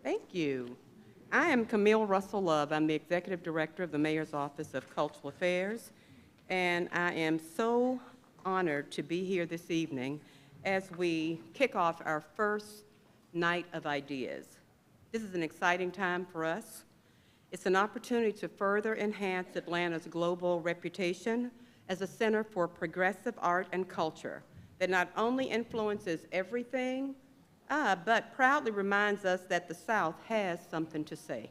Thank you. I am Camille Russell Love. I'm the Executive Director of the Mayor's Office of Cultural Affairs, and I am so honored to be here this evening as we kick off our first Night of Ideas. This is an exciting time for us. It's an opportunity to further enhance Atlanta's global reputation as a center for progressive art and culture that not only influences everything, but proudly reminds us that the South has something to say.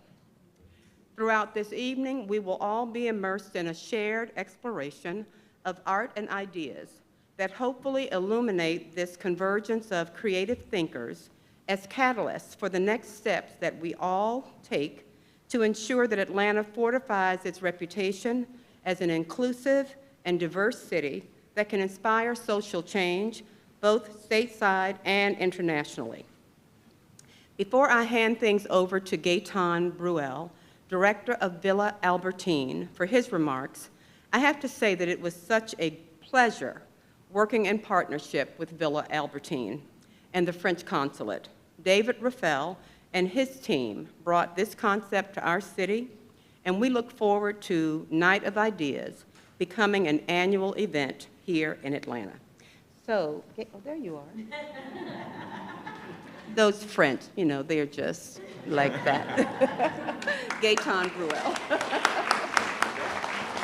Throughout this evening, we will all be immersed in a shared exploration of art and ideas that hopefully illuminate this convergence of creative thinkers as catalysts for the next steps that we all take to ensure that Atlanta fortifies its reputation as an inclusive and diverse city that can inspire social change both stateside and internationally. Before I hand things over to Gaetan Bruel, director of Villa Albertine, for his remarks, I have to say that it was such a pleasure working in partnership with Villa Albertine and the French consulate. David Raffel and his team brought this concept to our city, and we look forward to Night of Ideas becoming an annual event here in Atlanta. So, oh, there you are. Those French, you know, they're just like that. Gaetan Bruel.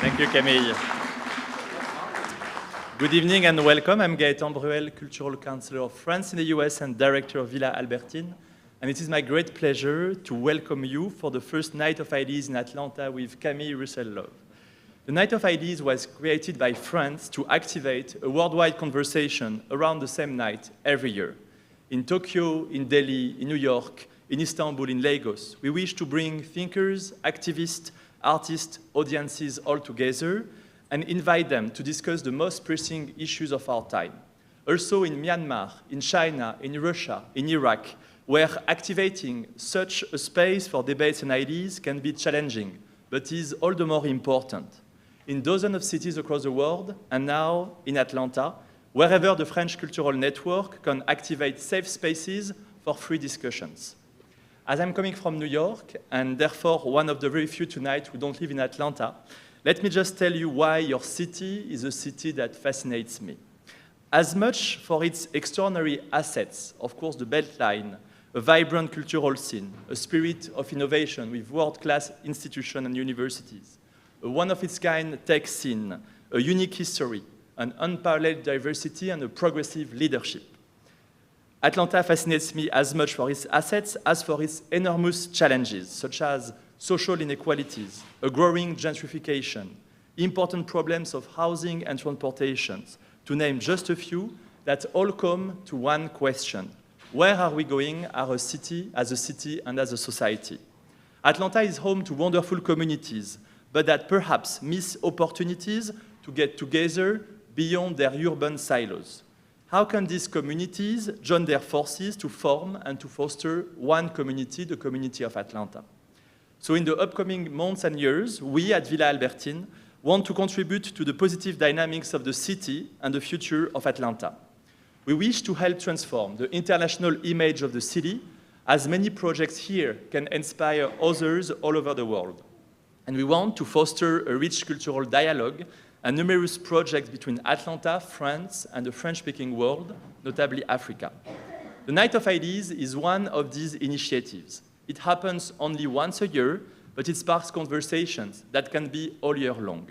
Thank you, Camille. Good evening and welcome. I'm Gaetan Bruel, Cultural Counselor of France in the US and Director of Villa Albertine. And it is my great pleasure to welcome you for the first Night of Ideas in Atlanta with Camille Russell-Love. The Night of Ideas was created by France to activate a worldwide conversation around the same night every year. In Tokyo, in Delhi, in New York, in Istanbul, in Lagos, we wish to bring thinkers, activists, artists, audiences all together and invite them to discuss the most pressing issues of our time. Also in Myanmar, in China, in Russia, in Iraq, where activating such a space for debates and ideas can be challenging, but is all the more important. In dozens of cities across the world, and now in Atlanta, wherever the French Cultural Network can activate safe spaces for free discussions. As I'm coming from New York, and therefore one of the very few tonight who don't live in Atlanta, let me just tell you why your city is a city that fascinates me. As much for its extraordinary assets, of course the Beltline, a vibrant cultural scene, a spirit of innovation with world-class institutions and universities, a one-of-its-kind tech scene, a unique history, an unparalleled diversity, and a progressive leadership. Atlanta fascinates me as much for its assets as for its enormous challenges, such as social inequalities, a growing gentrification, important problems of housing and transportation, to name just a few, that all come to one question. Where are we going as a city and as a society? Atlanta is home to wonderful communities, but that perhaps miss opportunities to get together beyond their urban silos. How can these communities join their forces to form and to foster one community, the community of Atlanta? So in the upcoming months and years, we at Villa Albertine want to contribute to the positive dynamics of the city and the future of Atlanta. We wish to help transform the international image of the city, as many projects here can inspire others all over the world. And we want to foster a rich cultural dialogue and numerous projects between Atlanta, France, and the French-speaking world, notably Africa. The Night of Ideas is one of these initiatives. It happens only once a year, but it sparks conversations that can be all year long.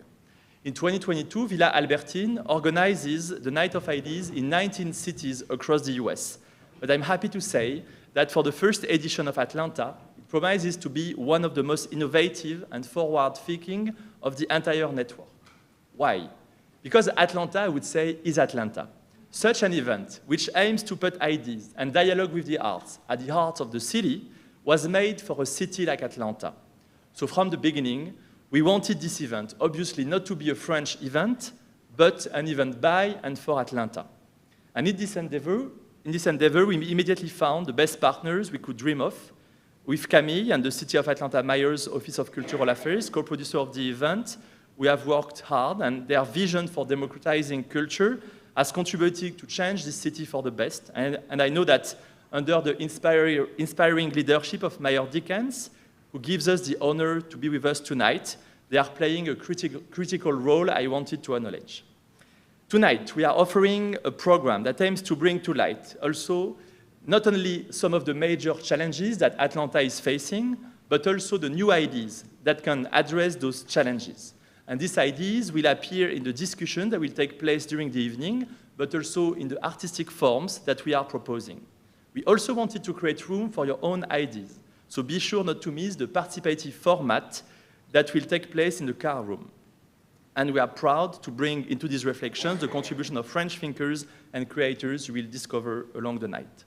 In 2022, Villa Albertine organizes the Night of Ideas in 19 cities across the US. But I'm happy to say that for the first edition of Atlanta, it promises to be one of the most innovative and forward-thinking of the entire network. Why? Because Atlanta, I would say, is Atlanta. Such an event, which aims to put ideas and dialogue with the arts at the heart of the city, was made for a city like Atlanta. So from the beginning, we wanted this event, obviously not to be a French event, but an event by and for Atlanta. And in this endeavor, we immediately found the best partners we could dream of, with Camille and the City of Atlanta Mayor's Office of Cultural Affairs, co-producer of the event. We have worked hard, and their vision for democratizing culture has contributed to change this city for the best. And I know that under the inspiring leadership of Mayor Dickens, who gives us the honor to be with us tonight. They are playing a critical role I wanted to acknowledge. Tonight, we are offering a program that aims to bring to light also not only some of the major challenges that Atlanta is facing, but also the new ideas that can address those challenges. And these ideas will appear in the discussion that will take place during the evening, but also in the artistic forms that we are proposing. We also wanted to create room for your own ideas, so be sure not to miss the participative format that will take place in the car room. And we are proud to bring into these reflections the contribution of French thinkers and creators you will discover along the night.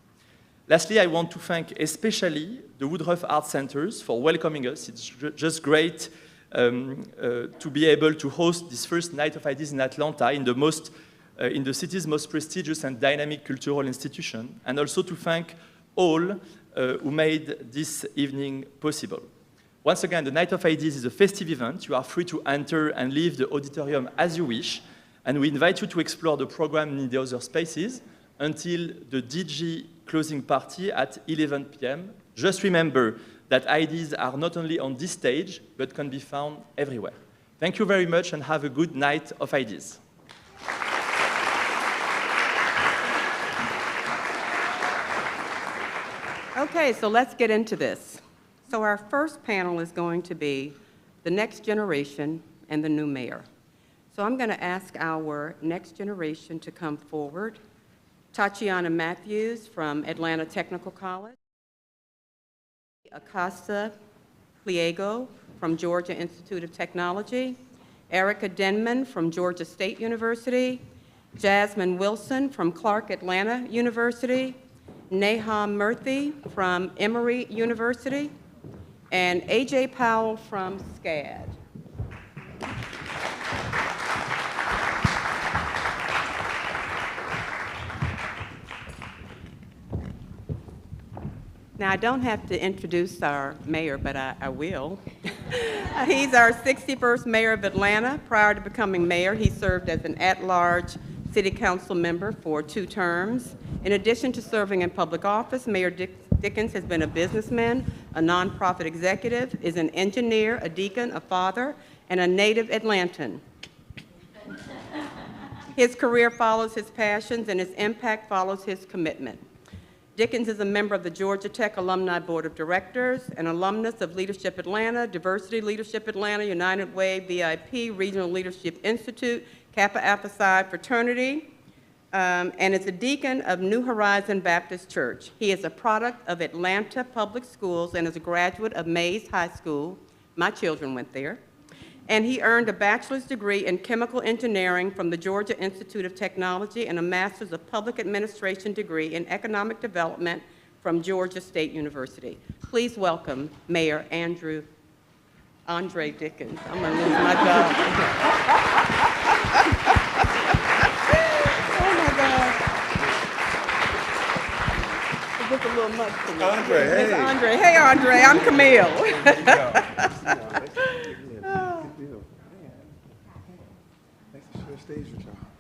Lastly, I want to thank especially the Woodruff Art Centers for welcoming us. It's just great to be able to host this first Night of Ideas in Atlanta, in the city's most prestigious and dynamic cultural institution, and also to thank all who made this evening possible. Once again, the Night of Ideas is a festive event. You are free to enter and leave the auditorium as you wish, and we invite you to explore the program in the other spaces until the DG closing party at 11 p.m. Just remember that ideas are not only on this stage, but can be found everywhere. Thank you very much and have a good Night of Ideas. Okay, so let's get into this. So our first panel is going to be the next generation and the new mayor. So I'm going to ask our next generation to come forward. Tatiana Matthews from Atlanta Technical College. Acosta Pliego from Georgia Institute of Technology. Erica Denman from Georgia State University. Jasmine Wilson from Clark Atlanta University. Neha Murthy from Emory University. And A.J. Powell from SCAD. Now, I don't have to introduce our mayor, but I will. He's our 61st mayor of Atlanta. Prior to becoming mayor, he served as an at-large city council member for 2 terms. In addition to serving in public office, Mayor Dickens has been a businessman, a nonprofit executive, is an engineer, a deacon, a father, and a native Atlantan. His career follows his passions, and his impact follows his commitment. Dickens is a member of the Georgia Tech Alumni Board of Directors, an alumnus of Leadership Atlanta, Diversity Leadership Atlanta, United Way, VIP, Regional Leadership Institute, Kappa Alpha Psi Fraternity, and is a deacon of New Horizon Baptist Church. He is a product of Atlanta Public Schools and is a graduate of Mays High School. My children went there. And he earned a bachelor's degree in chemical engineering from the Georgia Institute of Technology and a master's of public administration degree in economic development from Georgia State University. Please welcome Mayor Andre Dickens. I'm gonna lose my job. Oh my God. Is this a little much for me? Andre, hey. It's Andre. Hey, Andre, I'm Camille.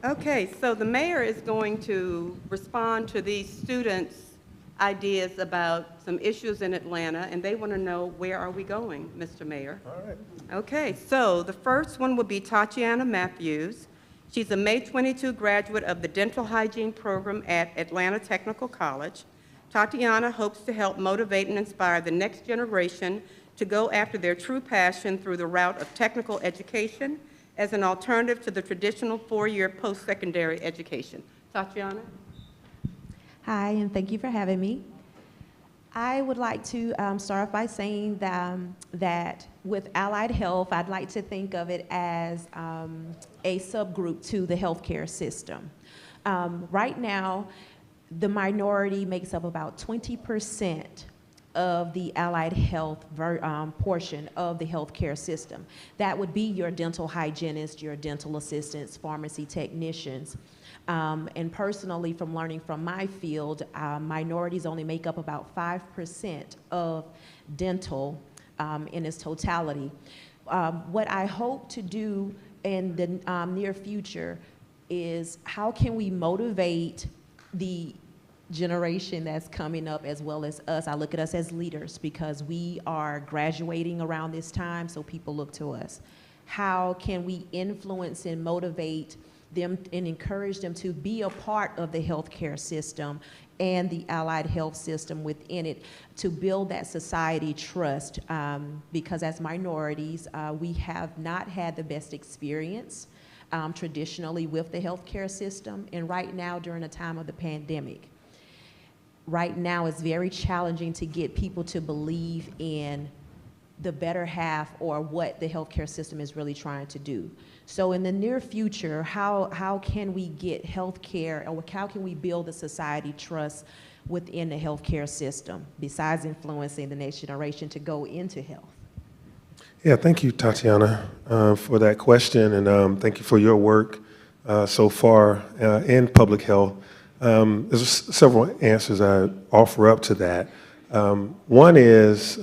Okay, so the mayor is going to respond to these students' ideas about some issues in Atlanta, and they want to know, where are we going, Mr. Mayor? All right. Okay, so the first one will be Tatiana Matthews. She's a May 22 graduate of the Dental Hygiene Program at Atlanta Technical College. Tatiana hopes to help motivate and inspire the next generation to go after their true passion through the route of technical education as an alternative to the traditional 4-year post-secondary education. Tatiana? Hi, and thank you for having me. I would like to start off by saying that with allied health, I'd like to think of it as a subgroup to the healthcare system. Right now, the minority makes up about 20% of the allied health portion of the healthcare system. That would be your dental hygienists, your dental assistants, pharmacy technicians. And personally, from learning from my field, minorities only make up about 5% of dental in its totality. What I hope to do in the near future is how can we motivate the generation that's coming up, as well as us. I look at us as leaders because we are graduating around this time, so people look to us. How can we influence and motivate them and encourage them to be a part of the healthcare system and the allied health system within it, to build that society trust? Because as minorities, we have not had the best experience traditionally with the healthcare system, and right now during the time of the pandemic. Right now it's very challenging to get people to believe in the better half or what the healthcare system is really trying to do. So in the near future, how can we get healthcare, or how can we build a society trust within the healthcare system, besides influencing the next generation to go into health? Yeah, thank you, Tatiana, for that question, and thank you for your work so far in public health. There's several answers I offer up to that. One is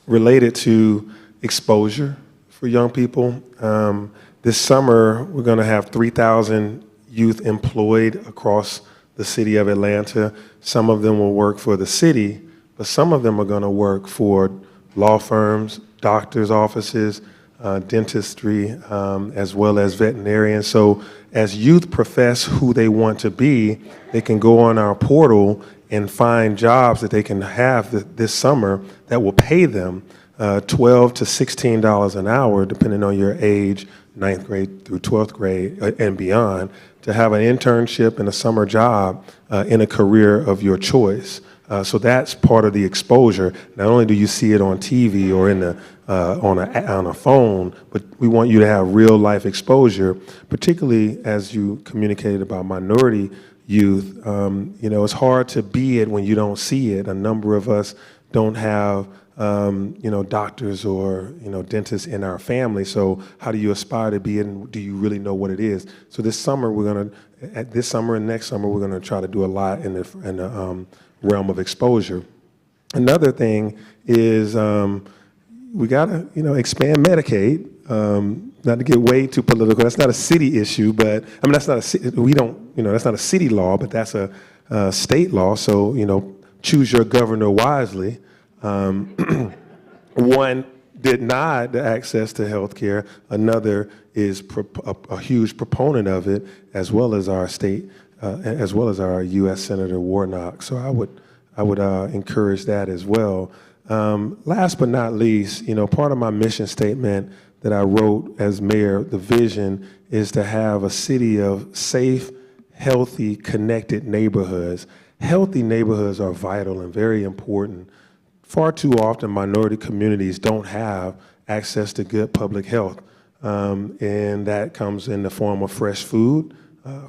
related to exposure for young people. This summer, we're going to have 3,000 youth employed across the city of Atlanta. Some of them will work for the city, but some of them are going to work for law firms, doctors' offices, dentistry, as well as veterinarians. So as youth profess who they want to be, they can go on our portal and find jobs that they can have this summer that will pay them $12 to $16 an hour, depending on your age, 9th grade through 12th grade and beyond, to have an internship and a summer job in a career of your choice. So that's part of the exposure. Not only do you see it on TV or in the, on a phone, but we want you to have real life exposure, particularly as you communicated about minority youth. You know, it's hard to be it when you don't see it. A number of us don't have you know, doctors or, you know, dentists in our family. So how do you aspire to be it, and do you really know what it is? So this summer, this summer and next summer, we're gonna try to do a lot in the realm of exposure. Another thing is we gotta, you know, expand Medicaid. Not to get way too political, that's not a city issue, but I mean, that's not that's not a city law, but that's a state law. So, you know, choose your governor wisely. One denied the access to health care. Another is a huge proponent of it, as well as our state, as well as our U.S. Senator Warnock. So I would encourage that as well. Last but not least, you know, part of my mission statement that I wrote as mayor, the vision is to have a city of safe, healthy, connected neighborhoods. Healthy neighborhoods are vital and very important. Far too often, minority communities don't have access to good public health, and that comes in the form of fresh food.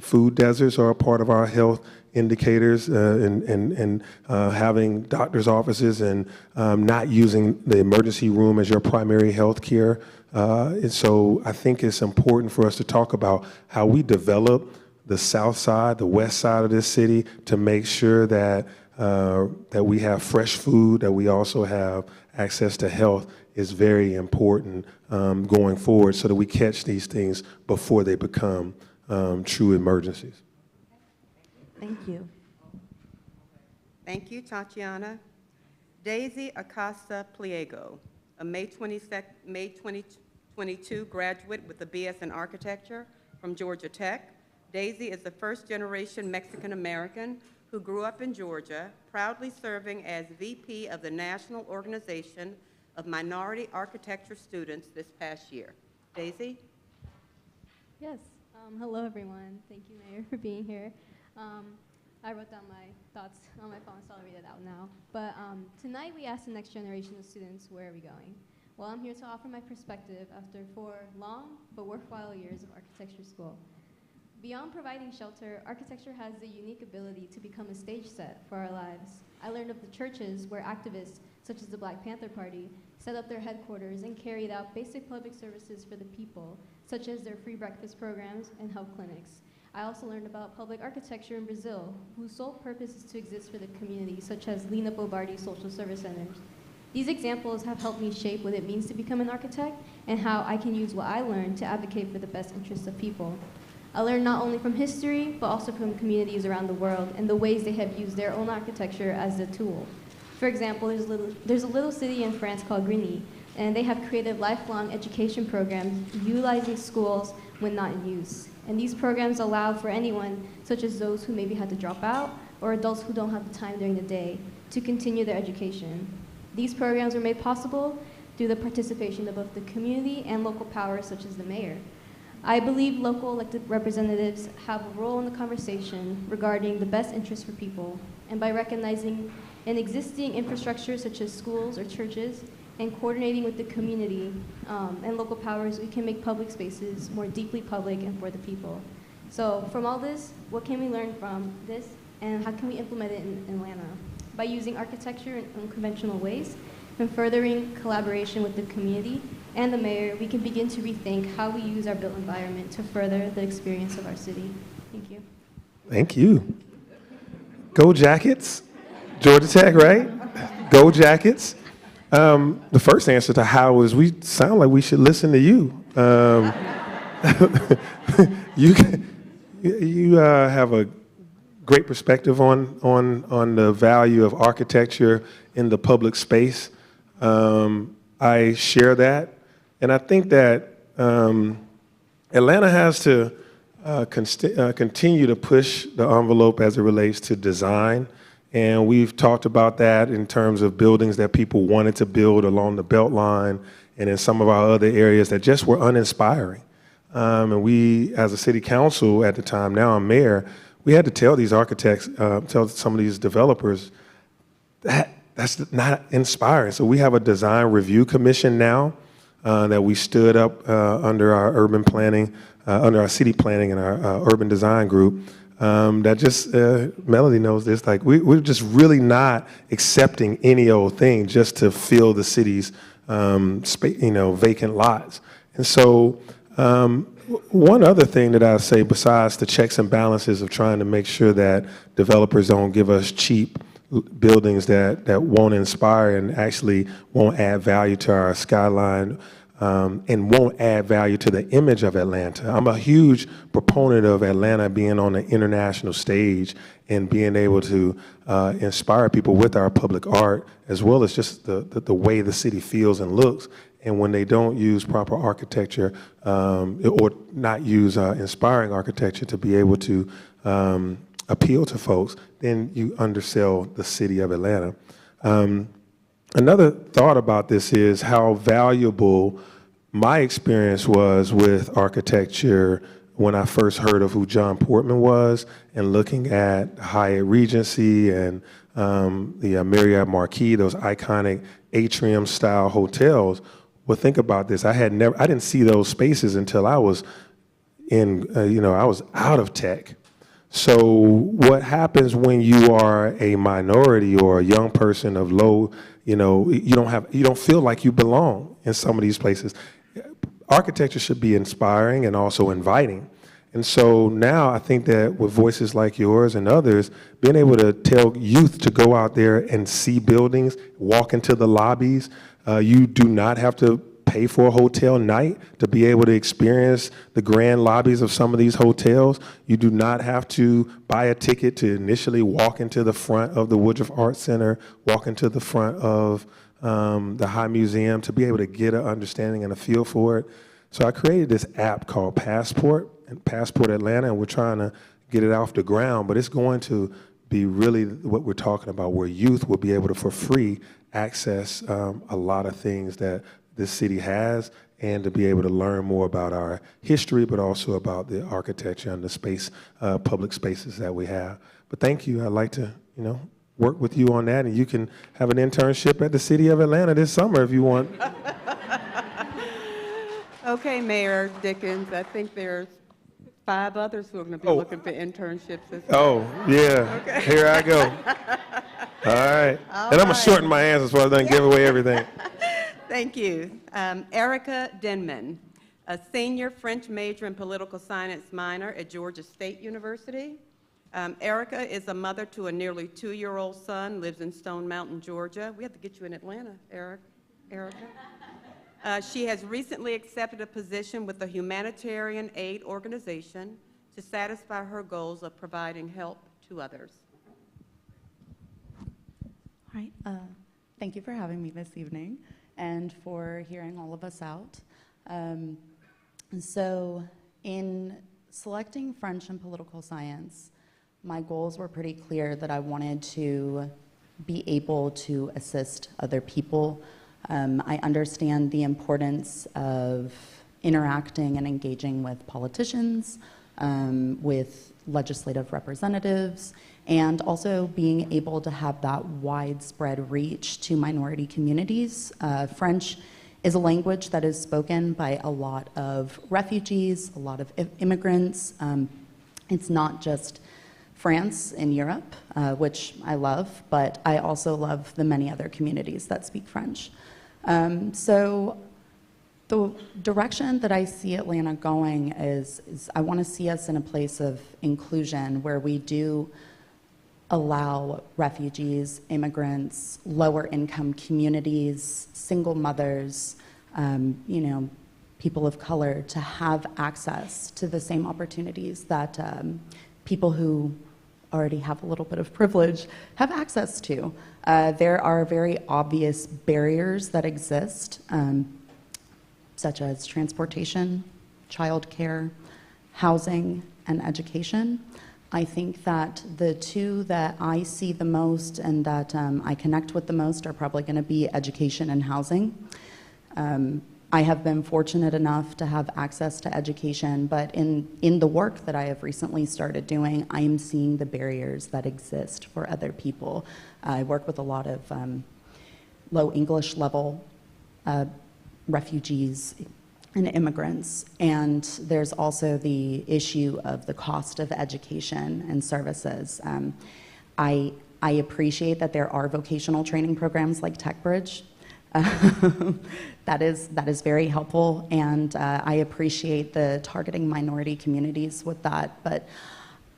Food deserts are a part of our health indicators, and having doctor's offices and not using the emergency room as your primary health care. And so I think it's important for us to talk about how we develop the south side, the west side of this city, to make sure that that we have fresh food, that we also have access to health is very important going forward, so that we catch these things before they become true emergencies. Thank you. Thank you, Tatiana. Daisy Acosta Pliego, a May 2022 graduate with a BS in Architecture from Georgia Tech. Daisy is the first-generation Mexican-American who grew up in Georgia, proudly serving as VP of the National Organization of Minority Architecture Students this past year. Daisy? Yes. Hello, everyone. Thank you, Mayor, for being here. I wrote down my thoughts on my phone, so I'll read it out now. But tonight we asked the next generation of students, where are we going? Well, I'm here to offer my perspective after 4 long but worthwhile years of architecture school. Beyond providing shelter, architecture has the unique ability to become a stage set for our lives. I learned of the churches where activists, such as the Black Panther Party, set up their headquarters and carried out basic public services for the people, such as their free breakfast programs and health clinics. I also learned about public architecture in Brazil, whose sole purpose is to exist for the community, such as Lina Bobardi social service centers. These examples have helped me shape what it means to become an architect and how I can use what I learned to advocate for the best interests of people. I learned not only from history, but also from communities around the world and the ways they have used their own architecture as a tool. For example, there's a little city in France called Grigny, and they have created lifelong education programs utilizing schools when not in use. And these programs allow for anyone, such as those who maybe had to drop out, or adults who don't have the time during the day, to continue their education. These programs were made possible through the participation of both the community and local powers, such as the mayor. I believe local elected representatives have a role in the conversation regarding the best interests for people, and by recognizing an existing infrastructure such as schools or churches, and coordinating with the community and local powers, we can make public spaces more deeply public and for the people. So from all this, what can we learn from this, and how can we implement it in Atlanta? By using architecture in unconventional ways and furthering collaboration with the community and the mayor, we can begin to rethink how we use our built environment to further the experience of our city. Thank you. Thank you. Go Jackets. Georgia Tech, right? Go Jackets. The first answer to how is we sound like we should listen to you. You have a great perspective on the value of architecture in the public space. I share that, and I think that Atlanta has to continue to push the envelope as it relates to design. And we've talked about that in terms of buildings that people wanted to build along the Beltline and in some of our other areas that just were uninspiring. And we, as a city council at the time, now I'm mayor, we had to tell these architects, tell some of these developers, that's not inspiring. So we have a design review commission now that we stood up under our urban planning, under our city planning and our urban design group. That just, Melody knows this, like we're just really not accepting any old thing just to fill the city's, vacant lots. And so one other thing that I say besides the checks and balances of trying to make sure that developers don't give us cheap buildings that won't inspire and actually won't add value to our skyline, and won't add value to the image of Atlanta. I'm a huge proponent of Atlanta being on the international stage and being able to inspire people with our public art, as well as just the way the city feels and looks. And when they don't use proper architecture or not use inspiring architecture to be able to appeal to folks, then you undersell the city of Atlanta. Another thought about this is how valuable my experience was with architecture when I first heard of who John Portman was and looking at Hyatt Regency and the Marriott Marquis, those iconic atrium-style hotels. Well, think about this. I didn't see those spaces until I was I was out of tech. So what happens when you are a minority or a young person of low, you don't feel like you belong in some of these places. Architecture should be inspiring and also inviting. And so now I think that with voices like yours and others, being able to tell youth to go out there and see buildings, walk into the lobbies, you do not have to pay for a hotel night to be able to experience the grand lobbies of some of these hotels. You do not have to buy a ticket to initially walk into the front of the Woodruff Art Center, walk into the front of the High Museum to be able to get an understanding and a feel for it. So I created this app called Passport Atlanta, and we're trying to get it off the ground, but it's going to be really what we're talking about, where youth will be able to, for free, access a lot of things that this city has, and to be able to learn more about our history, but also about the architecture and the space, public spaces that we have. But thank you. I'd like to, work with you on that, and you can have an internship at the City of Atlanta this summer if you want. Okay, Mayor Dickens, I think there's 5 others who are going to be looking for internships as well. Oh, yeah. Okay. Here I go. All right. And I'm going to shorten my answers so I don't give away everything. Thank you. Erica Denman, a senior French major and political science minor at Georgia State University. Erica is a mother to a nearly 2-year-old son, lives in Stone Mountain, Georgia. We have to get you in Atlanta, Erica. She has recently accepted a position with a humanitarian aid organization to satisfy her goals of providing help to others. All right. Thank you for having me this evening and for hearing all of us out. So in selecting French and political science, my goals were pretty clear that I wanted to be able to assist other people. I understand the importance of interacting and engaging with politicians, with legislative representatives, and also being able to have that widespread reach to minority communities. French is a language that is spoken by a lot of refugees, a lot of immigrants. It's not just France in Europe, which I love, but I also love the many other communities that speak French. So the direction that I see Atlanta going is I want to see us in a place of inclusion where we do allow refugees, immigrants, lower income communities, single mothers, people of color to have access to the same opportunities that people who already have a little bit of privilege have access to. There are very obvious barriers that exist, such as transportation, childcare, housing, and education. I think that the two that I see the most and that I connect with the most are probably going to be education and housing. I have been fortunate enough to have access to education, but in the work that I have recently started doing, I am seeing the barriers that exist for other people. I work with a lot of low English level refugees and immigrants, and there's also the issue of the cost of education and services. I appreciate that there are vocational training programs like TechBridge. That is very helpful, and I appreciate the targeting minority communities with that, but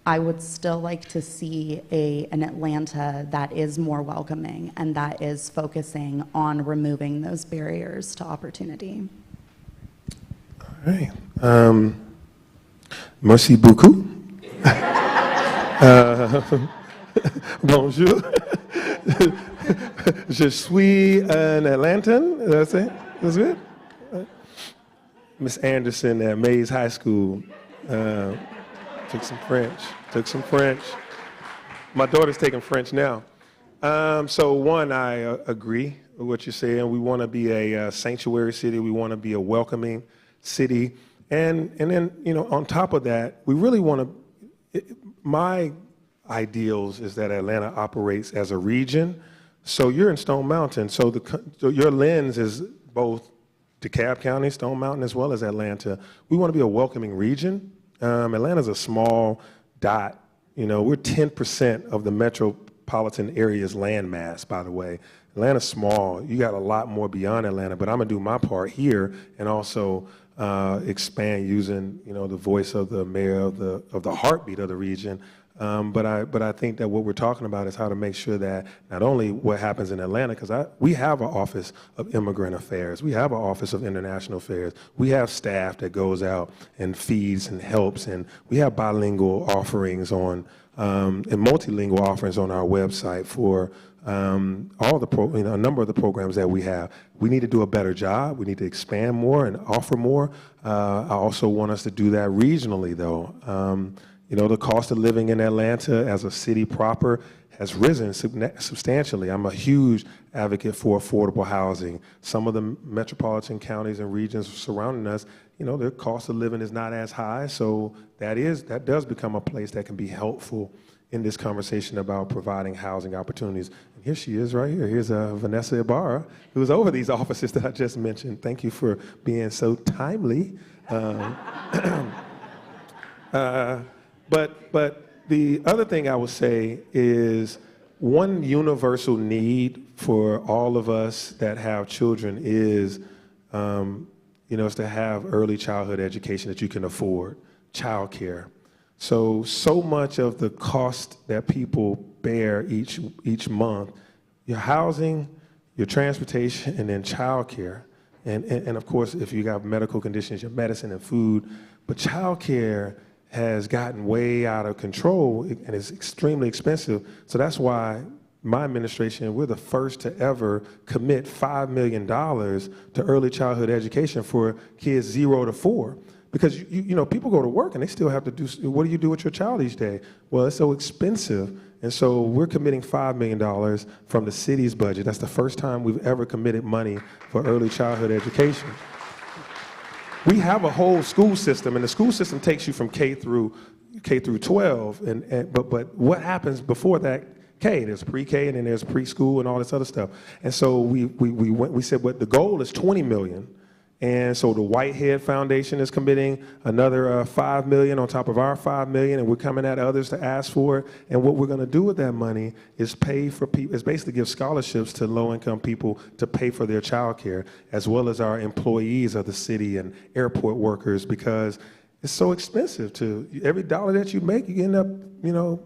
I would still like to see an Atlanta that is more welcoming and that is focusing on removing those barriers to opportunity. All right. Merci beaucoup. Bonjour. Je suis an Atlantan. That's it? That's good? Miss Anderson at Mays High School took some French. My daughter's taking French now. So one, I agree with what you're saying. We want to be a sanctuary city. We want to be a welcoming city. And then, on top of that, we really want to, my ideals is that Atlanta operates as a region. So you're in Stone Mountain. So your lens is both DeKalb County, Stone Mountain, as well as Atlanta. We want to be a welcoming region. Atlanta's a small dot. We're 10% of the metropolitan area's land mass, by the way. Atlanta's small. You got a lot more beyond Atlanta, but I'm going to do my part here and also expand using, the voice of the mayor of the heartbeat of the region. But I think that what we're talking about is how to make sure that not only what happens in Atlanta, because we have an Office of Immigrant Affairs, we have an Office of International Affairs, we have staff that goes out and feeds and helps, and we have bilingual offerings on and multilingual offerings on our website for all the a number of the programs that we have. We need to do a better job. We need to expand more and offer more. I also want us to do that regionally, though. The cost of living in Atlanta as a city proper has risen substantially. I'm a huge advocate for affordable housing. Some of the metropolitan counties and regions surrounding us, their cost of living is not as high, so that does become a place that can be helpful in this conversation about providing housing opportunities. And here she is right here. Here's Vanessa Ibarra, who's over these offices that I just mentioned. Thank you for being so timely. But the other thing I would say is one universal need for all of us that have children is, is to have early childhood education that you can afford, childcare. So much of the cost that people bear each month, your housing, your transportation, and then childcare. And of course, if you got medical conditions, your medicine and food. But childcare has gotten way out of control and is extremely expensive. So that's why my administration, we're the first to ever commit $5 million to early childhood education for kids 0 to 4. Because you know, people go to work and they still have to do, what do you do with your child each day? Well, it's so expensive. And so we're committing $5 million from the city's budget. That's the first time we've ever committed money for early childhood education. We have a whole school system, and the school system takes you from K through 12. But what happens before that K? There's pre-K and then there's preschool and all this other stuff. And so we said, but the goal is 20 million. And so the Whitehead Foundation is committing another $5 million on top of our $5 million, and we're coming at others to ask for it. And what we're going to do with that money is pay for people, is basically give scholarships to low-income people to pay for their childcare, as well as our employees of the city and airport workers, because it's so expensive to, every dollar that you make, you end up, you know,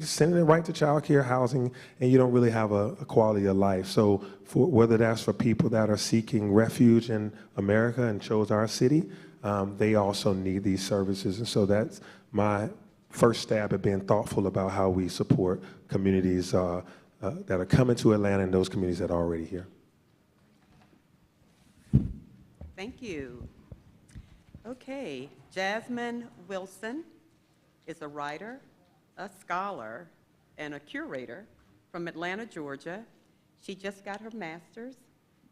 sending it right to child care, housing, and you don't really have a quality of life. So whether that's for people that are seeking refuge in America and chose our city, they also need these services. And so that's my first stab at being thoughtful about how we support communities that are coming to Atlanta and those communities that are already here. Thank you. Okay, Jasmine Wilson is a writer, a scholar, and a curator from Atlanta, Georgia. She just got her master's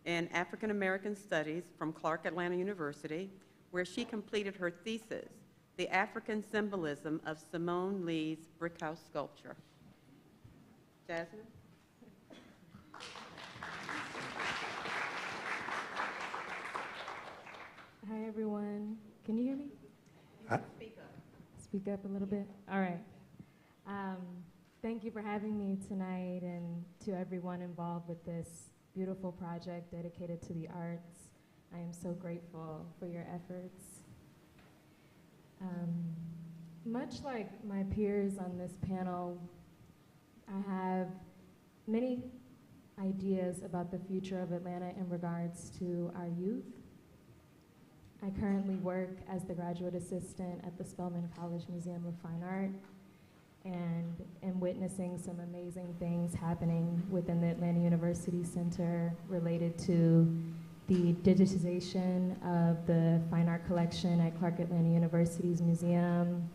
in African American Studies from Clark Atlanta University, where she completed her thesis, The African Symbolism of Simone Lee's Brick House Sculpture. Jasmine? Hi, everyone. Can you hear me? Speak up. Speak up a little bit? All right. Thank you for having me tonight, and to everyone involved with this beautiful project dedicated to the arts. I am so grateful for your efforts. Much like my peers on this panel, I have many ideas about the future of Atlanta in regards to our youth. I currently work as the graduate assistant at the Spelman College Museum of Fine Art, and am witnessing some amazing things happening within the Atlanta University Center related to the digitization of the fine art collection at Clark Atlanta University's museum,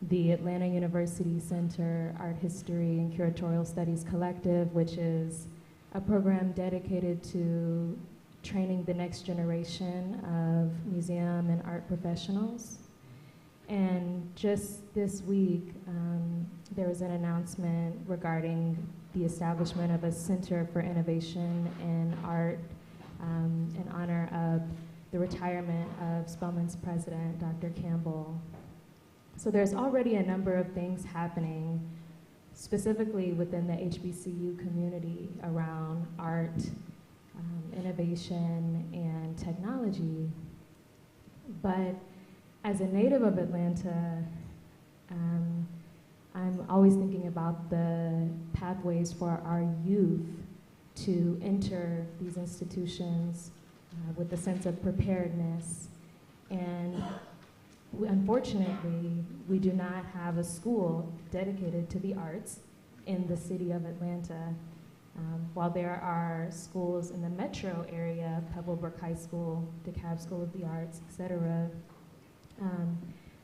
the Atlanta University Center Art History and Curatorial Studies Collective, which is a program dedicated to training the next generation of museum and art professionals. And just this week, there was an announcement regarding the establishment of a Center for Innovation in Art in honor of the retirement of Spelman's president, Dr. Campbell. So there's already a number of things happening, specifically within the HBCU community around art, innovation, and technology. But as a native of Atlanta, I'm always thinking about the pathways for our youth to enter these institutions with a sense of preparedness. And unfortunately, we do not have a school dedicated to the arts in the city of Atlanta. While there are schools in the metro area, Pebblebrook High School, DeKalb School of the Arts, et cetera,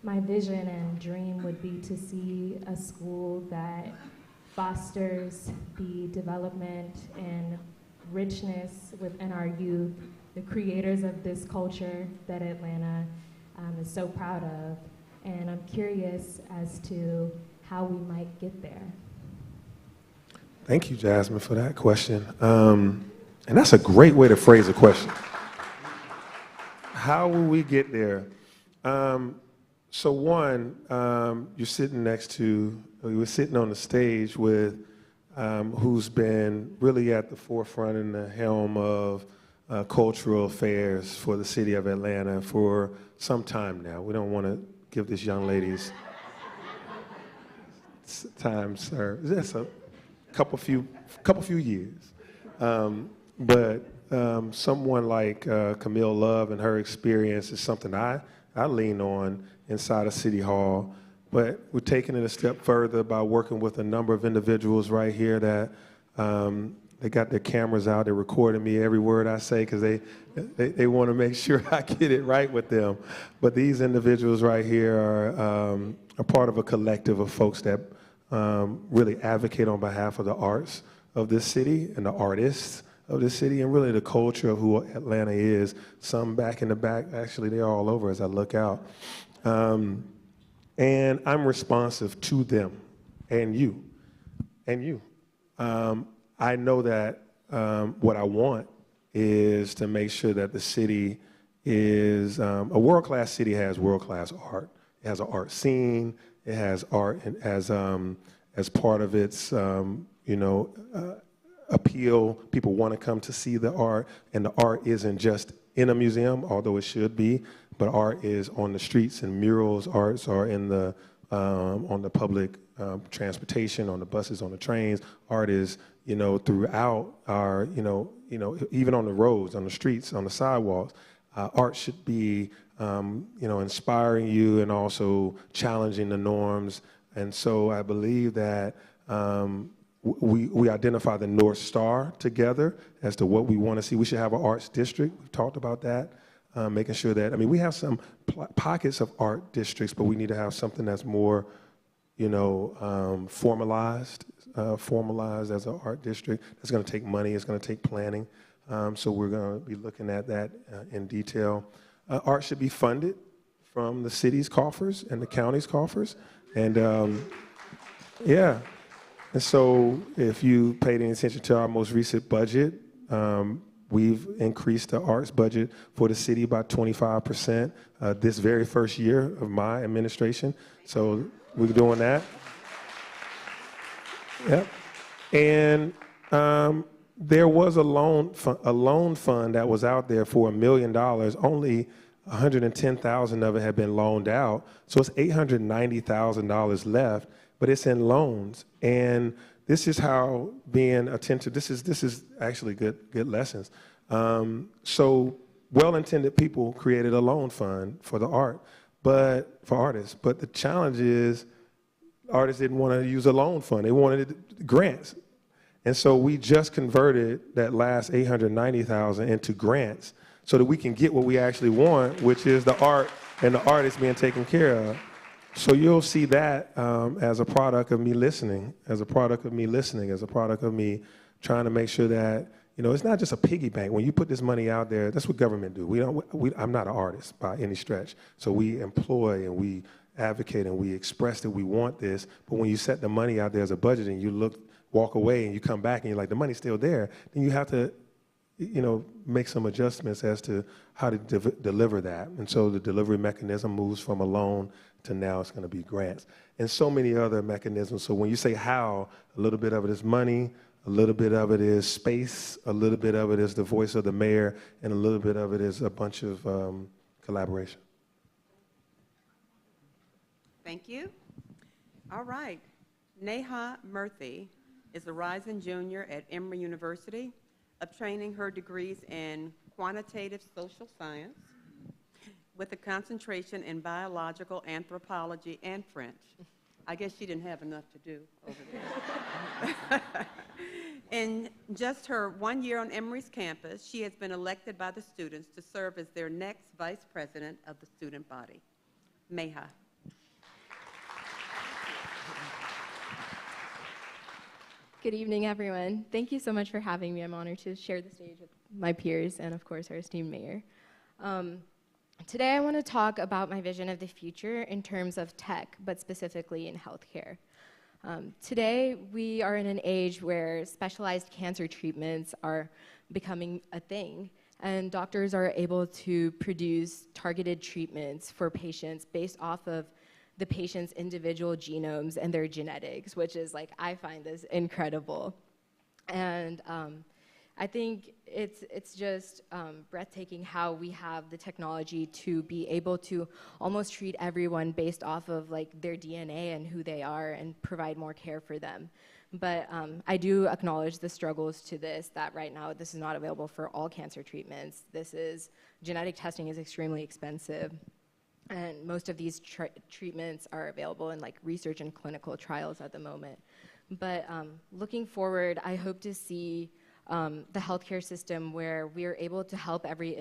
my vision and dream would be to see a school that fosters the development and richness within our youth, the creators of this culture that Atlanta is so proud of. And I'm curious as to how we might get there. Thank you, Jasmine, for that question. And that's a great way to phrase a question. How will we get there? So one, you're sitting next to, we were sitting on the stage with who's been really at the forefront and the helm of cultural affairs for the city of Atlanta for some time now. We don't want to give this young lady's time, sir. That's a couple few years. But someone like Camille Love and her experience is something I lean on inside of City Hall. but we're taking it a step further by working with a number of individuals right here that they got their cameras out. They're recording me every word I say because they want to make sure I get it right with them. But these individuals right here are part of a collective of folks that really advocate on behalf of the arts of this city and the artists of this city and really the culture of who Atlanta is. Some back in the back, actually they're all over as I look out. And I'm responsive to them and you. I know that what I want is to make sure that the city is, a world-class city has world-class art. It has an art scene, it has art as part of its, appeal. People want to come to see the art, and the art isn't just in a museum, although it should be, but art is on the streets and murals, arts are in the, on the public transportation, on the buses, on the trains. Art is, throughout our, even on the roads, on the streets, on the sidewalks. Art should be, inspiring you and also challenging the norms. And so I believe that we identify the North Star together as to what we want to see. We should have an arts district. We've talked about that, making sure that, we have some pockets of art districts, but we need to have something that's more, formalized as an art district. It's going to take money. It's going to take planning. So we're going to be looking at that in detail. Art should be funded from the city's coffers and the county's coffers. And yeah. And so if you paid any attention to our most recent budget, we've increased the arts budget for the city by 25% this very first year of my administration. So we're doing that. Yep. And there was a loan fund that was out there for $1 million. Only $110,000 of it had been loaned out. So it's $890,000 left, but it's in loans. And this is how being attentive, this is actually good lessons. So well-intended people created a loan fund for the art, but for artists. But the challenge is artists didn't want to use a loan fund. They wanted grants. And so we just converted that last $890,000 into grants so that we can get what we actually want, which is the art and the artists being taken care of. So you'll see that as a product of me listening, as a product of me trying to make sure that, it's not just a piggy bank. When you put this money out there, that's what government do. I'm not an artist by any stretch. So we employ and we advocate and we express that we want this. But when you set the money out there as a budget and you walk away and you come back and you're like, the money's still there, then you have to, make some adjustments as to how to deliver that. And so the delivery mechanism moves from a loan to now it's going to be grants and so many other mechanisms. So when you say how, a little bit of it is money, a little bit of it is space, a little bit of it is the voice of the mayor, and a little bit of it is a bunch of collaboration. Thank you. All right. Neha Murthy is a rising junior at Emory University, obtaining her degrees in quantitative social science with a concentration in biological anthropology and French. I guess she didn't have enough to do over there. In just her 1 year on Emory's campus, she has been elected by the students to serve as their next vice president of the student body. Neha. Good evening, everyone. Thank you so much for having me. I'm honored to share the stage with my peers and, of course, our esteemed mayor. Today, I want to talk about my vision of the future in terms of tech, but specifically in healthcare. Today, we are in an age where specialized cancer treatments are becoming a thing, and doctors are able to produce targeted treatments for patients based off of the patient's individual genomes and their genetics, which is I find this incredible. And I think it's just breathtaking how we have the technology to be able to almost treat everyone based off of their DNA and who they are and provide more care for them. But I do acknowledge the struggles to this, that right now this is not available for all cancer treatments. Genetic testing is extremely expensive. And most of these treatments are available in like research and clinical trials at the moment. But looking forward, I hope to see the healthcare system where we're able to help every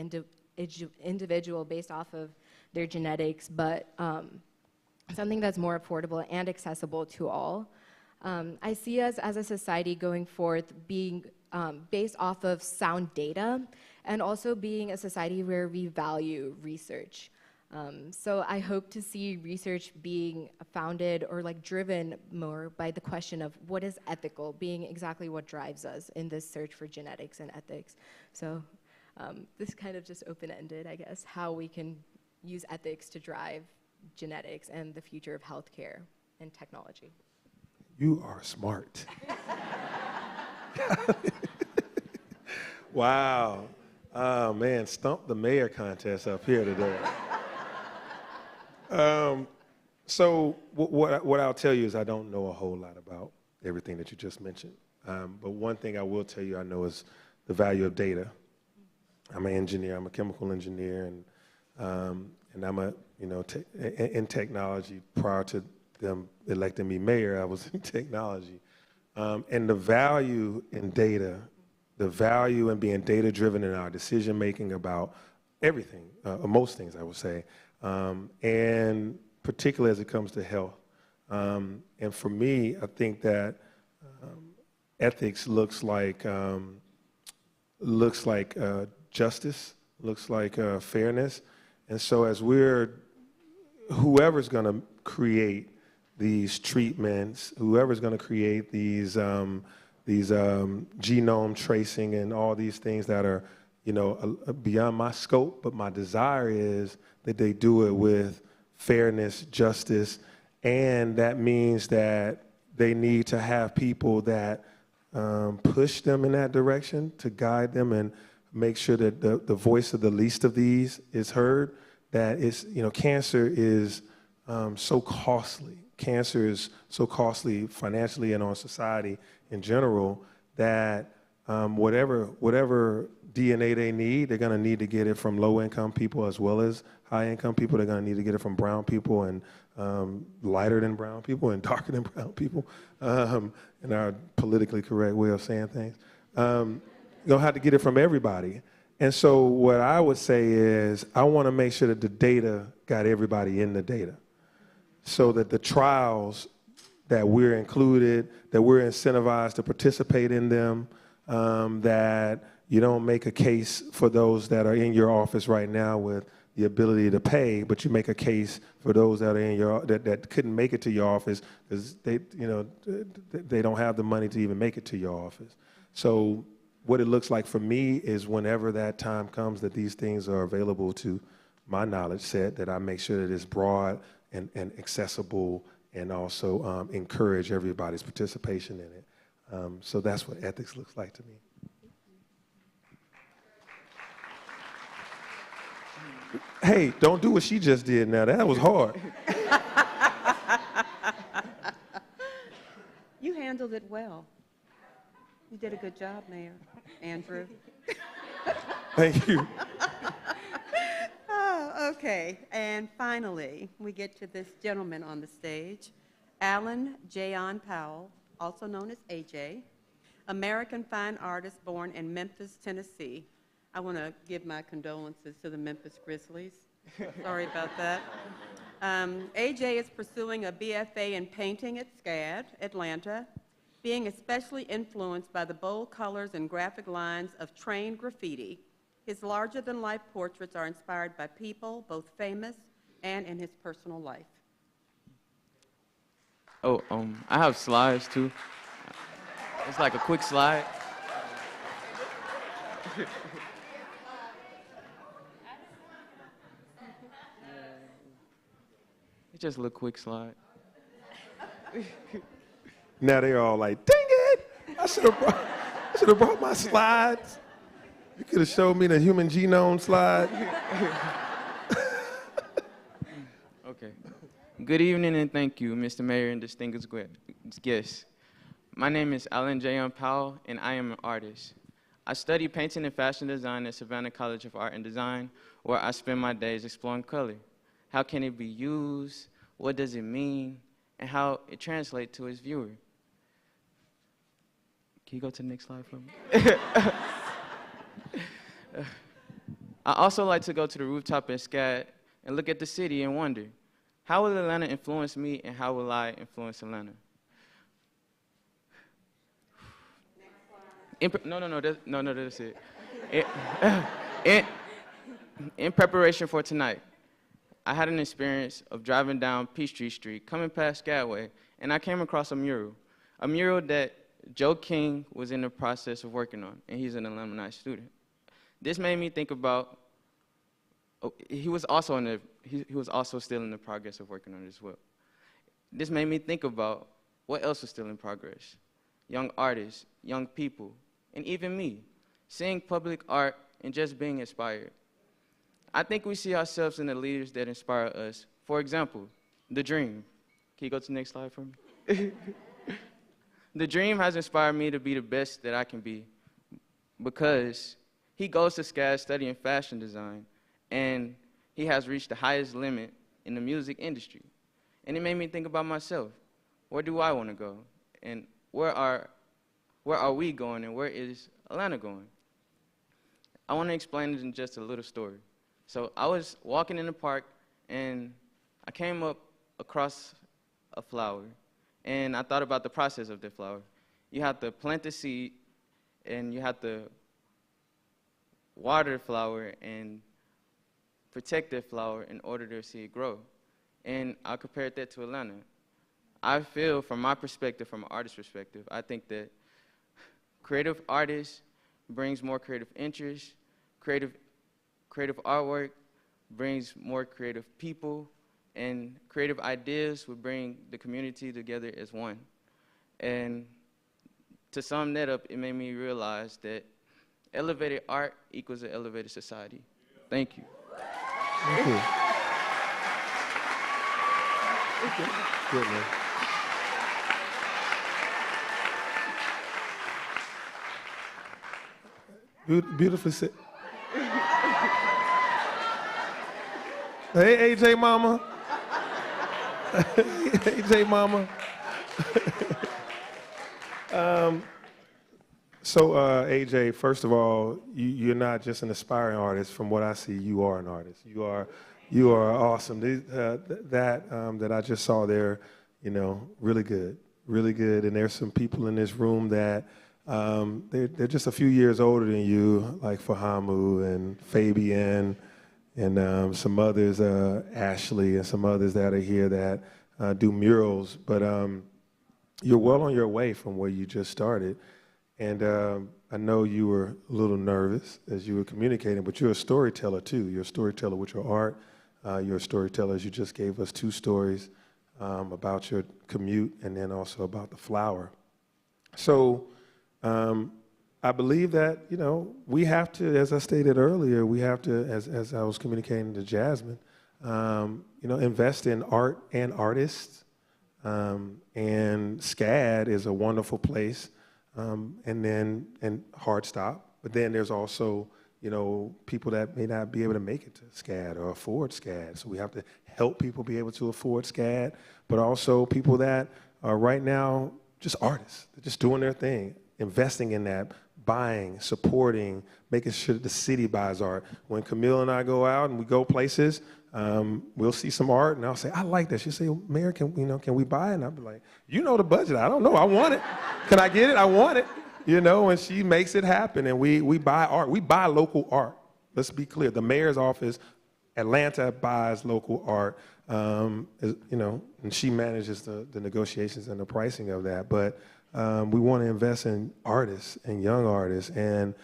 individual based off of their genetics, but something that's more affordable and accessible to all. I see us as a society going forth being based off of sound data, and also being a society where we value research. So I hope to see research being founded or like driven more by the question of what is ethical, being exactly what drives us in this search for genetics and ethics. So this kind of just open-ended, I guess, how we can use ethics to drive genetics and the future of healthcare and technology. You are smart. Wow. Oh, man, stump the mayor contest up here today. So what I'll tell you is I don't know a whole lot about everything that you just mentioned. But one thing I will tell you I know is the value of data. I'm an engineer. I'm a chemical engineer, and I'm a in technology. Prior to them electing me mayor, I was in technology, and the value in data, the value in being data driven in our decision making about everything, most things I would say, and particularly as it comes to health. And for me, I think that ethics looks like justice, looks like fairness. And so as whoever's going to create these treatments, whoever's going to create these genome tracing and all these things that are, beyond my scope, but my desire is that they do it with fairness, justice, and that means that they need to have people that push them in that direction to guide them and make sure that the voice of the least of these is heard. That is, cancer is so costly. Cancer is so costly financially and on society in general that whatever DNA they need, they're going to need to get it from low-income people as well as high-income people. They're going to need to get it from brown people and lighter than brown people and darker than brown people, in our politically correct way of saying things. You're going to have to get it from everybody. And so what I would say is I want to make sure that the data got everybody in the data so that the trials that we're included, that we're incentivized to participate in them, that you don't make a case for those that are in your office right now with the ability to pay, but you make a case for those that are in that couldn't make it to your office because they don't have the money to even make it to your office. So what it looks like for me is whenever that time comes that these things are available to my knowledge set, that I make sure that it's broad and accessible and also encourage everybody's participation in it. So that's what ethics looks like to me. Hey, don't do what she just did now. That was hard. You handled it well. You did a good job, Mayor Andrew. Thank you. Oh, okay. And finally, we get to this gentleman on the stage, Alan Jayon Powell, also known as AJ, American fine artist born in Memphis, Tennessee. I want to give my condolences to the Memphis Grizzlies. Sorry about that. AJ is pursuing a BFA in painting at SCAD, Atlanta, being especially influenced by the bold colors and graphic lines of trained graffiti. His larger-than-life portraits are inspired by people, both famous and in his personal life. Oh, I have slides too. It's like a quick slide. It's just a little quick slide. Now they're all like, dang it! I should have brought my slides. You could have showed me the human genome slide. Okay. Good evening and thank you, Mr. Mayor and distinguished guests. My name is Alan Jayon Powell, and I am an artist. I study painting and fashion design at Savannah College of Art and Design, where I spend my days exploring color. how can it be used, what does it mean, and how it translates to its viewer. Can you go to the next slide for me? I also like to go to the rooftop in SCAD and look at the city and wonder, how will Atlanta influence me and how will I influence Atlanta? That's it. In preparation for tonight, I had an experience of driving down Peachtree Street, coming past Skagway, and I came across a mural that Joe King was in the process of working on, and he's an alumni student. This made me think about, he was also still in the progress of working on it as well. This made me think about what else was still in progress. Young artists, young people, and even me, seeing public art and just being inspired. I think we see ourselves in the leaders that inspire us. For example, The Dream. Can you go to the next slide for me? The Dream has inspired me to be the best that I can be because he goes to SCAD studying fashion design, and he has reached the highest limit in the music industry. And it made me think about myself. Where do I want to go? And where are we going, and where is Atlanta going? I want to explain it in just a little story. So I was walking in the park, and I came up across a flower, and I thought about the process of the flower. You have to plant the seed, and you have to water the flower and protect that flower in order to see it grow. And I compared that to Atlanta. I feel, from my perspective, from an artist's perspective, I think that creative artists brings more creative interest, creative artwork brings more creative people, and creative ideas would bring the community together as one. And to sum that up, it made me realize that elevated art equals an elevated society. Thank you. Thank you. Good, man. Beautifully said. Hey, AJ Mama. AJ Mama. AJ, first of all, you're not just an aspiring artist. From what I see, you are an artist. You are awesome. That I just saw there, really good, really good. And there's some people in this room that they're just a few years older than you, like Fahamu and Fabian, and some others, Ashley, and some others that are here that do murals. But you're well on your way from where you just started. And I know you were a little nervous as you were communicating, but you're a storyteller too. You're a storyteller with your art. You're a storyteller, as you just gave us 2 stories about your commute and then also about the flower. So I believe that, we have to, as I stated earlier, we have to, as I was communicating to Jasmine, invest in art and artists. And SCAD is a wonderful place. And Hard Stop. But then there's also, people that may not be able to make it to SCAD or afford SCAD. So we have to help people be able to afford SCAD, but also people that are right now just artists. They're just doing their thing, investing in that, buying, supporting, making sure that the city buys art. When Camille and I go out and we go places, we'll see some art, and I'll say, I like that. She'll say, Mayor, can we buy it? And I'll be like, the budget. I don't know. I want it. Can I get it? I want it. And she makes it happen, and we buy art. We buy local art. Let's be clear. The mayor's office, Atlanta, buys local art, and she manages the negotiations and the pricing of that. But we want to invest in artists and young artists. And,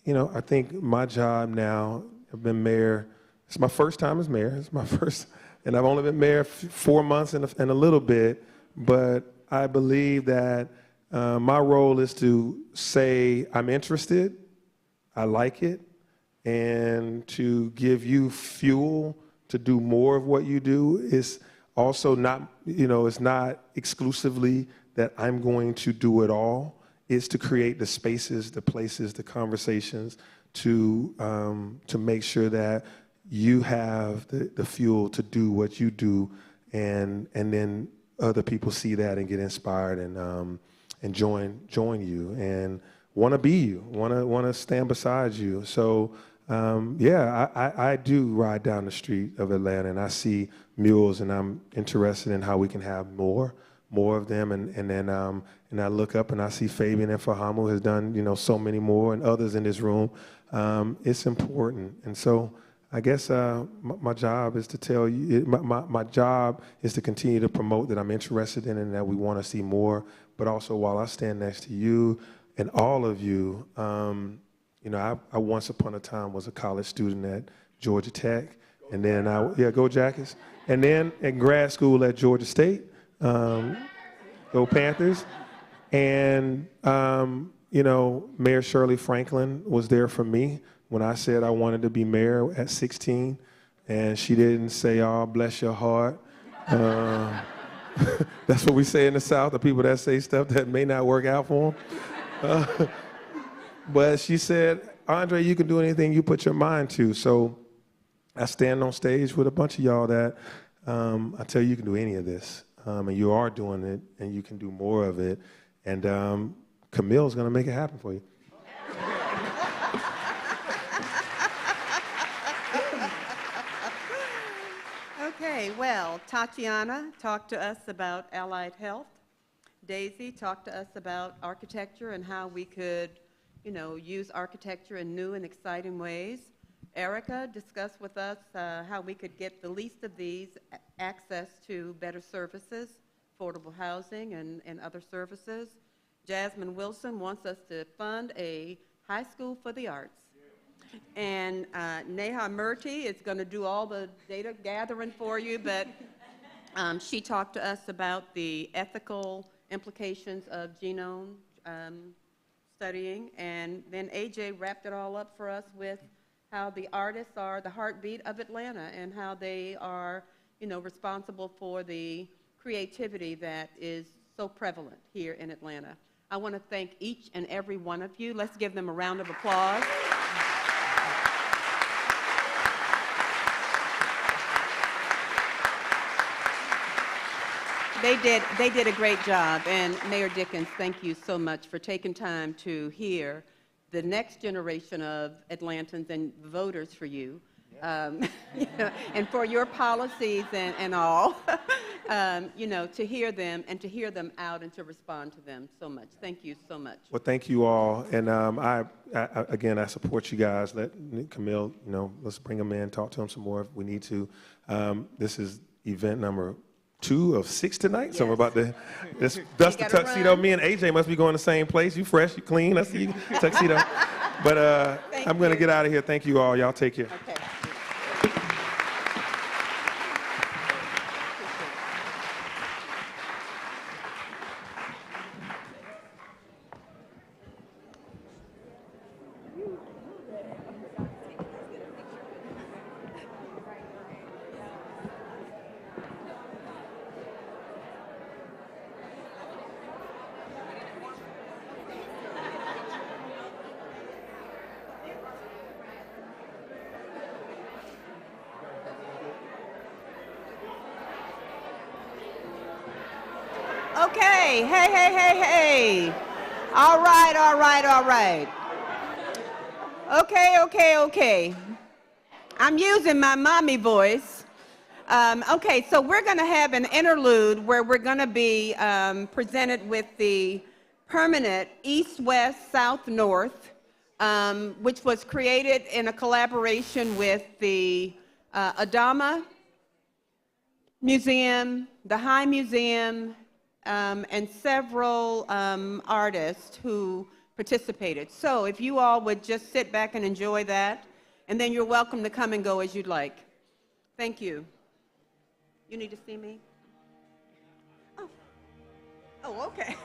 I think my job now, I've been mayor. It's my first time as mayor. It's my first, and I've only been mayor 4 months and a little bit, but I believe that my role is to say I'm interested, I like it, and to give you fuel to do more of what you do. Is also not, it's not exclusively that I'm going to do it all. It's to create the spaces, the places, the conversations to make sure that you have the fuel to do what you do, and then other people see that and get inspired and join you and want to be you, want to stand beside you. So I do ride down the street of Atlanta and I see mules, and I'm interested in how we can have more of them, and then I look up and I see Fabian and Fahamu has done so many more, and others in this room. It's important, and so I guess my job is to tell you, my job is to continue to promote that I'm interested in and that we want to see more, but also while I stand next to you and all of you, I once upon a time was a college student at Georgia Tech, and then go Jackets, and then in grad school at Georgia State, go Panthers, and Mayor Shirley Franklin was there for me when I said I wanted to be mayor at 16, and she didn't say, "Oh, bless your heart." That's what we say in the South, the people that say stuff that may not work out for them. But she said, "Andre, you can do anything you put your mind to." So I stand on stage with a bunch of y'all that I tell you can do any of this, and you are doing it, and you can do more of it, and Camille's going to make it happen for you. Okay, well, Tatiana talked to us about allied health. Daisy talked to us about architecture and how we could, use architecture in new and exciting ways. Erica discussed with us how we could get the least of these access to better services, affordable housing and other services. Jasmine Wilson wants us to fund a high school for the arts. And Neha Murti is going to do all the data gathering for you, but she talked to us about the ethical implications of genome studying. And then AJ wrapped it all up for us with how the artists are the heartbeat of Atlanta and how they are, responsible for the creativity that is so prevalent here in Atlanta. I want to thank each and every one of you. Let's give them a round of applause. They did a great job, and Mayor Dickens, thank you so much for taking time to hear the next generation of Atlantans and voters for you, and for your policies and all, to hear them and to hear them out and to respond to them so much. Thank you so much. Well, thank you all, and I support you guys. Let Camille, let's bring him in, talk to him some more if we need to. This is event number 2 of 6 tonight, yes. So we're about to dust the tuxedo. Run. Me and AJ must be going to the same place. You fresh, you clean, I see you, tuxedo. But I'm going to get out of here. Thank you all. Y'all take care. Okay. Okay, hey. All right. Okay. I'm using my mommy voice. Okay, so we're going to have an interlude where we're going to be presented with the permanent East-West, South-North, which was created in a collaboration with the Adama Museum, the High Museum, and several artists who participated. So if you all would just sit back and enjoy that, and then you're welcome to come and go as you'd like. Thank you. You need to see me? Oh, okay.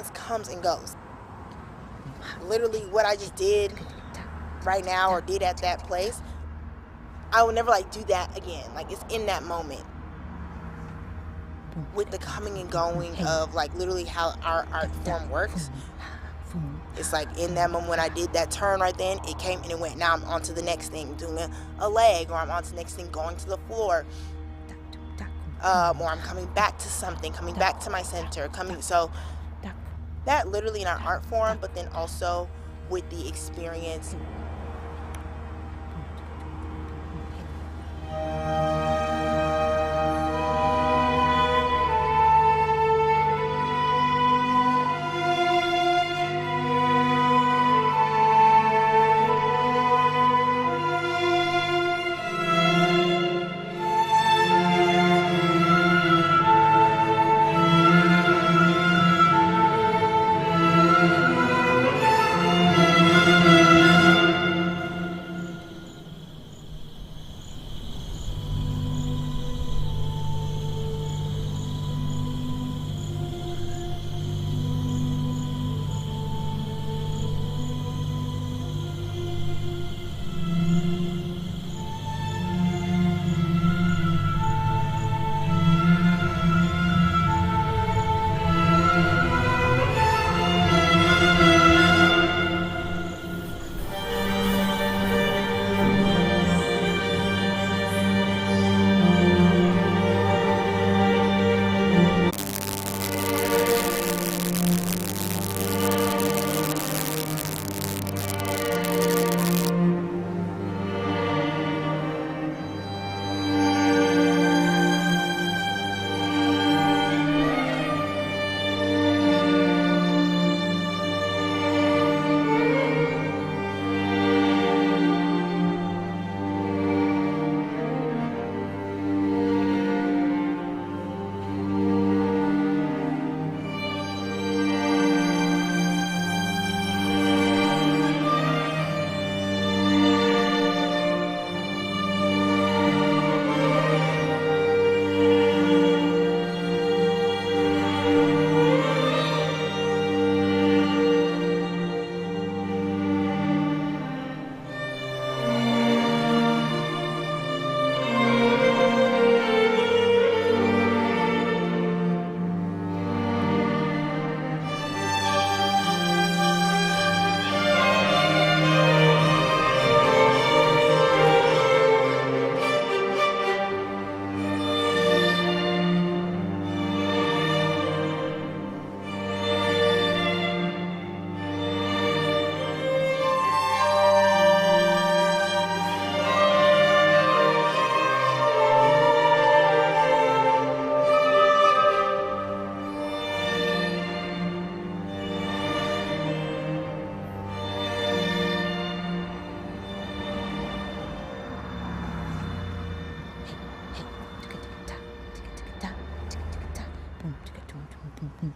violence comes and goes. Literally what I just did right now or did at that place, I will never like do that again. Like it's in that moment. With the coming and going of like literally how our art form works. It's like in that moment when I did that turn right then, it came and it went. Now I'm on to the next thing, doing a leg, or I'm on to the next thing, going to the floor. Or I'm coming back to something, coming back to my center, so that literally in our art form, but then also with the experience.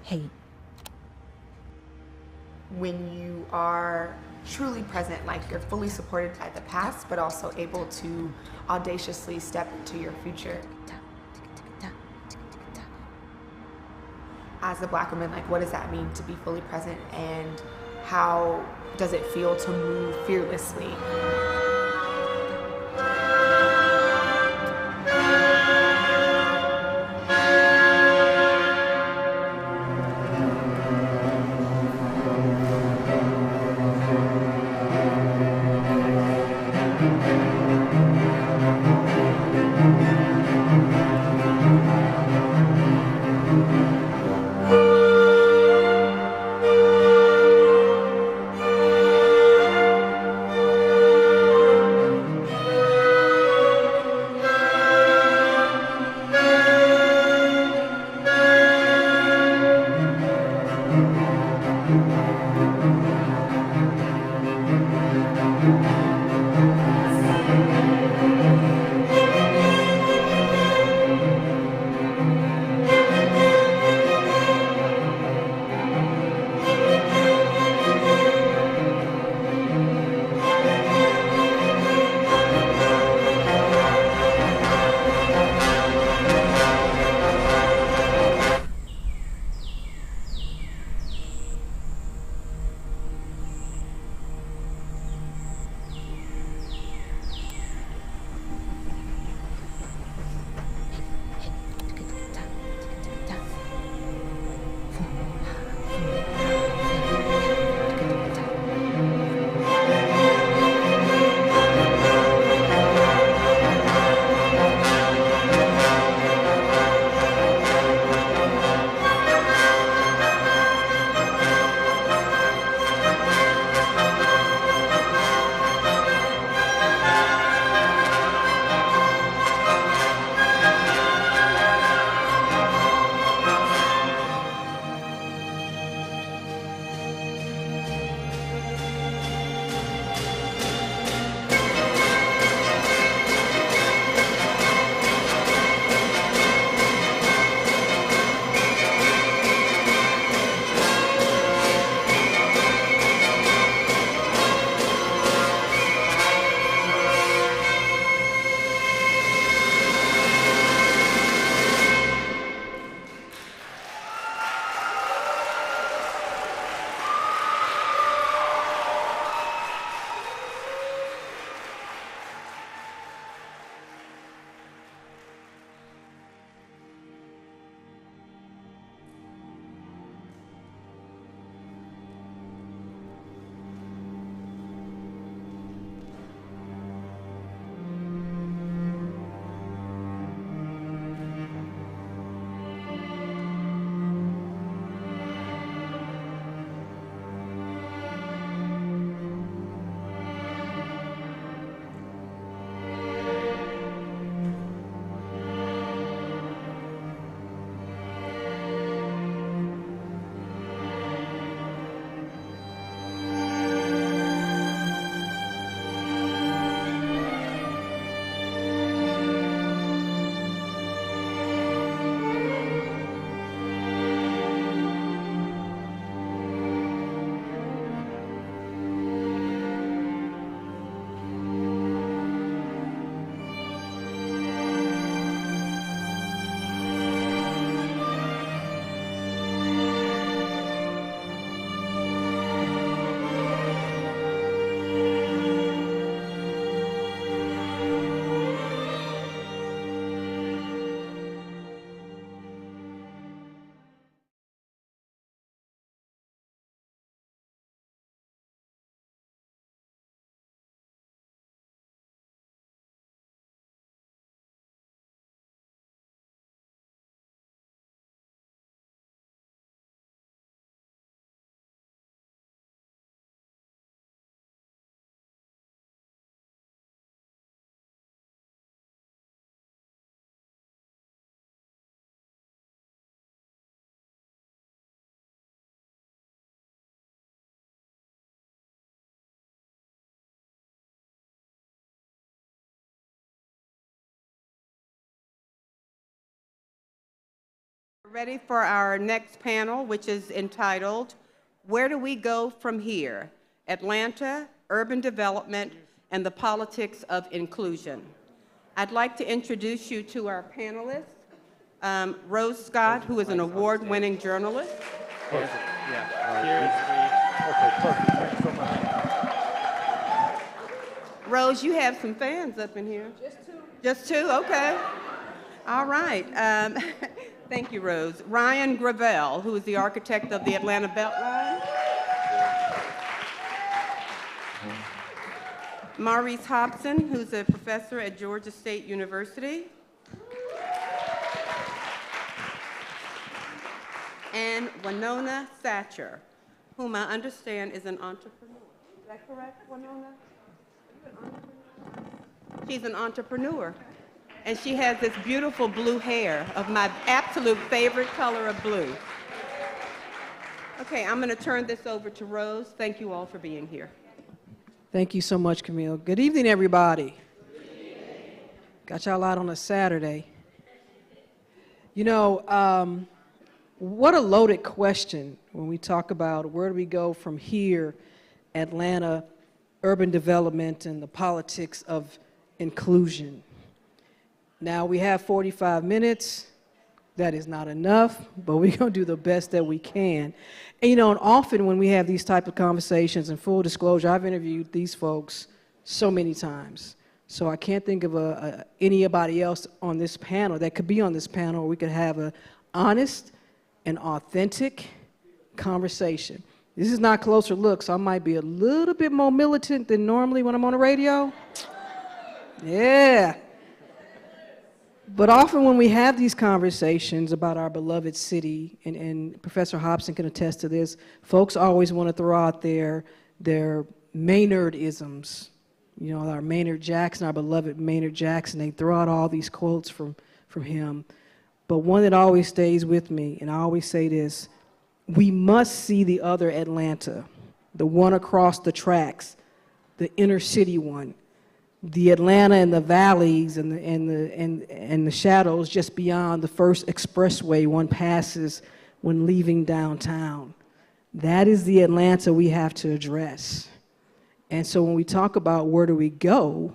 Hey. When you are truly present, like you're fully supported by the past, but also able to audaciously step into your future. As a Black woman, like what does that mean to be fully present, and how does it feel to move fearlessly? ready for our next panel, which is entitled, Where Do We Go From Here? Atlanta, Urban Development, and the Politics of Inclusion. I'd like to introduce you to our panelists. Rose Scott, who is an award-winning journalist. Okay, perfect. Thanks so much. Rose, you have some fans up in here. Just two. Just two? Okay. All right. Thank you, Rose. Ryan Gravel, who is the architect of the Atlanta Beltline. Maurice Hobson, who's a professor at Georgia State University. And Winona Thatcher, whom I understand is an entrepreneur. Is that correct, Winona? Are you an entrepreneur? She's an entrepreneur. And she has this beautiful blue hair of my absolute favorite color of blue. Okay, I'm going to turn this over to Rose. Thank you all for being here. Thank you so much, Camille. Good evening, everybody. Good evening. Got y'all out on a Saturday. You know, what a loaded question when we talk about where do we go from here, Atlanta, urban development, and the politics of inclusion. Now, we have 45 minutes. That is not enough, but we're going to do the best that we can. And, you know, and often when we have these type of conversations, and full disclosure, I've interviewed these folks so many times. So I can't think of anybody else on this panel that could be on this panel where we could have an honest and authentic conversation. This is not Closer Look, so I might be a little bit more militant than normally when I'm on the radio. Yeah. But often when we have these conversations about our beloved city, and Professor Hobson can attest to this, folks always want to throw out their Maynard-isms. You know, our Maynard Jackson, our beloved Maynard Jackson, they throw out all these quotes from him. But one that always stays with me, and I always say this, we must see the other Atlanta, the one across the tracks, the inner city one. The Atlanta and the valleys and the shadows just beyond the first expressway one passes when leaving downtown. That is the Atlanta we have to address. And so when we talk about where do we go,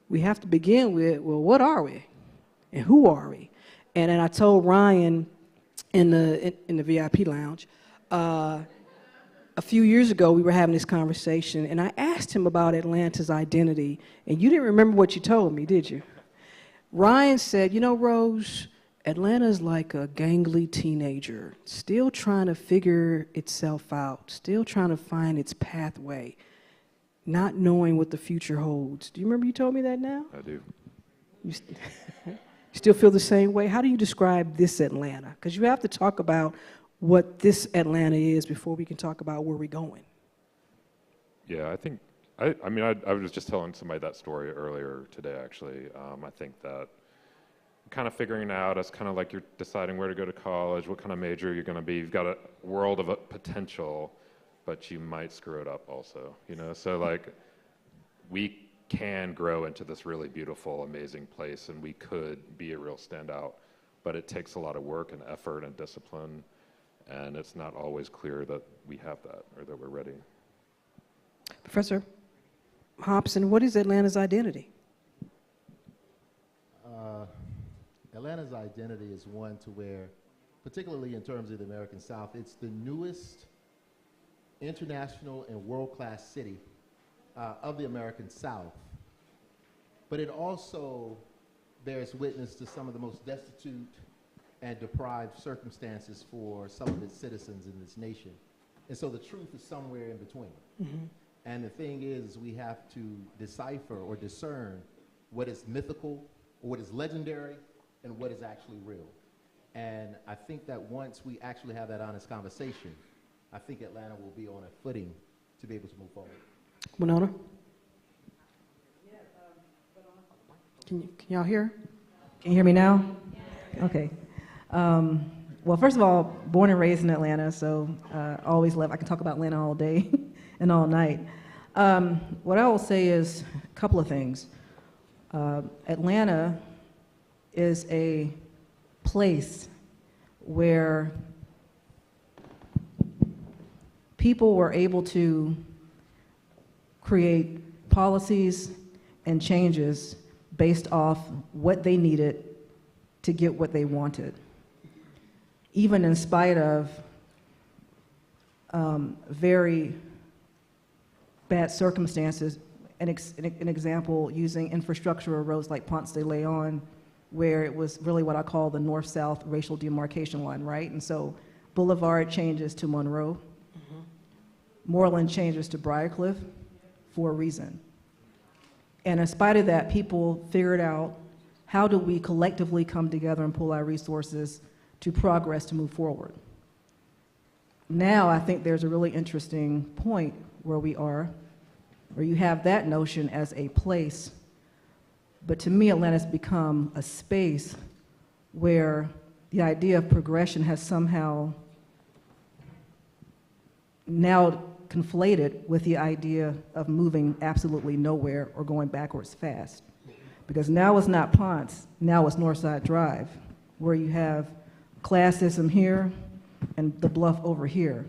we have to begin with, well, what are we? And who are we? And I told Ryan in the VIP lounge, a few years ago, we were having this conversation, and I asked him about Atlanta's identity, and you didn't remember what you told me, did you? Ryan said, you know, Rose, Atlanta's like a gangly teenager, still trying to figure itself out, still trying to find its pathway, not knowing what the future holds. Do you remember you told me that now? I do. You still feel the same way? How do you describe this Atlanta? Because you have to talk about what this Atlanta is before we can talk about where we're going. Yeah, I think, I mean, I was just telling somebody that story earlier today, actually. I think that kind of figuring out as kind of like you're deciding where to go to college, what kind of major you're going to be. You've got a world of potential, but you might screw it up also, you know? So like, we can grow into this really beautiful, amazing place, and we could be a real standout, but it takes a lot of work and effort and discipline. And it's not always clear that we have that or that we're ready. Professor Hobson, what is Atlanta's identity? Atlanta's identity is one to where, particularly in terms of the American South, it's the newest international and world-class city of the American South. But it also bears witness to some of the most destitute and deprived circumstances for some of its citizens in this nation. And so the truth is somewhere in between. Mm-hmm. And the thing is, we have to decipher or discern what is mythical, or what is legendary, and what is actually real. And I think that once we actually have that honest conversation, I think Atlanta will be on a footing to be able to move forward. Winona? Can y'all hear? Can you hear me now? Yeah. Okay. Well, first of all, born and raised in Atlanta, so always love, I can talk about Atlanta all day and all night. What I will say is a couple of things. Atlanta is a place where people were able to create policies and changes based off what they needed to get what they wanted, even in spite of very bad circumstances. An example using infrastructural roads like Ponce de Leon, where it was really what I call the north-south racial demarcation line, right? And so Boulevard changes to Monroe, Moreland changes to Briarcliff for a reason. And in spite of that, people figured out, how do we collectively come together and pull our resources to progress to move forward? Now I think there's a really interesting point where we are, where you have that notion as a place, but to me Atlanta's become a space where the idea of progression has somehow now conflated with the idea of moving absolutely nowhere or going backwards fast. Because now it's not Ponce, now it's Northside Drive, where you have classism here and the bluff over here.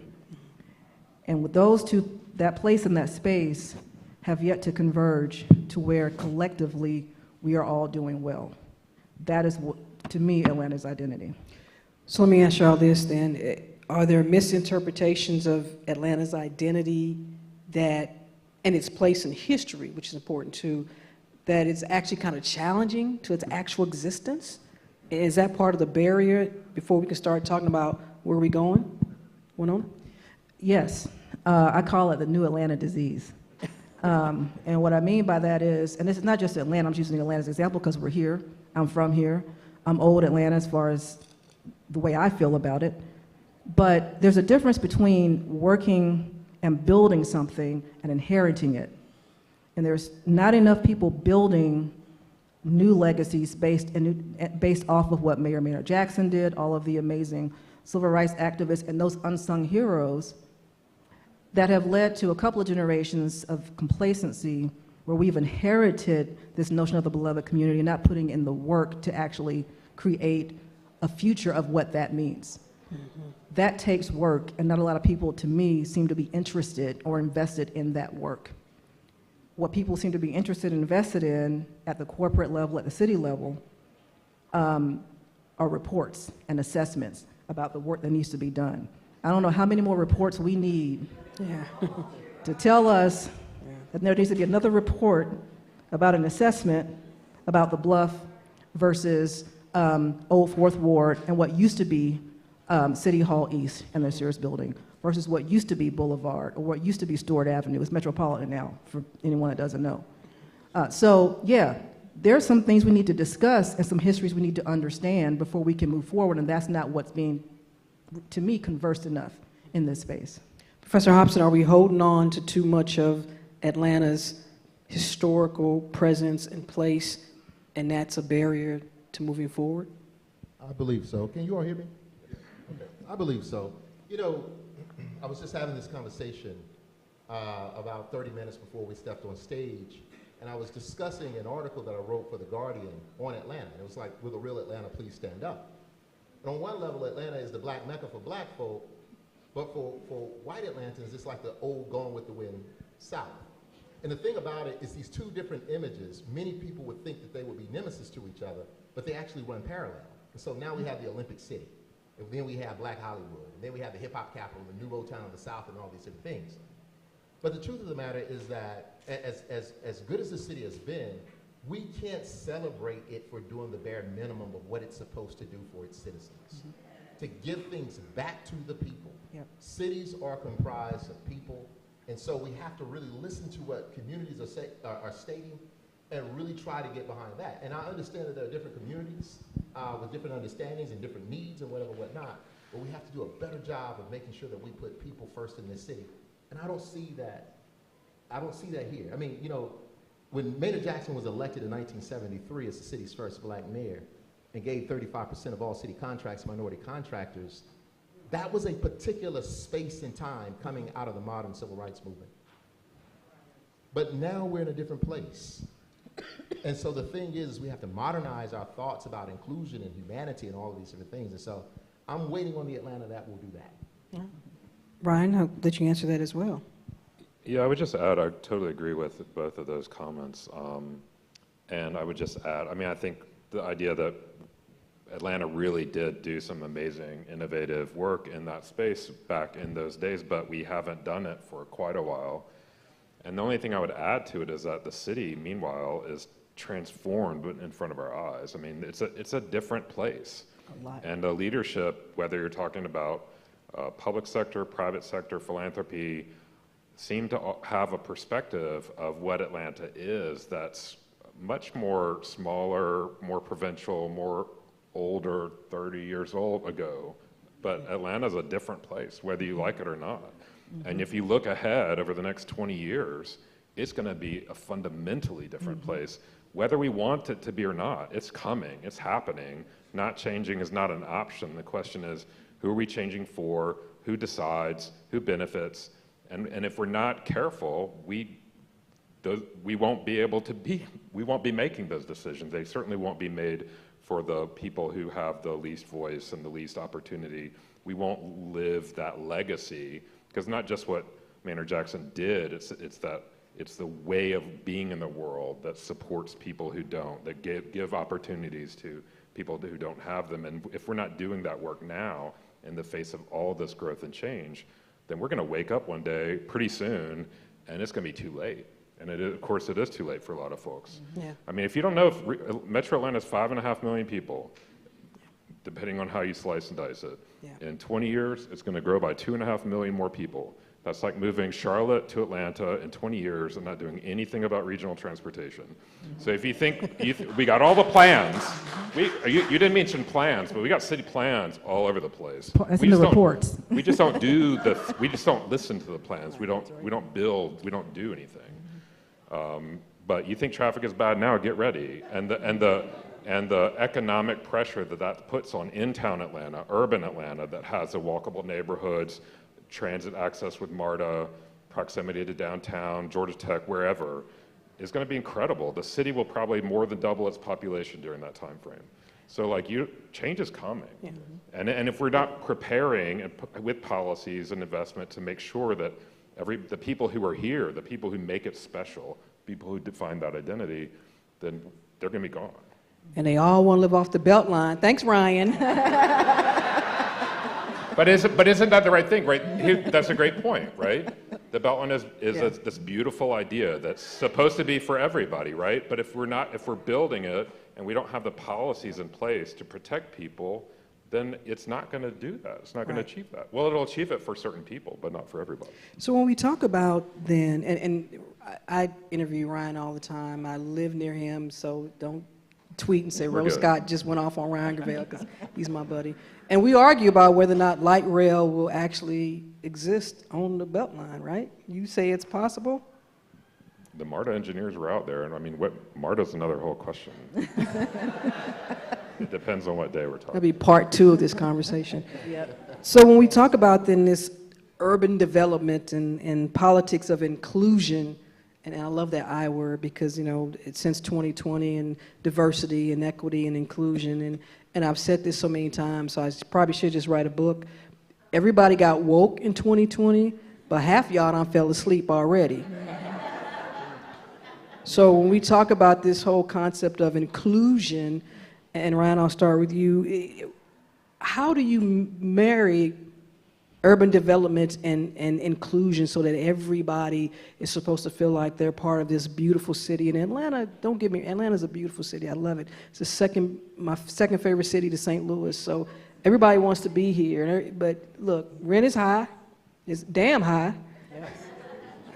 And with those two, that place and that space have yet to converge to where collectively we are all doing well. That is, what, to me, Atlanta's identity. So let me ask y'all this then. Are there misinterpretations of Atlanta's identity and its place in history, which is important too, that it's actually kind of challenging to its actual existence? Is that part of the barrier before we can start talking about where we're going? Winona? Yes. I call it the new Atlanta disease. And what I mean by that is, and this is not just Atlanta, I'm just using Atlanta as an example because we're here, I'm from here, I'm old Atlanta as far as the way I feel about it, but there's a difference between working and building something and inheriting it. And there's not enough people building new legacies based off of what Mayor Jackson did, all of the amazing civil rights activists and those unsung heroes that have led to a couple of generations of complacency where we've inherited this notion of the beloved community, not putting in the work to actually create a future of what that means. That takes work, and not a lot of people, to me, seem to be interested or invested in that work. What people seem to be interested and invested in at the corporate level, at the city level, are reports and assessments about the work that needs to be done. I don't know how many more reports we need to tell us that there needs to be another report about an assessment about the Bluff versus Old Fourth Ward and what used to be City Hall East and the Sears Building versus what used to be Boulevard or what used to be Stewart Avenue. It's Metropolitan now, for anyone that doesn't know. So yeah, there are some things we need to discuss and some histories we need to understand before we can move forward, and that's not what's being, to me, conversed enough in this space. Professor Hobson, are we holding on to too much of Atlanta's historical presence and place, and that's a barrier to moving forward? I believe so. Can you all hear me? Okay. I believe so. You know, I was just having this conversation about 30 minutes before we stepped on stage, and I was discussing an article that I wrote for The Guardian on Atlanta. It was like, will the real Atlanta please stand up? And on one level, Atlanta is the black mecca for black folk, but for white Atlantans, it's like the old Gone with the Wind South. And the thing about it is these two different images, many people would think that they would be nemesis to each other, but they actually run parallel. And so now we have the Olympic City, and then we have Black Hollywood, and then we have the hip-hop capital, the Nouveau Town of the South, and all these different things. But the truth of the matter is that as good as the city has been, we can't celebrate it for doing the bare minimum of what it's supposed to do for its citizens. To give things back to the people. Yep. Cities are comprised of people, and so we have to really listen to what communities are stating and really try to get behind that. And I understand that there are different communities with different understandings and different needs and whatnot, but we have to do a better job of making sure that we put people first in this city. And I don't see that. I don't see that here. I mean, you know, when Mayor Jackson was elected in 1973 as the city's first black mayor and gave 35% of all city contracts to minority contractors, that was a particular space and time coming out of the modern civil rights movement. But now we're in a different place. And so the thing is, we have to modernize our thoughts about inclusion and humanity and all of these different things. And so I'm waiting on the Atlanta that will do that. Ryan, I'll let you answer that as well. Yeah, I would just add, I totally agree with both of those comments. And I would just add, I mean, I think the idea that Atlanta really did do some amazing, innovative work in that space back in those days, but we haven't done it for quite a while. And the only thing I would add to it is that the city, meanwhile, is transformed in front of our eyes. I mean, it's a different place. And the leadership, whether you're talking about public sector, private sector, philanthropy, seem to have a perspective of what Atlanta is that's much more smaller, more provincial, more older, 30 years old ago. But Atlanta's a different place, whether you like it or not. And if you look ahead over the next 20 years, it's going to be a fundamentally different place. Whether we want it to be or not, it's coming, it's happening. Not changing is not an option. The question is, who are we changing for? Who decides? Who benefits? And if we're not careful, we won't be making those decisions. They certainly won't be made for the people who have the least voice and the least opportunity. We won't live that legacy, because not just what Maynard Jackson did, it's the way of being in the world that supports people who don't, that give opportunities to people who don't have them. And if we're not doing that work now, in the face of all this growth and change, then we're going to wake up one day pretty soon, and it's going to be too late. And of course, it is too late for a lot of folks. Yeah. I mean, if you don't know, Metro Atlanta is 5.5 million people, depending on how you slice and dice it. Yeah. In 20 years, it's going to grow by 2.5 million more people. That's like moving Charlotte to Atlanta in 20 years and not doing anything about regional transportation. So if you think, we got all the plans. You didn't mention plans, but we got city plans all over the place. That's in the reports. We just don't we just don't listen to the plans. We don't build, we don't do anything. But you think traffic is bad now, get ready. And the economic pressure that puts on in-town Atlanta, urban Atlanta, that has the walkable neighborhoods, transit access with MARTA, proximity to downtown, Georgia Tech, wherever, is going to be incredible. The city will probably more than double its population during that time frame. So change is coming. Yeah. And if we're not preparing with policies and investment to make sure that the people who are here, the people who make it special, people who define that identity, then they're going to be gone. And they all want to live off the Beltline. Thanks, Ryan. But isn't that the right thing, right? That's a great point, right? The Beltline is this beautiful idea that's supposed to be for everybody, right? But if we're building it and we don't have the policies in place to protect people, then it's not going to do that. It's not going to achieve that. Well, it'll achieve it for certain people, but not for everybody. So when we talk about then, and I interview Ryan all the time. I live near him, so don't tweet and say Rose Scott just went off on Ryan Gravel, because he's my buddy. And we argue about whether or not light rail will actually exist on the Beltline, right? You say it's possible? The MARTA engineers were out there, and I mean, MARTA's another whole question. It depends on what day we're talking. That'll be part 2 of this conversation. Yep. So when we talk about then this urban development and politics of inclusion, and I love that I word because, it's since 2020 and diversity and equity and inclusion, and I've said this so many times, so I probably should just write a book. Everybody got woke in 2020, but half y'all done fell asleep already. So when we talk about this whole concept of inclusion, and Ryan, I'll start with you, how do you marry urban development and inclusion so that everybody is supposed to feel like they're part of this beautiful city? And Atlanta, don't get me, Atlanta's a beautiful city. I love it. It's my second favorite city to St. Louis. So everybody wants to be here. But look, rent is high. It's damn high. Yes.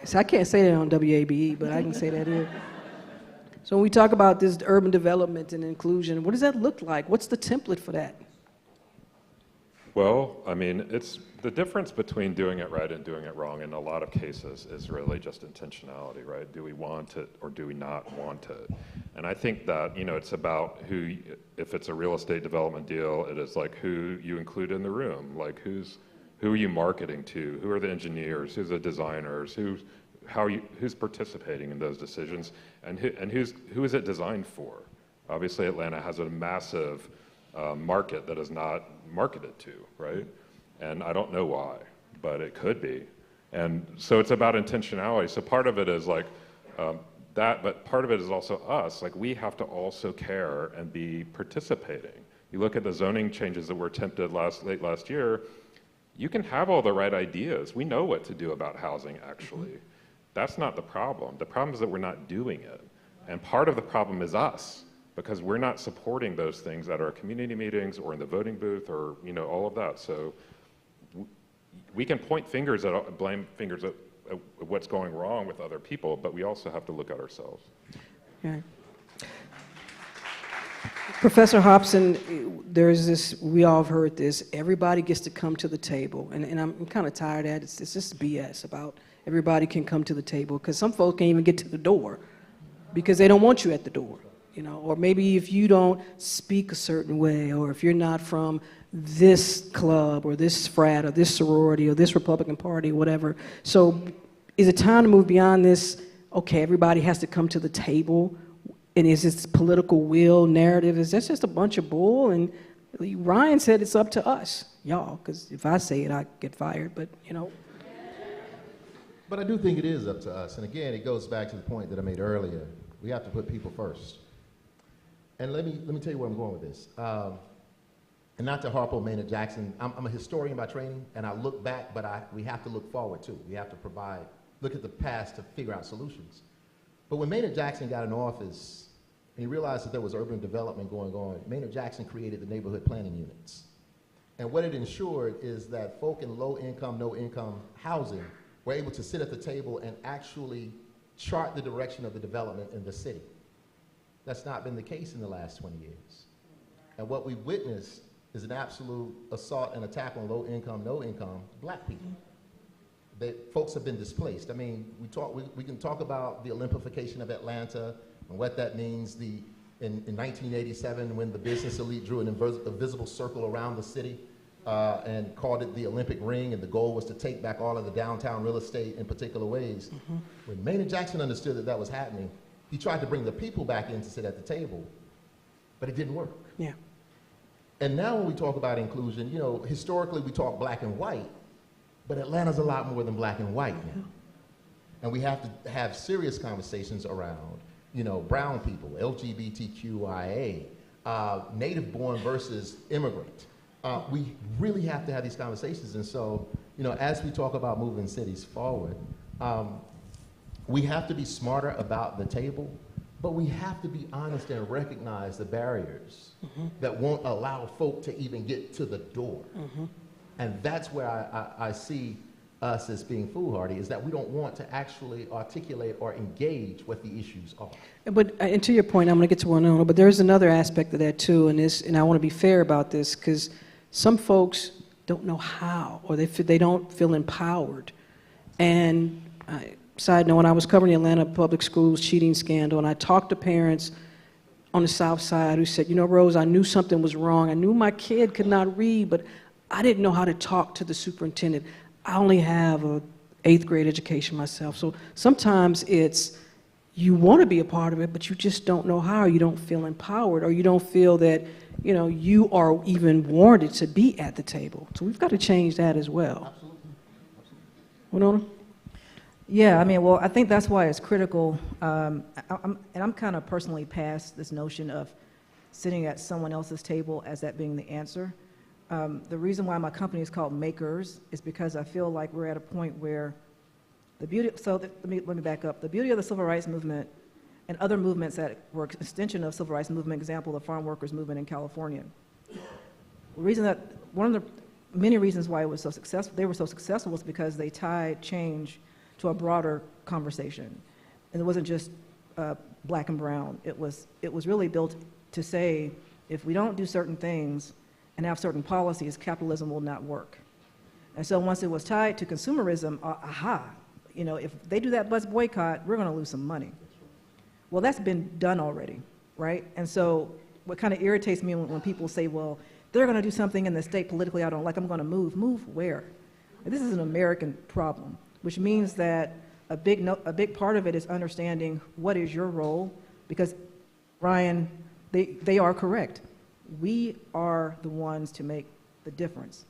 So I can't say that on WABE, but I can say that here. So when we talk about this urban development and inclusion, what does that look like? What's the template for that? Well, I mean, it's the difference between doing it right and doing it wrong in a lot of cases is really just intentionality, right? Do we want it or do we not want it? And I think that, it's about if it's a real estate development deal, it is like who you include in the room, like who are you marketing to? Who are the engineers? Who's the designers? Who's participating in those decisions? And who is it designed for? Obviously, Atlanta has a massive market that is not marketed to, right? And I don't know why, but it could be. And so it's about intentionality. So part of it is like that, but part of it is also us. Like we have to also care and be participating. You look at the zoning changes that were attempted late last year, you can have all the right ideas. We know what to do about housing, actually. That's not the problem. The problem is that we're not doing it. And part of the problem is us, because we're not supporting those things at our community meetings or in the voting booth or, you know, all of that. So we can point fingers at, blame fingers at what's going wrong with other people, but we also have to look at ourselves. Right. Professor Hobson, there's this, we all have heard this, everybody gets to come to the table, and I'm kind of tired of that. It's just BS about everybody can come to the table, because some folks can't even get to the door because they don't want you at the door, you know, or maybe if you don't speak a certain way, or if you're not from this club or this frat or this sorority or this Republican Party or whatever. So is it time to move beyond this, okay, everybody has to come to the table? And is this political will narrative, is that just a bunch of bull? And Ryan said it's up to us, y'all, because if I say it, I get fired, but you know. But I do think it is up to us. And again, it goes back to the point that I made earlier. We have to put people first. And let me tell you where I'm going with this. And not to harp on Maynard Jackson, I'm a historian by training, and I look back, but we have to look forward too. We have to look at the past to figure out solutions. But when Maynard Jackson got in office, and he realized that there was urban development going on, Maynard Jackson created the neighborhood planning units. And what it ensured is that folk in low income, no income housing were able to sit at the table and actually chart the direction of the development in the city. That's not been the case in the last 20 years. And what we've witnessed is an absolute assault and attack on low income, no income black people. Folks have been displaced. I mean, we can talk about the Olympification of Atlanta and what that means. In 1987, when the business elite drew an invisible circle around the city and called it the Olympic Ring, and the goal was to take back all of the downtown real estate in particular ways. Mm-hmm. When Maynard Jackson understood that that was happening, he tried to bring the people back in to sit at the table, but it didn't work. Yeah. And now when we talk about inclusion, you know, historically we talk black and white, but Atlanta's a lot more than black and white now. And we have to have serious conversations around, you know, brown people, LGBTQIA, native-born versus immigrant. We really have to have these conversations. And so, you know, as we talk about moving cities forward, we have to be smarter about the table, but we have to be honest and recognize the barriers that won't allow folk to even get to the door. And that's where I see us as being foolhardy, is that we don't want to actually articulate or engage what the issues are. But and to your point, I'm going to get to one on, but there's another aspect of that too, and I want to be fair about this, because some folks don't know how, or they don't feel empowered. And side note, when I was covering the Atlanta public schools cheating scandal, and I talked to parents on the South Side who said, you know, Rose, I knew something was wrong. I knew my kid could not read, but I didn't know how to talk to the superintendent. I only have an 8th grade education myself. So sometimes it's, you want to be a part of it, but you just don't know how, or you don't feel empowered, or you don't feel that, you know, you are even warranted to be at the table. So we've got to change that as well. Absolutely. Winona? Yeah, I mean, well, I think that's why it's critical. I'm kind of personally past this notion of sitting at someone else's table as that being the answer. The reason why my company is called Makers is because I feel like we're at a point where the beauty, let me back up. The beauty of the civil rights movement and other movements that were an extension of civil rights movement, example, the farm workers movement in California. The reason that, one of the many reasons why it was so successful, they were so successful, was because they tied change to a broader conversation. And it wasn't just black and brown. It was really built to say, if we don't do certain things and have certain policies, capitalism will not work. And so once it was tied to consumerism, you know, if they do that bus boycott, we're gonna lose some money. Well, that's been done already, right? And so what kind of irritates me when people say, well, they're gonna do something in the state politically I don't like, I'm gonna move. Move where? And this is an American problem, which means that a big part of it is understanding what is your role, because Ryan, they are correct. We are the ones to make the difference.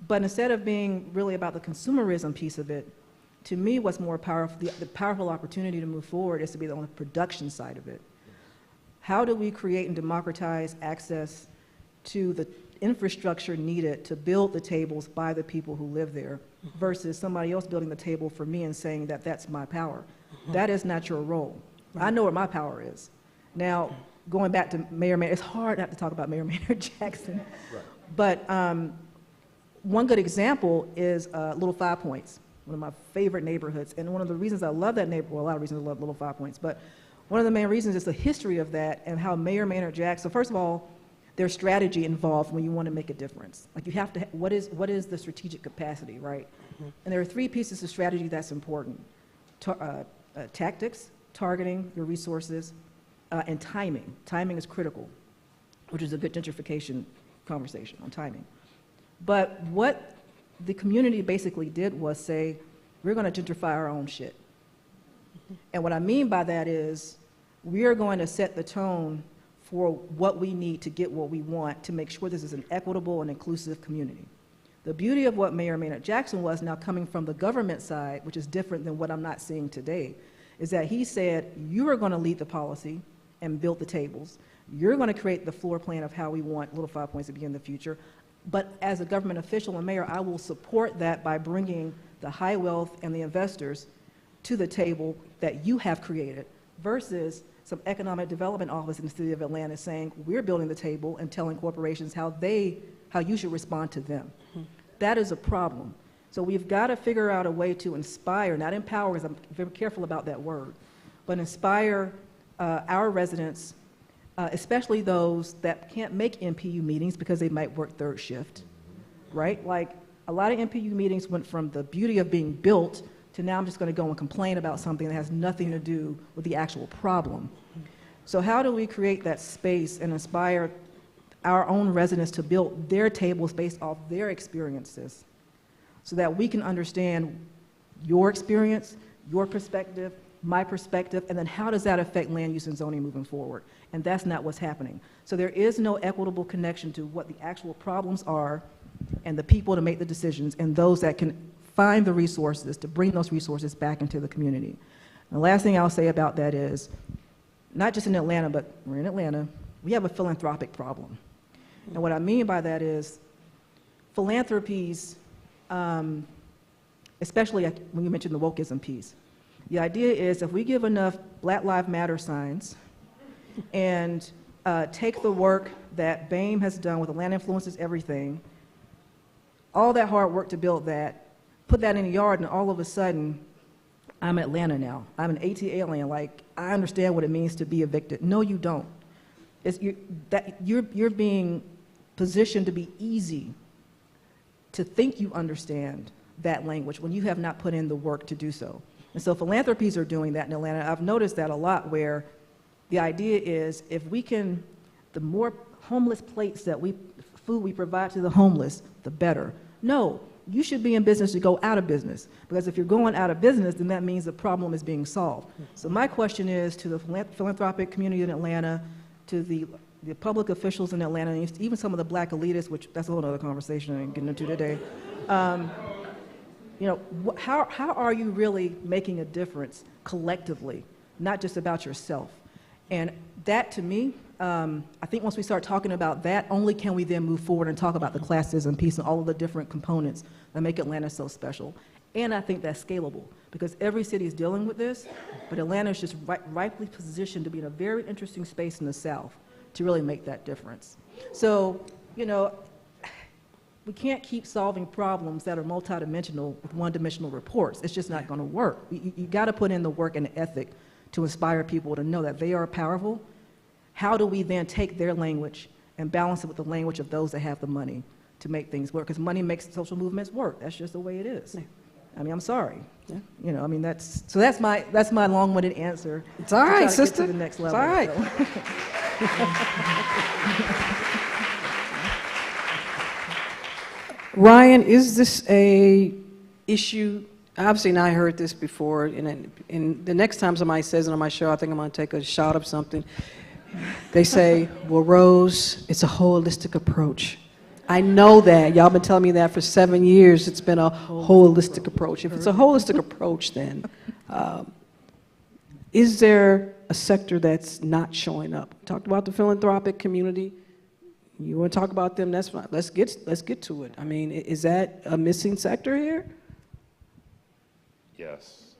But instead of being really about the consumerism piece of it, to me what's more powerful, the powerful opportunity to move forward is to be on the production side of it. How do we create and democratize access to the infrastructure needed to build the tables by the people who live there versus somebody else building the table for me and saying that that's my power? That is not your role. I know what my power is. Now, going back to Mayor Maynard, it's hard not to talk about Mayor Maynard Jackson. Right. But one good example is Little Five Points, one of my favorite neighborhoods. And one of the reasons I love that neighborhood, well, a lot of reasons I love Little Five Points, but one of the main reasons is the history of that and how Mayor Maynard Jackson, first of all, there's strategy involved when you want to make a difference. Like you have to, what is the strategic capacity, right? And there are three pieces of strategy that's important. Tactics, targeting your resources, and timing. Timing is critical, which is a good gentrification conversation on timing. But what the community basically did was say, we're going to gentrify our own shit. And what I mean by that is, we are going to set the tone for what we need to get what we want to make sure this is an equitable and inclusive community. The beauty of what Mayor Maynard Jackson was now coming from the government side, which is different than what I'm not seeing today, is that he said, you are going to lead the policy and build the tables. You're going to create the floor plan of how we want Little Five Points to be in the future. But as a government official and mayor, I will support that by bringing the high wealth and the investors to the table that you have created versus some economic development office in the city of Atlanta saying, we're building the table and telling corporations how you should respond to them. That is a problem. So we've got to figure out a way to inspire, not empower, because I'm very careful about that word, but inspire our residents, especially those that can't make MPU meetings because they might work third shift, right? Like a lot of MPU meetings went from the beauty of being built to now I'm just going to go and complain about something that has nothing to do with the actual problem. So how do we create that space and inspire our own residents to build their tables based off their experiences so that we can understand your experience, your perspective, my perspective, and then how does that affect land use and zoning moving forward? And that's not what's happening. So there is no equitable connection to what the actual problems are and the people to make the decisions and those that can find the resources to bring those resources back into the community. And the last thing I'll say about that is, not just in Atlanta, but we're in Atlanta, we have a philanthropic problem. And what I mean by that is philanthropies, especially when you mentioned the wokeism piece, the idea is if we give enough Black Lives Matter signs and take the work that BAME has done with Atlanta Influences Everything, all that hard work to build that, put that in a yard, and all of a sudden, I'm Atlanta now. I'm an AT alien. Like, I understand what it means to be evicted. No, you don't. You're being positioned to be easy to think you understand that language when you have not put in the work to do so. And so philanthropies are doing that in Atlanta. I've noticed that a lot where the idea is if we can, the more homeless plates that food we provide to the homeless, the better. No. You should be in business to go out of business, because if you're going out of business, then that means the problem is being solved. So my question is to the philanthropic community in Atlanta, to the public officials in Atlanta, and even some of the Black elitists, which that's a whole other conversation I ain't getting into today. You know, how are you really making a difference collectively, not just about yourself? And that, to me, I think once we start talking about that, only can we then move forward and talk about the classism piece and all of the different components that make Atlanta so special. And I think that's scalable, because every city is dealing with this, but Atlanta is just rightly positioned to be in a very interesting space in the South to really make that difference. So, you know, we can't keep solving problems that are multidimensional with one-dimensional reports. It's just not going to work. You got to put in the work and the ethic to inspire people to know that they are powerful. How do we then take their language and balance it with the language of those that have the money to make things work? Because money makes social movements work. That's just the way it is. I mean, I'm sorry. Yeah. You know, I mean, that's my long-winded answer. It's all right, sister. To the next level, it's all right. So. Ryan, is this a issue? Obviously, and I heard this before, and the next time somebody says it on my show, I think I'm going to take a shot of something. They say, well, Rose, it's a holistic approach. I know that. Y'all been telling me that for 7 years. It's been a holistic approach. If it's a holistic approach, then is there a sector that's not showing up? Talked about the philanthropic community. You want to talk about them? That's fine. Let's get to it. I mean, is that a missing sector here? Yes.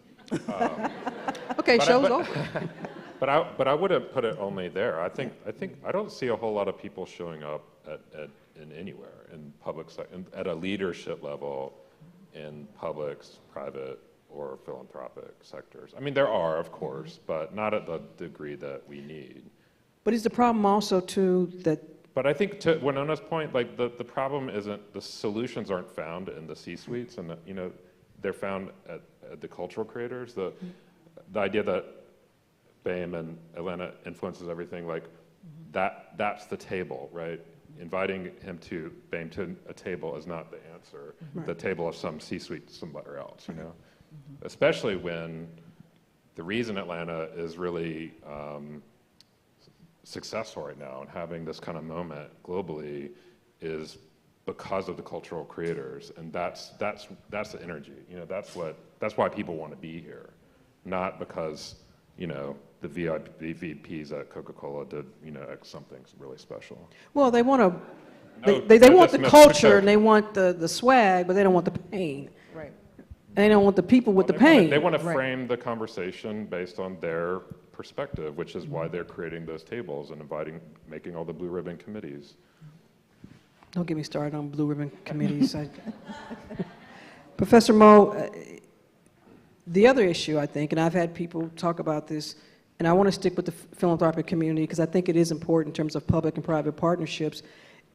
Okay, show's over. But I wouldn't put it only there. I think I don't see a whole lot of people showing up in anywhere in public at a leadership level in public, private, or philanthropic sectors. I mean, there are, of course, but not at the degree that we need. But is the problem also too that? But I think to Winona's point, like the problem isn't the solutions aren't found in the C-suites, and they're found at the cultural creators. The idea that BAME and Atlanta influences everything, like that's the table, right? Inviting him to BAME to a table is not the answer. Right. The table of some C-suite somewhere else, you know? Especially when the reason Atlanta is really successful right now and having this kind of moment globally is because of the cultural creators, and that's the energy. You know, that's why people want to be here, not because the VPs at Coca-Cola did something really special. Well, they want to. They want the culture and they want the swag, but they don't want the pain. Right. They don't want the people with the pain. They want to frame the conversation based on their perspective, which is why they're creating those tables and making all the blue ribbon committees. Don't get me started on blue ribbon committees. Professor Moe, the other issue, I think, and I've had people talk about this, and I want to stick with the philanthropic community because I think it is important in terms of public and private partnerships,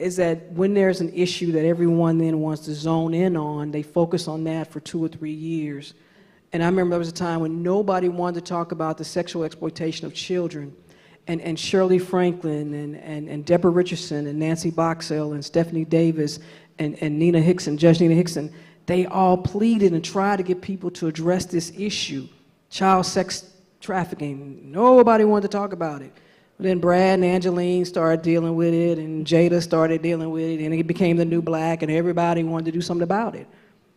is that when there's an issue that everyone then wants to zone in on, they focus on that for 2 or 3 years. And I remember there was a time when nobody wanted to talk about the sexual exploitation of children. And Shirley Franklin and Deborah Richardson and Nancy Boxell and Stephanie Davis and Nina Hickson, Judge Nina Hickson, they all pleaded and tried to get people to address this issue, child sex trafficking. Nobody wanted to talk about it. But then Brad and Angeline started dealing with it, and Jada started dealing with it, and it became the new black, and everybody wanted to do something about it.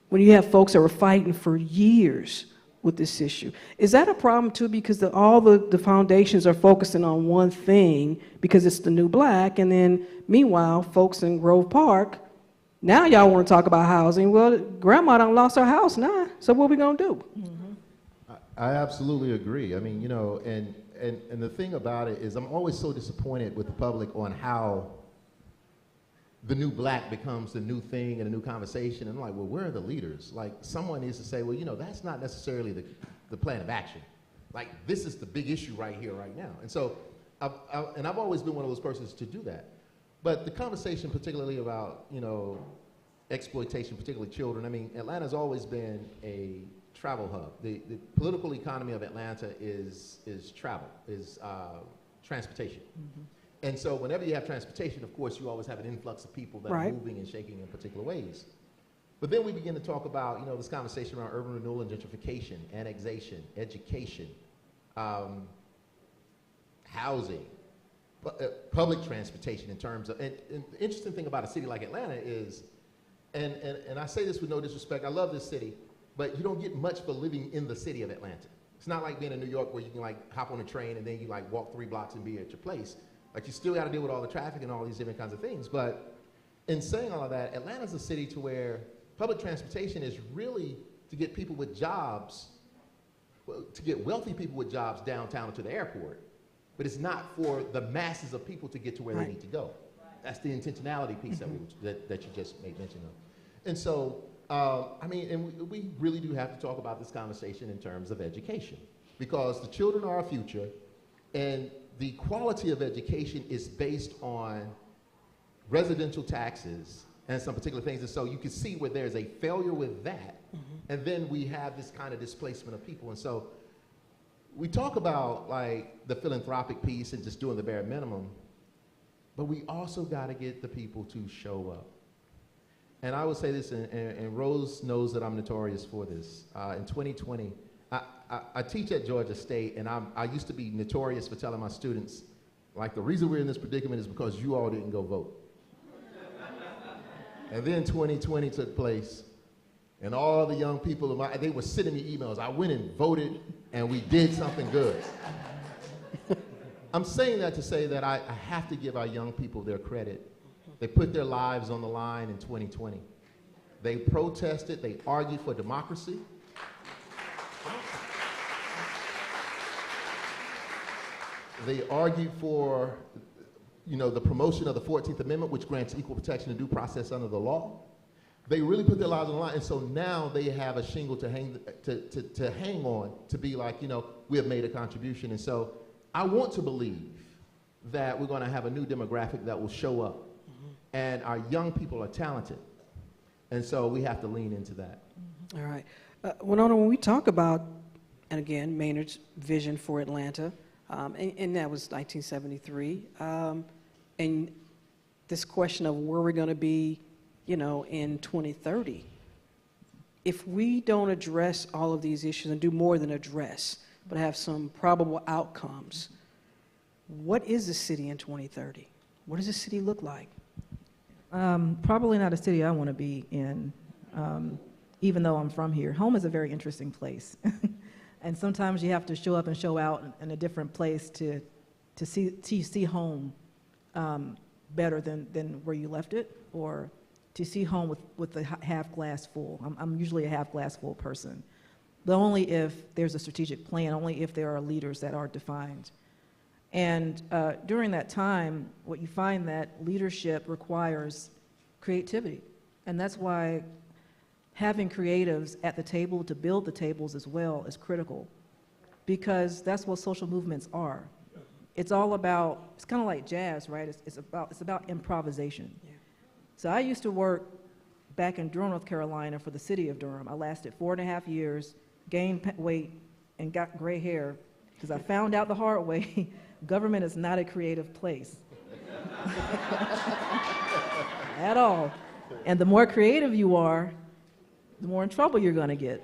When you have folks that were fighting for years with this issue. Is that a problem too, because all the foundations are focusing on one thing because it's the new black, and then meanwhile, folks in Grove Park, now y'all want to talk about housing. Well, grandma done lost her house now, so what we gonna do? I absolutely agree. I mean, and the thing about it is I'm always so disappointed with the public on how the new black becomes the new thing and a new conversation. And I'm like, well, where are the leaders? Like, someone needs to say, well, that's not necessarily the plan of action. Like, this is the big issue right here, right now. And so, I've always been one of those persons to do that. But the conversation particularly about, exploitation, particularly children, I mean, Atlanta's always been a travel hub. The political economy of Atlanta is travel, is transportation. And so whenever you have transportation, of course, you always have an influx of people that are moving and shaking in particular ways. But then we begin to talk about, this conversation around urban renewal and gentrification, annexation, education, housing, public transportation in terms of, and the interesting thing about a city like Atlanta is, and I say this with no disrespect, I love this city, but you don't get much for living in the city of Atlanta. It's not like being in New York where you can hop on a train and then you walk 3 blocks and be at your place. Like, you still got to deal with all the traffic and all these different kinds of things. But in saying all of that, Atlanta's a city to where public transportation is really to get people with jobs, to get wealthy people with jobs downtown or to the airport. But it's not for the masses of people to get to where they need to go. That's the intentionality piece that you just made mention of. And so, and we really do have to talk about this conversation in terms of education, because the children are our future, and the quality of education is based on residential taxes and some particular things. And so you can see where there's a failure with that. And then we have this kind of displacement of people. And so we talk about the philanthropic piece and just doing the bare minimum, but we also got to get the people to show up. And I would say this, and Rose knows that I'm notorious for this. In 2020, I teach at Georgia State, and I used to be notorious for telling my students, Like, the reason we're in this predicament is because you all didn't go vote. And then 2020 took place, and all the young people, they were sending me emails. I went and voted, and we did something good. I'm saying that to say that I have to give our young people their credit. They put their lives on the line in 2020. They protested, they argued for democracy. They argued for, the promotion of the 14th Amendment, which grants equal protection and due process under the law. They really put their lives on the line, and so now they have a shingle to hang on, to be like, we have made a contribution. And so I want to believe that we're going to have a new demographic that will show up, and our young people are talented, and so we have to lean into that. All right. Winona, when we talk about, and again, Maynard's vision for Atlanta, and that was 1973, and this question of where we're going to be, in 2030. If we don't address all of these issues and do more than address, but have some probable outcomes, what is the city in 2030? What does the city look like? Probably not a city I want to be in, even though I'm from here. Home is a very interesting place. And sometimes you have to show up and show out in a different place to see home better than where you left it, or to see home with the half glass full. I'm usually a half glass full person, but only if there's a strategic plan, only if there are leaders that are defined. And during that time, what you find that leadership requires creativity, and that's why having creatives at the table to build the tables as well is critical, because that's what social movements are. It's all about, it's kind of like jazz, right? It's about improvisation. Yeah. So I used to work back in Durham, North Carolina for the city of Durham. I lasted 4.5 years, gained weight, and got gray hair, because I found out the hard way, government is not a creative place. At all. And the more creative you are, the more in trouble you're going to get.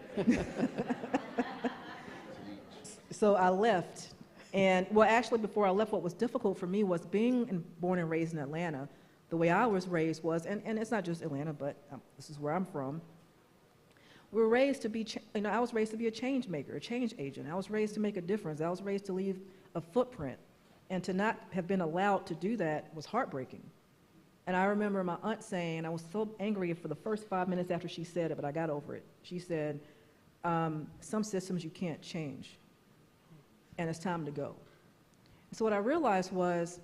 So I left. And, well, actually, before I left, what was difficult for me was being born and raised in Atlanta. The way I was raised was, and it's not just Atlanta, but this is where I'm from. We were raised to be, I was raised to be a change maker, a change agent. I was raised to make a difference. I was raised to leave a footprint. And to not have been allowed to do that was heartbreaking. And I remember my aunt saying, I was so angry for the first 5 minutes after she said it, but I got over it. She said, some systems you can't change, and it's time to go. So what I realized was,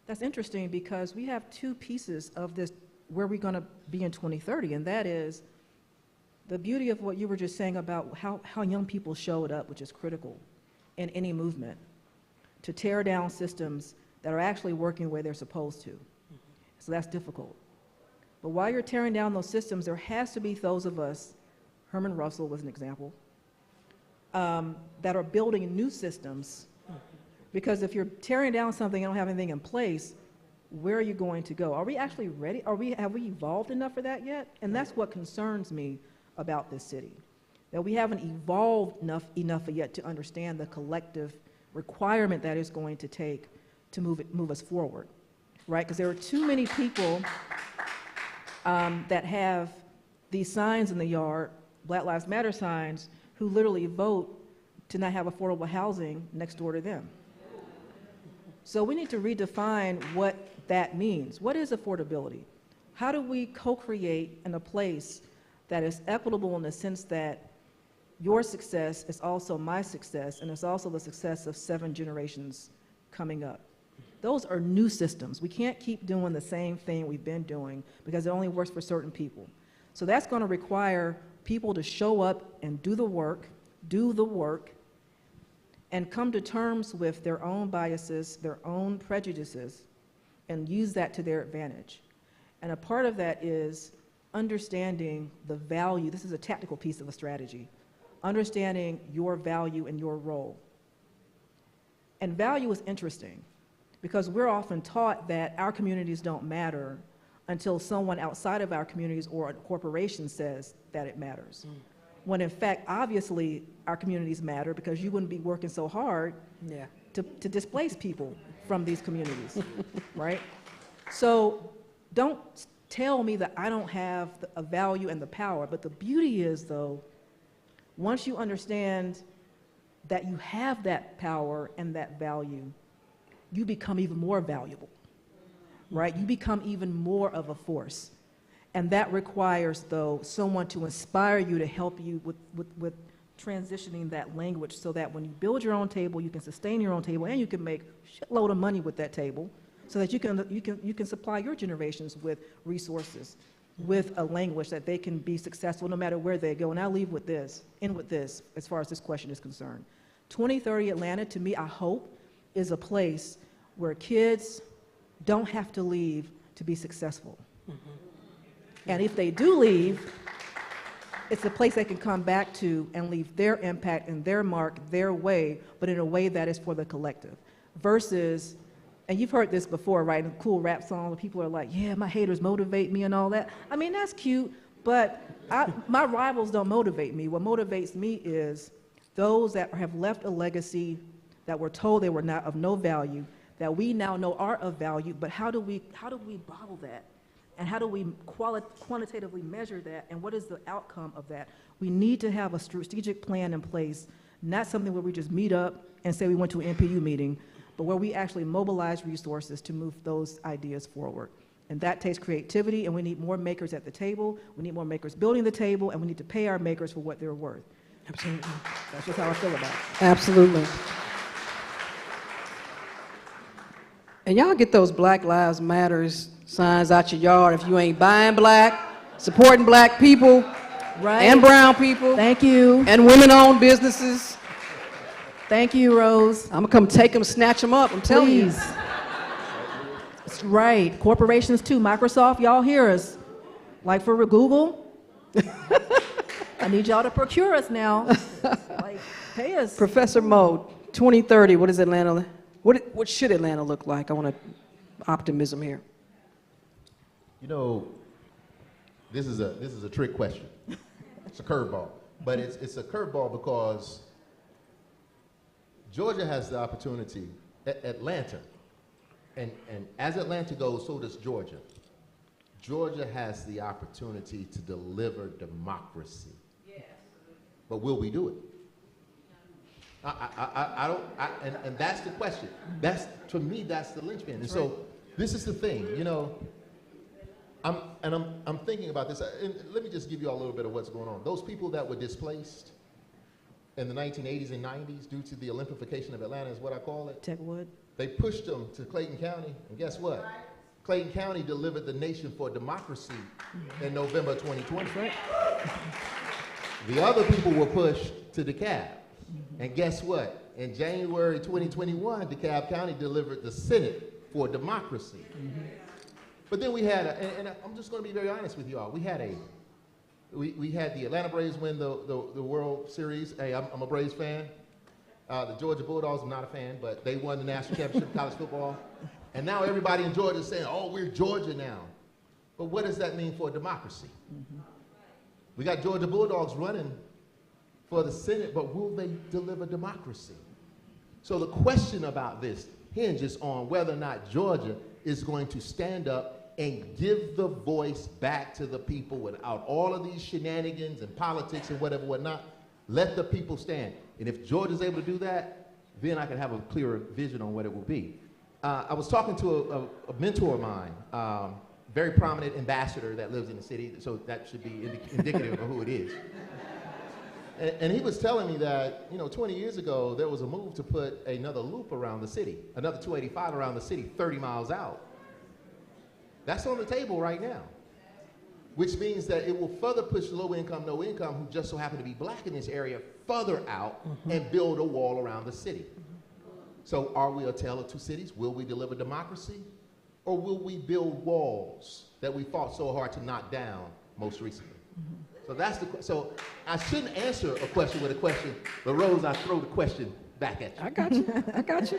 that's interesting, because we have two pieces of this, where we're going to be in 2030, and that is the beauty of what you were just saying about how young people showed up, which is critical in any movement, to tear down systems that are actually working the way they're supposed to. So that's difficult. But while you're tearing down those systems, there has to be those of us, Herman Russell was an example, that are building new systems. Because if you're tearing down something and don't have anything in place, where are you going to go? Are we actually ready? Have we evolved enough for that yet? And that's what concerns me about this city, that we haven't evolved enough yet to understand the collective requirement that it's going to take to move us forward, right? Because there are too many people that have these signs in the yard, Black Lives Matter signs, who literally vote to not have affordable housing next door to them. So we need to redefine what that means. What is affordability? How do we co-create in a place that is equitable in the sense that your success is also my success, and it's also the success of 7 generations coming up? Those are new systems. We can't keep doing the same thing we've been doing because it only works for certain people. So that's going to require people to show up and do the work, and come to terms with their own biases, their own prejudices, and use that to their advantage. And a part of that is understanding the value. This is a tactical piece of a strategy. Understanding your value and your role. And value is interesting because we're often taught that our communities don't matter until someone outside of our communities or a corporation says that it matters. When in fact, obviously, our communities matter because you wouldn't be working so hard to displace people from these communities, right? So don't tell me that I don't have a value and the power, but the beauty is, though, once you understand that you have that power and that value, you become even more valuable, right? You become even more of a force. And that requires, though, someone to inspire you, to help you with transitioning that language, so that when you build your own table, you can sustain your own table, and you can make a shitload of money with that table, so that you can supply your generations with resources, with a language that they can be successful no matter where they go. And I'll end with this, as far as this question is concerned. 2030 Atlanta, to me, I hope, is a place where kids don't have to leave to be successful. And if they do leave, it's a place they can come back to and leave their impact and their mark their way, but in a way that is for the collective. Versus, and you've heard this before, right, in cool rap songs where people are like, yeah, my haters motivate me and all that. I mean, that's cute, but my rivals don't motivate me. What motivates me is those that have left a legacy that were told they were not of no value, that we now know are of value, but how do we bottle that? And how do we quantitatively measure that? And what is the outcome of that? We need to have a strategic plan in place, not something where we just meet up and say we went to an NPU meeting, but where we actually mobilize resources to move those ideas forward. And that takes creativity, and we need more makers at the table, we need more makers building the table, and we need to pay our makers for what they're worth. Absolutely. That's just how I feel about it. Absolutely. And y'all get those Black Lives Matters signs out your yard if you ain't buying black, supporting black people, right, and brown people. Thank you. And women-owned businesses. Thank you, Rose. I'm gonna come take them, snatch them up, I'm telling you. That's right. Corporations too. Microsoft, y'all hear us. Like for Google, I need y'all to procure us now. Like, pay us. Professor Mo, 2030, what is Atlanta? What should Atlanta look like? I want optimism here. You know, this is a trick question. It's a curveball, but it's a curveball because Georgia has the opportunity. Atlanta, and as Atlanta goes, so does Georgia. Georgia has the opportunity to deliver democracy. Yes. But will we do it? And that's the question. To me, that's the linchpin. And so this is the thing, you know. I'm thinking about this, and let me just give you all a little bit of what's going on. Those people that were displaced in the 1980s and 90s due to the Olympification of Atlanta is what I call it. Techwood. They pushed them to Clayton County, and guess what? Clayton County delivered the nation for democracy in November 2020. Right. The other people were pushed to DeKalb, and guess what? In January 2021, DeKalb County delivered the Senate for democracy. But then we had, and I'm just going to be very honest with you all. We had the Atlanta Braves win the World Series. Hey, I'm a Braves fan. The Georgia Bulldogs, I'm not a fan, but they won the national championship in college football. And now everybody in Georgia is saying, oh, we're Georgia now. But what does that mean for democracy? We got Georgia Bulldogs running for the Senate, but will they deliver democracy? So the question about this hinges on whether or not Georgia is going to stand up and give the voice back to the people without all of these shenanigans and politics and whatnot. Let the people stand. And if Georgia's able to do that, then I can have a clearer vision on what it will be. I was talking to a mentor of mine, very prominent ambassador that lives in the city, so that should be indicative of who it is. And he was telling me that, 20 years ago, there was a move to put another loop around the city, another 285 around the city, 30 miles out. That's on the table right now, which means that it will further push low income, no income, who just so happen to be black in this area, further out and build a wall around the city. So are we a tale of two cities? Will we deliver democracy? Or will we build walls that we fought so hard to knock down most recently? So I shouldn't answer a question with a question, but Rose, I throw the question back at you. I got you.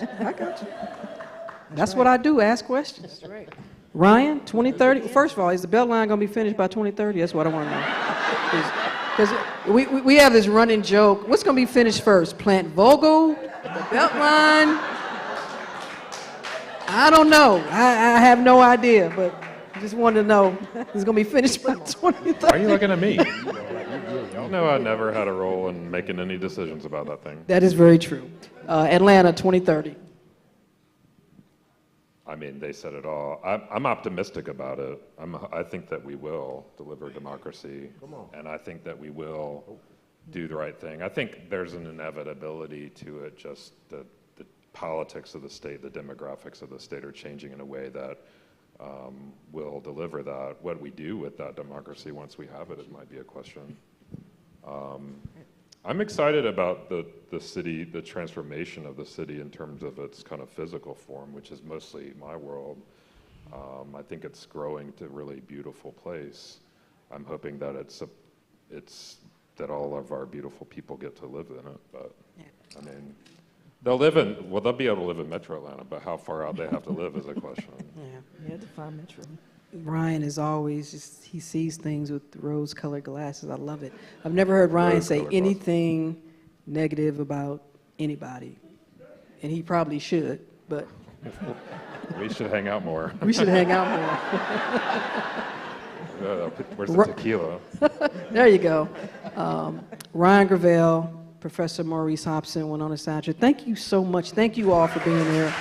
That's what I do, ask questions. That's right. Ryan, 2030. First of all, is the Beltline going to be finished by 2030? That's what I want to know. Because we have this running joke. What's going to be finished first? Plant Vogel, the Beltline? I don't know. I have no idea, but I just wanted to know it's going to be finished by 2030. Why are you looking at me? Y'all know I never had a role in making any decisions about that thing. That is very true. Atlanta 2030. I mean, they said it all. I'm optimistic about it. I think that we will deliver democracy, and I think that we will do the right thing. I think there's an inevitability to it, just the politics of the state, the demographics of the state are changing in a way that will deliver that. What we do with that democracy once we have it might be a question. I'm excited about the city, the transformation of the city in terms of its kind of physical form, which is mostly my world. I think it's growing to a really beautiful place. I'm hoping that it's that all of our beautiful people get to live in it. But I mean, they'll be able to live in Metro Atlanta, but how far out they have to live is a question. Yeah, define Metro. Ryan is always just, he sees things with rose-colored glasses. I love it. I've never heard Ryan say anything negative about anybody, and he probably should, but. We should hang out more. We should hang out more. Where's the tequila? There you go. Ryan Gravel, Professor Maurice Hobson went on a soundtrack. Thank you so much. Thank you all for being here.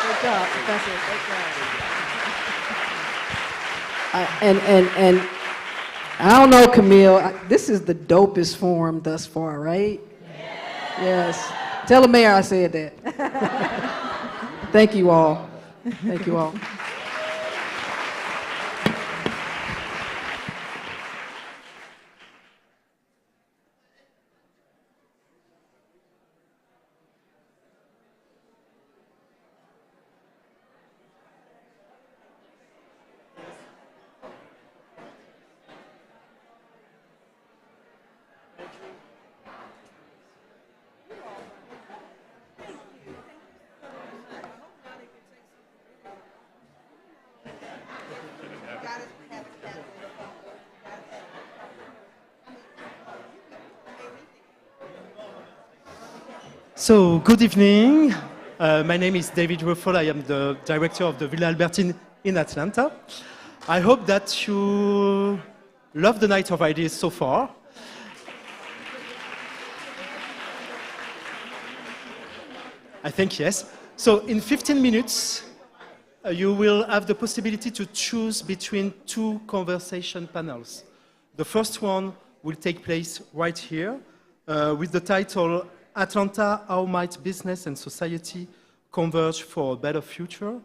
Great job, Professor. Great job. And I don't know, Camille, this is the dopest forum thus far, right? Yes. Tell the mayor I said that. Thank you all. Thank you all. So, good evening. My name is David Ruffle. I am the director of the Villa Albertine in Atlanta. I hope that you love the Night of Ideas so far. I think yes. So, in 15 minutes, you will have the possibility to choose between two conversation panels. The first one will take place right here with the title Atlanta, How Might Business and Society Converge for a Better Future,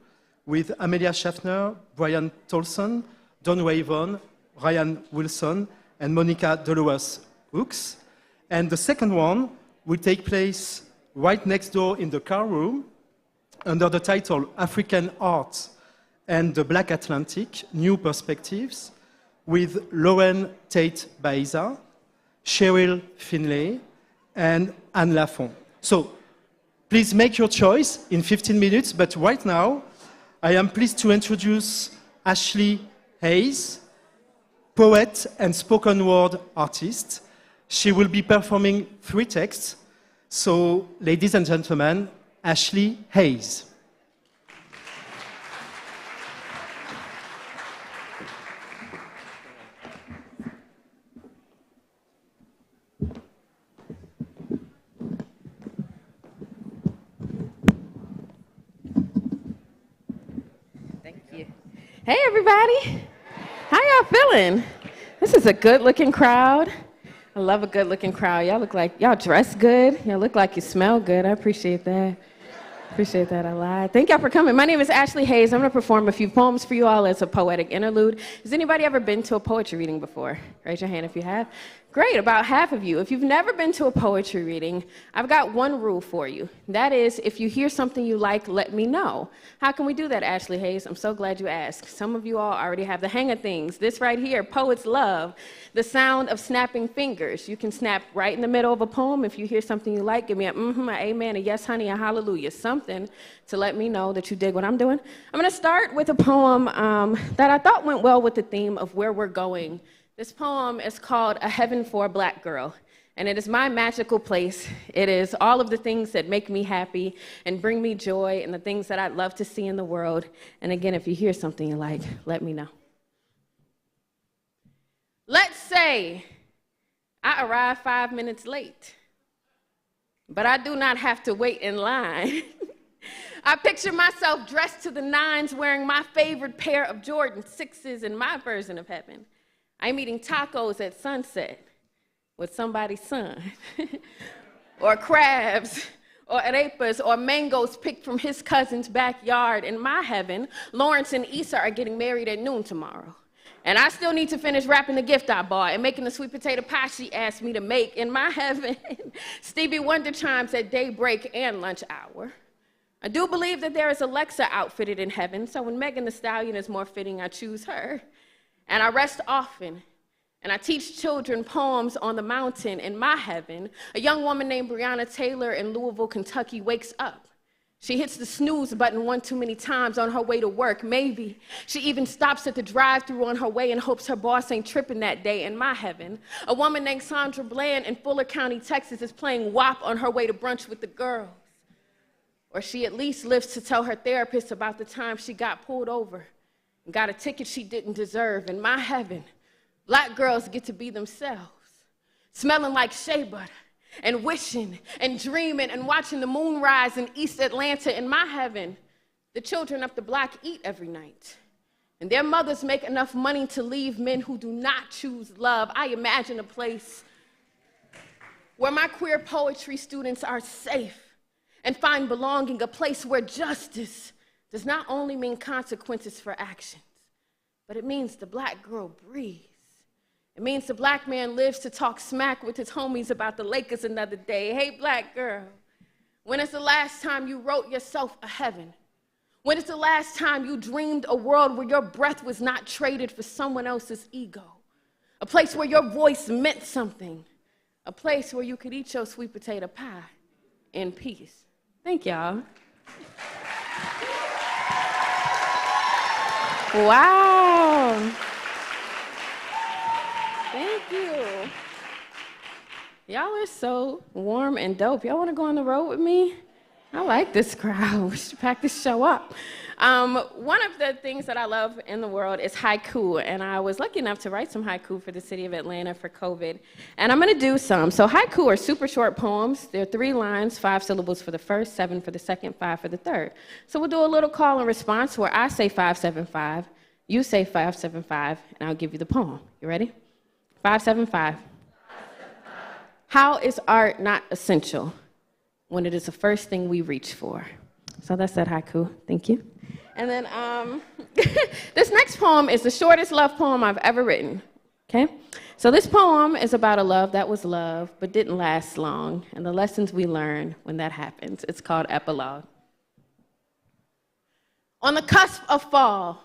with Amelia Schaffner, Brian Tolson, Don Wavon, Ryan Wilson, and Monica Delowers-Hooks. And the second one will take place right next door in the car room under the title African Art and the Black Atlantic, New Perspectives, with Lauren Tate Baiza, Cheryl Finlay, and Anne Lafont. So please make your choice in 15 minutes, but right now I am pleased to introduce Ashley Hayes, poet and spoken word artist. She will be performing 3 texts. So, ladies and gentlemen, Ashley Hayes. Hey everybody, how y'all feeling? This is a good-looking crowd. I love a good-looking crowd. Y'all look like, y'all dress good. Y'all look like you smell good. I appreciate that. Appreciate that a lot. Thank y'all for coming. My name is Ashley Hayes. I'm gonna perform a few poems for you all as a poetic interlude. Has anybody ever been to a poetry reading before? Raise your hand if you have. Great, about half of you. If you've never been to a poetry reading, I've got one rule for you. That is, if you hear something you like, let me know. How can we do that, Ashley Hayes? I'm so glad you asked. Some of you all already have the hang of things. This right here, poets love the sound of snapping fingers. You can snap right in the middle of a poem. If you hear something you like, give me a mm-hmm, a amen, a yes, honey, a hallelujah, something to let me know that you dig what I'm doing. I'm gonna start with a poem that I thought went well with the theme of where we're going. This poem is called A Heaven for a Black Girl. And it is my magical place. It is all of the things that make me happy and bring me joy and the things that I'd love to see in the world. And again, if you hear something you like, let me know. Let's say I arrive 5 minutes late, but I do not have to wait in line. I picture myself dressed to the nines, wearing my favorite pair of Jordan 6s in my version of heaven. I'm eating tacos at sunset with somebody's son, or crabs, or arepas, or mangoes picked from his cousin's backyard. In my heaven, Lawrence and Issa are getting married at noon tomorrow. And I still need to finish wrapping the gift I bought and making the sweet potato pie she asked me to make. In my heaven, Stevie Wonder chimes at daybreak and lunch hour. I do believe that there is Alexa outfitted in heaven, so when Megan Thee Stallion is more fitting, I choose her. And I rest often, and I teach children poems on the mountain. In my heaven, a young woman named Breonna Taylor in Louisville, Kentucky wakes up. She hits the snooze button one too many times on her way to work. Maybe she even stops at the drive-thru on her way and hopes her boss ain't tripping that day. In my heaven, a woman named Sandra Bland in Fuller County, Texas is playing WAP on her way to brunch with the girls. Or she at least lives to tell her therapist about the time she got pulled over and got a ticket she didn't deserve. In my heaven, Black girls get to be themselves, smelling like shea butter and wishing and dreaming and watching the moon rise in East Atlanta. In my heaven, the children of the block eat every night, and their mothers make enough money to leave men who do not choose love. I imagine a place where my queer poetry students are safe and find belonging, a place where justice does not only mean consequences for actions, but it means the Black girl breathes. It means the Black man lives to talk smack with his homies about the Lakers another day. Hey, Black girl, when is the last time you wrote yourself a heaven? When is the last time you dreamed a world where your breath was not traded for someone else's ego? A place where your voice meant something. A place where you could eat your sweet potato pie in peace. Thank y'all. Wow. Thank you. Y'all are so warm and dope. Y'all want to go on the road with me? I like this crowd. We should pack this show up. One of the things that I love in the world is haiku, and I was lucky enough to write some haiku for the city of Atlanta for COVID, and I'm going to do some. So haiku are super short poems. They're 3 lines, 5 syllables for the first, 7 for the second, 5 for the third. So we'll do a little call and response where I say 575, you say 575, and I'll give you the poem. You ready? 575. How is art not essential when it is the first thing we reach for? So that's that haiku. Thank you. And then this next poem is the shortest love poem I've ever written. Okay? So this poem is about a love that was love but didn't last long, and the lessons we learn when that happens. It's called Epilogue. On the cusp of fall,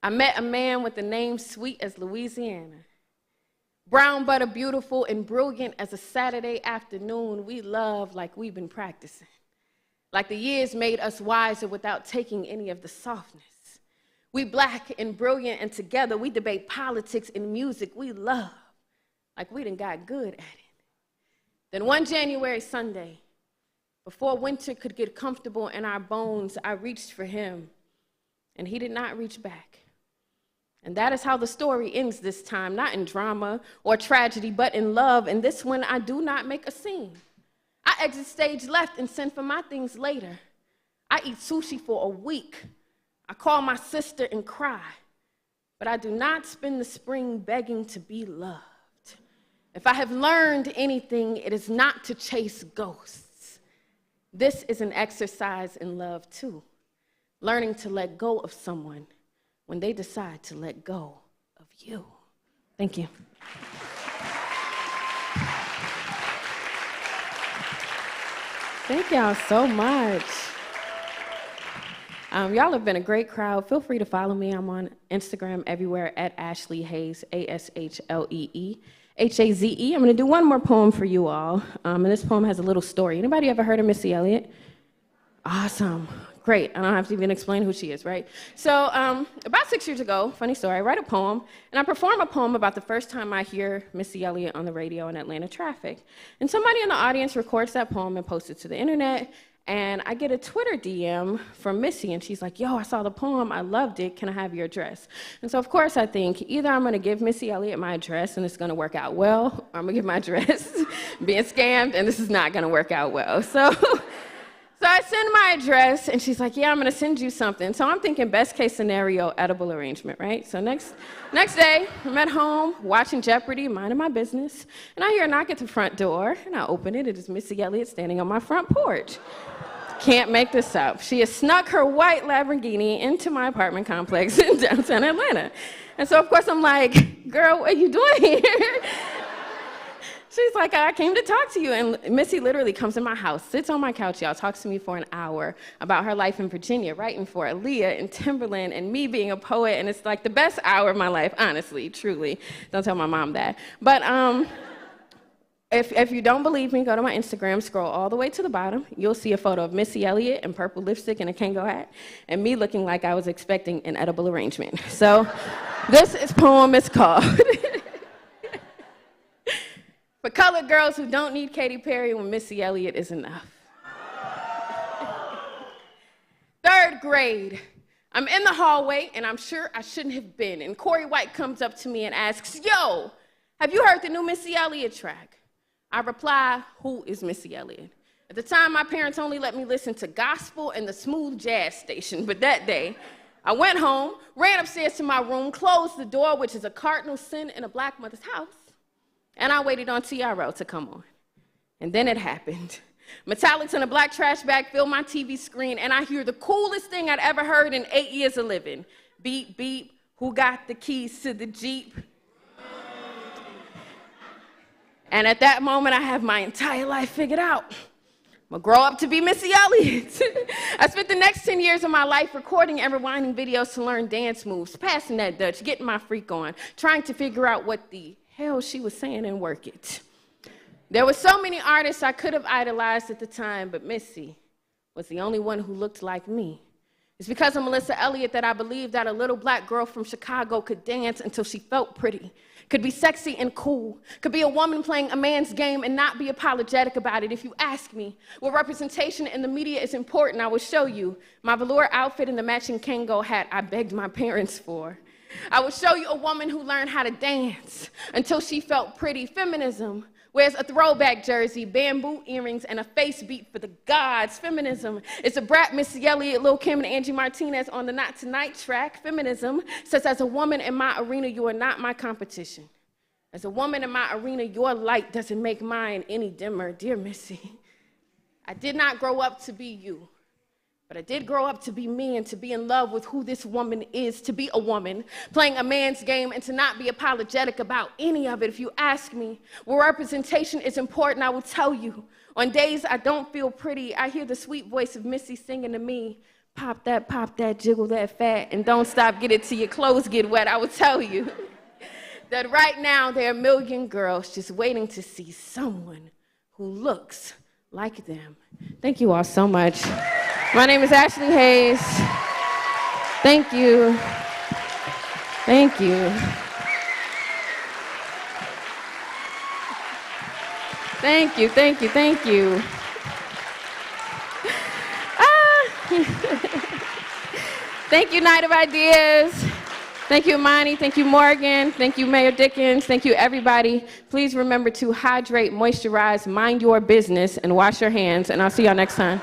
I met a man with a name sweet as Louisiana. Brown butter beautiful and brilliant as a Saturday afternoon. We love like we've been practicing. Like the years made us wiser without taking any of the softness. We Black and brilliant, and together we debate politics and music. We love like we done got good at it. Then one January Sunday, before winter could get comfortable in our bones, I reached for him, and he did not reach back. And that is how the story ends this time, not in drama or tragedy, but in love. And this one, I do not make a scene. I exit stage left and send for my things later. I eat sushi for a week. I call my sister and cry. But I do not spend the spring begging to be loved. If I have learned anything, it is not to chase ghosts. This is an exercise in love, too. Learning to let go of someone when they decide to let go of you. Thank you. Thank y'all so much. Y'all have been a great crowd. Feel free to follow me. I'm on Instagram everywhere at Ashley Hayes, ASHLEE, HAZE. I'm gonna do one more poem for you all. And this poem has a little story. Anybody ever heard of Missy Elliott? Awesome. Great, I don't have to even explain who she is, right? So about 6 years ago, funny story, I write a poem, and I perform a poem about the first time I hear Missy Elliott on the radio in Atlanta traffic. And somebody in the audience records that poem and posts it to the internet, and I get a Twitter DM from Missy, and she's like, yo, I saw the poem, I loved it, can I have your address? And so of course I think, either I'm gonna give Missy Elliott my address and it's gonna work out well, or I'm gonna give my address being scammed and this is not gonna work out well. So I send my address, and she's like, yeah, I'm gonna send you something. So I'm thinking best case scenario, edible arrangement, right? So next day, I'm at home, watching Jeopardy, minding my business, and I hear a knock at the front door, and I open it, it is Missy Elliott standing on my front porch. Can't make this up. She has snuck her white Lamborghini into my apartment complex in downtown Atlanta. And so of course I'm like, girl, what are you doing here? She's like, I came to talk to you. And Missy literally comes in my house, sits on my couch, y'all, talks to me for an hour about her life in Virginia, writing for Aaliyah and Timberland and me being a poet. And it's like the best hour of my life, honestly, truly. Don't tell my mom that. But if you don't believe me, go to my Instagram, scroll all the way to the bottom. You'll see a photo of Missy Elliott in purple lipstick and a Kango hat, and me looking like I was expecting an edible arrangement. So this poem is called For Colored Girls Who Don't Need Katy Perry When Missy Elliott Is Enough. 3rd grade. I'm in the hallway, and I'm sure I shouldn't have been. And Corey White comes up to me and asks, yo, have you heard the new Missy Elliott track? I reply, who is Missy Elliott? At the time, my parents only let me listen to gospel and the smooth jazz station, but that day, I went home, ran upstairs to my room, closed the door, which is a cardinal sin in a black mother's house, and I waited on TRL to come on. And then it happened. Metallics in a black trash bag filled my TV screen, and I hear the coolest thing I'd ever heard in 8 years of living. Beep, beep, who got the keys to the Jeep? And at that moment, I have my entire life figured out. I'm gonna grow up to be Missy Elliott. I spent the next 10 years of my life recording and rewinding videos to learn dance moves, passing that Dutch, getting my freak on, trying to figure out what the hell she was saying and work it. There were so many artists I could have idolized at the time, but Missy was the only one who looked like me. It's because of Melissa Elliott that I believed that a little black girl from Chicago could dance until she felt pretty, could be sexy and cool, could be a woman playing a man's game and not be apologetic about it. If you ask me what representation in the media is important, I will show you my velour outfit and the matching Kango hat I begged my parents for. I will show you a woman who learned how to dance until she felt pretty. Feminism wears a throwback jersey, bamboo earrings, and a face beat for the gods. Feminism is a brat Missy Elliott, Lil' Kim, and Angie Martinez on the Not Tonight track. Feminism says, as a woman in my arena, you are not my competition. As a woman in my arena, your light doesn't make mine any dimmer. Dear Missy, I did not grow up to be you. But I did grow up to be me and to be in love with who this woman is, to be a woman, playing a man's game and to not be apologetic about any of it. If you ask me where representation is important, I will tell you. On days I don't feel pretty, I hear the sweet voice of Missy singing to me, pop that, jiggle that fat, and don't stop, get it till your clothes get wet. I will tell you that right now there are a million girls just waiting to see someone who looks like them. Thank you all so much. My name is Ashley Hayes. Thank you. Thank you. Thank you, thank you, thank you. Thank you, Night of Ideas. Thank you, Imani. Thank you, Morgan. Thank you, Mayor Dickens. Thank you, everybody. Please remember to hydrate, moisturize, mind your business, and wash your hands. And I'll see y'all next time.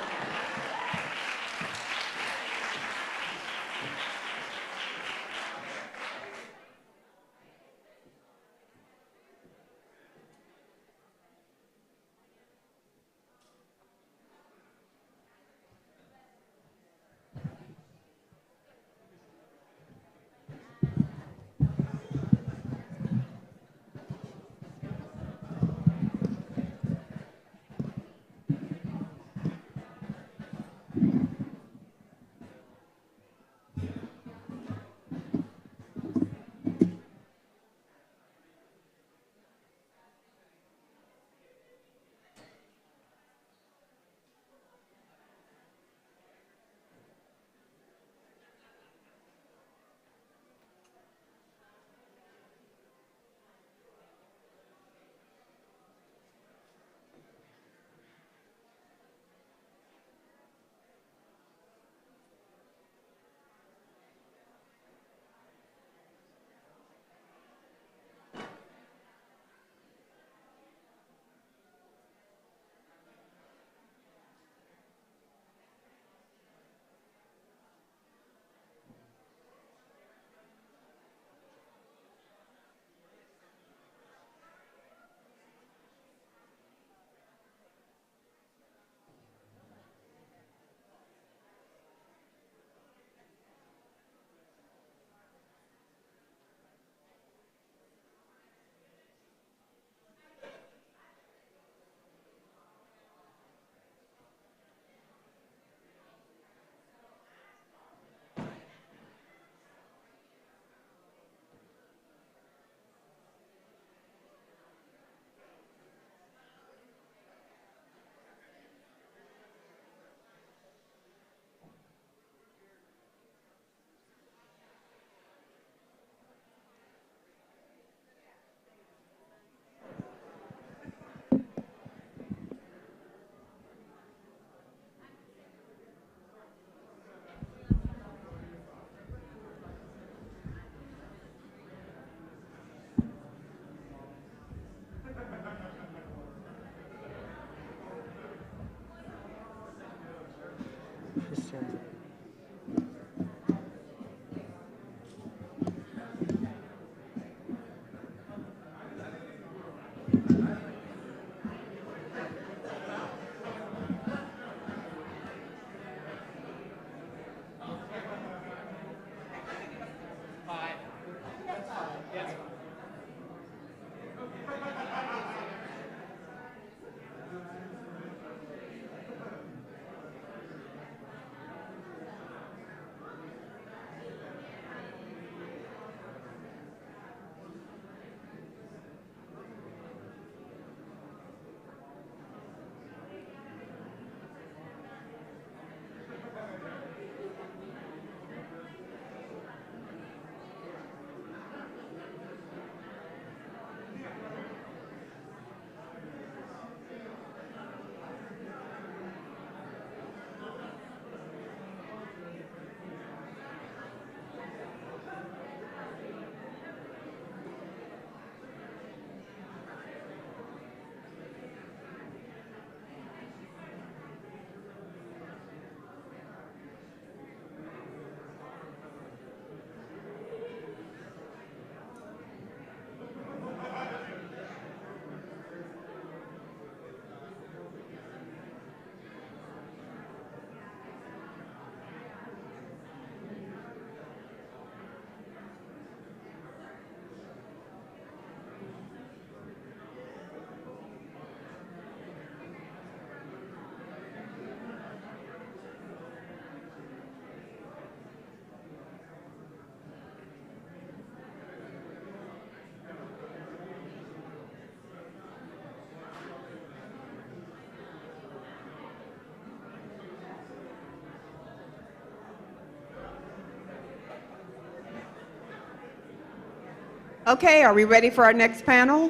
Okay, are we ready for our next panel?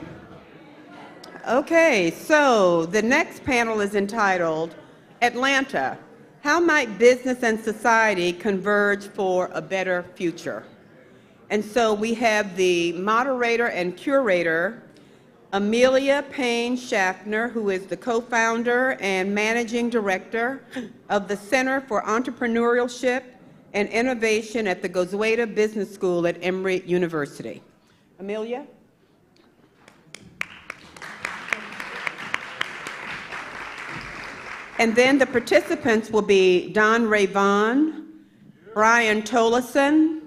Okay, so the next panel is entitled Atlanta, How Might Business and Society Converge for a Better Future? And so we have the moderator and curator, Amelia Payne Schaffner, who is the co-founder and managing director of the Center for Entrepreneurship and Innovation at the Gozueta Business School at Emory University. Amelia? And then the participants will be Don Ray Vaughn, Brian Tollison,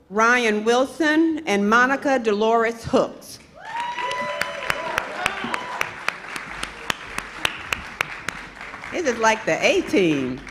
Ryan Wilson, and Monica Dolores Hooks. This is like the A-team.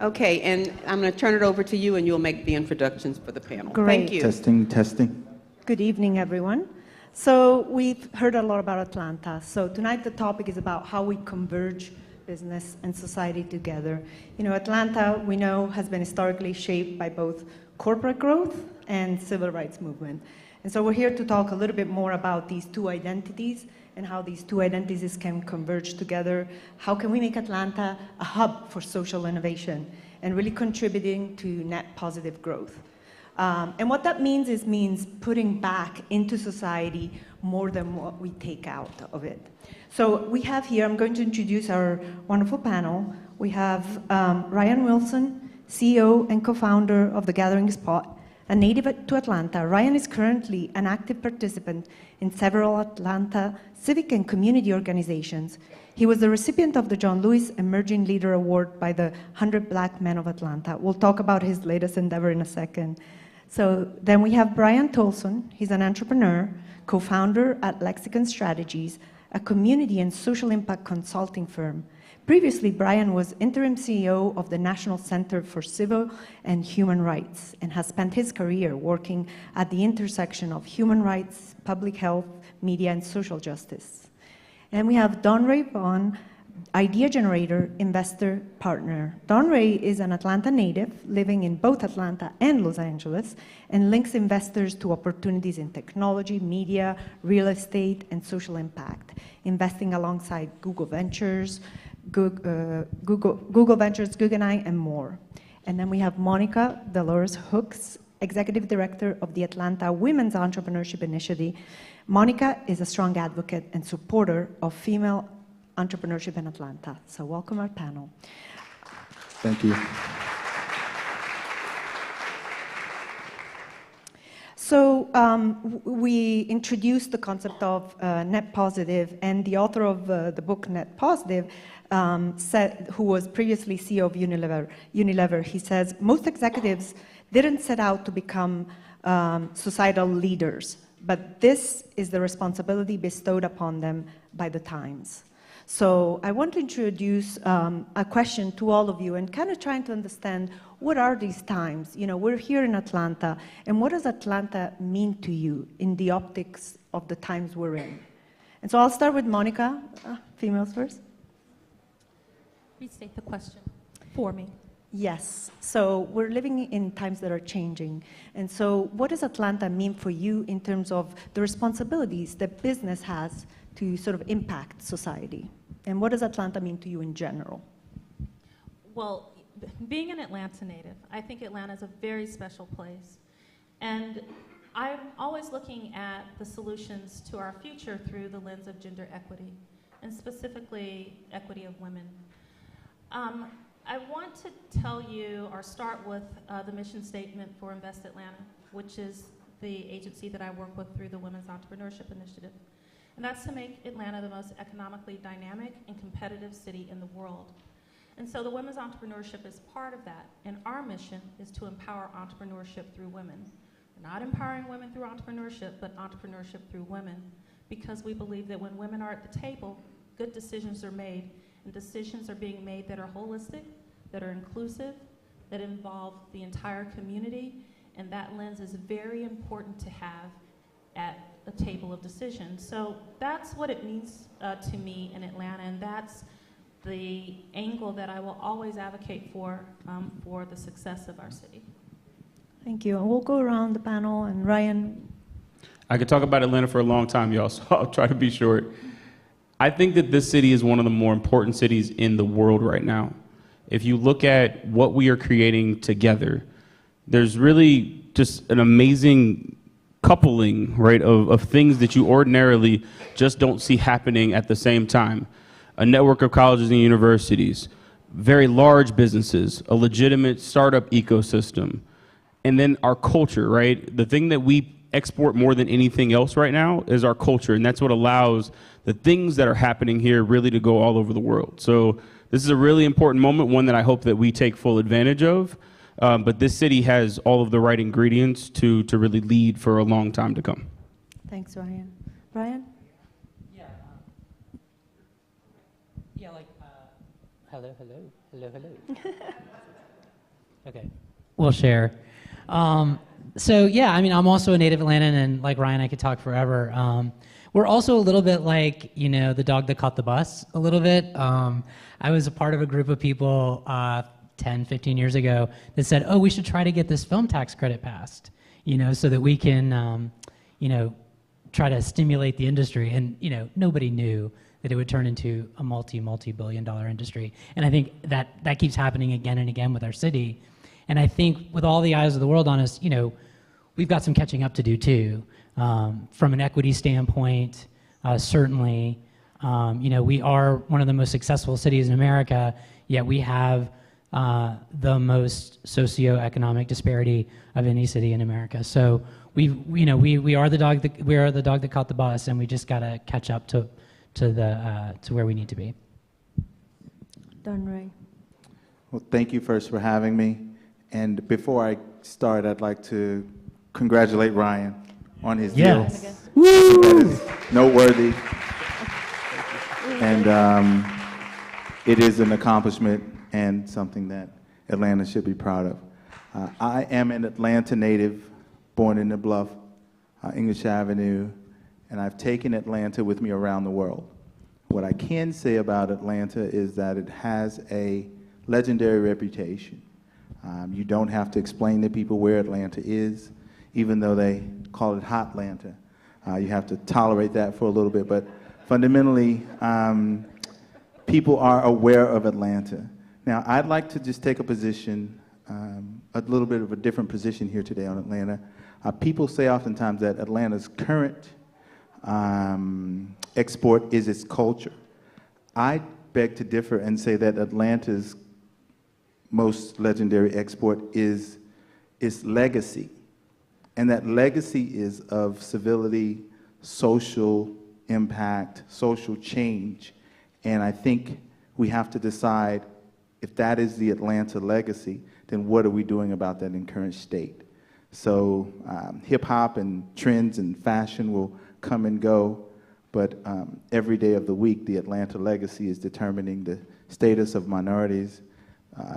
Okay, and I'm going to turn it over to you, and you'll make the introductions for the panel. Great. Thank you. Testing. Good evening, everyone. So we've heard a lot about Atlanta. So tonight the topic is about how we converge business and society together. You know, Atlanta, we know, has been historically shaped by both corporate growth and civil rights movement. And so we're here to talk a little bit more about these two identities and how these two identities can converge together. How can we make Atlanta a hub for social innovation and really contributing to net positive growth? And what that means putting back into society more than what we take out of it. So we have here, I'm going to introduce our wonderful panel. We have Ryan Wilson, CEO and co-founder of The Gathering Spot, a native to Atlanta. Ryan is currently an active participant in several Atlanta civic and community organizations. He was the recipient of the John Lewis Emerging Leader Award by the 100 Black Men of Atlanta. We'll talk about his latest endeavor in a second. So then we have Brian Tolson. He's an entrepreneur, co-founder at Lexicon Strategies, a community and social impact consulting firm. Previously, Brian was interim CEO of the National Center for Civil and Human Rights and has spent his career working at the intersection of human rights, public health, media, and social justice. And we have Don Ray Vaughn, idea generator, investor, partner. Don Ray is an Atlanta native living in both Atlanta and Los Angeles and links investors to opportunities in technology, media, real estate, and social impact, investing alongside Google Ventures, Google Ventures, Guggenheim, and more. And then we have Monica Dolores Hooks, Executive Director of the Atlanta Women's Entrepreneurship Initiative. Monica is a strong advocate and supporter of female entrepreneurship in Atlanta. So welcome our panel. Thank you. So we introduced the concept of net positive, and the author of the book Net Positive, who was previously CEO of Unilever, he says, most executives didn't set out to become societal leaders, but this is the responsibility bestowed upon them by the times. So I want to introduce a question to all of you and kind of trying to understand what are these times? You know, we're here in Atlanta, and what does Atlanta mean to you in the optics of the times we're in? And so I'll start with Monica, females first. Restate the question for me. Yes, so we're living in times that are changing. And so what does Atlanta mean for you in terms of the responsibilities that business has to sort of impact society? And what does Atlanta mean to you in general? Well, being an Atlanta native, I think Atlanta is a very special place. And I'm always looking at the solutions to our future through the lens of gender equity, and specifically equity of women. I want to tell you, or start with the mission statement for Invest Atlanta, which is the agency that I work with through the Women's Entrepreneurship Initiative. And that's to make Atlanta the most economically dynamic and competitive city in the world. And so the women's entrepreneurship is part of that. And our mission is to empower entrepreneurship through women. We're not empowering women through entrepreneurship, but entrepreneurship through women, because we believe that when women are at the table, good decisions are made, and decisions are being made that are holistic, that are inclusive, that involve the entire community, and that lens is very important to have at a table of decision. So that's what it means to me in Atlanta, and that's the angle that I will always advocate for the success of our city. Thank you. And we'll go around the panel, and Ryan. I could talk about Atlanta for a long time, y'all, so I'll try to be short. I think that this city is one of the more important cities in the world right now. If you look at what we are creating together, there's really just an amazing coupling, right, of things that you ordinarily just don't see happening at the same time. A network of colleges and universities, very large businesses, a legitimate startup ecosystem, and then our culture, right? The thing that we export more than anything else right now is our culture, and that's what allows the things that are happening here really to go all over the world. So this is a really important moment, one that I hope that we take full advantage of, but this city has all of the right ingredients to really lead for a long time to come. Thanks, Ryan. Brian? Yeah, like, hello. Okay, we'll share. So yeah, I mean, I'm also a native Atlantan, and like Ryan, I could talk forever. We're also a little bit like, you know, the dog that caught the bus a little bit. I was a part of a group of people 10, 15 years ago that said, oh, we should try to get this film tax credit passed, you know, so that we can, you know, try to stimulate the industry. And, you know, nobody knew that it would turn into a multi-billion-dollar industry. And I think that keeps happening again and again with our city. And I think with all the eyes of the world on us, you know, we've got some catching up to do too. From an equity standpoint, certainly, you know, we are one of the most successful cities in America, yet we have the most socioeconomic disparity of any city in America. So we are the dog that caught the bus, and we just got to catch up to where we need to be. Ray. Well, thank you first for having me. And before I start, I'd like to congratulate Ryan on his deal. Woo! That is noteworthy. And it is an accomplishment and something that Atlanta should be proud of. I am an Atlanta native, born in the Bluff, English Avenue, and I've taken Atlanta with me around the world. What I can say about Atlanta is that it has a legendary reputation. You don't have to explain to people where Atlanta is, even though they call it Hotlanta. You have to tolerate that for a little bit, but fundamentally, people are aware of Atlanta. Now, I'd like to just take a position, a little bit of a different position here today on Atlanta. People say oftentimes that Atlanta's current export is its culture. I beg to differ and say that Atlanta's most legendary export is its legacy. And that legacy is of civility, social impact, social change. And I think we have to decide if that is the Atlanta legacy, then what are we doing about that in current state? So hip hop and trends and fashion will come and go, but every day of the week, the Atlanta legacy is determining the status of minorities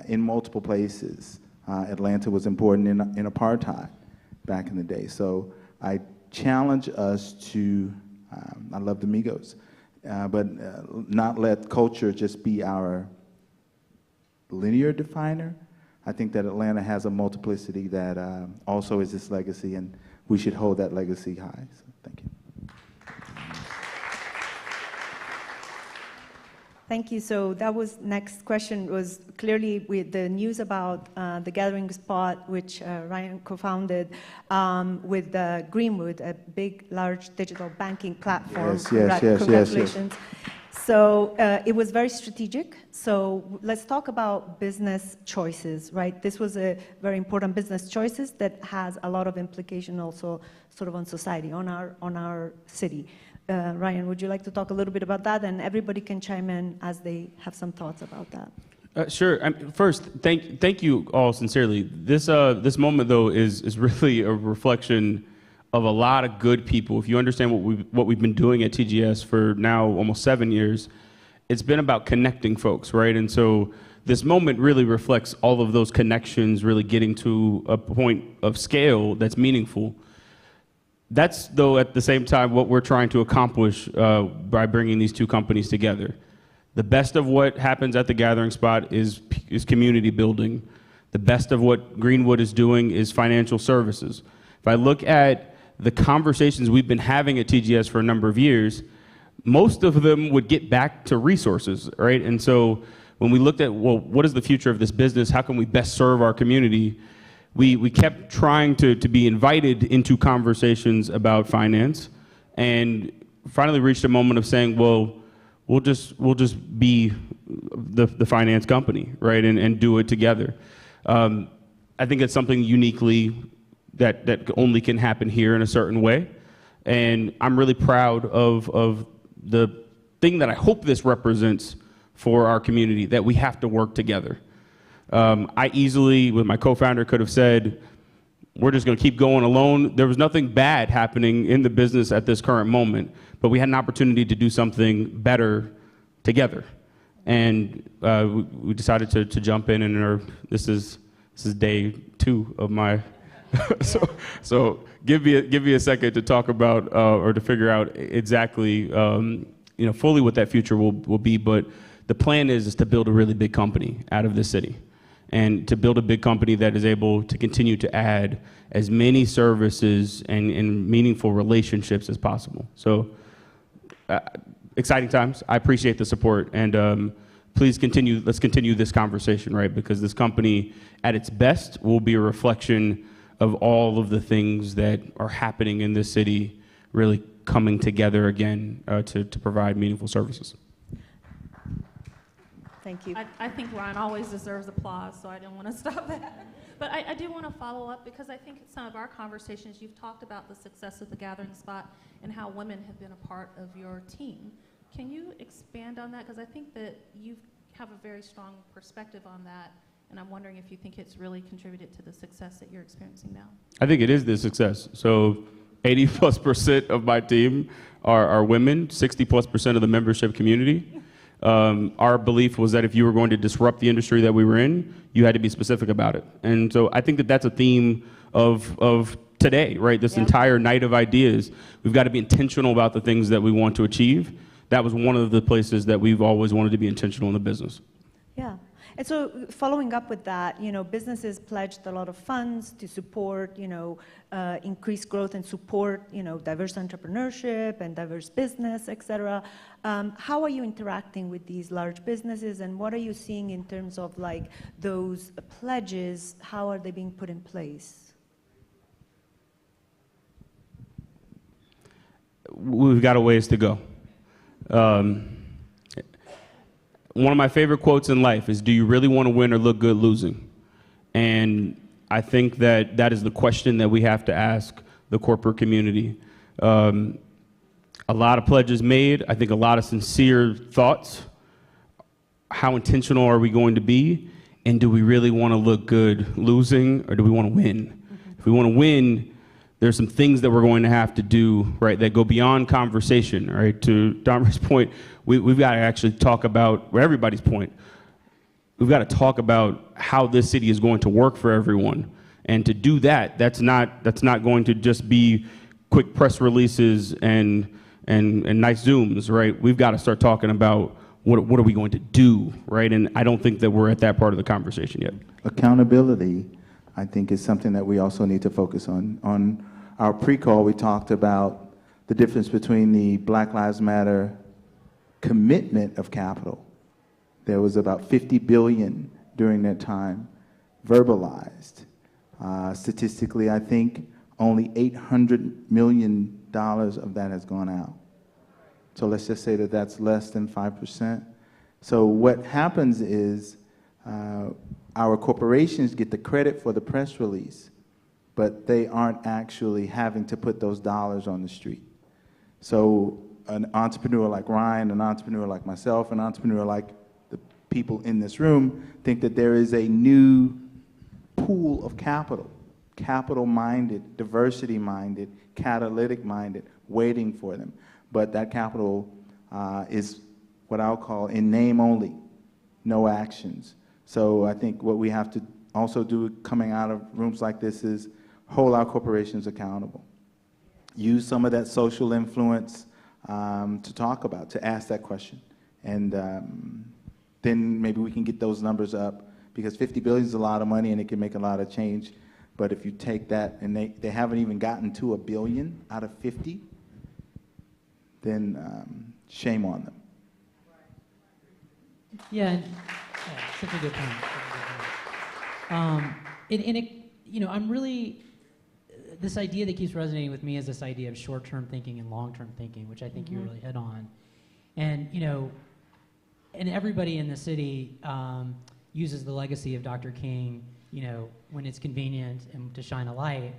in multiple places. Atlanta was important in apartheid back in the day. So I challenge us to, I love the Migos, but not let culture just be our linear definer. I think that Atlanta has a multiplicity that also is its legacy, and we should hold that legacy high. So thank you. Thank you. So that was next question was clearly with the news about the Gathering Spot, which Ryan co-founded with Greenwood, a big, large digital banking platform. Yes. Congratulations. So it was very strategic. So let's talk about business choices, right? This was a very important business choices that has a lot of implication also sort of on society, on our city. Ryan, would you like to talk a little bit about that? And everybody can chime in as they have some thoughts about that. Sure. First, thank you all sincerely. This moment though is really a reflection of a lot of good people. If you understand what we've been doing at TGS for now almost 7 years, it's been about connecting folks, right? And so this moment really reflects all of those connections really getting to a point of scale that's meaningful. That's, though, at the same time, what we're trying to accomplish by bringing these two companies together. The best of what happens at the Gathering Spot is community building. The best of what Greenwood is doing is financial services. If I look at the conversations we've been having at TGS for a number of years, most of them would get back to resources, right? And so when we looked at, well, what is the future of this business? How can we best serve our community? We kept trying to be invited into conversations about finance, and finally reached a moment of saying, well, we'll just be the finance company, right? And do it together. I think it's something uniquely that only can happen here in a certain way. And I'm really proud of the thing that I hope this represents for our community, that we have to work together. I easily, with my co-founder, could have said, we're just going to keep going alone. There was nothing bad happening in the business at this current moment, but we had an opportunity to do something better together. And we decided to jump in, and this is day 2 of my. so give me a second to talk about or to figure out exactly fully what that future will be. But the plan is to build a really big company out of this city, and to build a big company that is able to continue to add as many services and meaningful relationships as possible. So exciting times. I appreciate the support, and please continue. Let's continue this conversation, right? Because this company, at its best, will be a reflection of all of the things that are happening in this city, really coming together again to provide meaningful services. Thank you. I think Ryan always deserves applause, so I didn't want to stop that. But I do want to follow up, because I think in some of our conversations, you've talked about the success of the Gathering Spot and how women have been a part of your team. Can you expand on that? Because I think that you have a very strong perspective on that, and I'm wondering if you think it's really contributed to the success that you're experiencing now. I think it is the success. So 80+% of my team are women, 60+% of the membership community. Our belief was that if you were going to disrupt the industry that we were in, you had to be specific about it. And so I think that that's a theme of today, right? This entire night of ideas. We've got to be intentional about the things that we want to achieve. That was one of the places that we've always wanted to be intentional in the business. Yeah. And so following up with that, businesses pledged a lot of funds to support, increased growth and support, diverse entrepreneurship and diverse business, et cetera. How are you interacting with these large businesses, and what are you seeing in terms of those pledges? How are they being put in place? We've got a ways to go. One of my favorite quotes in life is, do you really want to win or look good losing? And I think that that is the question that we have to ask the corporate community. A lot of pledges made, I think a lot of sincere thoughts. How intentional are we going to be? And do we really want to look good losing, or do we want to win? If we want to win, there's some things that we're going to have to do, right, that go beyond conversation, right? To Dominick's point, we've got to actually talk about, or everybody's point, we've got to talk about how this city is going to work for everyone. And to do that, that's not going to just be quick press releases and nice Zooms, right? We've got to start talking about what are we going to do, right? And I don't think that we're at that part of the conversation yet. Accountability, I think, is something that we also need to focus on. On our pre-call, we talked about the difference between the Black Lives Matter commitment of capital. There was about $50 billion during that time verbalized. Statistically, I think only $800 million of that has gone out. So let's just say that that's less than 5%. So what happens is our corporations get the credit for the press release, but they aren't actually having to put those dollars on the street. So an entrepreneur like Ryan, an entrepreneur like myself, an entrepreneur like the people in this room think that there is a new pool of capital-minded, diversity-minded, catalytic-minded, waiting for them. But that capital is what I'll call in name only, no actions. So I think what we have to also do coming out of rooms like this is hold our corporations accountable. Use some of that social influence to talk about, to ask that question. And then maybe we can get those numbers up because 50 billion is a lot of money and it can make a lot of change. But if you take that, and they haven't even gotten to $1 billion out of 50, then shame on them. Yeah, such a good point. I'm really, this idea that keeps resonating with me is this idea of short-term thinking and long-term thinking, which I think you really hit on. And, and everybody in the city uses the legacy of Dr. King, when it's convenient and to shine a light.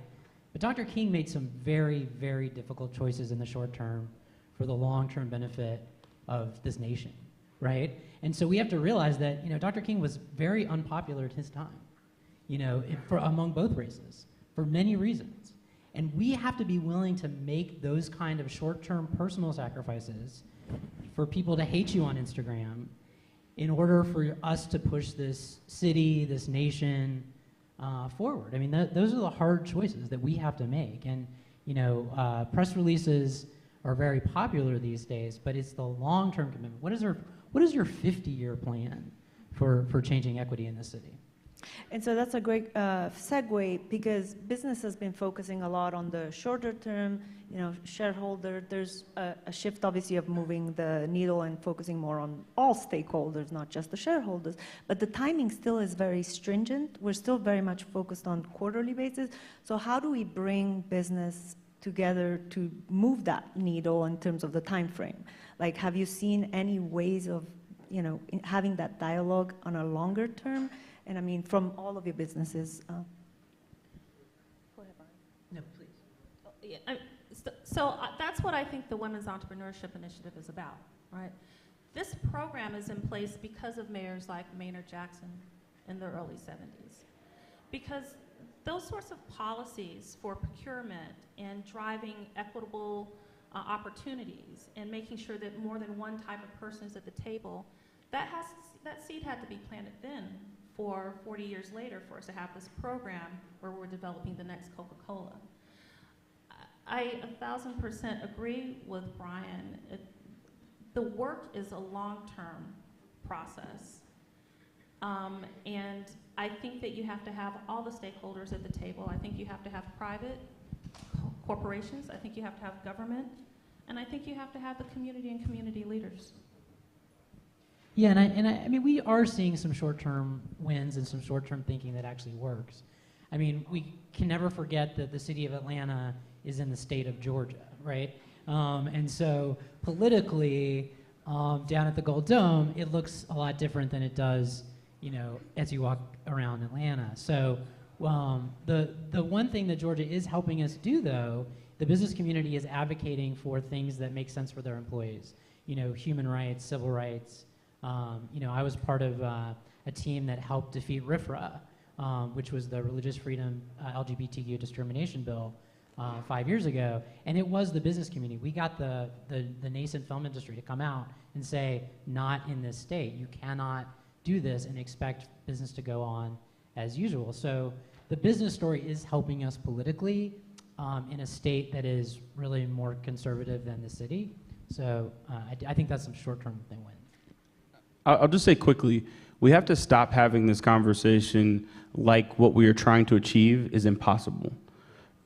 But Dr. King made some very, very difficult choices in the short term for the long-term benefit of this nation, right? And so we have to realize that, Dr. King was very unpopular at his time, among both races, for many reasons. And we have to be willing to make those kind of short-term personal sacrifices for people to hate you on Instagram in order for us to push this city, this nation forward. I mean, those are the hard choices that we have to make. And, press releases are very popular these days, but it's the long-term commitment. What is your 50-year plan for changing equity in the city? And so that's a great segue, because business has been focusing a lot on the shorter term, shareholder. There's a shift, obviously, of moving the needle and focusing more on all stakeholders, not just the shareholders. But the timing still is very stringent. We're still very much focused on quarterly basis. So how do we bring business together to move that needle in terms of the time frame? Like, have you seen any ways of, having that dialogue on a longer term? And I mean, from all of your businesses. Go ahead, Brian. No, please. Yeah, so that's what I think the Women's Entrepreneurship Initiative is about, right? This program is in place because of mayors like Maynard Jackson in the early 70s. Because those sorts of policies for procurement and driving equitable opportunities and making sure that more than one type of person is at the table, that seed had to be planted then for 40 years later for us to have this program where we're developing the next Coca-Cola. I 1,000% agree with Brian. The work is a long-term process. And I think that you have to have all the stakeholders at the table. I think you have to have private corporations. I think you have to have government. And I think you have to have the community and community leaders. Yeah, and I mean, we are seeing some short-term wins and some short-term thinking that actually works. I mean, we can never forget that the city of Atlanta is in the state of Georgia, right? And so politically, down at the Gold Dome, it looks a lot different than it does, as you walk around Atlanta. So the one thing that Georgia is helping us do, though, the business community is advocating for things that make sense for their employees. Human rights, civil rights. I was part of a team that helped defeat RFRA, which was the Religious Freedom LGBTQ discrimination bill 5 years ago, and it was the business community. We got the nascent film industry to come out and say, not in this state. You cannot do this and expect business to go on as usual. So the business story is helping us politically in a state that is really more conservative than the city. So I think that's some short-term thing win. I'll just say quickly, we have to stop having this conversation like what we are trying to achieve is impossible.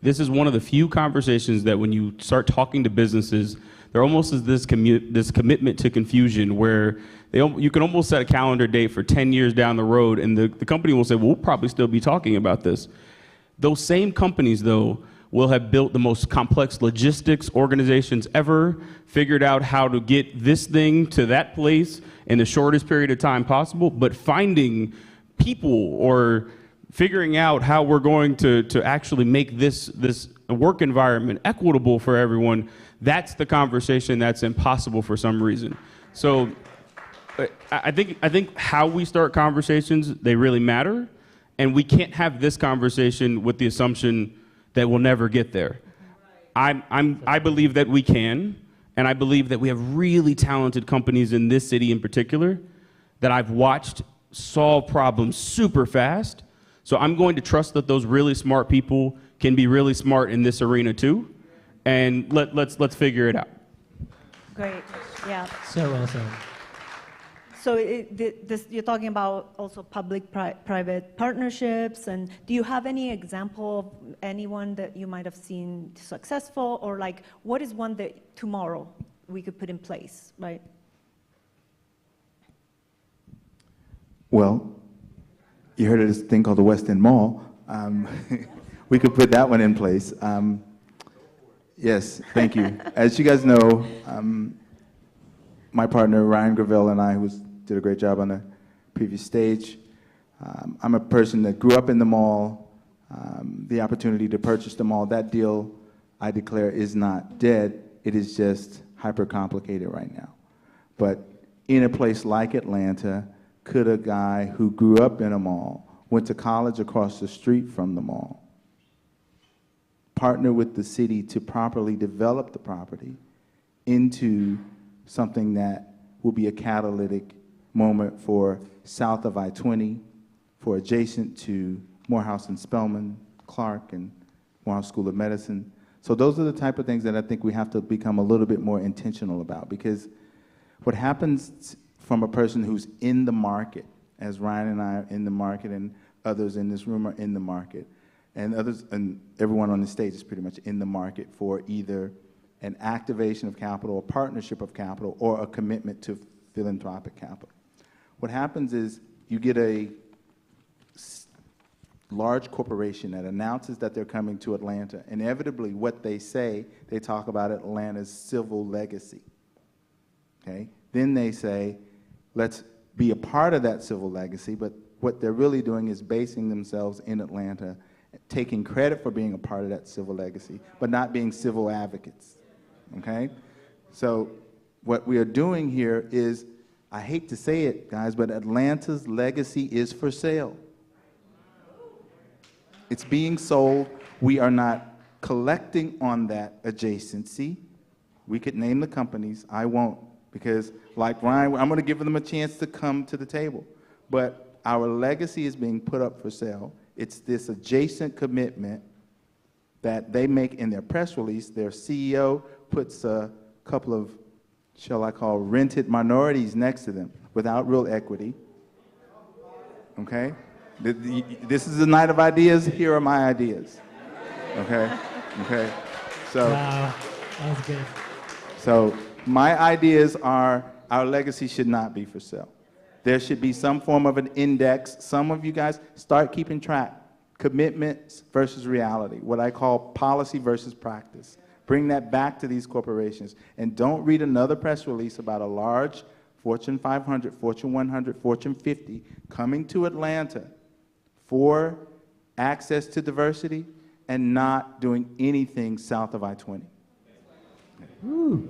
This is one of the few conversations that when you start talking to businesses, there almost is this commitment to confusion where you can almost set a calendar date for 10 years down the road, and the company will say, well, we'll probably still be talking about this. Those same companies, though, will have built the most complex logistics organizations ever, figured out how to get this thing to that place in the shortest period of time possible, but finding people or figuring out how we're going to actually make this work environment equitable for everyone, that's the conversation that's impossible for some reason. So I think how we start conversations, they really matter, and we can't have this conversation with the assumption that we'll never get there. I believe that we can, and I believe that we have really talented companies in this city in particular that I've watched solve problems super fast. So I'm going to trust that those really smart people can be really smart in this arena too, and let's figure it out. Great, yeah. So well said. So you're talking about also public-private partnerships, and do you have any example of anyone that you might have seen successful, or like what is one that tomorrow we could put in place, right? Well, you heard of this thing called the West End Mall. We could put that one in place. Yes, thank you. As you guys know, my partner Ryan Gravel and I, who did a great job on the previous stage, I'm a person that grew up in the mall, the opportunity to purchase the mall. That deal, I declare, is not dead. It is just hyper complicated right now. But in a place like Atlanta, could a guy who grew up in a mall, went to college across the street from the mall, partner with the city to properly develop the property into something that will be a catalytic moment for south of I-20, for adjacent to Morehouse and Spelman, Clark, and Morehouse School of Medicine. So those are the type of things that I think we have to become a little bit more intentional about, because what happens from a person who's in the market, as Ryan and I are in the market, and others in this room are in the market, and others, and everyone on the stage is pretty much in the market for either an activation of capital, a partnership of capital, or a commitment to philanthropic capital. What happens is you get a large corporation that announces that they're coming to Atlanta. Inevitably, what they say, they talk about Atlanta's civil legacy. Okay? Then they say, let's be a part of that civil legacy, but what they're really doing is basing themselves in Atlanta, taking credit for being a part of that civil legacy, but not being civil advocates. Okay? So what we are doing here is, I hate to say it, guys, but Atlanta's legacy is for sale. It's being sold. We are not collecting on that adjacency. We could name the companies. I won't, because like Ryan, I'm going to give them a chance to come to the table. But our legacy is being put up for sale. It's this adjacent commitment that they make in their press release. Their CEO puts a couple of, shall I call, rented minorities next to them without real equity. Okay? This is the night of ideas. Here are my ideas. Okay? Okay? So, wow, that was good. So my ideas are, our legacy should not be for sale. There should be some form of an index. Some of you guys start keeping track. Commitments versus reality, what I call policy versus practice. Bring that back to these corporations. And don't read another press release about a large Fortune 500, Fortune 100, Fortune 50 coming to Atlanta for access to diversity and not doing anything south of I-20. Ooh.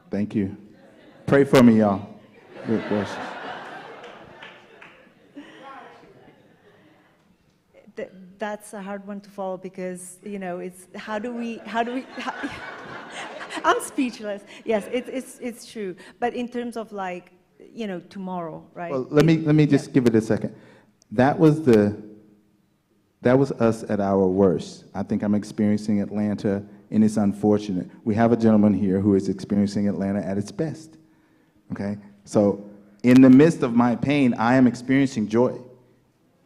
Thank you. Pray for me, y'all. Good gracious. That's a hard one to follow, because, you know, it's how do we I'm speechless. Yes, it's true. But in terms of, like, you know, tomorrow, right? Well, let me just give it a second. That was us at our worst. I think I'm experiencing Atlanta, and it's unfortunate. We have a gentleman here who is experiencing Atlanta at its best. Okay? So in the midst of my pain, I am experiencing joy.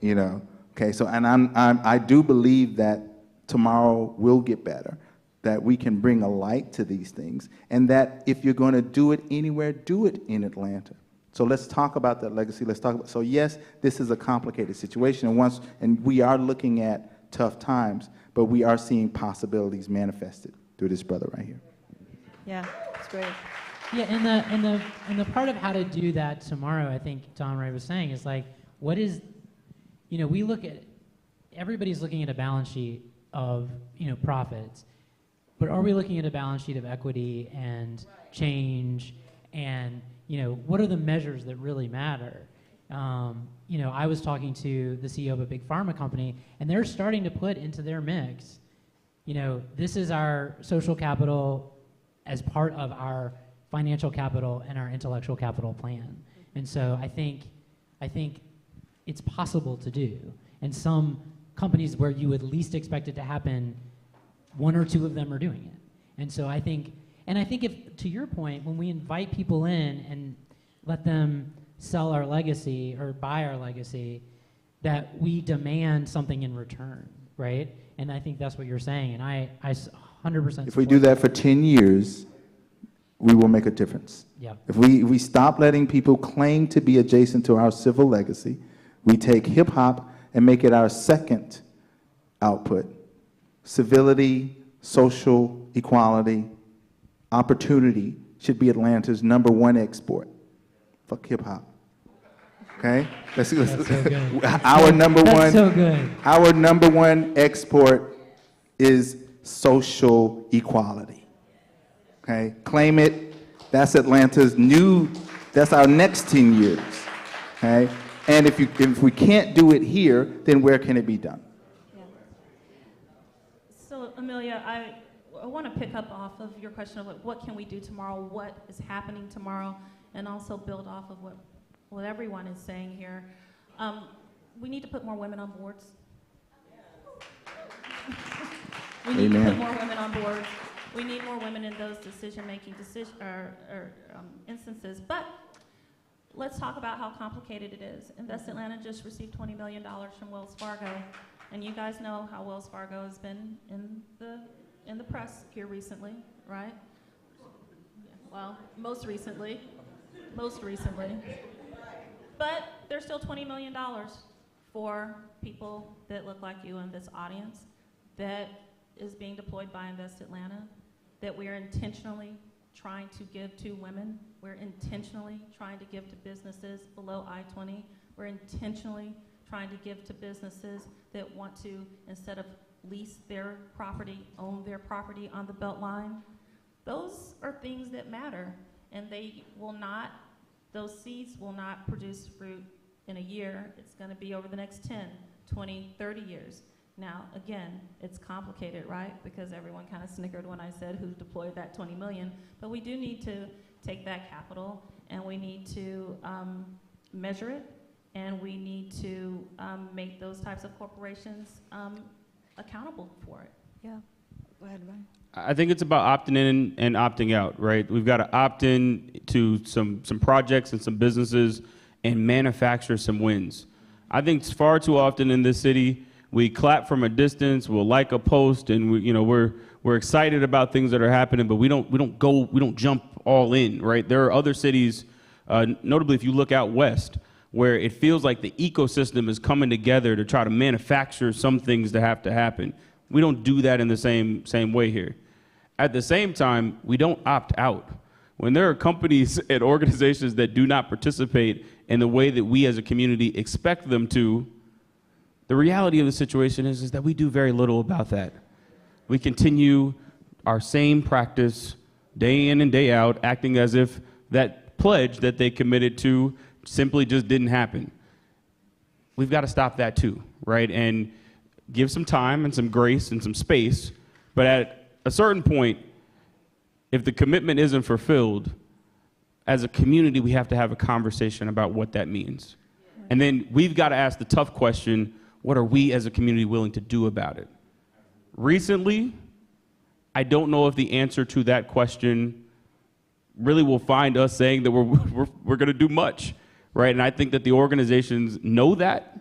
You know? Okay, so, and I do believe that tomorrow will get better, that we can bring a light to these things, and that if you're going to do it anywhere, do it in Atlanta. So let's talk about that legacy. Let's talk about, so yes, this is a complicated situation, and we are looking at tough times, but we are seeing possibilities manifested through this brother right here. Yeah, it's great. Yeah, and the part of how to do that tomorrow, I think Tom Ray was saying, is like, what is, you know, we look at, everybody's looking at a balance sheet of, you know, profits, but are we looking at a balance sheet of equity and change, and, you know, what are the measures that really matter? You know, I was talking to the CEO of a big pharma company, and they're starting to put into their mix, you know, this is our social capital as part of our financial capital and our intellectual capital plan. And so I think it's possible to do. And some companies where you would least expect it to happen, one or two of them are doing it. And so I think if, to your point, when we invite people in and let them sell our legacy or buy our legacy, that we demand something in return, right? And I think that's what you're saying, and I 100%. If we do that for 10 years, we will make a difference. Yeah. If we stop letting people claim to be adjacent to our civil legacy, we take hip-hop and make it our second output. Civility, social equality, opportunity should be Atlanta's #1 export. Fuck hip-hop. Okay? That's so good. Our #1 export is social equality. Okay? Claim it. That's Atlanta's that's our next 10 years. Okay? And if we can't do it here, then where can it be done? Yeah. So, Amelia, I want to pick up off of your question of what can we do tomorrow, what is happening tomorrow, and also build off of what everyone is saying here. We need to put more women on boards. We need to put more women on boards. We need more women in those decision-making instances. But let's talk about how complicated it is. Invest Atlanta just received $20 million from Wells Fargo, and you guys know how Wells Fargo has been in the press here recently, right? Yeah, well, most recently. But there's still $20 million for people that look like you in this audience that is being deployed by Invest Atlanta, that we are intentionally trying to give to women. We're intentionally trying to give to businesses below I-20. We're intentionally trying to give to businesses that want to, instead of lease their property, own their property on the Beltline. Those are things that matter, and those seeds will not produce fruit in a year. It's going to be over the next 10, 20, 30 years. Now, again, it's complicated, right? Because everyone kind of snickered when I said who deployed that 20 million. But we do need to take that capital, and we need to measure it, and we need to make those types of corporations accountable for it. Yeah. Go ahead, Ryan. I think it's about opting in and opting out, right? We've got to opt in to some projects and some businesses and manufacture some wins. I think far too often in this city, we clap from a distance, we'll like a post, and we're excited about things that are happening, but we don't jump all in, right? There are other cities, notably if you look out west, where it feels like the ecosystem is coming together to try to manufacture some things that have to happen. We don't do that in the same way here. At the same time, we don't opt out. When there are companies and organizations that do not participate in the way that we as a community expect them to, the reality of the situation is that we do very little about that. We continue our same practice day in and day out, acting as if that pledge that they committed to simply just didn't happen. We've got to stop that too, right? And give some time and some grace and some space, but at a certain point, if the commitment isn't fulfilled, as a community, we have to have a conversation about what that means. And then we've got to ask the tough question, what are we as a community willing to do about it? Recently, I don't know if the answer to that question really will find us saying that we're going to do much, right? And I think that the organizations know that,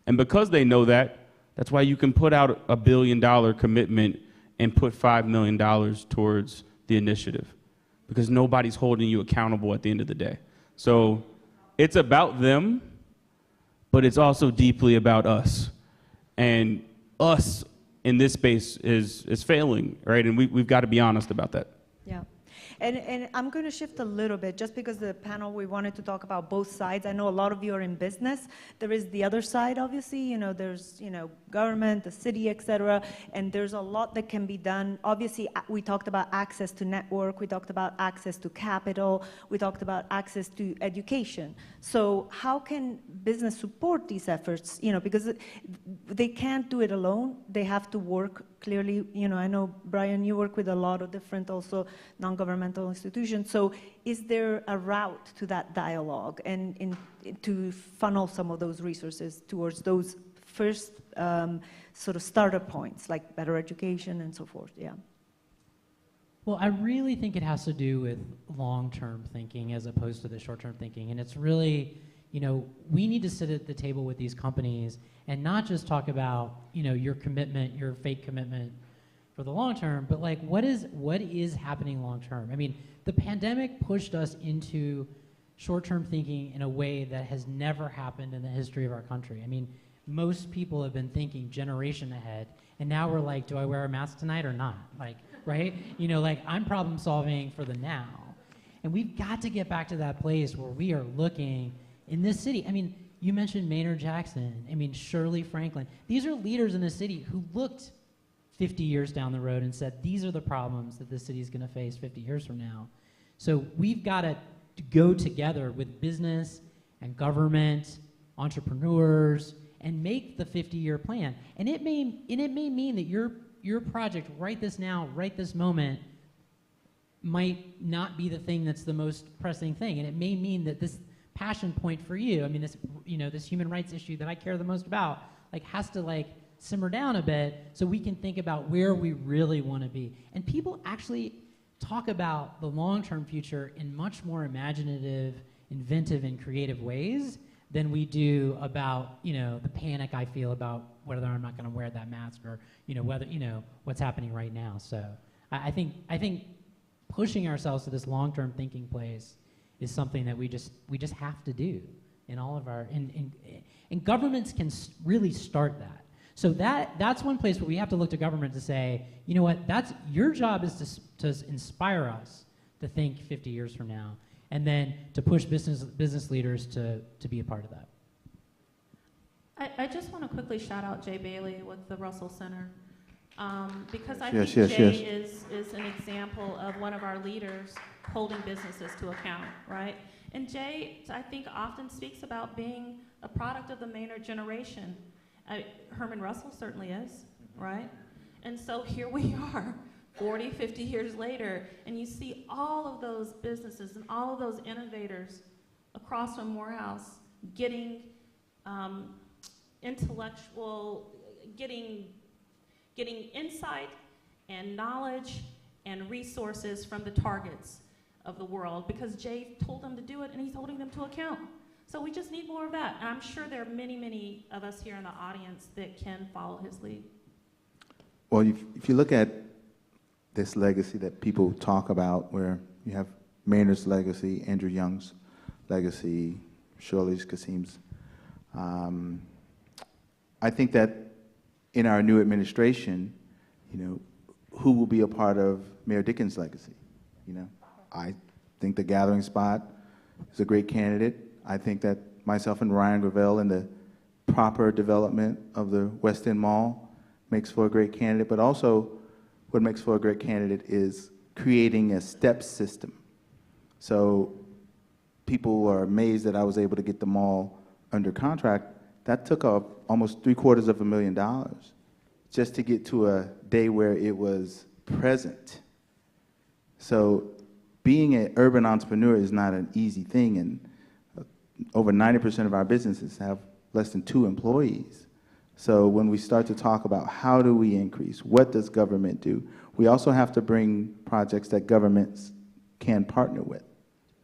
and because they know that, that's why you can put out $1 billion commitment and put $5 million towards the initiative, because nobody's holding you accountable at the end of the day. So it's about them, but it's also deeply about us. And us in this space is failing, right? And we've got to be honest about that. Yeah. And I'm going to shift a little bit, just because the panel, we wanted to talk about both sides. I know a lot of you are in business. There is the other side, obviously. There's, government, the city, et cetera, and there's a lot that can be done. Obviously, we talked about access to network. We talked about access to capital. We talked about access to education. So how can business support these efforts? Because they can't do it alone. They have to work clearly. I know, Brian, you work with a lot of different also non-governmental institutions. So is there a route to that dialogue and to funnel some of those resources towards those first sort of starter points, like better education and so forth, yeah. Well, I really think it has to do with long-term thinking as opposed to the short-term thinking. And it's really, you know, we need to sit at the table with these companies and not just talk about, you know, your commitment, your fake commitment for the long term, but like what is happening long term? I mean, the pandemic pushed us into short-term thinking in a way that has never happened in the history of our country. I mean, most people have been thinking generation ahead, and now we're like, do I wear a mask tonight or not? Like, right? You know, like I'm problem solving for the now. And we've got to get back to that place where we are looking in this city. I mean, you mentioned Maynard Jackson. I mean, Shirley Franklin. These are leaders in the city who looked 50 years down the road and said, these are the problems that the city is going to face 50 years from now. So we've got to go together with business and government, entrepreneurs, and make the 50-year plan. And it may mean that your project right this now, right this moment, might not be the thing that's the most pressing thing. And it may mean that this passion point for you, I mean, this, you know, this human rights issue that I care the most about, like, has to like simmer down a bit so we can think about where we really want to be. And people actually talk about the long-term future in much more imaginative, inventive, and creative ways than we do about, you know, the panic I feel about whether I'm not going to wear that mask or, you know, whether, you know, what's happening right now. So I think pushing ourselves to this long-term thinking place is something that we just have to do in all of our, and governments can really start that. So that's one place where we have to look to government to say, you know what, that's your job is to inspire us to think 50 years from now, and then to push business leaders to be a part of that. I just want to quickly shout out Jay Bailey with the Russell Center, because I Yes, think yes, Jay yes. is an example of one of our leaders holding businesses to account, right? And Jay, I think, often speaks about being a product of the Maynard generation. Herman Russell certainly is, right? And so here we are, 40, 50 years later, and you see all of those businesses and all of those innovators across from Morehouse getting getting insight and knowledge and resources from the targets of the world, because Jay told them to do it and he's holding them to account. So we just need more of that. And I'm sure there are many, many of us here in the audience that can follow his lead. Well, if you look at this legacy that people talk about, where you have Maynard's legacy, Andrew Young's legacy, Shirley's, Kasim's, I think that in our new administration, you know, who will be a part of Mayor Dickens' legacy? You know, I think the Gathering Spot is a great candidate. I think that myself and Ryan Gravel and the proper development of the West End Mall makes for a great candidate, but also what makes for a great candidate is creating a step system. So people are amazed that I was able to get the mall under contract. That took up almost $750,000 just to get to a day where it was present. So being an urban entrepreneur is not an easy thing, and over 90% of our businesses have less than 2 employees. So when we start to talk about how do we increase, what does government do, we also have to bring projects that governments can partner with.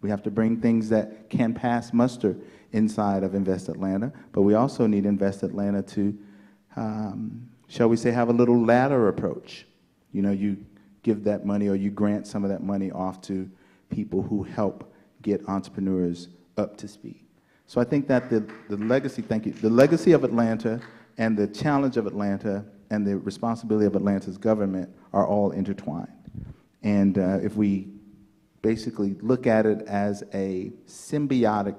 We have to bring things that can pass muster inside of Invest Atlanta, but we also need Invest Atlanta to, shall we say, have a little ladder approach. You know, you give that money or you grant some of that money off to people who help get entrepreneurs up to speed. So I think that the legacy, thank you, the legacy of Atlanta and the challenge of Atlanta and the responsibility of Atlanta's government are all intertwined. And if we basically look at it as a symbiotic,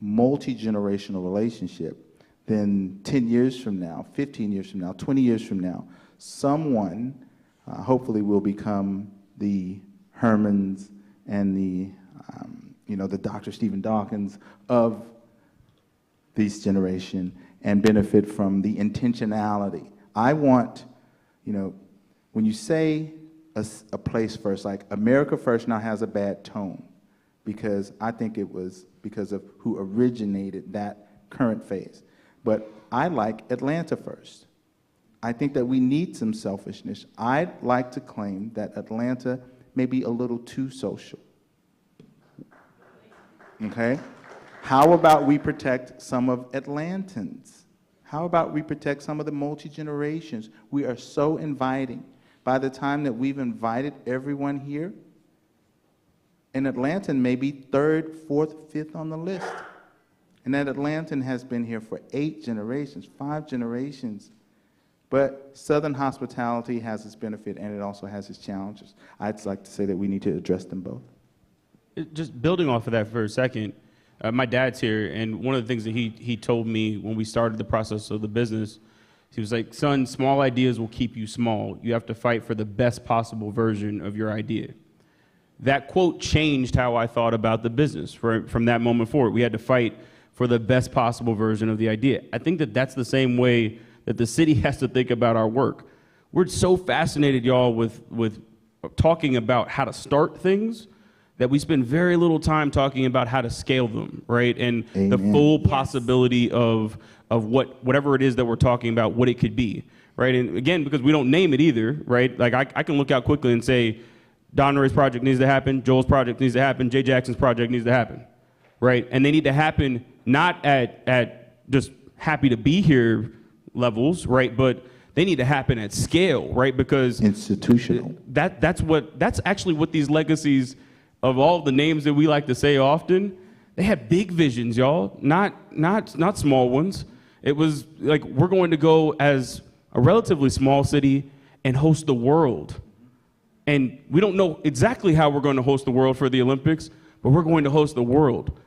multi-generational relationship, then 10 years from now, 15 years from now, 20 years from now, someone hopefully will become the Hermans and the, you know, the Dr. Stephen Dawkins of this generation and benefit from the intentionality. I want, you know, when you say a place first, like America First now has a bad tone because I think it was because of who originated that current phase. but I like Atlanta first. I think that we need some selfishness. I'd like to claim that Atlanta may be a little too social. Okay? How about we protect some of Atlantans? How about we protect some of the multi-generations? We are so inviting. By the time that we've invited everyone here, an Atlantan may be third, fourth, fifth on the list. And that Atlantan has been here for 8 generations, 5 generations. But Southern hospitality has its benefit and it also has its challenges. I'd like to say that we need to address them both. Just building off of that for a second, my dad's here, and one of the things that he told me when we started the process of the business, he was like, son, small ideas will keep you small. You have to fight for the best possible version of your idea. That quote changed how I thought about the business from that moment forward. We had to fight for the best possible version of the idea. I think that that's the same way that the city has to think about our work. We're so fascinated, y'all, with talking about how to start things that we spend very little time talking about how to scale them, right? And Amen. The full possibility of whatever it is that we're talking about, what it could be, right? And again, because we don't name it either, right? Like I can look out quickly and say, Don Ray's project needs to happen, Joel's project needs to happen, Jay Jackson's project needs to happen, right? And they need to happen not at just happy to be here levels, right? But they need to happen at scale, right? Because institutional. That's actually what these legacies of all the names that we like to say often, they had big visions, y'all, not small ones. It was like, we're going to go as a relatively small city and host the world. And we don't know exactly how we're going to host the world for the Olympics, but we're going to host the world.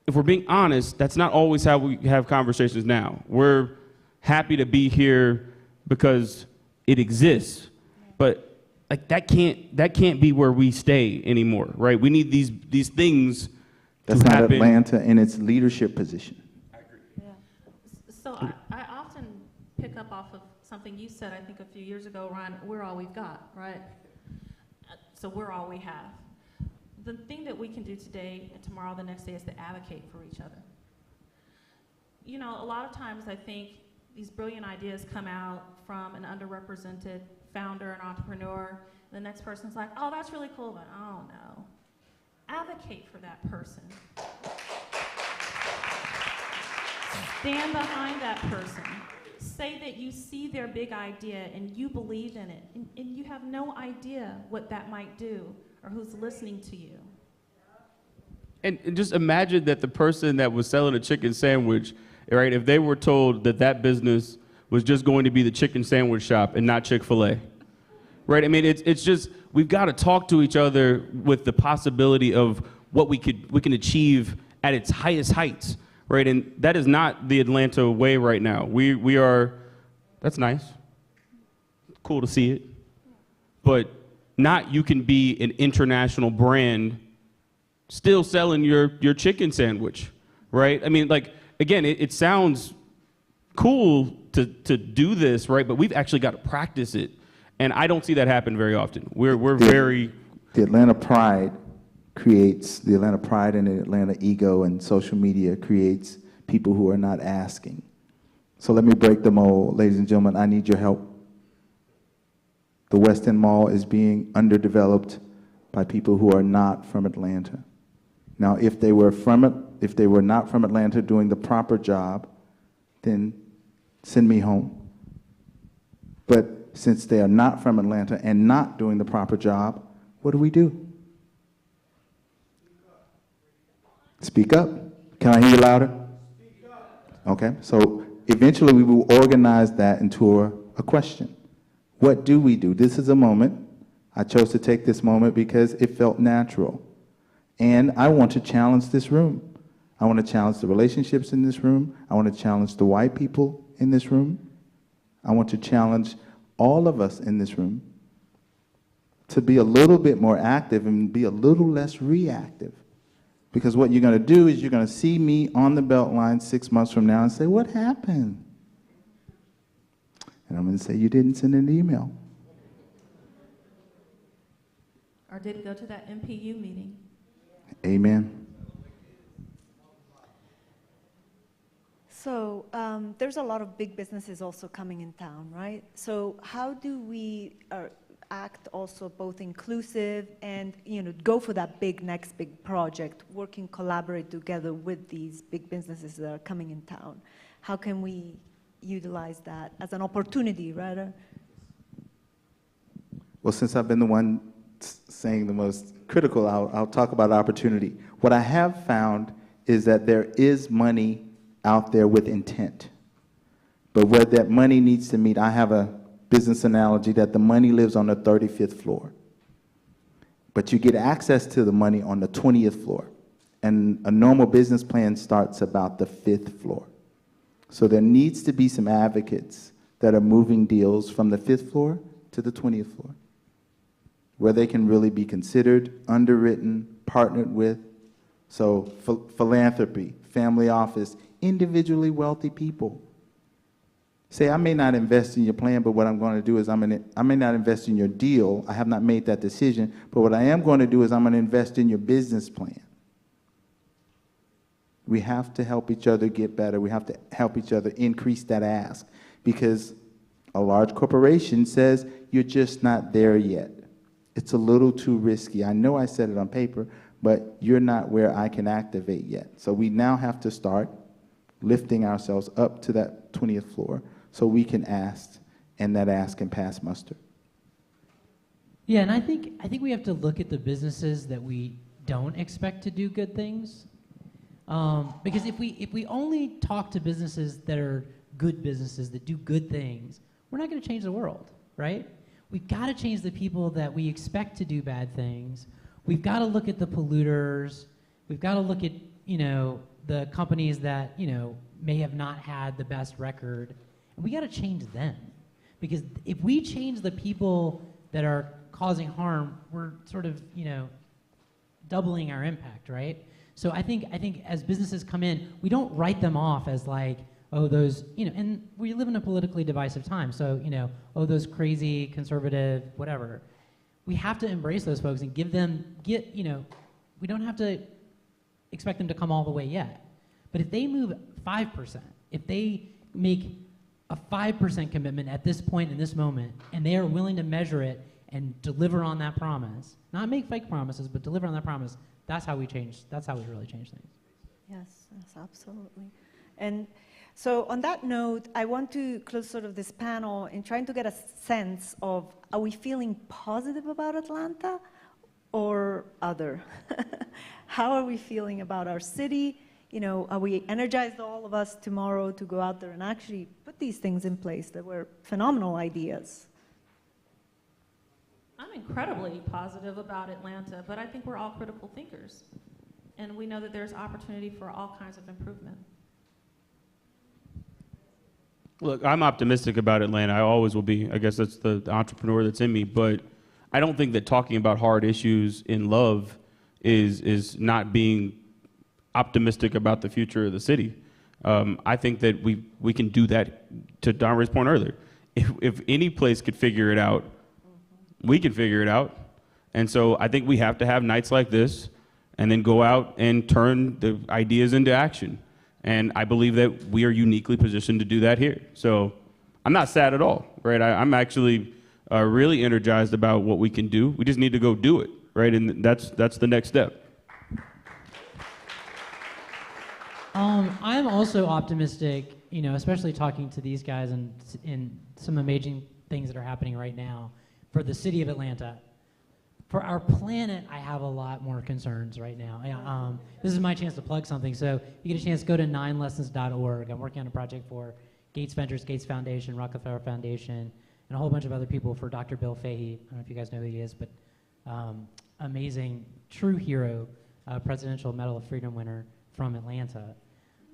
If we're being honest, that's not always how we have conversations now. We're happy to be here because it exists, but like that can't be where we stay anymore, right? We need these things That's to not happen. Atlanta in its leadership position. So I often pick up off of something you said, I think a few years ago, Ryan, we're all we've got, right? So we're all we have. The thing that we can do today and tomorrow, the next day, is to advocate for each other. You know, a lot of times I think these brilliant ideas come out from an underrepresented founder and entrepreneur. The next person's like, oh, that's really cool, but oh no. Advocate for that person. Stand behind that person. Say that you see their big idea and you believe in it, and you have no idea what that might do or who's listening to you. And just imagine that the person that was selling a chicken sandwich, right, if they were told that that business was just going to be the chicken sandwich shop and not Chick-fil-A, right? I mean, it's just, we've got to talk to each other with the possibility of what we can achieve at its highest heights, right? And that is not the Atlanta way right now. We are, that's nice, cool to see it, but not you can be an international brand still selling your chicken sandwich, right? I mean, like, again, it sounds cool to do this, right? But we've actually got to practice it. And I don't see that happen very often. We're very... The Atlanta pride creates, the Atlanta pride and the Atlanta ego and social media creates people who are not asking. So let me break the mold. Ladies and gentlemen, I need your help. The West End Mall is being underdeveloped by people who are not from Atlanta. Now, if they were not from Atlanta doing the proper job, then send me home. But since they are not from Atlanta and not doing the proper job, what do? Speak up. Can I hear you louder? Okay, so eventually we will organize that into a question. What do we do? This is a moment. I chose to take this moment because it felt natural. And I want to challenge this room. I want to challenge the relationships in this room. I want to challenge the white people in this room. I want to challenge all of us in this room to be a little bit more active and be a little less reactive. Because what you're going to do is you're going to see me on the Beltline 6 months from now and say, what happened? And I'm going to say, you didn't send an email. Or didn't go to that MPU meeting. Amen. So there's a lot of big businesses also coming in town, right? So how do we act also both inclusive and, you know, go for that next big project, collaborate together with these big businesses that are coming in town? How can we utilize that as an opportunity, rather? Well, since I've been the one saying the most critical, I'll talk about opportunity. What I have found is that there is money out there with intent. But where that money needs to meet, I have a business analogy that the money lives on the 35th floor. But you get access to the money on the 20th floor. And a normal business plan starts about the 5th floor. So there needs to be some advocates that are moving deals from the 5th floor to the 20th floor, where they can really be considered, underwritten, partnered with. So philanthropy, family office, individually wealthy people. Say, I may not invest in your plan, but what I'm going to do is I may not invest in your deal. I have not made that decision. But what I am going to do is I'm going to invest in your business plan. We have to help each other get better. We have to help each other increase that ask, because a large corporation says you're just not there yet. It's a little too risky. I know I said it on paper, but you're not where I can activate yet. So we now have to start lifting ourselves up to that 20th floor so we can ask, and that ask can pass muster. Yeah, and I think we have to look at the businesses that we don't expect to do good things. Because if we only talk to businesses that are good businesses, that do good things, we're not going to change the world, right? We've got to change the people that we expect to do bad things. We've got to look at the polluters. We've got to look at, you know, the companies that, you know, may have not had the best record. And we got to change them. Because if we change the people that are causing harm, we're sort of, you know, doubling our impact, right? So I think as businesses come in, we don't write them off as like, oh, those, you know, and we live in a politically divisive time. So, you know, oh, those crazy conservative, whatever. We have to embrace those folks and you know, we don't have to expect them to come all the way yet. But if they move 5%, if they make a 5% commitment at this point in this moment, and they are willing to measure it and deliver on that promise, not make fake promises, but deliver on that promise, that's how we really change things. Yes, absolutely. And so on that note, I want to close sort of this panel in trying to get a sense of, are we feeling positive about Atlanta or other? How are we feeling about our city? You know, are we energized, all of us, tomorrow to go out there and actually put these things in place that were phenomenal ideas? I'm incredibly positive about Atlanta, but I think we're all critical thinkers. And we know that there's opportunity for all kinds of improvement. Look, I'm optimistic about Atlanta. I always will be. I guess that's the entrepreneur that's in me. But I don't think that talking about hard issues in love is not being optimistic about the future of the city. I think that we can do that, to Don Ray's point earlier. If any place could figure it out, we can figure it out. And so I think we have to have nights like this and then go out and turn the ideas into action. And I believe that we are uniquely positioned to do that here. So I'm not sad at all, right? I'm actually really energized about what we can do. We just need to go do it, right? And that's the next step. I'm also optimistic, you know, especially talking to these guys and in some amazing things that are happening right now for the city of Atlanta. For our planet, I have a lot more concerns right now. This is my chance to plug something. So if you get a chance, go to 9lessons.org. I'm working on a project for Gates Ventures, Gates Foundation, Rockefeller Foundation, and a whole bunch of other people for Dr. Bill Fahey. I don't know if you guys know who he is, but amazing, true hero, Presidential Medal of Freedom winner from Atlanta.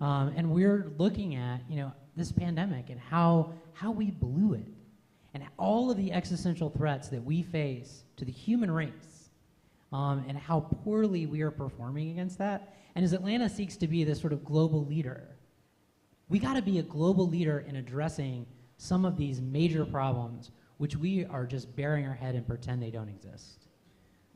And we're looking at, you know, this pandemic and how we blew it. And all of the existential threats that we face to the human race, and how poorly we are performing against that. And as Atlanta seeks to be this sort of global leader, we got to be a global leader in addressing some of these major problems, which we are just burying our head and pretend they don't exist.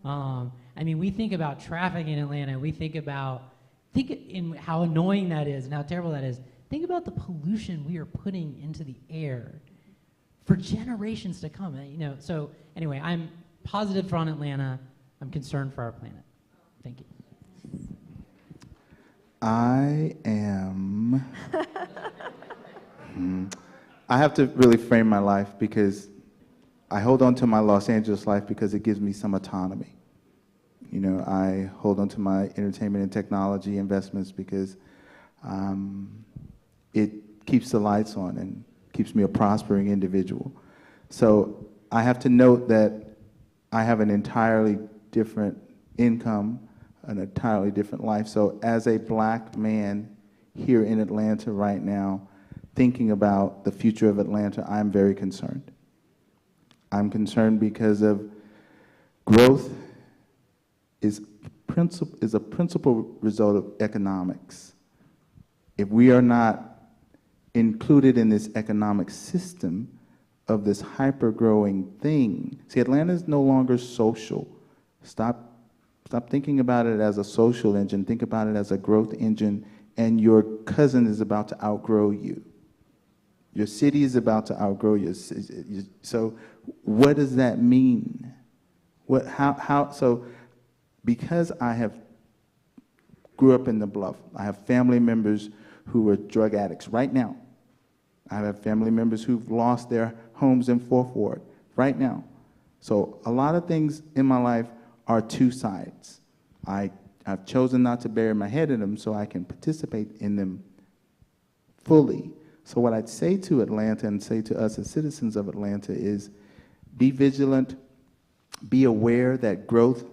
I mean, we think about traffic in Atlanta. We think in how annoying that is and how terrible that is. think about the pollution we are putting into the air for generations to come. You know, so anyway, I'm positive on Atlanta. I'm concerned for our planet. Thank you. I am. I have to really frame my life because I hold on to my Los Angeles life because it gives me some autonomy. You know, I hold on to my entertainment and technology investments because it keeps the lights on and keeps me a prospering individual. So I have to note that I have an entirely different income, an entirely different life. So as a black man here in Atlanta right now, thinking about the future of Atlanta, I'm very concerned. I'm concerned because of growth is a principal result of economics. If we are not included in this economic system of this hyper-growing thing, see, Atlanta is no longer social. Stop thinking about it as a social engine. Think about it as a growth engine, and your cousin is about to outgrow you. Your city is about to outgrow you. So what does that mean? So because I grew up in the Bluff, I have family members who are drug addicts right now. I have family members who've lost their homes in Fourth Ward right now. So a lot of things in my life are two sides. I've chosen not to bury my head in them so I can participate in them fully. So what I'd say to Atlanta and say to us as citizens of Atlanta is be vigilant, be aware that growth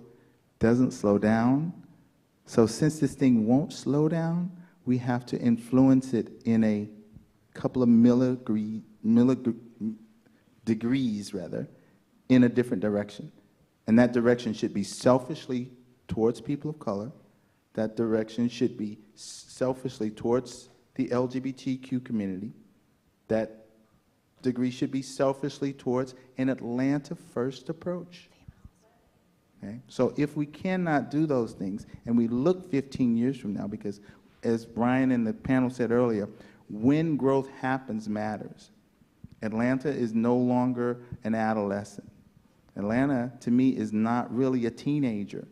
doesn't slow down. So since this thing won't slow down, we have to influence it in a couple of degrees in a different direction. And that direction should be selfishly towards people of color. That direction should be selfishly towards the LGBTQ community. That degree should be selfishly towards an Atlanta first approach. Okay? So if we cannot do those things, and we look 15 years from now, because as Brian and the panel said earlier, when growth happens matters. Atlanta is no longer an adolescent. Atlanta, to me, is not really a teenager.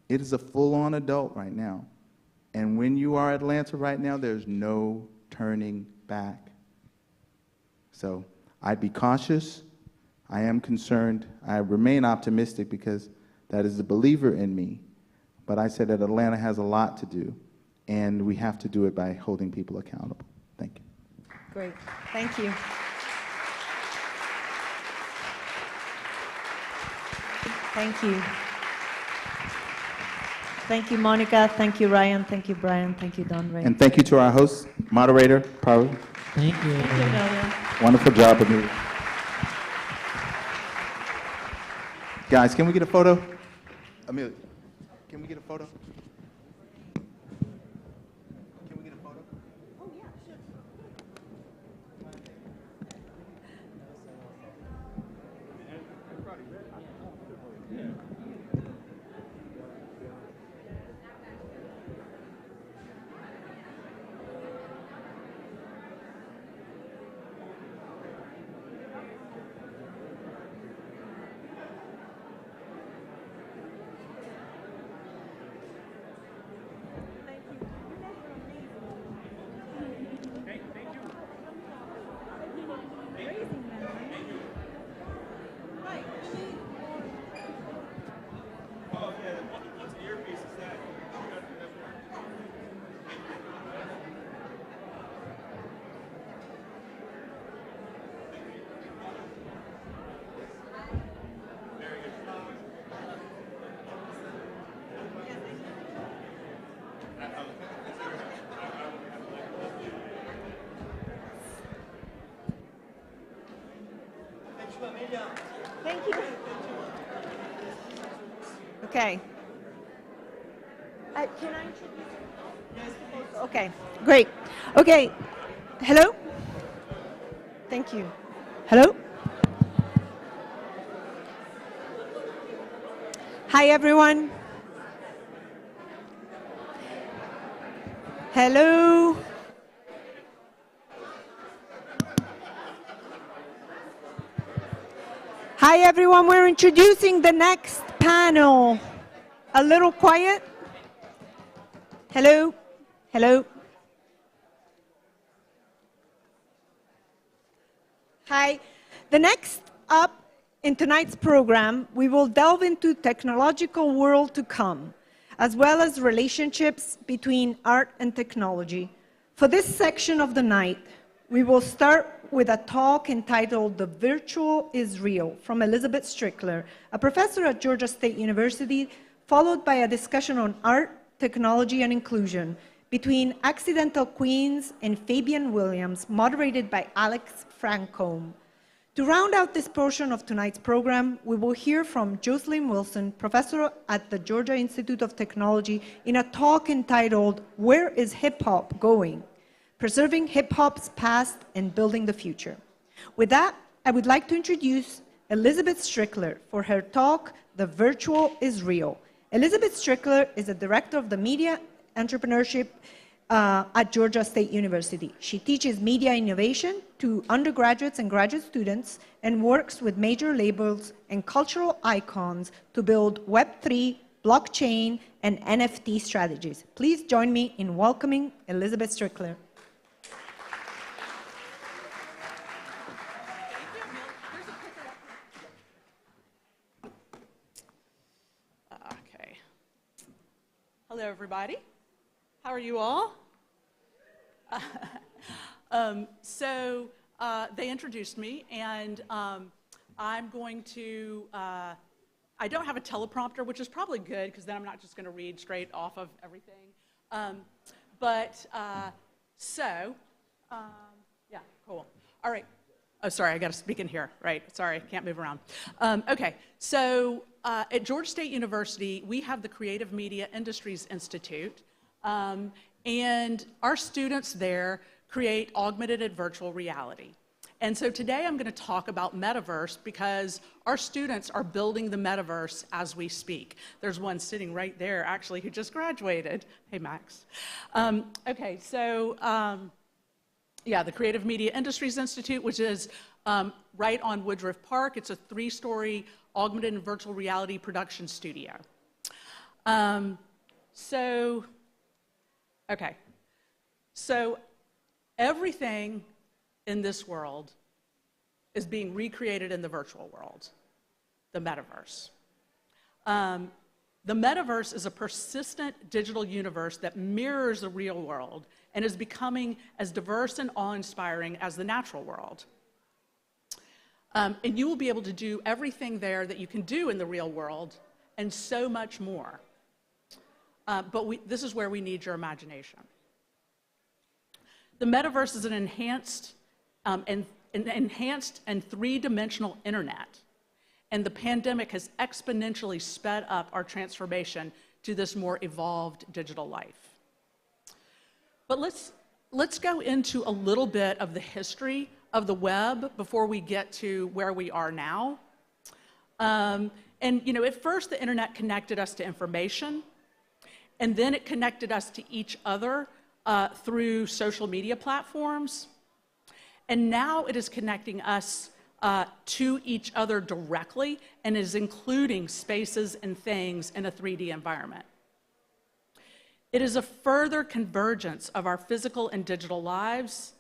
It is a full-on adult right now. And when you are Atlanta right now, there's no turning back. So I'd be cautious. I am concerned. I remain optimistic because that is a believer in me. But I said that Atlanta has a lot to do, and we have to do it by holding people accountable. Thank you. Great. Thank you. Thank you. Thank you, Monica. Thank you, Ryan. Thank you, Brian. Thank you, Don Ray. And thank you to our host, moderator, Paul. Thank you. Thank you, Amelia. Wonderful job, Amelia. Guys, can we get a photo? Amelia, can we get a photo? Can we get a photo? Oh, yeah, sure. Thank you. Okay. Can I introduce you? Okay, great. Okay. Hello? Thank you. Hello? Hi, everyone. Hello? Hi, everyone. We're introducing the next panel. A little quiet. Hello? Hello? Hi. The next up in tonight's program, we will delve into technological world to come, as well as relationships between art and technology. For this section of the night, we will start with a talk entitled The Virtual is Real from Elizabeth Strickler, a professor at Georgia State University, followed by a discussion on art, technology, and inclusion between Accidental Queens and Fabian Williams, moderated by Alex Francombe. To round out this portion of tonight's program, we will hear from Jocelyn Wilson, professor at the Georgia Institute of Technology, in a talk entitled, Where is Hip Hop Going? Preserving Hip Hop's Past and Building the Future. With that, I would like to introduce Elizabeth Strickler for her talk, The Virtual is Real. Elizabeth Strickler is the director of the Media Entrepreneurship at Georgia State University. She teaches media innovation to undergraduates and graduate students and works with major labels and cultural icons to build Web3, blockchain, and NFT strategies. Please join me in welcoming Elizabeth Strickler. Okay. Hello, everybody. How are you all? They introduced me, and I'm going to, I don't have a teleprompter, which is probably good, because then I'm not just going to read straight off of everything. Yeah, cool. All right. Oh, sorry, I got to speak in here, right? Sorry, can't move around. Okay, so at Georgia State University, we have the Creative Media Industries Institute, and our students there create augmented and virtual reality. And so today I'm going to talk about metaverse because our students are building the metaverse as we speak. There's one sitting right there, actually, who just graduated. Hey, Max. Okay, so yeah, the Creative Media Industries Institute, which is right on Woodruff Park. It's a 3-story augmented and virtual reality production studio. Okay, so everything in this world is being recreated in the virtual world, the metaverse. The metaverse is a persistent digital universe that mirrors the real world and is becoming as diverse and awe-inspiring as the natural world. And you will be able to do everything there that you can do in the real world and so much more. This is where we need your imagination. The metaverse is an enhanced and three-dimensional internet, and the pandemic has exponentially sped up our transformation to this more evolved digital life. But let's go into a little bit of the history of the web before we get to where we are now. And at first the internet connected us to information, and then it connected us to each other through social media platforms. And now it is connecting us to each other directly and is including spaces and things in a 3D environment. It is a further convergence of our physical and digital lives,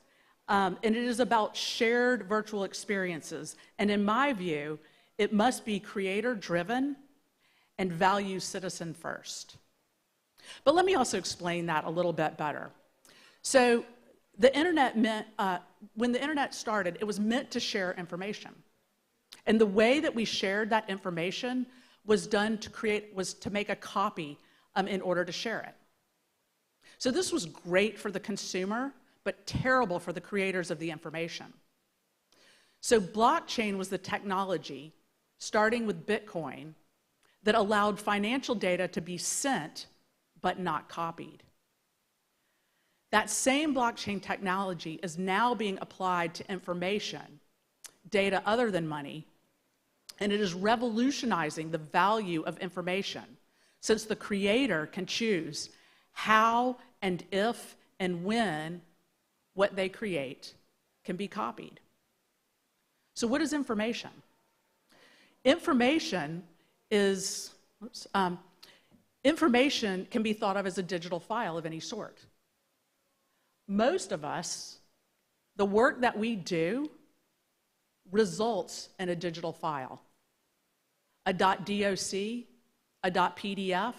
and it is about shared virtual experiences. And in my view, it must be creator-driven and value citizen first. But let me also explain that a little bit better. So the internet meant, when the internet started, it was meant to share information. And the way that we shared that information was to make a copy in order to share it. So this was great for the consumer, but terrible for the creators of the information. So blockchain was the technology, starting with Bitcoin, that allowed financial data to be sent but not copied. That same blockchain technology is now being applied to information, data other than money, and it is revolutionizing the value of information, since the creator can choose how and if and when what they create can be copied. So what is information? Information information can be thought of as a digital file of any sort. Most of us, the work that we do results in a digital file. A .doc, a .pdf,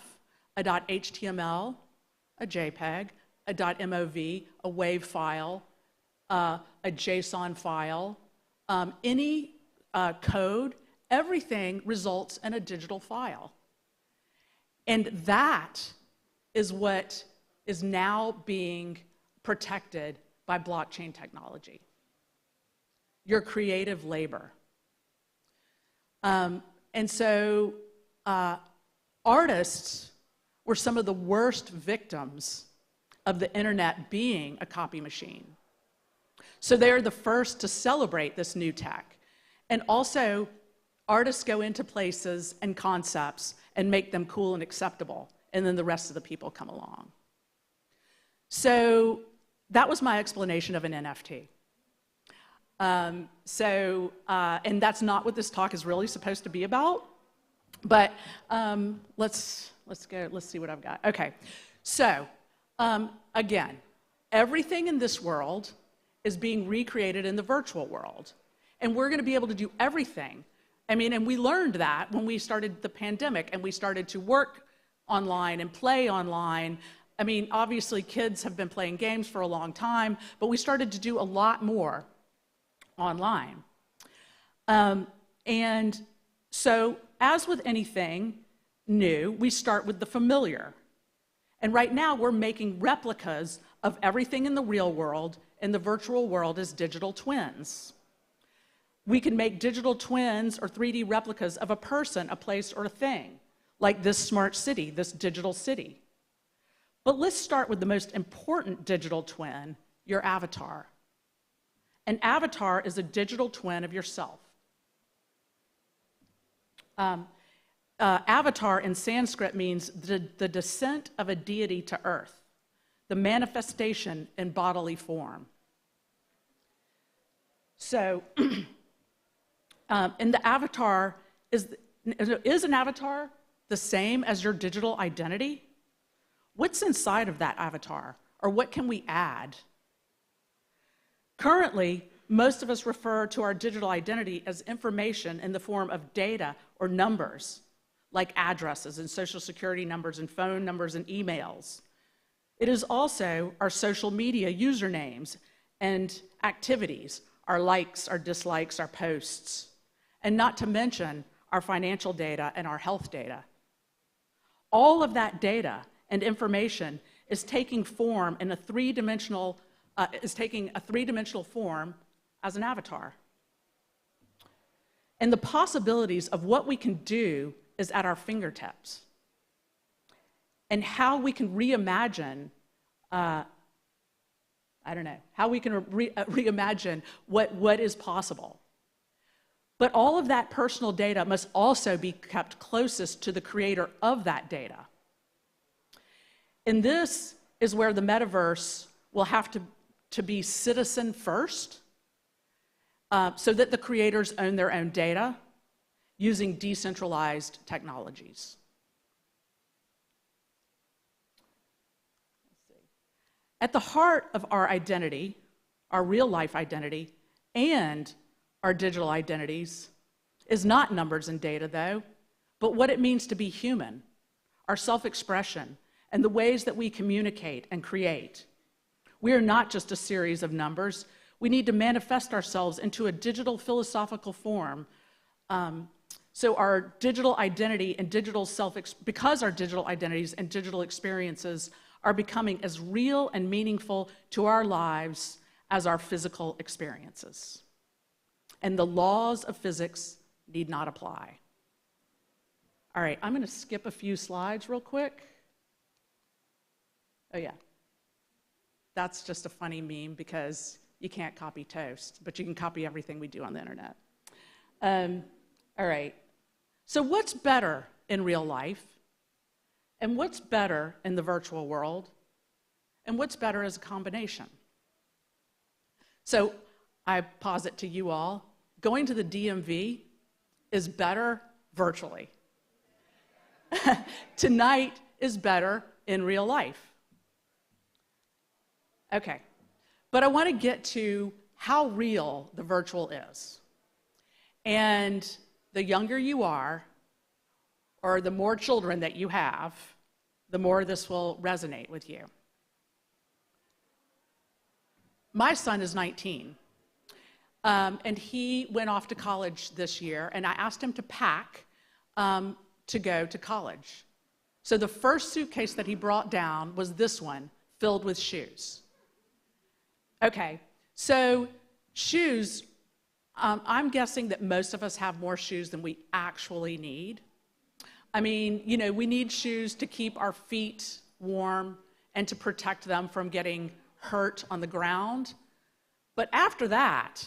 a .html, a JPEG, a .mov, a WAV file, a JSON file, any code, everything results in a digital file. And that is what is now being protected by blockchain technology. Your creative labor. And so artists were some of the worst victims of the internet being a copy machine. So they're the first to celebrate this new tech. And also, artists go into places and concepts and make them cool and acceptable, and then the rest of the people come along. So that was my explanation of an NFT. And that's not what this talk is really supposed to be about, but let's see what I've got. Okay, so again, everything in this world is being recreated in the virtual world, and we're gonna be able to do everything. I mean, and we learned that when we started the pandemic and we started to work online and play online. I mean, obviously kids have been playing games for a long time, but we started to do a lot more online. And so, as with anything new, we start with the familiar. And right now, we're making replicas of everything in the real world and the virtual world as digital twins. We can make digital twins or 3D replicas of a person, a place, or a thing, like this smart city, this digital city. But let's start with the most important digital twin, your avatar. An avatar is a digital twin of yourself. Avatar in Sanskrit means the descent of a deity to earth, the manifestation in bodily form. So, and the avatar is an avatar the same as your digital identity? What's inside of that avatar, or what can we add? Currently, most of us refer to our digital identity as information in the form of data or numbers, like addresses and social security numbers and phone numbers and emails. It is also our social media usernames and activities, our likes, our dislikes, our posts, and not to mention our financial data and our health data. All of that data and information is taking form in a three-dimensional form as an avatar. And the possibilities of what we can do is at our fingertips. And how we can reimagine, reimagine what is possible. But all of that personal data must also be kept closest to the creator of that data. And this is where the metaverse will have to be citizen first, so that the creators own their own data using decentralized technologies. At the heart of our identity, our real life identity, and our digital identities is not numbers and data, though, but what it means to be human, our self-expression, and the ways that we communicate and create. We are not just a series of numbers. We need to manifest ourselves into a digital philosophical form. So our digital identity and digital because our digital identities and digital experiences are becoming as real and meaningful to our lives as our physical experiences. And the laws of physics need not apply. All right, I'm going to skip a few slides real quick. Oh yeah, that's just a funny meme because you can't copy toast, but you can copy everything we do on the internet. All right, so what's better in real life? And what's better in the virtual world? And what's better as a combination? So I posit to you all, going to the DMV is better virtually. Tonight is better in real life. Okay, but I want to get to how real the virtual is. And the younger you are, or the more children that you have, the more this will resonate with you. My son is 19, and he went off to college this year, and I asked him to pack to go to college. So the first suitcase that he brought down was this one, filled with shoes. Okay, so shoes, I'm guessing that most of us have more shoes than we actually need. I mean, you know, we need shoes to keep our feet warm and to protect them from getting hurt on the ground. But after that,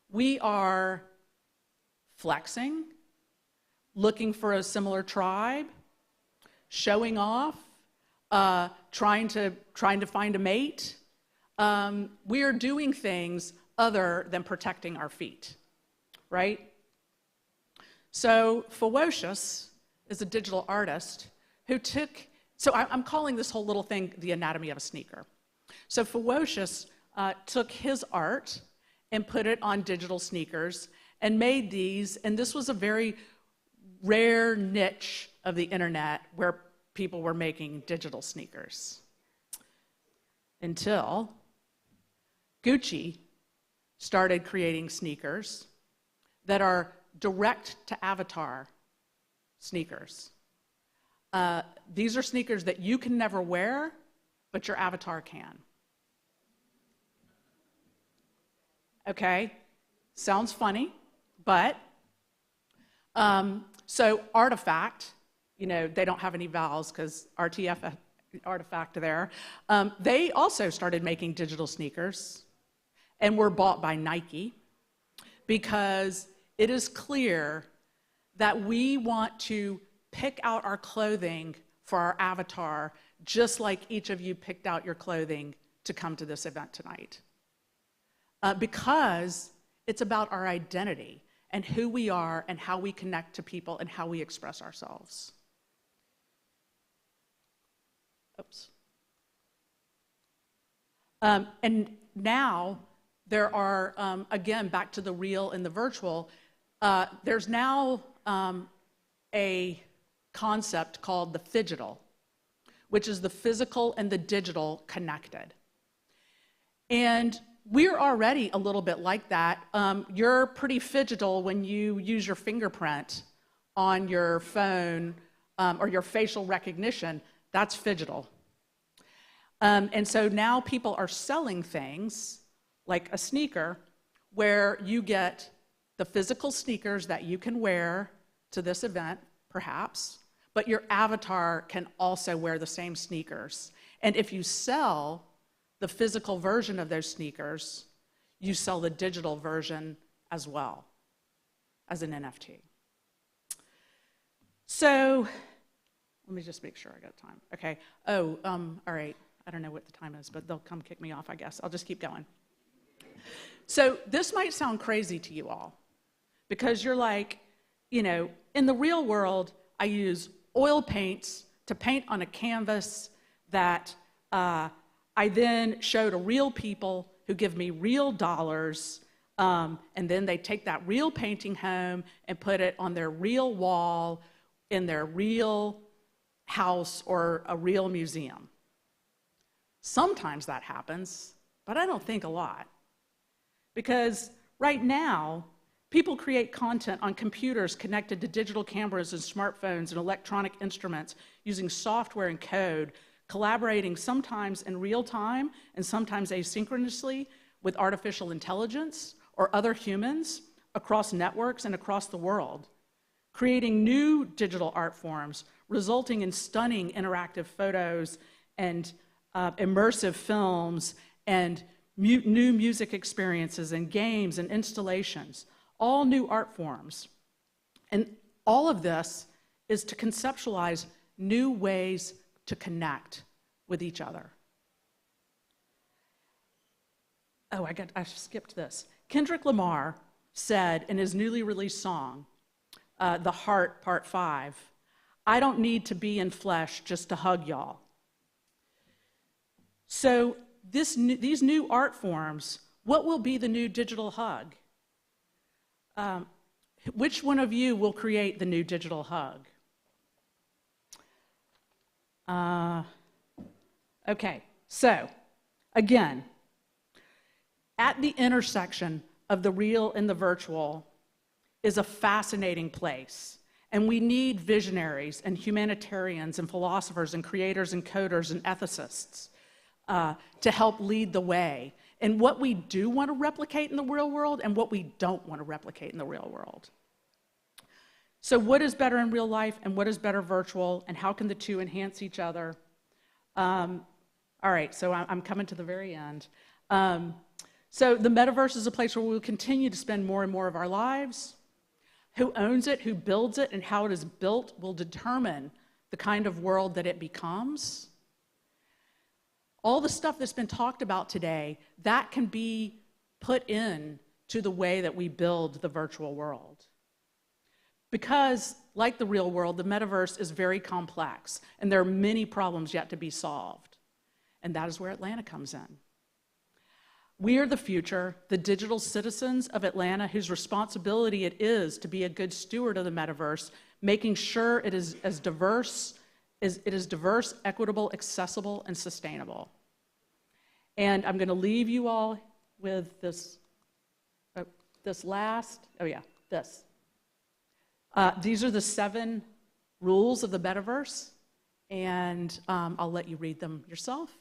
we are flexing, looking for a similar tribe, showing off, trying to find a mate. We are doing things other than protecting our feet, right? So Fewocious is a digital artist who so I'm calling this whole little thing the anatomy of a sneaker. So Fewocious took his art and put it on digital sneakers and made these, and this was a very rare niche of the internet where people were making digital sneakers. Until Gucci started creating sneakers that are direct to avatar sneakers. These are sneakers that you can never wear, but your avatar can. Okay, sounds funny, but so Artifact, you know, they don't have any vowels because RTF, Artifact there. They also started making digital sneakers and were bought by Nike because it is clear that we want to pick out our clothing for our avatar just like each of you picked out your clothing to come to this event tonight. Because it's about our identity and who we are and how we connect to people and how we express ourselves. Oops. And now there are, again, back to the real and the virtual, there's now a concept called the phygital, which is the physical and the digital connected. And we're already a little bit like that. You're pretty phygital when you use your fingerprint on your phone or your facial recognition. That's phygital. And so now people are selling things like a sneaker where you get the physical sneakers that you can wear to this event, perhaps, but your avatar can also wear the same sneakers. And if you sell the physical version of those sneakers, you sell the digital version as well as an NFT. So let me just make sure I got time. Okay. Oh, all right. I don't know what the time is, but they'll come kick me off, I guess. I'll just keep going. So this might sound crazy to you all because you're like, you know, in the real world, I use oil paints to paint on a canvas that I then show to real people who give me real dollars, and then they take that real painting home and put it on their real wall in their real house or a real museum. Sometimes that happens, but I don't think a lot. Because right now, people create content on computers connected to digital cameras and smartphones and electronic instruments using software and code, collaborating sometimes in real time and sometimes asynchronously with artificial intelligence or other humans across networks and across the world, creating new digital art forms, resulting in stunning interactive photos and immersive films and new music experiences and games and installations, all new art forms. And all of this is to conceptualize new ways to connect with each other. Oh, I skipped this. Kendrick Lamar said in his newly released song, The Heart, Part 5. I don't need to be in flesh just to hug y'all. So these new art forms, what will be the new digital hug? Which one of you will create the new digital hug? Okay, so again, at the intersection of the real and the virtual is a fascinating place. And we need visionaries and humanitarians and philosophers and creators and coders and ethicists to help lead the way in what we do want to replicate in the real world and what we don't want to replicate in the real world. So what is better in real life and what is better virtual, and how can the two enhance each other? All right, so I'm coming to the very end. So the metaverse is a place where we will continue to spend more and more of our lives. Who owns it, who builds it, and how it is built will determine the kind of world that it becomes. All the stuff that's been talked about today, that can be put in to the way that we build the virtual world. Because, like the real world, the metaverse is very complex, and there are many problems yet to be solved. And that is where Atlanta comes in. We are the future, the digital citizens of Atlanta, whose responsibility it is to be a good steward of the metaverse, making sure it is diverse, equitable, accessible, and sustainable. And I'm going to leave you all with this. These are the 7 rules of the metaverse, and I'll let you read them yourself.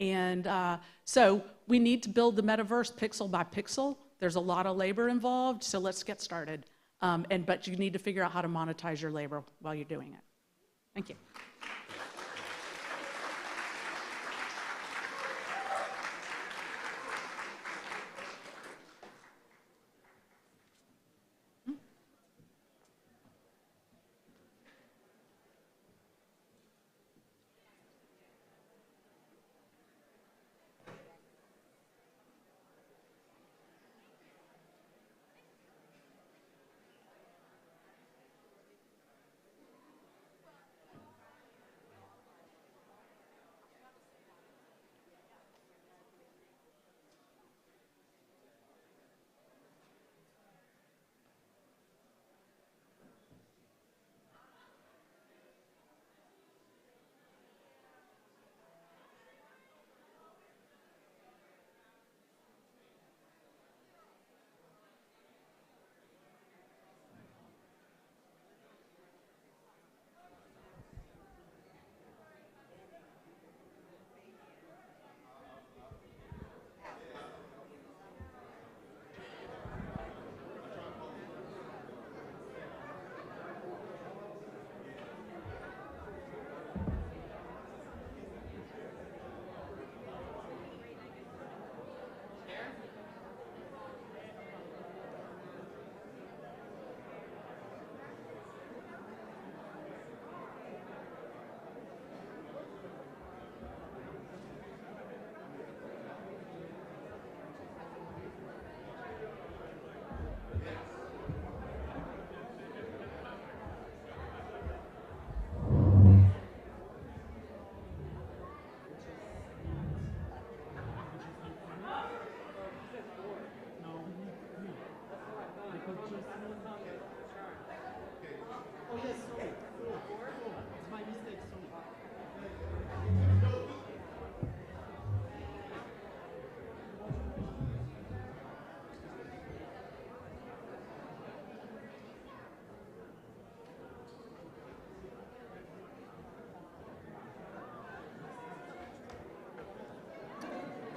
And so we need to build the metaverse pixel by pixel. There's a lot of labor involved, so let's get started. But you need to figure out how to monetize your labor while you're doing it. Thank you.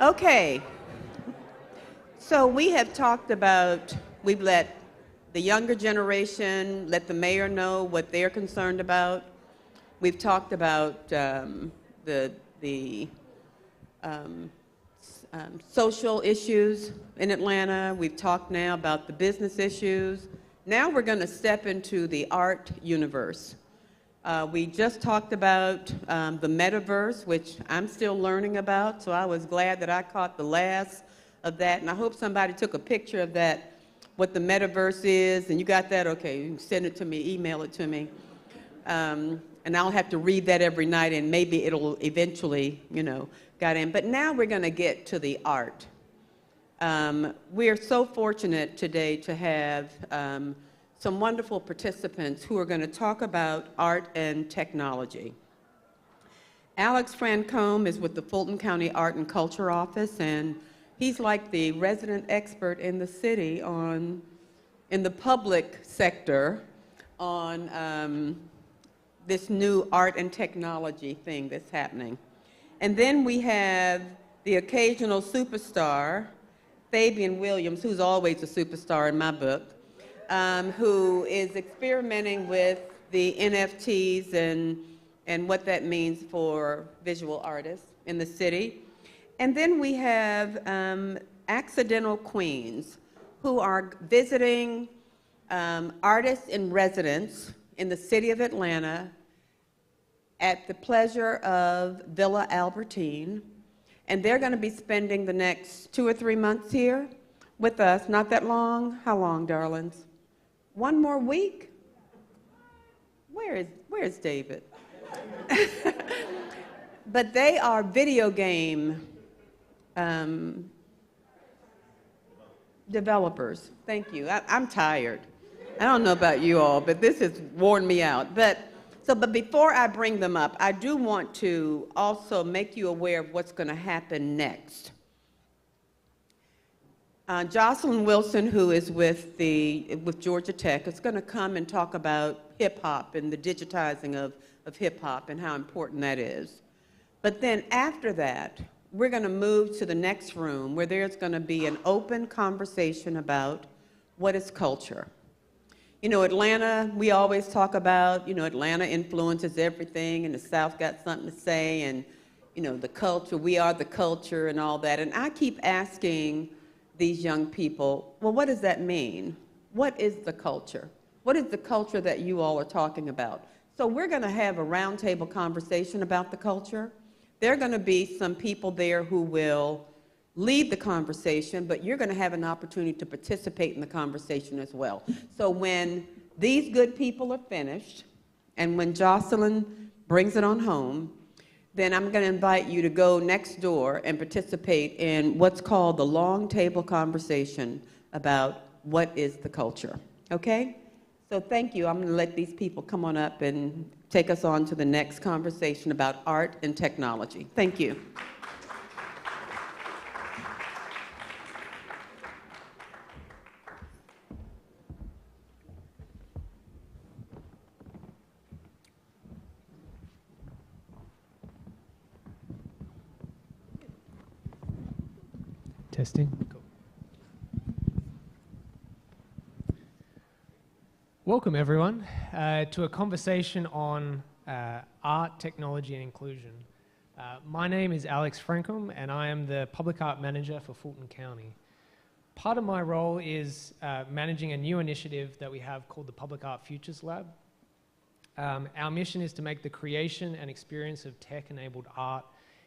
Okay, so we have talked about, we've let the younger generation, let the mayor know what they're concerned about. We've talked about social issues in Atlanta. We've talked now about the business issues. Now we're going to step into the art universe. We just talked about the metaverse, which I'm still learning about, so I was glad that I caught the last of that, and I hope somebody took a picture of that what the metaverse is, and you got that? Okay, you can send it to me, email it to me. And I'll have to read that every night, and maybe it'll eventually, get in. But now we're going to get to the art. We are so fortunate today to have some wonderful participants who are going to talk about art and technology. Alex Francombe is with the Fulton County Art and Culture Office, and he's like the resident expert in the city in the public sector on this new art and technology thing that's happening. And then we have the occasional superstar, Fabian Williams, who's always a superstar in my book, who is experimenting with the NFTs and what that means for visual artists in the city. And then we have Accidental Queens, who are visiting artists in residence in the city of Atlanta at the pleasure of Villa Albertine. And they're going to be spending the next 2 or 3 months here with us. Not that long. How long, darlings? 1 more week? Where's David? But they are video game developers. Thank you. I'm tired. I don't know about you all, but this has worn me out. But before I bring them up, I do want to also make you aware of what's going to happen next. Jocelyn Wilson, who is with Georgia Tech, is going to come and talk about hip-hop and the digitizing of hip-hop and how important that is. But then after that, we're going to move to the next room where there's going to be an open conversation about what is culture. Atlanta, we always talk about, Atlanta influences everything, and the South got something to say, and, the culture, we are the culture and all that. And I keep asking these young people, well, what does that mean? What is the culture? What is the culture that you all are talking about? So we're going to have a roundtable conversation about the culture. There are going to be some people there who will lead the conversation, but you're going to have an opportunity to participate in the conversation as well. So when these good people are finished, and when Jocelyn brings it on home, then I'm going to invite you to go next door and participate in what's called the long table conversation about what is the culture, okay? So thank you. I'm going to let these people come on up and take us on to the next conversation about art and technology. Thank you. Testing. Cool. Welcome, everyone, to a conversation on art, technology, and inclusion. My name is Alex Francombe, and I am the Public Art Manager for Fulton County. Part of my role is managing a new initiative that we have called the Public Art Futures Lab. Our mission is to make the creation and experience of tech-enabled art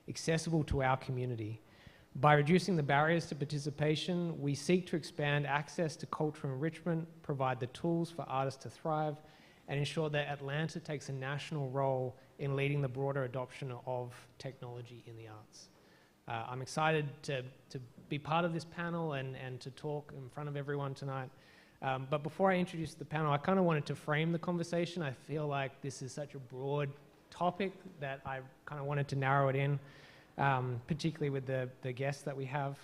accessible to our community. By reducing the barriers to participation, we seek to expand access to cultural enrichment, provide the tools for artists to thrive, and ensure that Atlanta takes a national role in leading the broader adoption of technology in the arts. I'm excited to be part of this panel and to talk in front of everyone tonight. But before I introduce the panel, I kind of wanted to frame the conversation. I feel like this is such a broad topic that I kind of wanted to narrow it in. Particularly with the guests that we have.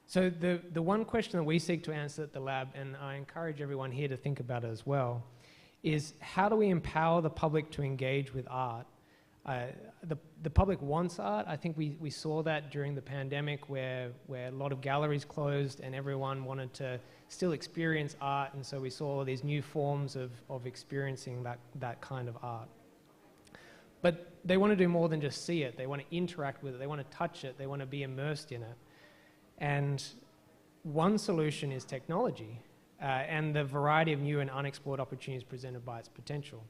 So the one question that we seek to answer at the lab, and I encourage everyone here to think about it as well, is how do we empower the public to engage with art? The public wants art. I think we saw that during the pandemic where a lot of galleries closed and everyone wanted to still experience art, and so we saw all these new forms of experiencing that kind of art. But they want to do more than just see it. They want to interact with it. They want to touch it. They want to be immersed in it. And one solution is technology and the variety of new and unexplored opportunities presented by its potential.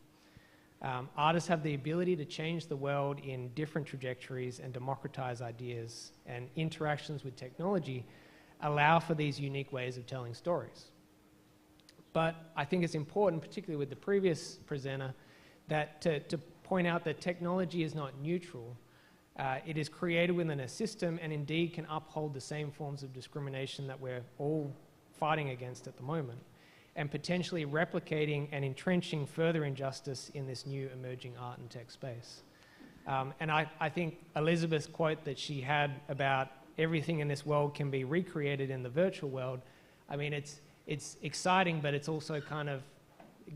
Artists have the ability to change the world in different trajectories and democratize ideas, and interactions with technology allow for these unique ways of telling stories. But I think it's important, particularly with the previous presenter, that to point out that technology is not neutral. It is created within a system and indeed can uphold the same forms of discrimination that we're all fighting against at the moment, and potentially replicating and entrenching further injustice in this new emerging art and tech space. And I think Elizabeth's quote that she had about everything in this world can be recreated in the virtual world, I mean, it's exciting, but it's also kind of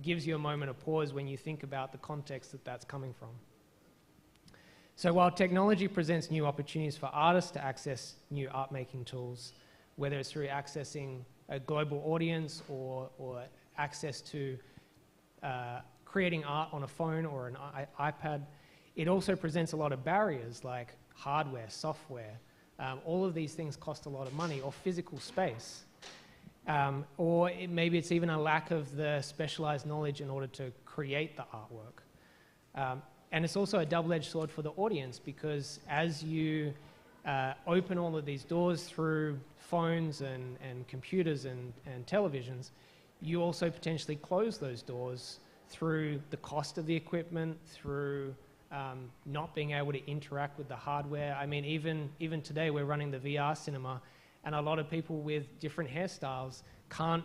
gives you a moment of pause when you think about the context that that's coming from. So while technology presents new opportunities for artists to access new art-making tools, whether it's through accessing a global audience or access to creating art on a phone or an iPad, it also presents a lot of barriers like hardware, software. All of these things cost a lot of money, or physical space. Or maybe it's even a lack of the specialized knowledge in order to create the artwork. And it's also a double-edged sword for the audience, because as you open all of these doors through phones and computers and televisions, you also potentially close those doors through the cost of the equipment, through not being able to interact with the hardware. I mean, even today we're running the VR cinema, and a lot of people with different hairstyles can't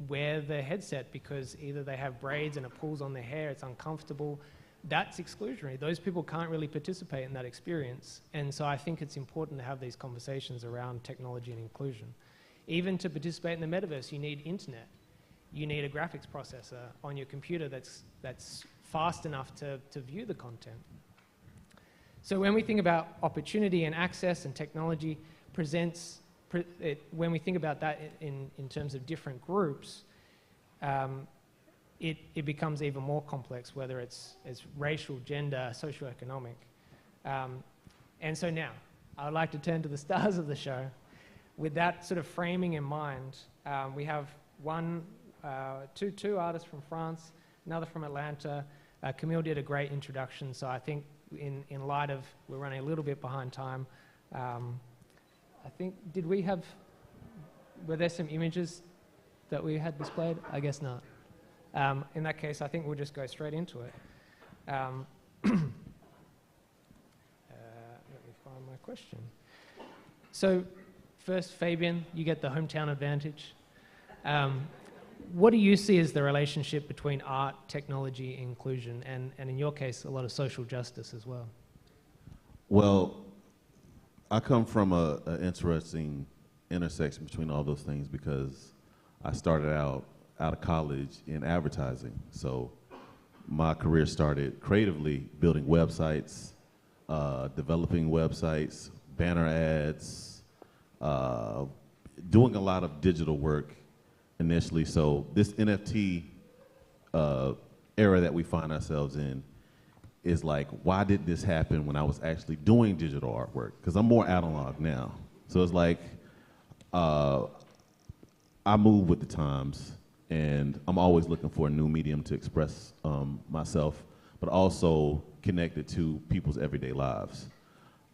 wear the headset because either they have braids and it pulls on their hair, it's uncomfortable. That's exclusionary. Those people can't really participate in that experience. And so I think it's important to have these conversations around technology and inclusion. Even to participate in the metaverse, you need internet. You need a graphics processor on your computer that's fast enough to view the content. So when we think about opportunity and access, and technology presents, when we think about that in terms of different groups, it becomes even more complex, whether it's racial, gender, socioeconomic. And so now, I would like to turn to the stars of the show. With that sort of framing in mind, we have two artists from France, another from Atlanta. Camille did a great introduction, so I think in light of, we're running a little bit behind time, I think, were there some images that we had displayed? I guess not. In that case, I think we'll just go straight into it. Let me find my question. So first, Fabian, you get the hometown advantage. What do you see as the relationship between art, technology, inclusion, and in your case, a lot of social justice as well? Well, I come from an interesting intersection between all those things, because I started out of college in advertising. So my career started creatively building websites, developing websites, banner ads, doing a lot of digital work initially. So this NFT era that we find ourselves in is like, why did this happen when I was actually doing digital artwork? Because I'm more analog now. So it's like, I move with the times, and I'm always looking for a new medium to express myself, but also connected to people's everyday lives.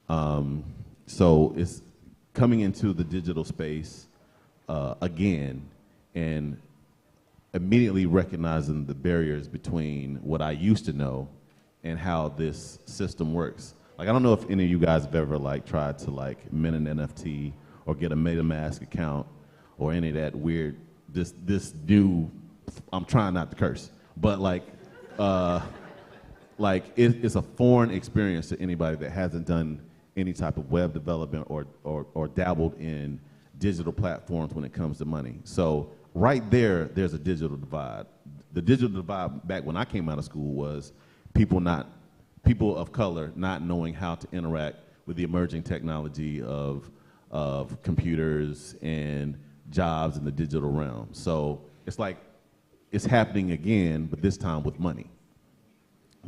So it's coming into the digital space again, and immediately recognizing the barriers between what I used to know and how this system works. Like, I don't know if any of you guys have ever tried to mint an NFT or get a MetaMask account or any of that weird, this new, I'm trying not to curse, but it's a foreign experience to anybody that hasn't done any type of web development or dabbled in digital platforms when it comes to money. So right there's a digital divide. The digital divide back when I came out of school was people of color not knowing how to interact with the emerging technology of computers and jobs in the digital realm. So it's like it's happening again, but this time with money,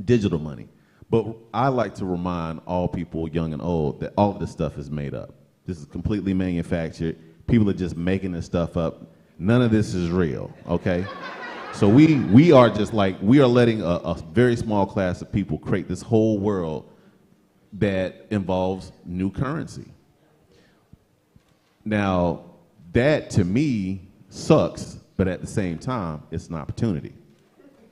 digital money. But I like to remind all people, young and old, that all of this stuff is made up. This is completely manufactured. People are just making this stuff up. None of this is real, okay? So we are just we are letting a very small class of people create this whole world that involves new currency. Now, That, to me, sucks, but at the same time, it's an opportunity,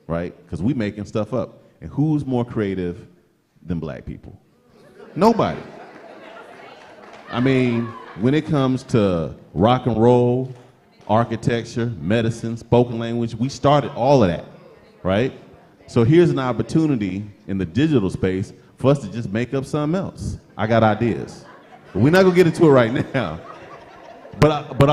right? Because we making stuff up. And who's more creative than black people? Nobody. I mean, when it comes to rock and roll, architecture, medicine, spoken language, we started all of that, right? So here's an opportunity in the digital space for us to just make up something else. I got ideas. But we're not gonna get into it right now. But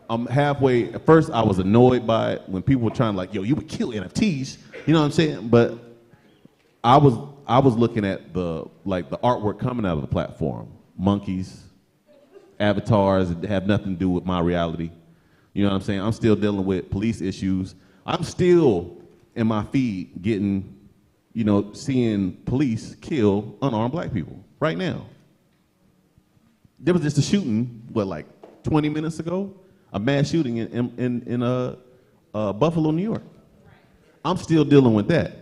I'm halfway. At first, I was annoyed by it when people were trying to like, yo, you would kill NFTs. You know what I'm saying? But I was looking at the artwork coming out of the platform, monkeys, avatars that have nothing to do with my reality. You know what I'm saying? I'm still dealing with police issues. I'm still in my feed getting, seeing police kill unarmed black people right now. There was just a shooting, 20 minutes ago? A mass shooting in Buffalo, New York. I'm still dealing with that.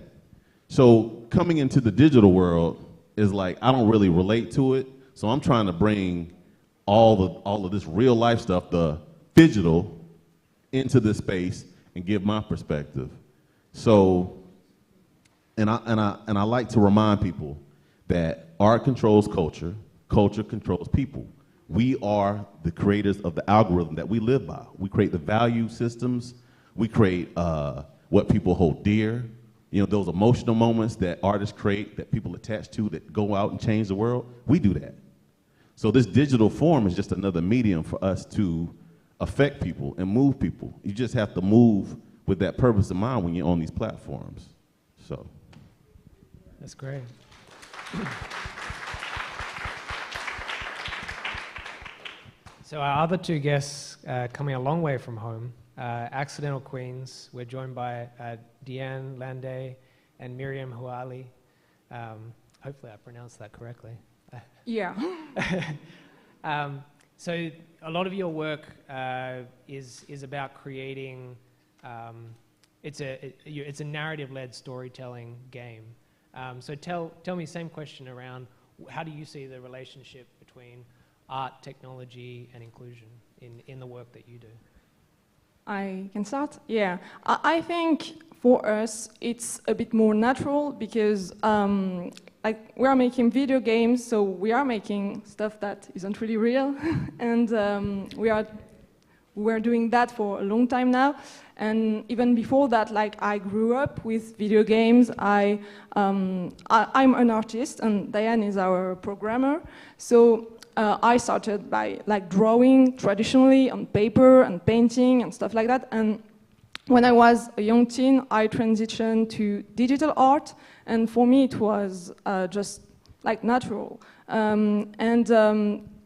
So coming into the digital world is like, I don't really relate to it. So I'm trying to bring all of this real life stuff, the digital, into this space and give my perspective. So, and I like to remind people that art controls culture, culture controls people. We are the creators of the algorithm that we live by. We create the value systems. We create what people hold dear. Those emotional moments that artists create, that people attach to, that go out and change the world. We do that. So this digital form is just another medium for us to affect people and move people. You just have to move with that purpose in mind when you're on these platforms. So. That's great. So our other two guests coming a long way from home, Accidental Queens. We're joined by Deanne Landay and Miriam Huali. Hopefully I pronounced that correctly. Yeah. So a lot of your work is about creating, it's a narrative-led storytelling game. So tell me, same question around, how do you see the relationship between art, technology, and inclusion in the work that you do? I can start? Yeah. I think for us, it's a bit more natural because we are making video games, so we are making stuff that isn't really real. And we're doing that for a long time now. And even before that, I grew up with video games. I'm an artist, and Diane is our programmer. So I started by drawing traditionally on paper and painting and stuff like that. And when I was a young teen, I transitioned to digital art, and for me it was just natural.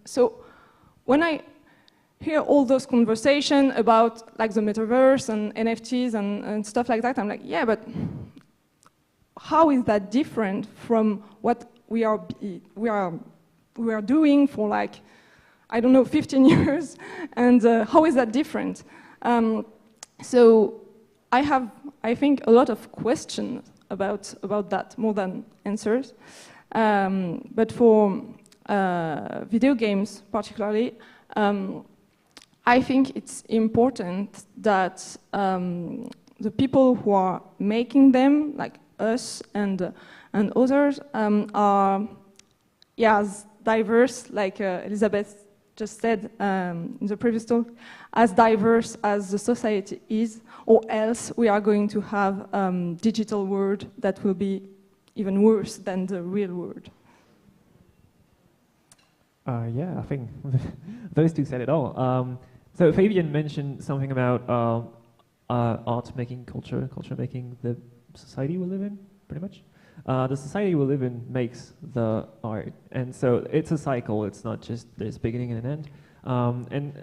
So when I hear all those conversations about the metaverse and NFTs and stuff like that, I'm like, yeah, but how is that different from what we are doing for I don't know, 15 years, and how is that different? So I have, I think, a lot of questions about that, more than answers. But for video games particularly, I think it's important that the people who are making them, like us and others, are as diverse, like Elizabeth just said in the previous talk, as diverse as the society is, or else we are going to have a digital world that will be even worse than the real world. Yeah, I think those two said it all. So Fabian mentioned something about art making culture, culture making the society we live in, pretty much. The society we live in makes the art, and so it's a cycle. It's not just there's beginning and an end,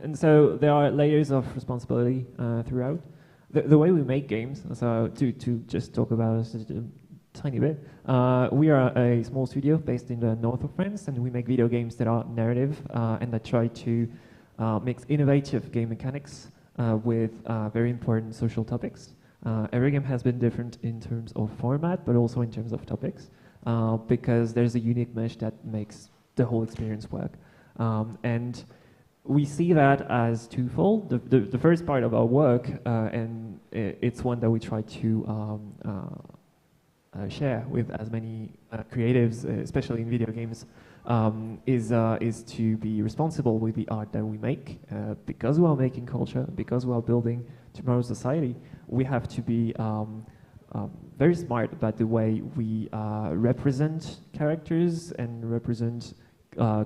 and so there are layers of responsibility throughout. The way we make games, so to just talk about us a tiny bit, we are a small studio based in the north of France, and we make video games that are narrative and that try to mix innovative game mechanics with very important social topics. Every game has been different in terms of format, but also in terms of topics, because there's a unique mesh that makes the whole experience work. And we see that as twofold. The first part of our work, and it's one that we try to share with as many creatives, especially in video games, is to be responsible with the art that we make. Because we are making culture, because we are building tomorrow's society, we have to be very smart about the way we represent characters and represent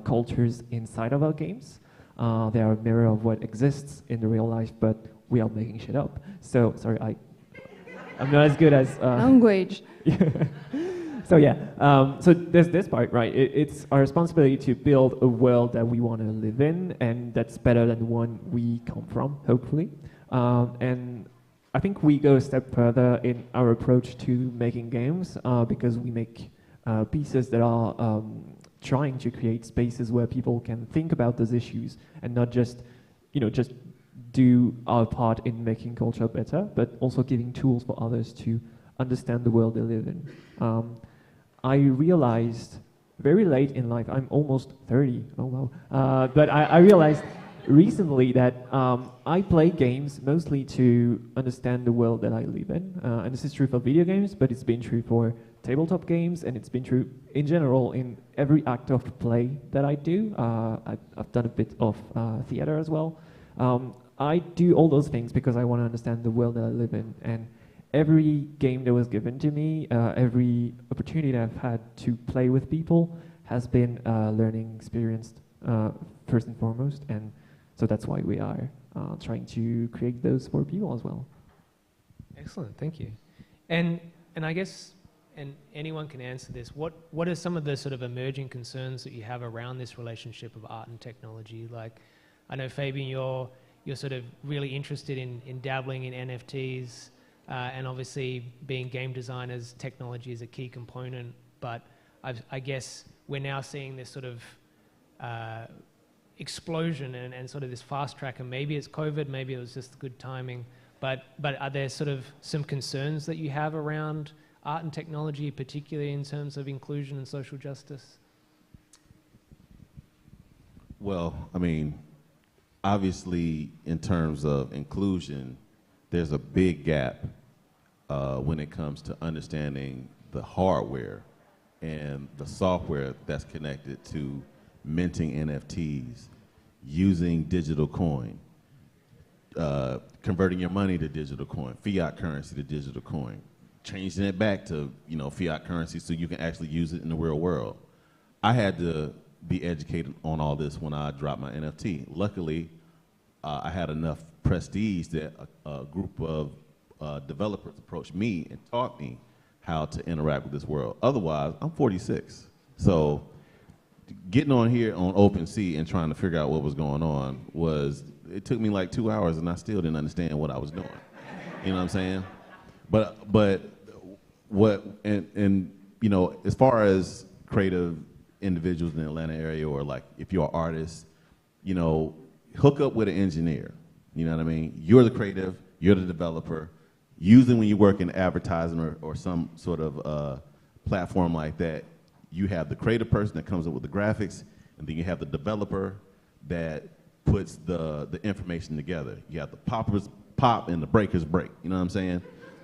cultures inside of our games. They are a mirror of what exists in the real life, but we are making shit up. So, sorry, I'm not as good as... Language. So yeah, so there's this part, right? It's our responsibility to build a world that we want to live in, and that's better than the one we come from, hopefully. And I think we go a step further in our approach to making games because we make pieces that are trying to create spaces where people can think about those issues and not just, just do our part in making culture better, but also giving tools for others to understand the world they live in. I realized very late in life, I'm almost 30, oh wow, but I realized recently that I play games mostly to understand the world that I live in. And this is true for video games, but it's been true for tabletop games, and it's been true in general in every act of play that I do. I've done a bit of theater as well. I do all those things because I want to understand the world that I live in. And every game that was given to me, every opportunity that I've had to play with people has been a learning experience first and foremost. And so that's why we are trying to create those for people as well. Excellent, thank you. And I guess, and anyone can answer this, what are some of the sort of emerging concerns that you have around this relationship of art and technology? Like, I know, Fabian, you're sort of really interested in dabbling in NFTs, and obviously being game designers, technology is a key component, but I guess we're now seeing this sort of explosion and sort of this fast track, and maybe it's COVID, maybe it was just good timing, but are there sort of some concerns that you have around art and technology, particularly in terms of inclusion and social justice? Well, I mean, obviously in terms of inclusion, there's a big gap when it comes to understanding the hardware and the software that's connected to minting NFTs, using digital coin, converting your money to digital coin, fiat currency to digital coin, changing it back to fiat currency so you can actually use it in the real world. I had to be educated on all this when I dropped my NFT. Luckily, I had enough prestige that a group of developers approached me and taught me how to interact with this world. Otherwise, I'm 46. So getting on here on OpenSea and trying to figure out what was going on it took me like 2 hours and I still didn't understand what I was doing. You know what I'm saying? But as far as creative individuals in the Atlanta area, or like if you're an artist, hook up with an engineer. You know what I mean? You're the creative, you're the developer. Usually when you work in advertising or some sort of platform like that, you have the creative person that comes up with the graphics, and then you have the developer that puts the information together. You have the poppers pop and the breakers break. You know what I'm saying?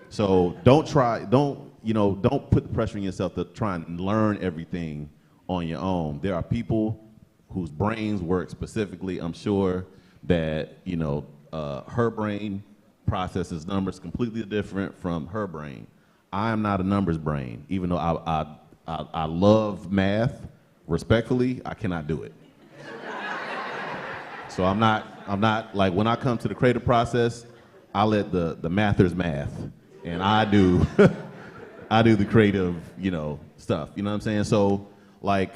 So don't put the pressure on yourself to try and learn everything on your own. There are people whose brains work specifically. I'm sure that her brain processes numbers completely different from her brain. I am not a numbers brain, even though I love math. Respectfully, I cannot do it. So I'm not like, when I come to the creative process, I let the mathers math, and I do the creative stuff. You know what I'm saying? So like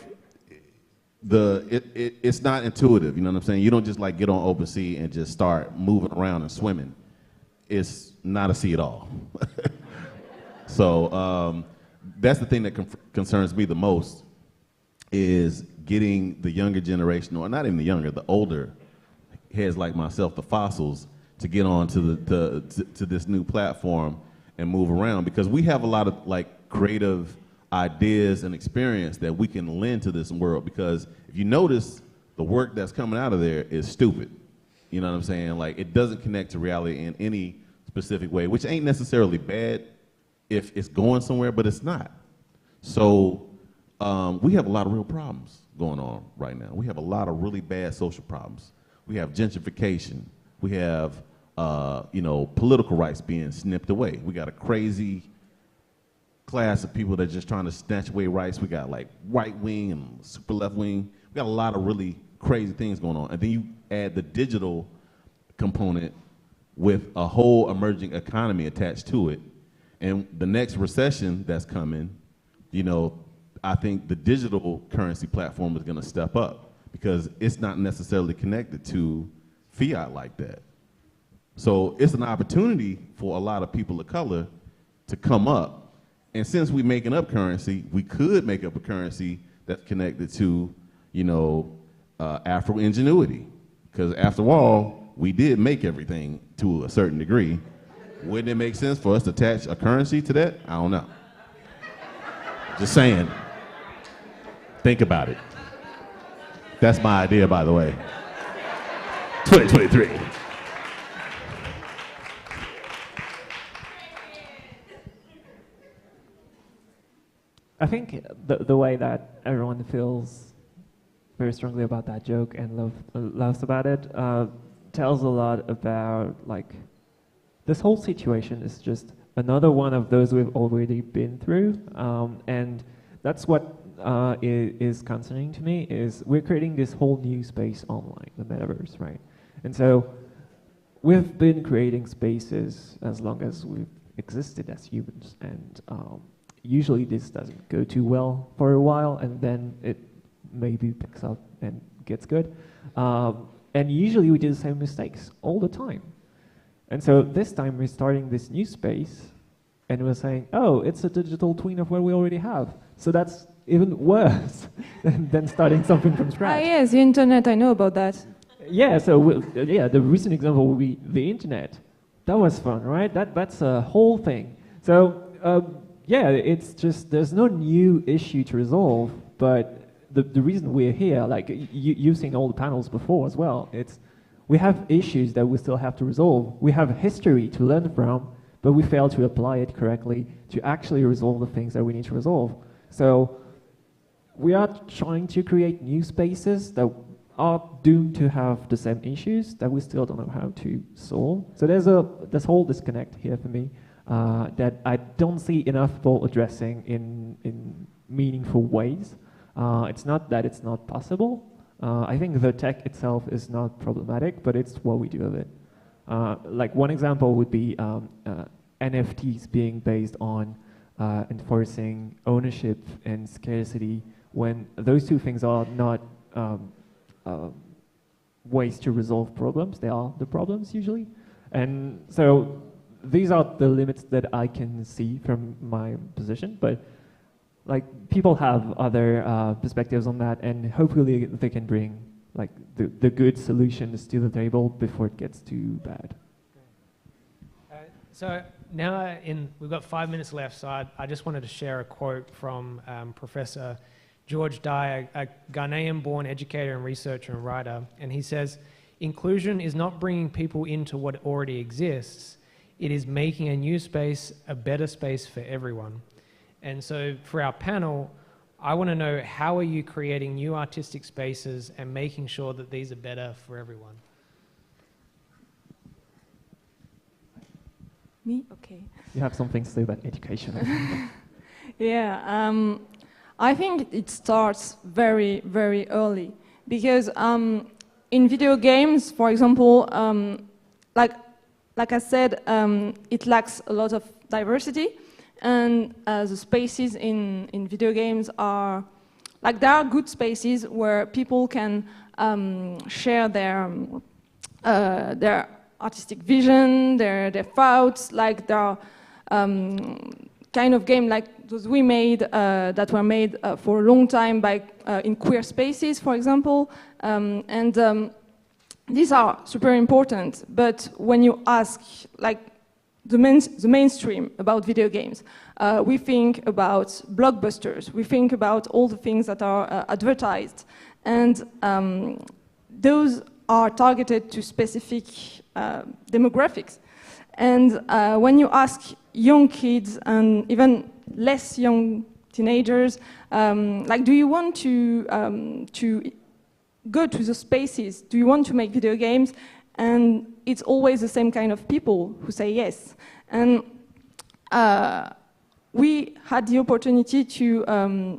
it's not intuitive. You know what I'm saying? You don't just like get on OpenSea and just start moving around and swimming. It's not a sea at all. So that's the thing that concerns me the most, is getting the younger generation, or not even the younger, the older heads like myself, the fossils, to get on to this new platform and move around, because we have a lot of like creative ideas and experience that we can lend to this world. Because if you notice, the work that's coming out of there is stupid. You know what I'm saying? Like, it doesn't connect to reality in any specific way, which ain't necessarily bad if it's going somewhere, but it's not. So we have a lot of real problems going on right now. We have a lot of really bad social problems. We have gentrification. We have, you know, political rights being snipped away. We got a crazy class of people that are just trying to snatch away rights. We got like right wing and super left wing. We got a lot of really crazy things going on. And then you add the digital component with a whole emerging economy attached to it. And the next recession that's coming, you know, I think the digital currency platform is going to step up because it's not necessarily connected to fiat like that. So it's an opportunity for a lot of people of color to come up. And since we're making up currency, we could make up a currency that's connected to, you know, Afro ingenuity. Because after all, we did make everything to a certain degree. Wouldn't it make sense for us to attach a currency to that? I don't know. Just saying. Think about it. That's my idea, by the way. 2023. I think the way that everyone feels very strongly about that joke and loves about it tells a lot about, like, this whole situation is just another one of those we've already been through, and that's what is concerning to me, is we're creating this whole new space online, the metaverse, right? And so we've been creating spaces as long as we've existed as humans, and usually this doesn't go too well for a while, and then it maybe picks up and gets good. And usually we do the same mistakes all the time. And so this time we're starting this new space, and we're saying, oh, it's a digital twin of what we already have. So that's even worse than starting something from scratch. Yes, the internet, I know about that. Yeah, so yeah, the recent example would be the internet. That was fun, right? That's a whole thing. So yeah, it's just, there's no new issue to resolve, but the reason we're here, like you've seen all the panels before as well, it's we have issues that we still have to resolve. We have history to learn from, but we fail to apply it correctly to actually resolve the things that we need to resolve. So we are trying to create new spaces that are doomed to have the same issues that we still don't know how to solve. So there's this whole disconnect here for me that I don't see enough people addressing in meaningful ways. It's not that it's not possible. I think the tech itself is not problematic, but it's what we do with it. Like one example would be NFTs being based on enforcing ownership and scarcity, when those two things are not ways to resolve problems. They are the problems usually. And so these are the limits that I can see from my position, but like people have other perspectives on that, and hopefully they can bring like the good solutions to the table before it gets too bad. So now we've got 5 minutes left, so I just wanted to share a quote from Professor George Dye, a Ghanaian-born educator and researcher and writer, and he says, "Inclusion is not bringing people into what already exists, it is making a new space a better space for everyone." And so for our panel, I want to know, how are you creating new artistic spaces and making sure that these are better for everyone? Me? Okay. You have something to say about education. Yeah, I think it starts very, very early, because in video games, for example, like I said, it lacks a lot of diversity, and the spaces in video games are, like, there are good spaces where people can share their artistic vision, their thoughts. Like there are kind of game like those we made that were made for a long time by in queer spaces, for example, and these are super important. But when you ask like the mainstream about video games, we think about blockbusters, we think about all the things that are advertised. And those are targeted to specific demographics. And when you ask young kids and even less young teenagers, like, do you want to go to the spaces? Do you want to make video games? And it's always the same kind of people who say yes. And we had the opportunity to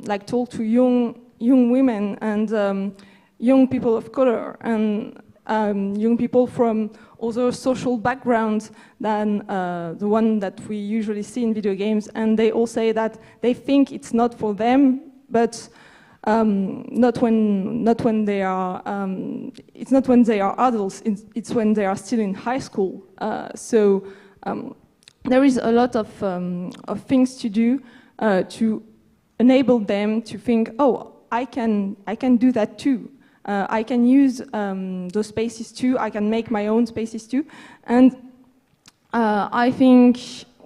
like talk to young women and young people of color and young people from other social backgrounds than the one that we usually see in video games, and they all say that they think it's not for them, but not when they are. It's not when they are adults. It's when they are still in high school. So there is a lot of things to do to enable them to think, oh, I can do that too. I can use those spaces too. I can make my own spaces too. And I think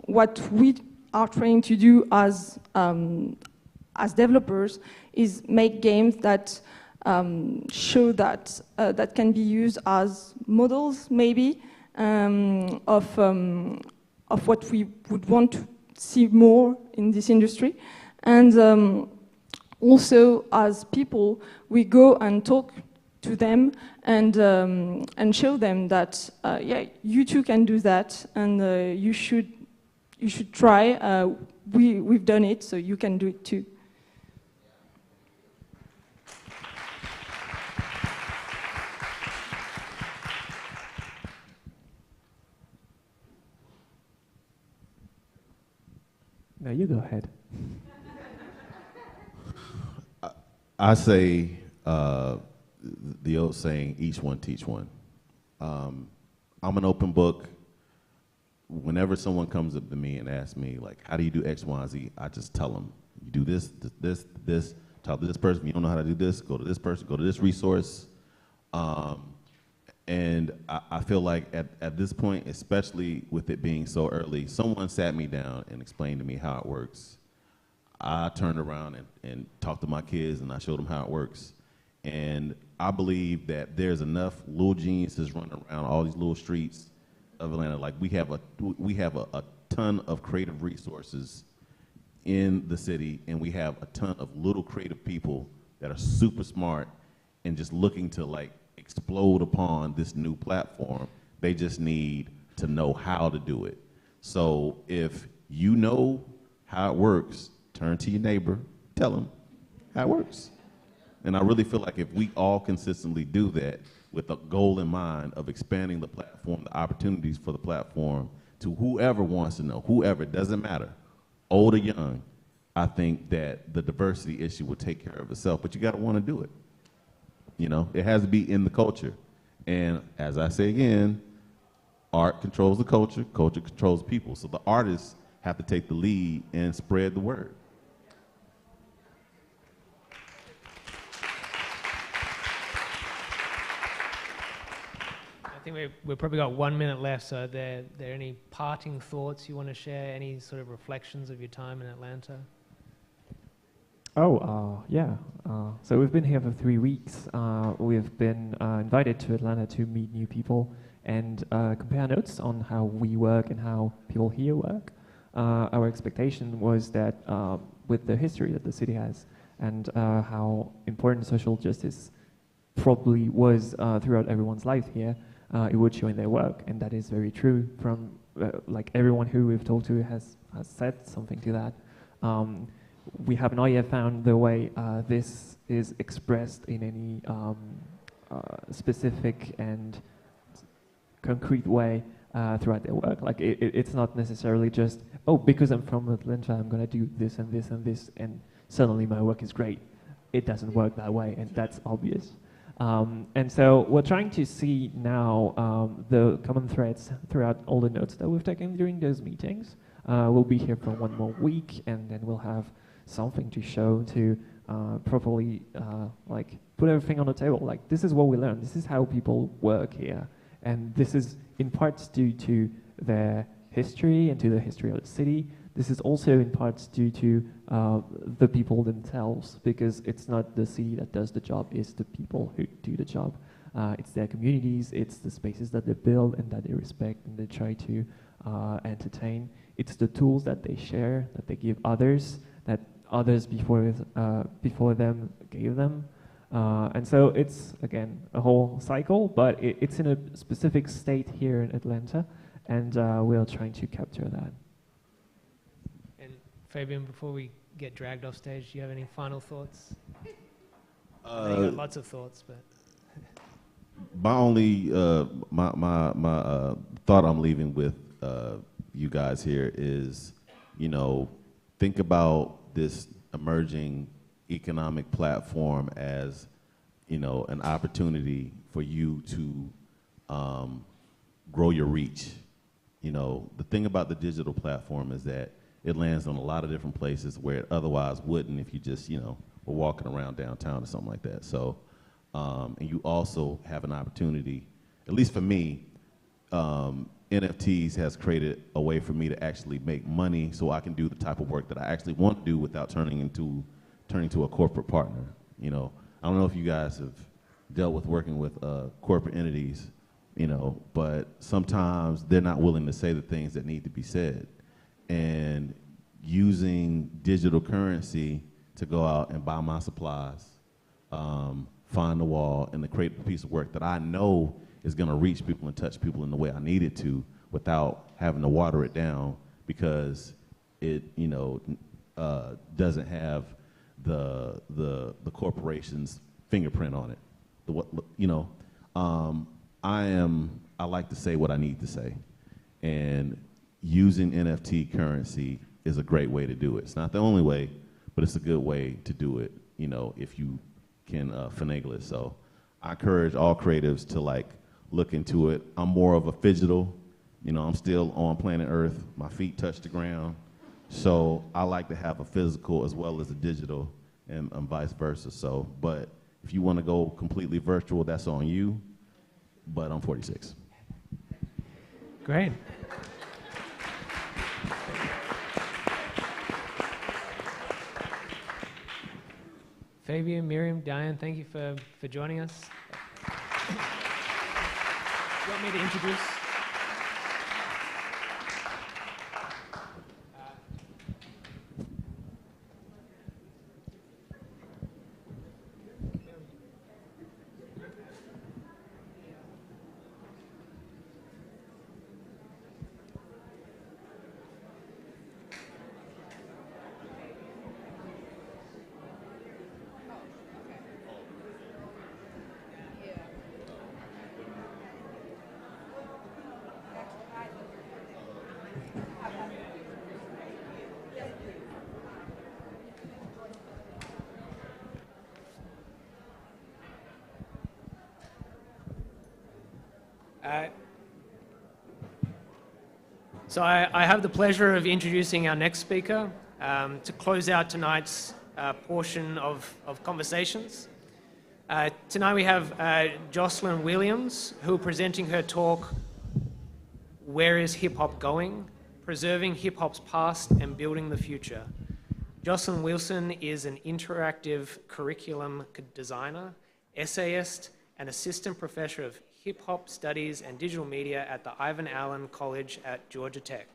what we are trying to do as developers is make games that show that that can be used as models, maybe, of what we would want to see more in this industry. And also, as people, we go and talk to them and show them that yeah, you too can do that, and you should try. We've done it, so you can do it too. No, you go ahead. I say the old saying, each one teach one. I'm an open book. Whenever someone comes up to me and asks me, like, how do you do X, Y, and Z, I just tell them, you do this, this, talk to this person. If you don't know how to do this, go to this person, go to this resource. And I feel like at this point, especially with it being so early, someone sat me down and explained to me how it works. I turned around and talked to my kids and I showed them how it works. And I believe that there's enough little geniuses running around all these little streets of Atlanta. Like we have a ton of creative resources in the city, and we have a ton of little creative people that are super smart and just looking to like explode upon this new platform. They just need to know how to do it. So if you know how it works, turn to your neighbor, tell them how it works. And I really feel like if we all consistently do that with a goal in mind of expanding the platform, the opportunities for the platform to whoever wants to know, whoever, it doesn't matter, old or young, I think that the diversity issue will take care of itself, but you gotta wanna do it. You know, it has to be in the culture. And as I say again, art controls the culture, culture controls people. So the artists have to take the lead and spread the word. I think we've probably got 1 minute left, so are there any parting thoughts you want to share, any sort of reflections of your time in Atlanta? Oh, yeah. So we've been here for 3 weeks. We've been invited to Atlanta to meet new people and compare notes on how we work and how people here work. Our expectation was that with the history that the city has and how important social justice probably was throughout everyone's life here, it would show in their work, and that is very true. From like everyone who we've talked to has said something to that. We have not yet found the way this is expressed in any specific and concrete way throughout their work. Like it's not necessarily just, oh, because I'm from Atlanta, I'm gonna do this and this and this, and suddenly my work is great. It doesn't work that way, and that's obvious. And so we're trying to see now the common threads throughout all the notes that we've taken during those meetings. We'll be here for 1 more week, and then we'll have something to show to properly like put everything on the table. Like, this is what we learned. This is how people work here. And this is in parts due to their history and to the history of the city, This is also in part due to the people themselves, because it's not the city that does the job, it's the people who do the job. It's their communities, it's the spaces that they build and that they respect and they try to entertain. It's the tools that they share, that they give others, that others before them gave them. And so it's, again, a whole cycle, but it's in a specific state here in Atlanta, and we are trying to capture that. And Fabian, before we get dragged off stage, do you have any final thoughts? I know you got lots of thoughts, but... My only thought I'm leaving with you guys here is, you know, think about this emerging economic platform as, you know, an opportunity for you to grow your reach. You know, the thing about the digital platform is that it lands on a lot of different places where it otherwise wouldn't if you just, you know, were walking around downtown or something like that. So, and you also have an opportunity, at least for me, NFTs has created a way for me to actually make money so I can do the type of work that I actually want to do without turning to a corporate partner. You know, I don't know if you guys have dealt with working with corporate entities, you know, but sometimes they're not willing to say the things that need to be said. And using digital currency to go out and buy my supplies, find the wall, and to create a piece of work that I know is going to reach people and touch people in the way I need it to without having to water it down because it, you know, doesn't have the corporation's fingerprint on it. You know, I like to say what I need to say, and using NFT currency is a great way to do it. It's not the only way, but it's a good way to do it, you know, if you can finagle it. So I encourage all creatives to like look into it. I'm more of a phygital, you know, I'm still on planet Earth. My feet touch the ground. So I like to have a physical as well as a digital and vice versa. So, but if you want to go completely virtual, that's on you, but I'm 46. Great. Fabian, Miriam, Diane, thank you for joining us. You want me to introduce? So I have the pleasure of introducing our next speaker to close out tonight's portion of conversations. Tonight we have Jocelyn Williams, who is presenting her talk, Where is Hip Hop Going? Preserving Hip Hop's Past and Building the Future. Jocelyn Wilson is an interactive curriculum designer, essayist, and assistant professor of Hip Hop Studies and Digital Media at the Ivan Allen College at Georgia Tech.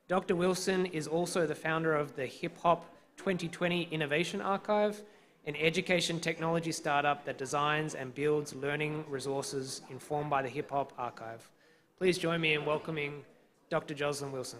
Dr. Wilson is also the founder of the Hip Hop 2020 Innovation Archive, an education technology startup that designs and builds learning resources informed by the Hip Hop Archive. Please join me in welcoming Dr. Jocelyn Wilson.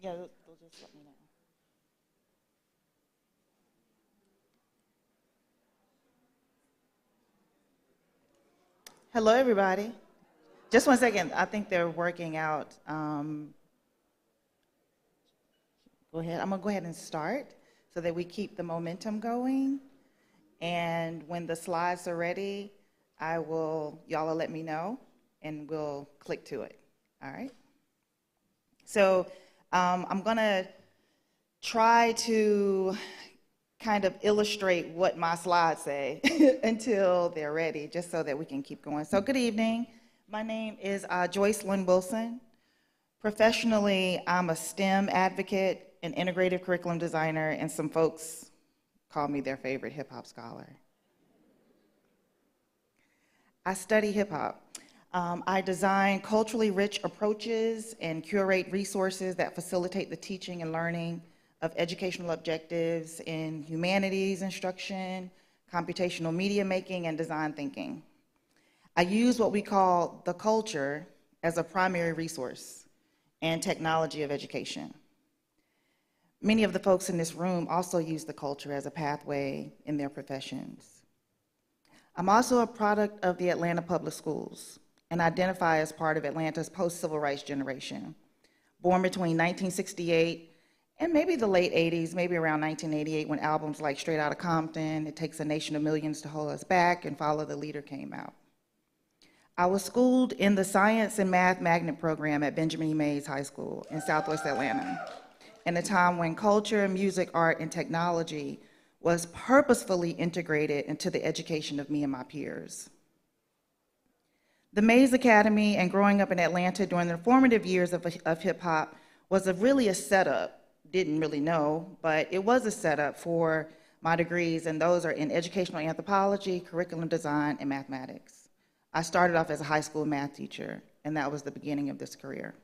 Yeah, they'll just let me know. Hello, everybody. Just one second. I think they're working out. Go ahead. I'm going to go ahead and start so that we keep the momentum going. And when the slides are ready, y'all will let me know, and we'll click to it. All right? So I'm going to try to kind of illustrate what my slides say until they're ready, just so that we can keep going. So good evening. My name is Joyce Lynn Wilson. Professionally, I'm a STEM advocate, an integrative curriculum designer, and some folks call me their favorite hip hop scholar. I study hip hop. I design culturally rich approaches and curate resources that facilitate the teaching and learning of educational objectives in humanities instruction, computational media making, and design thinking. I use what we call the culture as a primary resource and technology of education. Many of the folks in this room also use the culture as a pathway in their professions. I'm also a product of the Atlanta Public Schools and identify as part of Atlanta's post-civil rights generation, born between 1968 and maybe the late 80s, maybe around 1988, when albums like Straight Outta Compton, It Takes a Nation of Millions to Hold Us Back, and Follow the Leader came out. I was schooled in the Science and Math Magnet program at Benjamin E. Mays High School in Southwest Atlanta, in a time when culture, music, art, and technology was purposefully integrated into the education of me and my peers. The Mays Academy and growing up in Atlanta during the formative years of hip hop was really a setup. Didn't really know, but it was a setup for my degrees, and those are in educational anthropology, curriculum design, and mathematics. I started off as a high school math teacher, and that was the beginning of this career.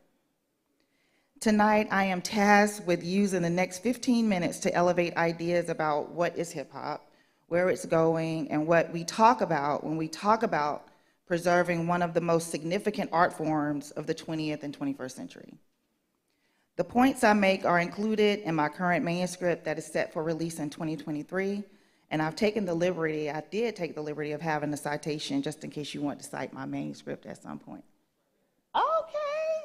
Tonight, I am tasked with using the next 15 minutes to elevate ideas about what is hip hop, where it's going, and what we talk about when we talk about preserving one of the most significant art forms of the 20th and 21st century. The points I make are included in my current manuscript that is set for release in 2023, and I did take the liberty of having a citation just in case you want to cite my manuscript at some point. Okay,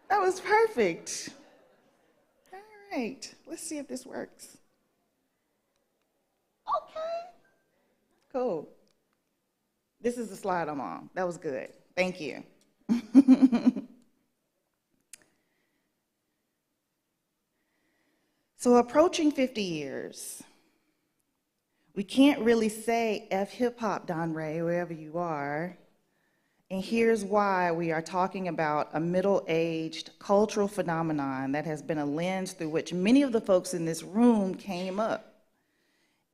that was perfect. All right, let's see if this works. Okay, cool. This is the slide I'm on. That was good, thank you. So approaching 50 years, we can't really say F hip hop, Don Ray, wherever you are. And here's why: we are talking about a middle-aged cultural phenomenon that has been a lens through which many of the folks in this room came up.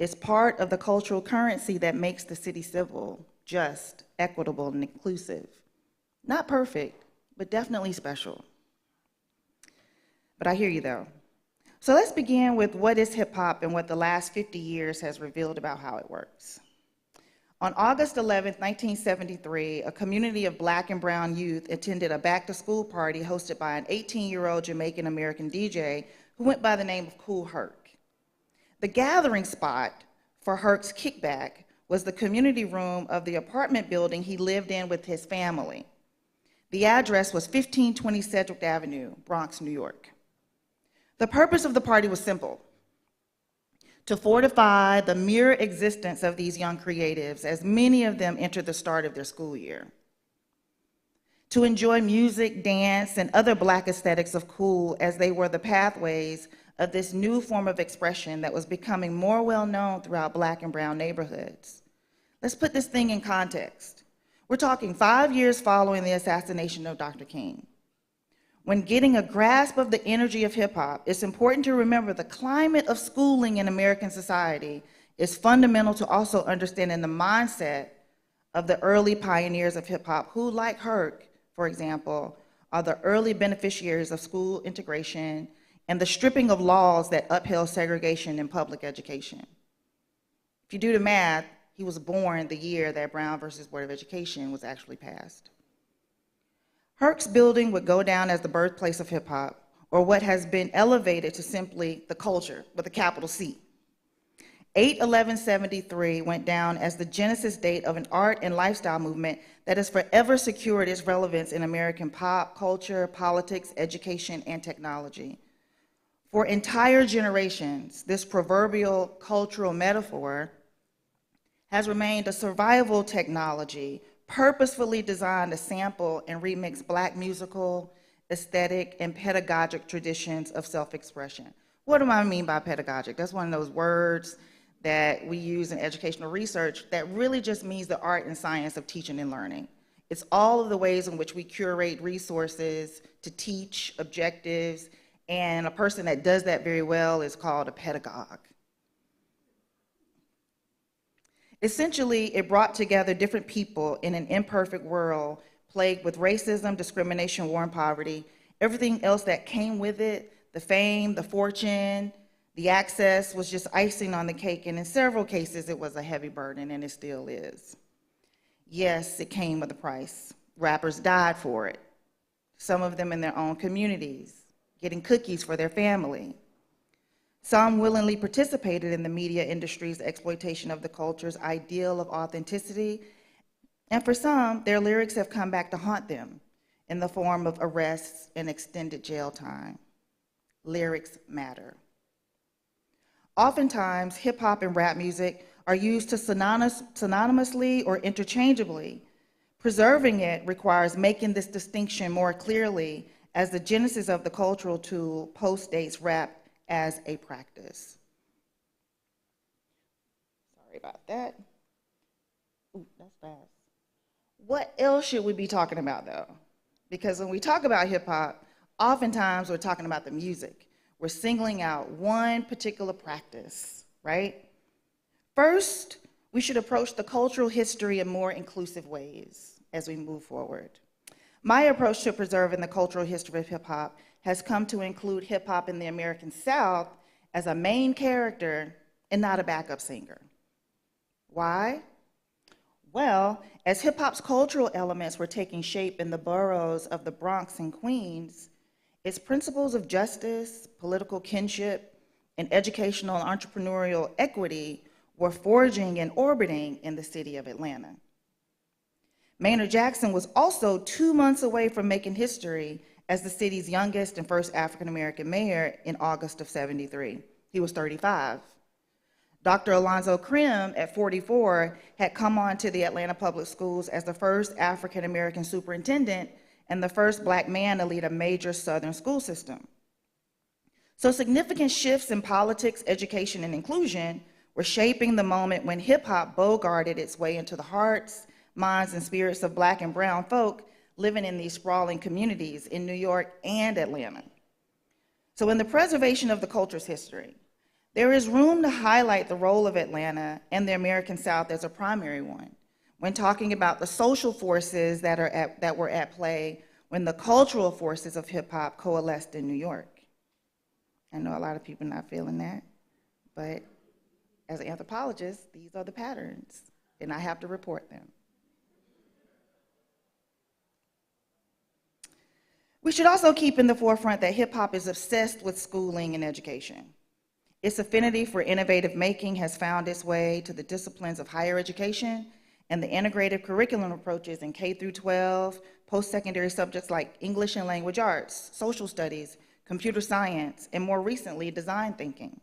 It's part of the cultural currency that makes the city civil, just, equitable, and inclusive. Not perfect, but definitely special. But I hear you though. So let's begin with what is hip hop and what the last 50 years has revealed about how it works. On August 11th, 1973, a community of Black and brown youth attended a back-to-school party hosted by an 18-year-old Jamaican-American DJ who went by the name of Kool Herc. The gathering spot for Herc's kickback was the community room of the apartment building he lived in with his family. The address was 1520 Sedgwick Avenue, Bronx, New York. The purpose of the party was simple: to fortify the mere existence of these young creatives, as many of them entered the start of their school year. To enjoy music, dance, and other Black aesthetics of cool, as they were the pathways of this new form of expression that was becoming more well-known throughout Black and brown neighborhoods. Let's put this thing in context. We're talking 5 years following the assassination of Dr. King. When getting a grasp of the energy of hip hop, it's important to remember the climate of schooling in American society is fundamental to also understanding the mindset of the early pioneers of hip hop who, like Herc, for example, are the early beneficiaries of school integration and the stripping of laws that upheld segregation in public education. If you do the math, he was born the year that Brown versus Board of Education was actually passed. Herc's building would go down as the birthplace of hip hop, or what has been elevated to simply the culture with a capital C. 8/11/73 went down as the genesis date of an art and lifestyle movement that has forever secured its relevance in American pop, culture, politics, education, and technology. For entire generations, this proverbial cultural metaphor has remained a survival technology purposefully designed to sample and remix Black musical, aesthetic, and pedagogic traditions of self-expression. What do I mean by pedagogic? That's one of those words that we use in educational research that really just means the art and science of teaching and learning. It's all of the ways in which we curate resources to teach objectives, and a person that does that very well is called a pedagogue. Essentially, it brought together different people in an imperfect world plagued with racism, discrimination, war, and poverty, everything else that came with it, the fame, the fortune, the access was just icing on the cake, and in several cases, it was a heavy burden, and it still is. Yes, it came with a price. Rappers died for it, some of them in their own communities, getting cookies for their family. Some willingly participated in the media industry's exploitation of the culture's ideal of authenticity, and for some, their lyrics have come back to haunt them in the form of arrests and extended jail time. Lyrics matter. Oftentimes, hip hop and rap music are used to synonymously or interchangeably. Preserving it requires making this distinction more clearly, as the genesis of the cultural tool postdates rap as a practice. Sorry about that. Ooh, that's fast. What else should we be talking about, though? Because when we talk about hip hop, oftentimes we're talking about the music. We're singling out one particular practice, right? First, we should approach the cultural history in more inclusive ways as we move forward. My approach to preserving the cultural history of hip hop has come to include hip hop in the American South as a main character and not a backup singer. Why? Well, as hip hop's cultural elements were taking shape in the boroughs of the Bronx and Queens, its principles of justice, political kinship, and educational and entrepreneurial equity were forging and orbiting in the city of Atlanta. Maynard Jackson was also 2 months away from making history as the city's youngest and first African-American mayor in August of '73. He was 35. Dr. Alonzo Krim, at 44, had come on to the Atlanta Public Schools as the first African-American superintendent and the first Black man to lead a major Southern school system. So significant shifts in politics, education, and inclusion were shaping the moment when hip-hop bogarted its way into the hearts, minds, and spirits of Black and brown folk living in these sprawling communities in New York and Atlanta. So in the preservation of the culture's history, there is room to highlight the role of Atlanta and the American South as a primary one when talking about the social forces that were at play when the cultural forces of hip-hop coalesced in New York. I know a lot of people not feeling that, but as an anthropologist, these are the patterns, and I have to report them. We should also keep in the forefront that hip-hop is obsessed with schooling and education. Its affinity for innovative making has found its way to the disciplines of higher education and the integrative curriculum approaches in K through 12, post-secondary subjects like English and language arts, social studies, computer science, and more recently, design thinking.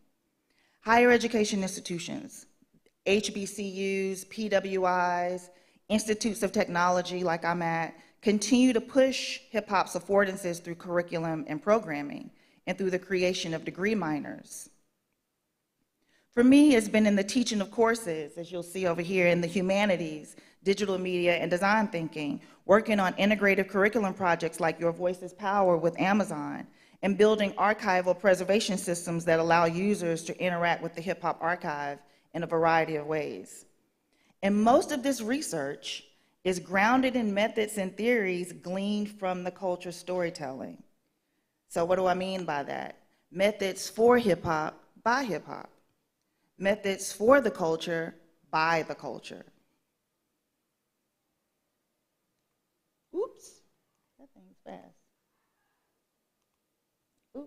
Higher education institutions, HBCUs, PWIs, institutes of technology like I'm at, continue to push hip-hop's affordances through curriculum and programming and through the creation of degree minors. For me, it's been in the teaching of courses, as you'll see over here, in the humanities, digital media, and design thinking, working on integrative curriculum projects like Your Voice is Power with Amazon, and building archival preservation systems that allow users to interact with the hip hop archive in a variety of ways. And most of this research is grounded in methods and theories gleaned from the culture storytelling. So what do I mean by that? Methods for hip hop by hip hop. Methods for the culture by the culture. Oops, that thing's fast. Ooh.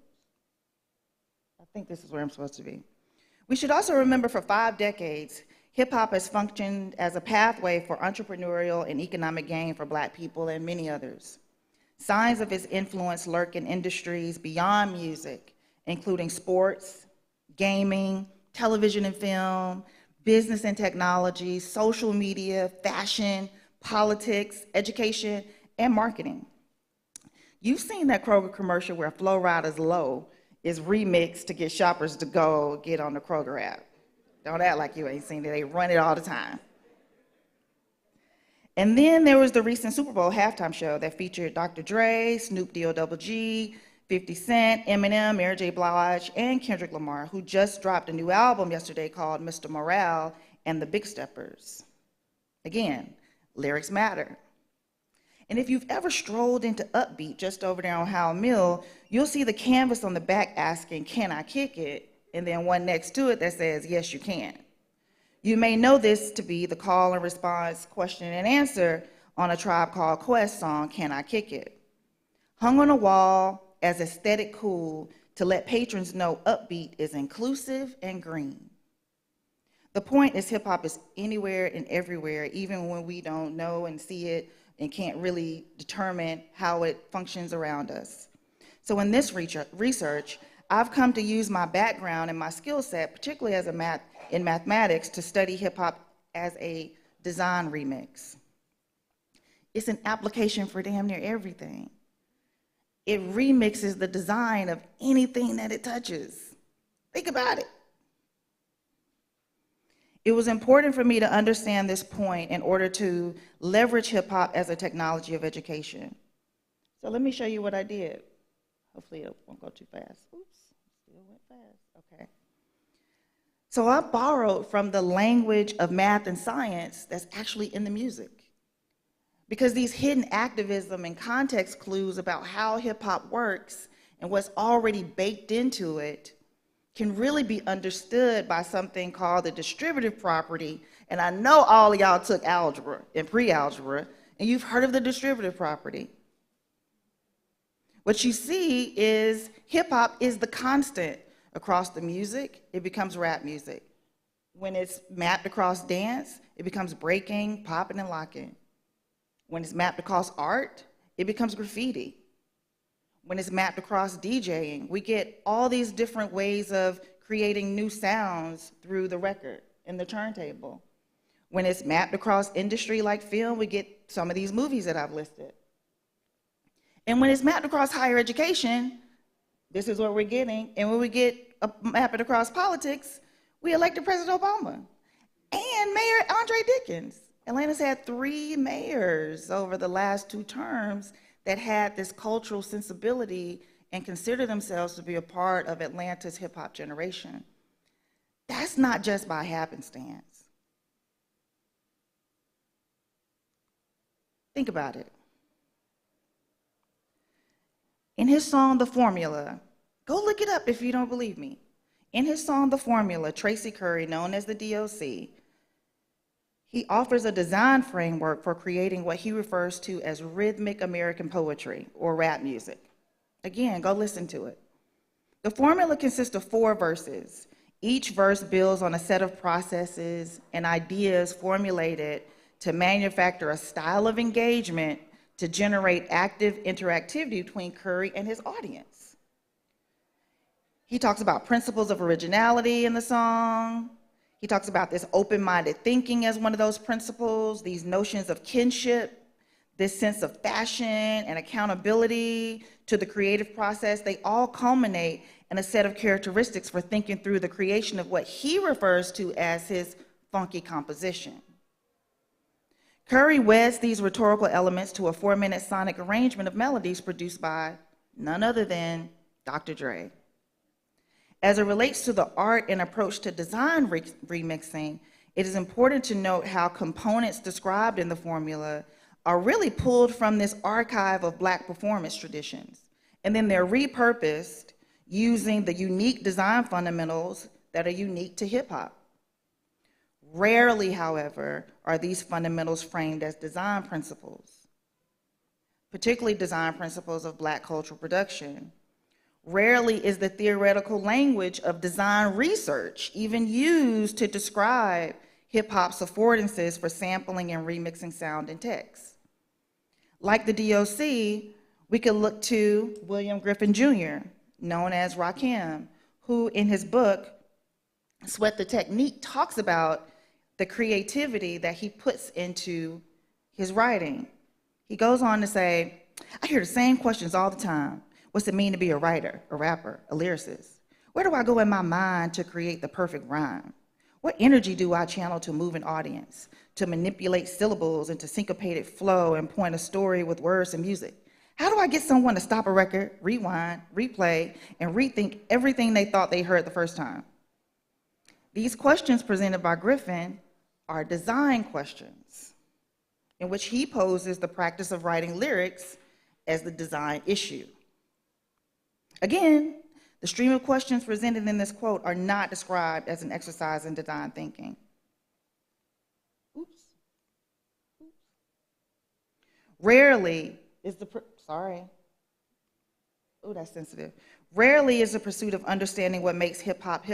think this is where I'm supposed to be. We should also remember for 5 decades, hip-hop has functioned as a pathway for entrepreneurial and economic gain for Black people and many others. Signs of its influence lurk in industries beyond music, including sports, gaming, television and film, business and technology, social media, fashion, politics, education, and marketing. You've seen that Kroger commercial where Flow Rider's Low is remixed to get shoppers to go get on the Kroger app. Don't act like you ain't seen it. They run it all the time. And then there was the recent Super Bowl halftime show that featured Dr. Dre, Snoop D-O-double-G, 50 Cent, Eminem, Mary J. Blige, and Kendrick Lamar, who just dropped a new album yesterday called Mr. Morale and the Big Steppers. Again, lyrics matter. And if you've ever strolled into Upbeat just over there on Howell Mill, you'll see the canvas on the back asking, "Can I kick it?" And then one next to it that says, "Yes, you can." You may know this to be the call and response question and answer on a Tribe Called Quest song, "Can I Kick It?" Hung on a wall as aesthetic cool to let patrons know Upbeat is inclusive and green. The point is hip hop is anywhere and everywhere, even when we don't know and see it and can't really determine how it functions around us. So in this research, I've come to use my background and my skill set, particularly as in mathematics, to study hip hop as a design remix. It's an application for damn near everything. It remixes the design of anything that it touches. Think about it. It was important for me to understand this point in order to leverage hip hop as a technology of education. So let me show you what I did. Hopefully it won't go too fast. Oops, still went fast, okay. So I borrowed from the language of math and science that's actually in the music. Because these hidden activism and context clues about how hip hop works and what's already baked into it can really be understood by something called the distributive property. And I know all of y'all took algebra and pre-algebra, and you've heard of the distributive property. What you see is hip hop is the constant across the music. It becomes rap music. When it's mapped across dance, it becomes breaking, popping, and locking. When it's mapped across art, it becomes graffiti. When it's mapped across DJing, we get all these different ways of creating new sounds through the record and the turntable. When it's mapped across industry like film, we get some of these movies that I've listed. And when it's mapped across higher education, this is what we're getting. And when we get map it across politics, we elected President Obama and Mayor Andre Dickens. Atlanta's had 3 mayors over the last 2 terms that had this cultural sensibility and consider themselves to be a part of Atlanta's hip hop generation. That's not just by happenstance. Think about it. In his song, The Formula, go look it up if you don't believe me. In his song, The Formula, Tracy Curry, known as the DOC, he offers a design framework for creating what he refers to as rhythmic American poetry or rap music. Again, go listen to it. The formula consists of 4 verses. Each verse builds on a set of processes and ideas formulated to manufacture a style of engagement to generate active interactivity between Curry and his audience. He talks about principles of originality in the song. He talks about this open-minded thinking as one of those principles, these notions of kinship, this sense of fashion and accountability to the creative process. They all culminate in a set of characteristics for thinking through the creation of what he refers to as his funky composition. Curry weds these rhetorical elements to a 4-minute sonic arrangement of melodies produced by none other than Dr. Dre. As it relates to the art and approach to design remixing, it is important to note how components described in the formula are really pulled from this archive of Black performance traditions, and then they're repurposed using the unique design fundamentals that are unique to hip hop. Rarely, however, are these fundamentals framed as design principles, particularly design principles of Black cultural production. Rarely is the theoretical language of design research even used to describe hip-hop's affordances for sampling and remixing sound and text. Like the DOC, we could look to William Griffin Jr., known as Rakim, who in his book, Sweat the Technique, talks about the creativity that he puts into his writing. He goes on to say, I hear the same questions all the time. What's it mean to be a writer, a rapper, a lyricist? Where do I go in my mind to create the perfect rhyme? What energy do I channel to move an audience, to manipulate syllables into syncopated flow and point a story with words and music? How do I get someone to stop a record, rewind, replay, and rethink everything they thought they heard the first time? These questions presented by Griffin are design questions, in which he poses the practice of writing lyrics as the design issue. Again, the stream of questions presented in this quote are not described as an exercise in design thinking. Oops. Rarely is the, that's sensitive. Rarely is the pursuit of understanding what makes hip-hop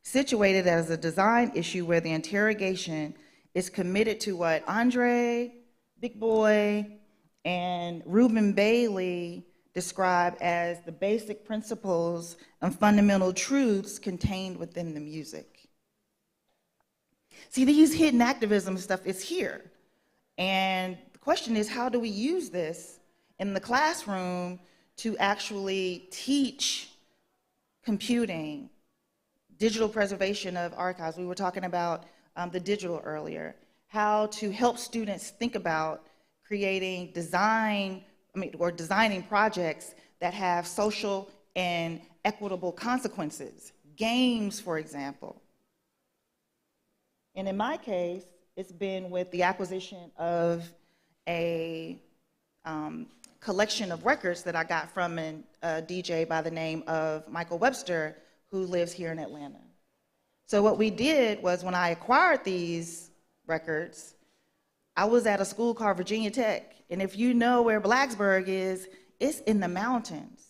situated as a design issue where the interrogation is committed to what Andre, Big Boy, and Reuben Bailey describe as the basic principles and fundamental truths contained within the music. See, these hidden activism stuff is here. And the question is, how do we use this in the classroom to actually teach computing, digital preservation of archives? We were talking about the digital earlier. How to help students think about creating designing projects that have social and equitable consequences. Games, for example. And in my case, it's been with the acquisition of a collection of records that I got from a DJ by the name of Michael Webster, who lives here in Atlanta. So what we did was, when I acquired these records, I was at a school called Virginia Tech. And if you know where Blacksburg is, it's in the mountains.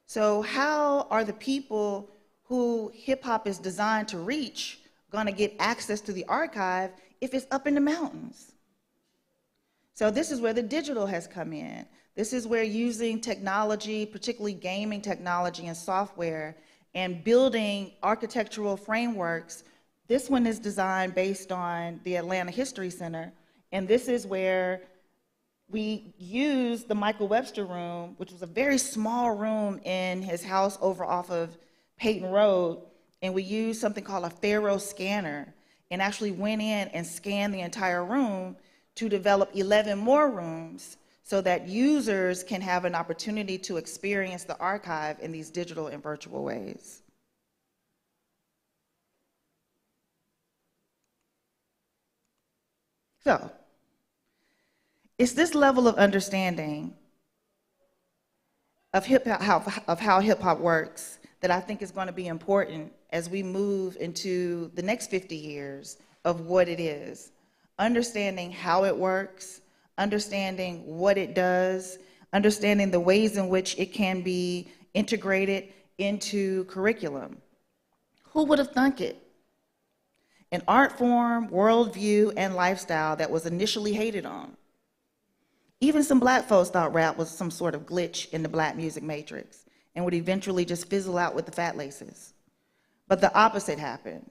So how are the people who hip hop is designed to reach gonna get access to the archive if it's up in the mountains? So this is where the digital has come in. This is where using technology, particularly gaming technology and software, and building architectural frameworks. This one is designed based on the Atlanta History Center, and this is where we used the Michael Webster room, which was a very small room in his house over off of Peyton Road, and we used something called a Faro scanner and actually went in and scanned the entire room to develop 11 more rooms so that users can have an opportunity to experience the archive in these digital and virtual ways. So, it's this level of understanding of how hip-hop works that I think is going to be important as we move into the next 50 years of what it is. Understanding how it works, understanding what it does, understanding the ways in which it can be integrated into curriculum. Who would have thunk it? An art form, worldview, and lifestyle that was initially hated on. Even some black folks thought rap was some sort of glitch in the black music matrix and would eventually just fizzle out with the fat laces. But the opposite happened.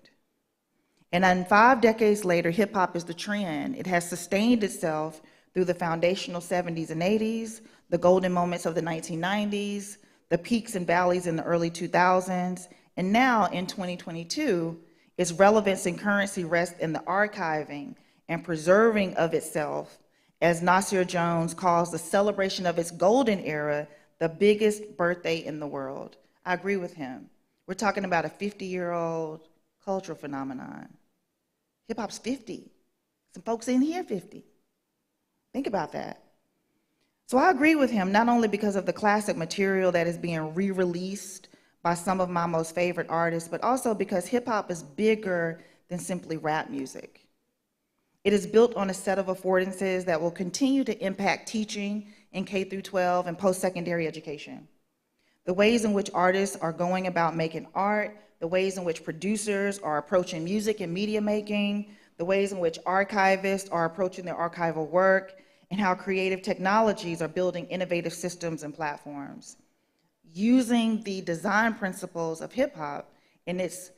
And then 5 decades later, hip hop is the trend. It has sustained itself through the foundational 70s and 80s, the golden moments of the 1990s, the peaks and valleys in the early 2000s, and now in 2022, its relevance and currency rest in the archiving and preserving of itself, as Nasir Jones calls the celebration of its golden era the biggest birthday in the world. I agree with him. We're talking about a 50-year-old cultural phenomenon. Hip-hop's 50. Some folks in here 50. Think about that. So I agree with him, not only because of the classic material that is being re-released by some of my most favorite artists, but also because hip-hop is bigger than simply rap music. It is built on a set of affordances that will continue to impact teaching in K through 12 and post-secondary education. the ways in which artists are going about making art, the ways in which producers are approaching music and media making, the ways in which archivists are approaching their archival work, and how creative technologies are building innovative systems and platforms. Using the design principles of hip hop and its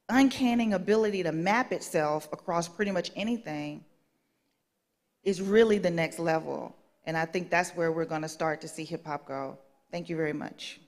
uncanny ability to map itself across pretty much anything is really the next level. And I think that's where we're going to start to see hip hop go. Thank you very much.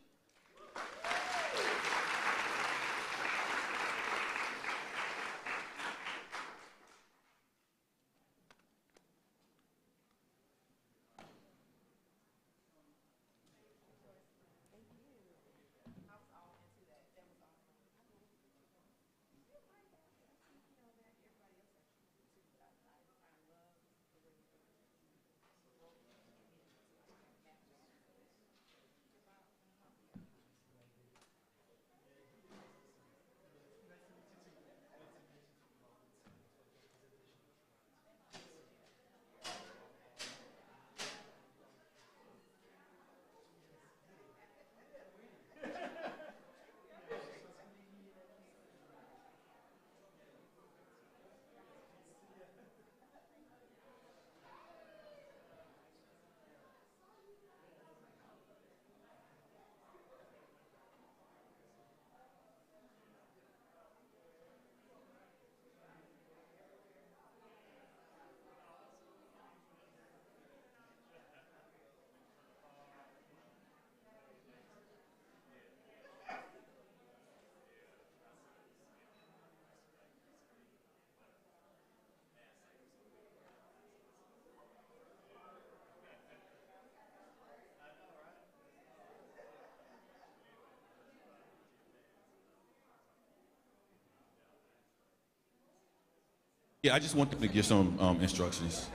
Yeah, I just want them to give some instructions.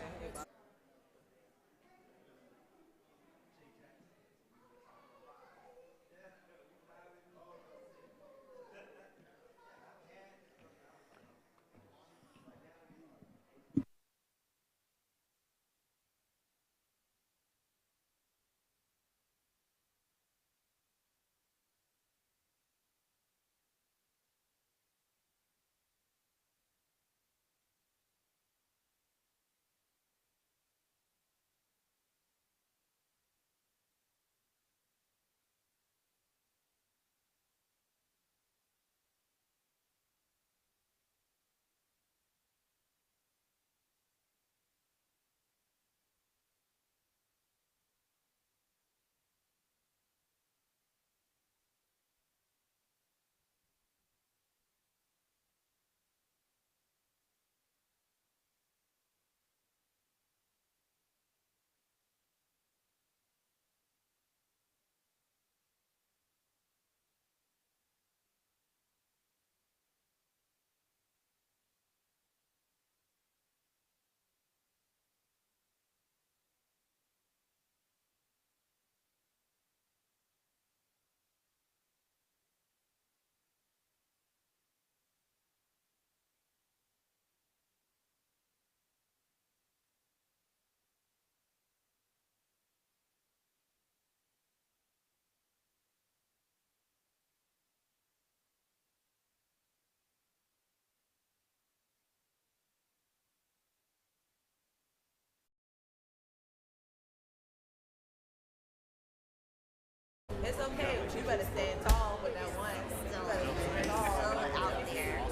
It's okay, but you better stand tall with that one. You better stand tall out there.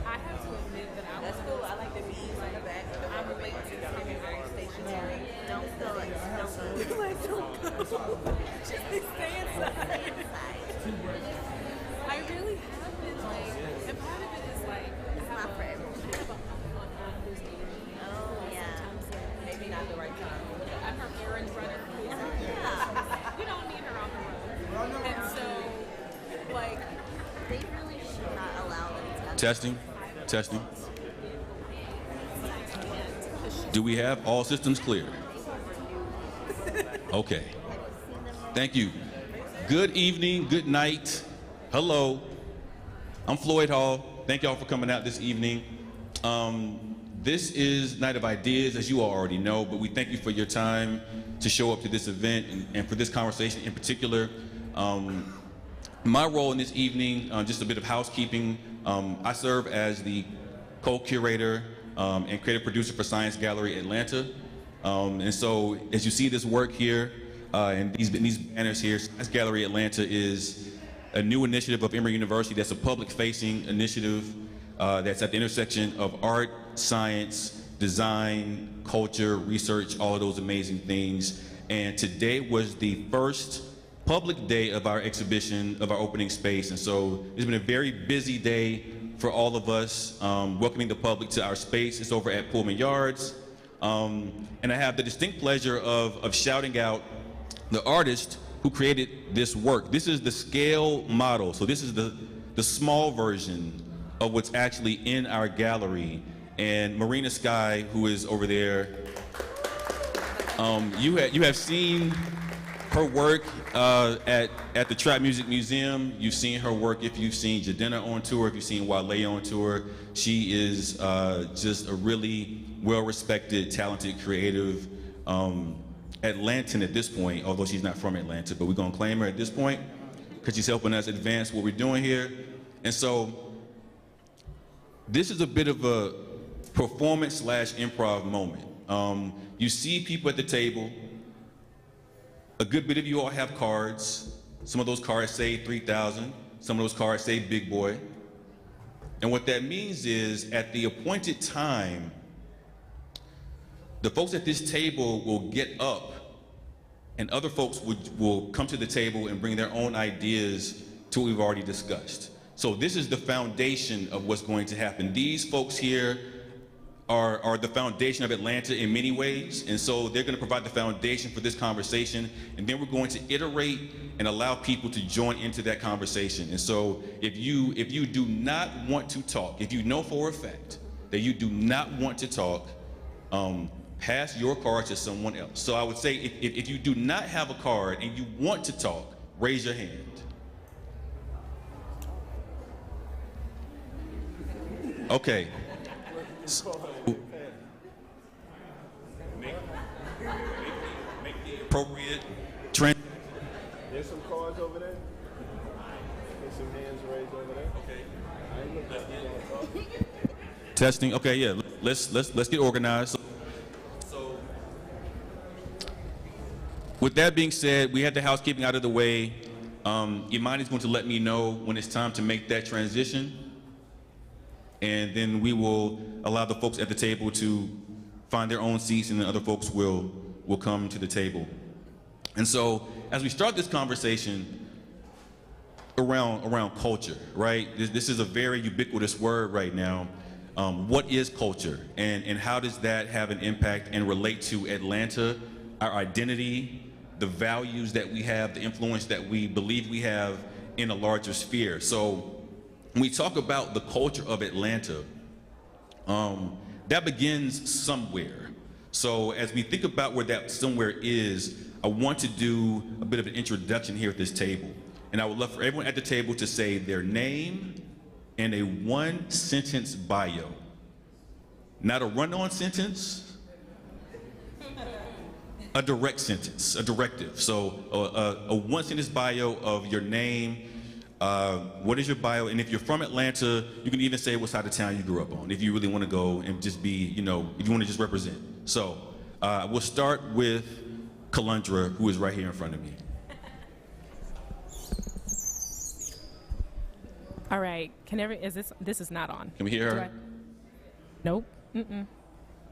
I have to admit that that's cool. I like the bees on the back. I'm related to being very stationary. Don't go. Don't like, don't go. Just stay inside. I really have been like, and part of it is like, my friend. Oh, yeah. Maybe not the right time. I'm her errand runner. We don't need her on the road. And so, like, they really should not allow them to. Testing. Do we have all systems clear? Okay. Thank you. Good evening, good night. Hello. I'm Floyd Hall. Thank y'all for coming out this evening. This is Night of Ideas, as you all already know, but we thank you for your time to show up to this event and for this conversation in particular. My role in this evening, just a bit of housekeeping. I serve as the co-curator and creative producer for Science Gallery Atlanta. And so as you see this work here, and these banners here, Science Gallery Atlanta is a new initiative of Emory University that's a public-facing initiative that's at the intersection of art, science, design, culture, research, all of those amazing things. And today was the first public day of our exhibition, of our opening space. And so it's been a very busy day for all of us, welcoming the public to our space. It's over at Pullman Yards. And I have the distinct pleasure of shouting out the artist who created this work. This is the scale model. So this is the small version of what's actually in our gallery. And Marina Sky, who is over there, you have seen her work at the Trap Music Museum. You've seen her work if you've seen Jadena on tour, if you've seen Wale on tour. She is just a really well-respected, talented, creative Atlantan at this point, although she's not from Atlanta, but we're gonna claim her at this point because she's helping us advance what we're doing here. And so this is a bit of a performance/improv moment. You see people at the table. A good bit of you all have cards. Some of those cards say 3,000. Some of those cards say big boy. And what that means is at the appointed time, the folks at this table will get up and other folks will come to the table and bring their own ideas to what we've already discussed. So this is the foundation of what's going to happen. These folks here are the foundation of Atlanta in many ways, and so they're going to provide the foundation for this conversation, and then we're going to iterate and allow people to join into that conversation. And so if you do not want to talk, if you know for a fact that you do not want to talk, pass your card to someone else. So I would say if you do not have a card and you want to talk, raise your hand. Okay. Make the appropriate trend. There's some cards over there. There's some hands raised over there. Okay. I ain't looking at you. Testing. Okay, yeah. Let's get organized. So with that being said, we had the housekeeping out of the way. Imani's going to let me know when it's time to make that transition. And then we will allow the folks at the table to find their own seats, and then other folks will come to the table. And so as we start this conversation around culture, right? This is a very ubiquitous word right now. What is culture, and how does that have an impact and relate to Atlanta, our identity, the values that we have, the influence that we believe we have in a larger sphere? So when we talk about the culture of Atlanta, that begins somewhere. So as we think about where that somewhere is, I want to do a bit of an introduction here at this table. And I would love for everyone at the table to say their name and a one-sentence bio. Not a run-on sentence, a direct sentence, a directive. So a one-sentence bio of your name. What is your bio? And if you're from Atlanta, you can even say what side of town you grew up on, if you really want to go and just be, if you want to just represent. So we'll start with Kalundra, who is right here in front of me. All right, this is not on. Can we hear her? Nope.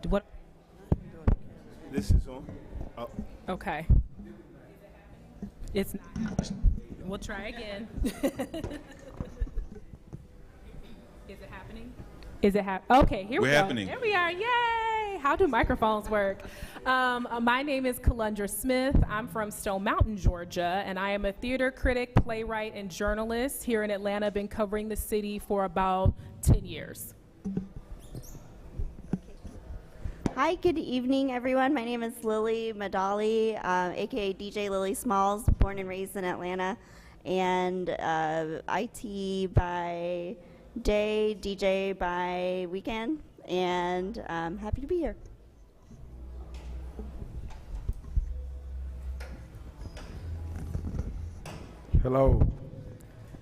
What? This is on. Oh. Okay. It's not. We'll try again. Is it happening? Okay, here we go. Happening. There we are. Yay! How do microphones work? My name is Kalundra Smith. I'm from Stone Mountain, Georgia, and I am a theater critic, playwright, and journalist here in Atlanta. I've been covering the city for about 10 years. Hi, good evening, everyone. My name is Lily Madali, aka DJ Lily Smalls, born and raised in Atlanta, and IT by day, DJ by weekend, and I'm happy to be here. Hello.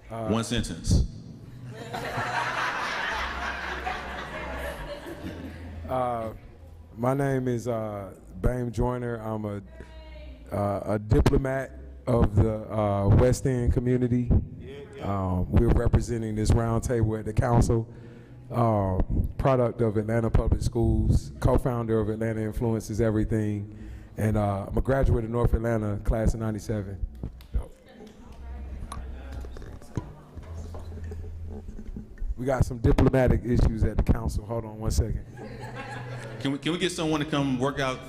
One sentence. My name is Bame Joyner. I'm a diplomat of the West End community. We're representing this roundtable at the council. Product of Atlanta Public Schools, co-founder of Atlanta Influences Everything, and I'm a graduate of North Atlanta, class of '97. We got some diplomatic issues at the council. Hold on one second. Can we get someone to come work out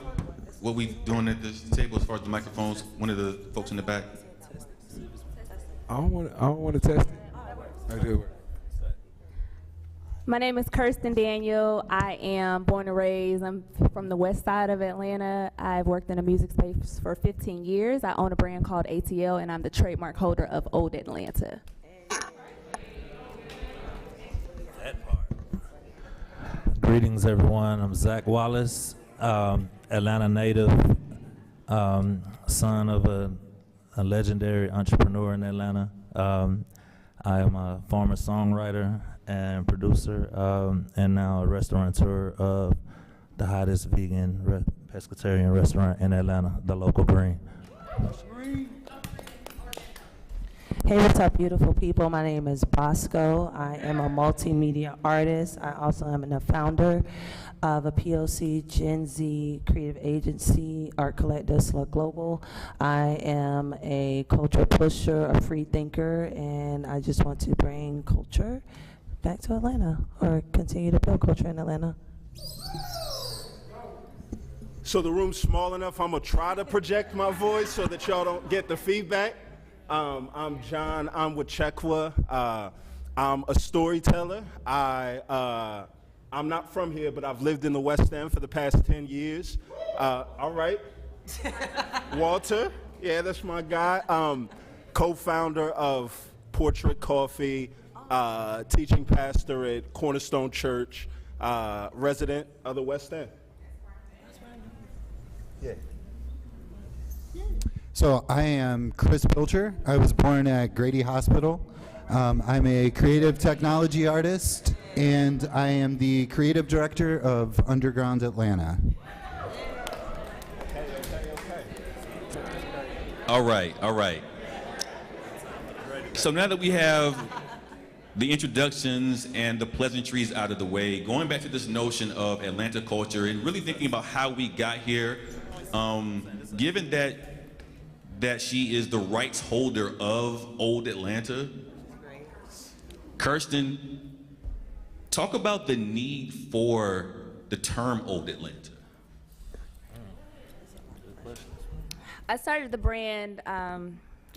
what we doing at this table as far as the microphones? One of the folks in the back. I don't want to test it. I do. My name is Kirsten Daniel. I am born and raised. I'm from the west side of Atlanta. I've worked in the music space for 15 years. I own a brand called ATL, and I'm the trademark holder of Old Atlanta. Greetings, everyone. I'm Zach Wallace, Atlanta native, son of a legendary entrepreneur in Atlanta. I am a former songwriter and producer, and now a restaurateur of the hottest vegan pescatarian restaurant in Atlanta, the Local Green. Hey, what's up, beautiful people? My name is Bosco. I am a multimedia artist. I also am the founder of a POC Gen Z creative agency, Art Collective Slug Global. I am a culture pusher, a free thinker, and I just want to bring culture back to Atlanta, or continue to build culture in Atlanta. So the room's small enough, I'm gonna try to project my voice so that y'all don't get the feedback. I'm John, I'm with Chekwa. I'm a storyteller. I'm not from here, but I've lived in the West End for the past 10 years. All right. Walter, yeah, that's my guy. Co-founder of Portrait Coffee, teaching pastor at Cornerstone Church, resident of the West End. Yeah. So I am Chris Pilcher. I was born at Grady Hospital. I'm a creative technology artist, and I am the creative director of Underground Atlanta. All right, all right. So now that we have the introductions and the pleasantries out of the way, going back to this notion of Atlanta culture and really thinking about how we got here, given that she is the rights holder of Old Atlanta, Kirsten, talk about the need for the term Old Atlanta. I started the brand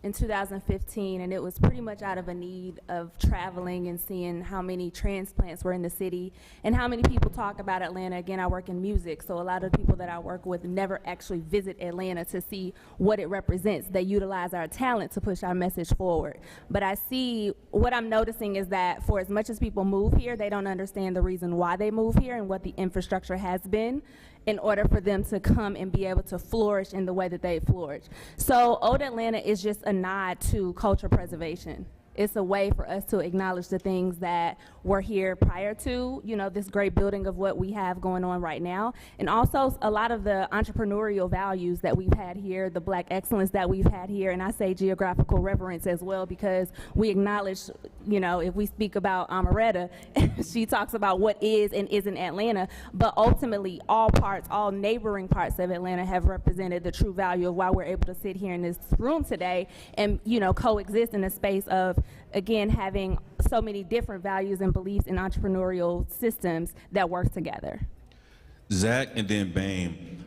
in 2015, and it was pretty much out of a need of traveling and seeing how many transplants were in the city and how many people talk about Atlanta. Again, I work in music, so a lot of people that I work with never actually visit Atlanta to see what it represents. They utilize our talent to push our message forward. But I see, what I'm noticing is that for as much as people move here, they don't understand the reason why they move here and what the infrastructure has been in order for them to come and be able to flourish in the way that they flourish. So Old Atlanta is just a nod to culture preservation. It's a way for us to acknowledge the things that were here prior to, you know, this great building of what we have going on right now. And also a lot of the entrepreneurial values that we've had here, the Black excellence that we've had here, and I say geographical reverence as well, because we acknowledge, you know, if we speak about Amaretta, she talks about what is and isn't Atlanta, but ultimately all parts, all neighboring parts of Atlanta have represented the true value of why we're able to sit here in this room today and, you know, coexist in a space of, again, having so many different values and beliefs in entrepreneurial systems that work together. Zach and then Bame,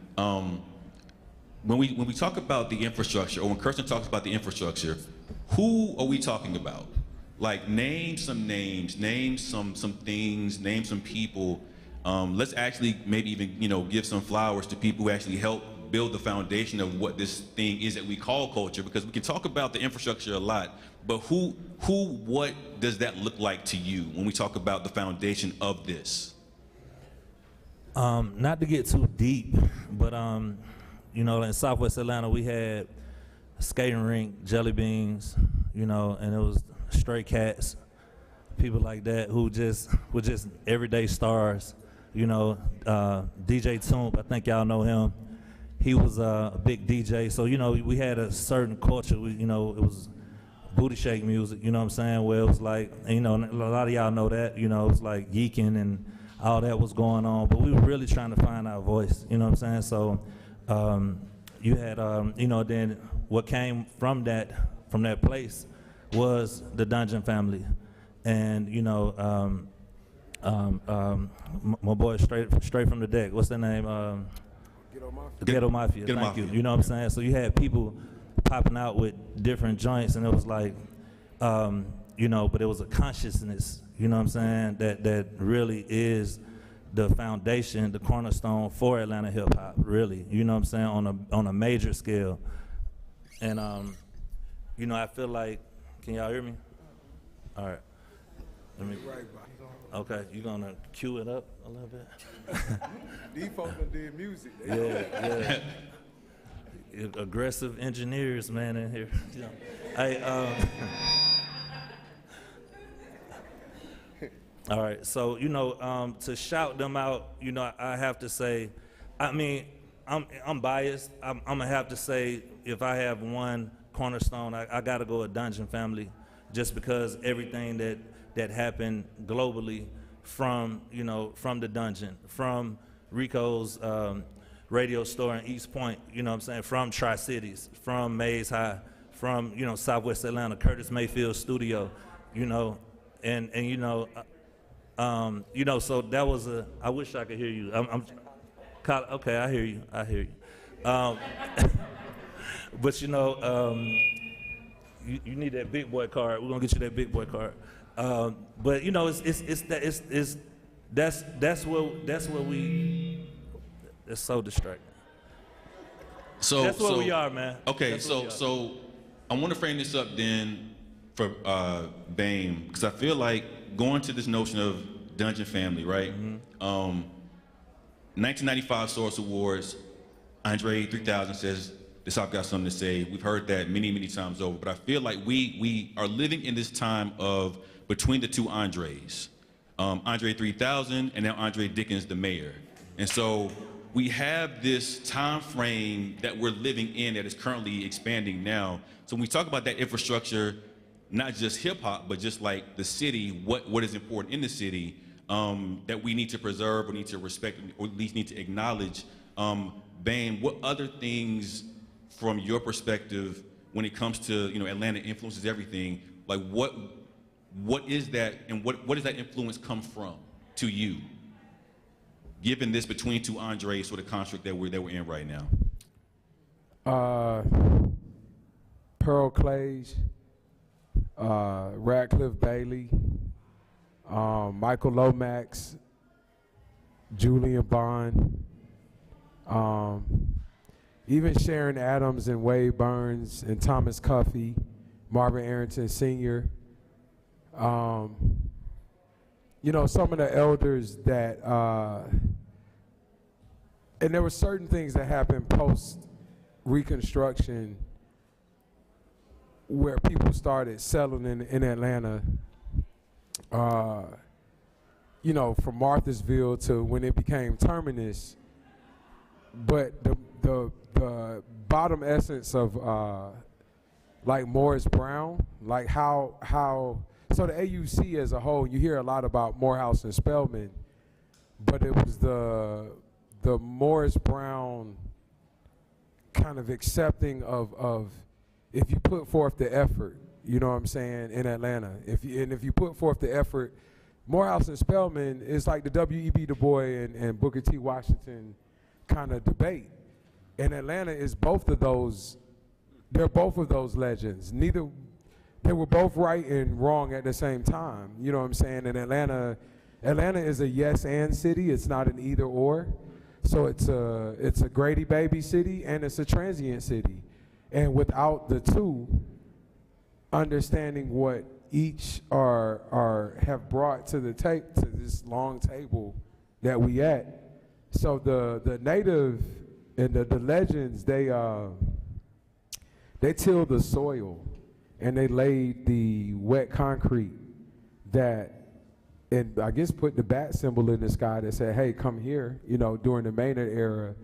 when we talk about the infrastructure, or when Kirsten talks about the infrastructure, who are we talking about? Like, name some names, name some things, name some people. Let's actually maybe even, you know, give some flowers to people who actually help build the foundation of what this thing is that we call culture, because we can talk about the infrastructure a lot, but what does that look like to you when we talk about the foundation of this? Not to get too deep, but you know, in Southwest Atlanta, we had a skating rink, Jelly Beans, you know, and it was Stray Cats, people like that who were just everyday stars. You know, DJ Toomp, I think y'all know him. He was a big DJ, so you know we had a certain culture. You know, it was booty shake music. You know what I'm saying? Where it was like, and, you know, a lot of y'all know that. You know, it was like yeeking and all that was going on. But we were really trying to find our voice. You know what I'm saying? So you had, you know, then what came from that place was the Dungeon family, and you know. My boy straight from the deck. What's their name? Ghetto Mafia. Thank you. You know what I'm saying? So you had people popping out with different joints, and it was like, you know, but it was a consciousness. You know what I'm saying? That really is the foundation, the cornerstone for Atlanta hip hop. Really, you know what I'm saying? On a major scale, and you know, I feel like, can y'all hear me? All right. Let me. Okay, you gonna cue it up a little bit? These folks did music. Yeah. Aggressive engineers, man, in here. Hey, all right, so you know, to shout them out, you know, I have to say, I mean, I'm biased. I'm gonna have to say, if I have one cornerstone, I gotta go with Dungeon Family, just because everything that happened globally from, you know, from the Dungeon, from Rico's radio store in East Point, you know what I'm saying, from Tri-Cities, from Mays High, from, you know, Southwest Atlanta, Curtis Mayfield Studio, you know, and you know, so that was I wish I could hear you. Okay, I hear you. But you know, you need that big boy card. We're gonna get you that big boy card. But you know, that's where we. It's so distracting. So that's where we are, man. Okay, so I want to frame this up then for BAME, because I feel like going to this notion of Dungeon Family, right? 1995 Source Awards, Andre 3000 says, "The South got something to say." We've heard that many times over, but I feel like we are living in this time of between the two Andres, Andre 3000 and now Andre Dickens, the mayor. And so we have this time frame that we're living in that is currently expanding now. So when we talk about that infrastructure, not just hip hop, but just like the city, what is important in the city that we need to preserve, or need to respect, or at least need to acknowledge. BAME, what other things from your perspective when it comes to, you know, Atlanta influences everything, like what is that, and what does that influence come from to you, given this between two Andres sort of construct that we're in right now? Pearl Clays, Radcliffe Bailey, Michael Lomax, Julian Bond, even Sharon Adams and Wade Burns and Thomas Cuffey, Marvin Arrington Sr., you know, some of the elders that, and there were certain things that happened post-Reconstruction where people started settling in Atlanta, you know, from Marthasville to when it became Terminus. But the bottom essence of like Morris Brown, like how so the AUC as a whole, you hear a lot about Morehouse and Spelman, but it was the Morris Brown kind of accepting of if you put forth the effort, you know what I'm saying, in Atlanta. If you put forth the effort, Morehouse and Spelman is like the W.E.B. Du Bois and Booker T. Washington kind of debate. And Atlanta is both of those. They're both of those legends. They were both right and wrong at the same time. You know what I'm saying? And Atlanta is a yes and city. It's not an either or. So it's a Grady baby city and it's a transient city. And without the two, understanding what each have brought to the to this long table that we at. So the native and the legends, they till the soil, and they laid the wet concrete that, and I guess put the bat symbol in the sky that said, hey, come here, you know, during the Maynard era.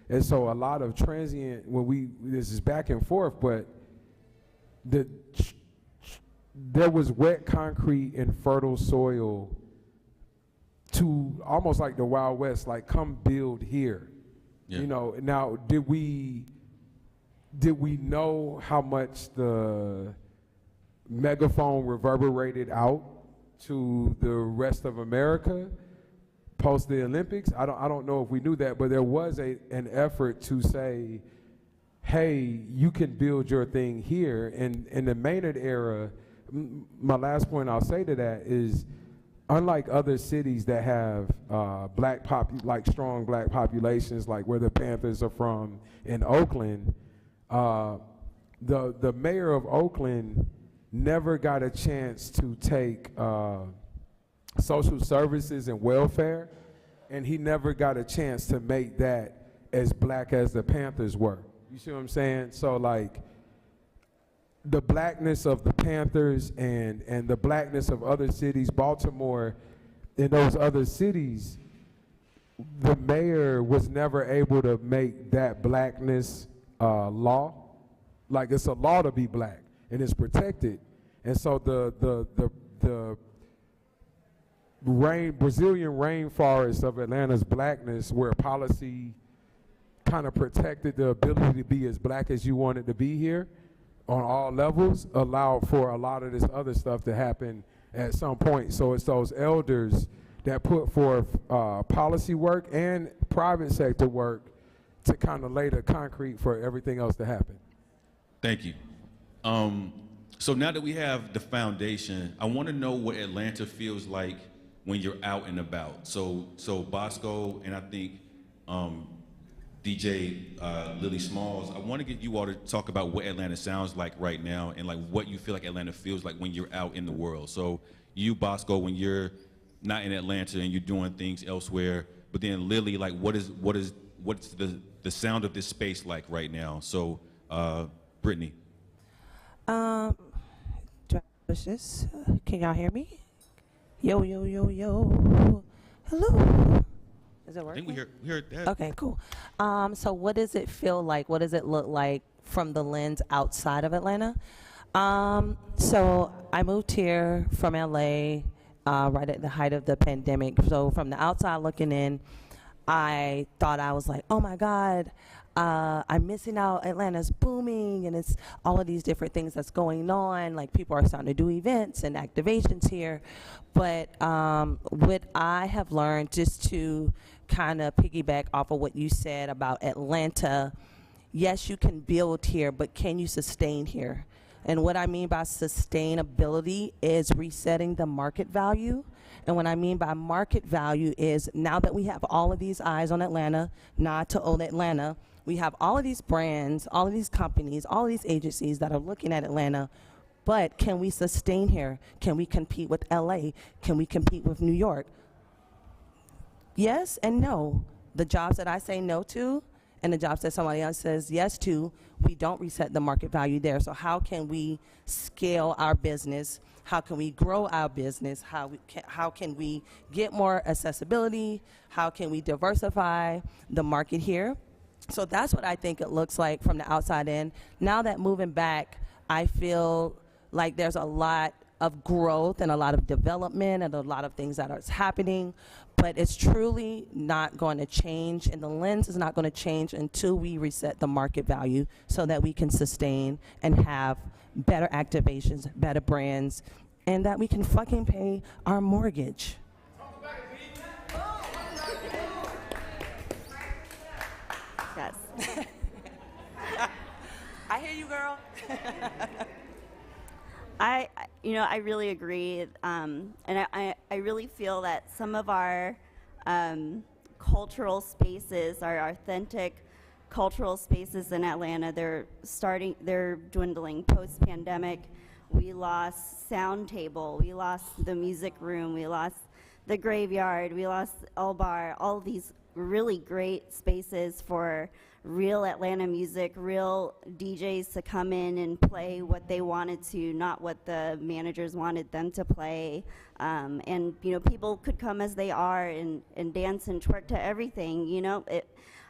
And so a lot of transient, this is back and forth, but there was wet concrete and fertile soil to almost like the Wild West, like come build here. Yeah. You know, now did we know how much the megaphone reverberated out to the rest of America post the Olympics? I don't know if we knew that, but there was an effort to say, hey, you can build your thing here. And in the Maynard era, my last point I'll say to that is, unlike other cities that have strong black populations, like where the Panthers are from in Oakland, the mayor of Oakland never got a chance to take social services and welfare, and he never got a chance to make that as black as the Panthers were. You see what I'm saying? So like the blackness of the Panthers and the blackness of other cities, Baltimore, in those other cities, the mayor was never able to make that blackness law. Like it's a law to be black and it's protected. And so the Brazilian rainforest of Atlanta's blackness, where policy kind of protected the ability to be as black as you wanted to be here on all levels, allowed for a lot of this other stuff to happen at some point. So it's those elders that put forth policy work and private sector work to kind of lay the concrete for everything else to happen. Thank you. So now that we have the foundation, I want to know what Atlanta feels like when you're out and about. So Bosco and I think DJ Lily Smalls, I want to get you all to talk about what Atlanta sounds like right now and like what you feel like Atlanta feels like when you're out in the world. So you, Bosco, when you're not in Atlanta and you're doing things elsewhere, but then Lily, like what's the sound of this space like right now? So Brittany. Do I push this? Can y'all hear me? Yo, yo, yo, yo. Hello. Is it working? I think we heard that. Okay, cool. So what does it feel like? What does it look like from the lens outside of Atlanta? So I moved here from LA right at the height of the pandemic. So from the outside looking in, I thought I was like, oh my God, I'm missing out. Atlanta's booming, and it's all of these different things that's going on. Like people are starting to do events and activations here. But what I have learned, just to kind of piggyback off of what you said about Atlanta, yes, you can build here, but can you sustain here? And what I mean by sustainability is resetting the market value. And what I mean by market value is now that we have all of these eyes on Atlanta, nod to old Atlanta, we have all of these brands, all of these companies, all of these agencies that are looking at Atlanta, but can we sustain here? Can we compete with LA? Can we compete with New York? Yes and no. The jobs that I say no to and the jobs that somebody else says yes to, we don't reset the market value there. So how can we scale our business? How can we grow our business? How can we get more accessibility? How can we diversify the market here? So that's what I think it looks like from the outside in. Now that moving back, I feel like there's a lot of growth and a lot of development and a lot of things that are happening, but it's truly not going to change, and the lens is not going to change until we reset the market value so that we can sustain and have better activations, better brands, and that we can fucking pay our mortgage. Yes. I hear you, girl. I really agree, and I really feel that some of our cultural spaces, our authentic cultural spaces in Atlanta, they're dwindling post-pandemic. We lost Sound Table, we lost the Music Room, we lost the Graveyard, we lost El Bar, all these really great spaces for real Atlanta music, real DJs to come in and play what they wanted to, not what the managers wanted them to play. And you know, people could come as they are and dance and twerk to everything. You know,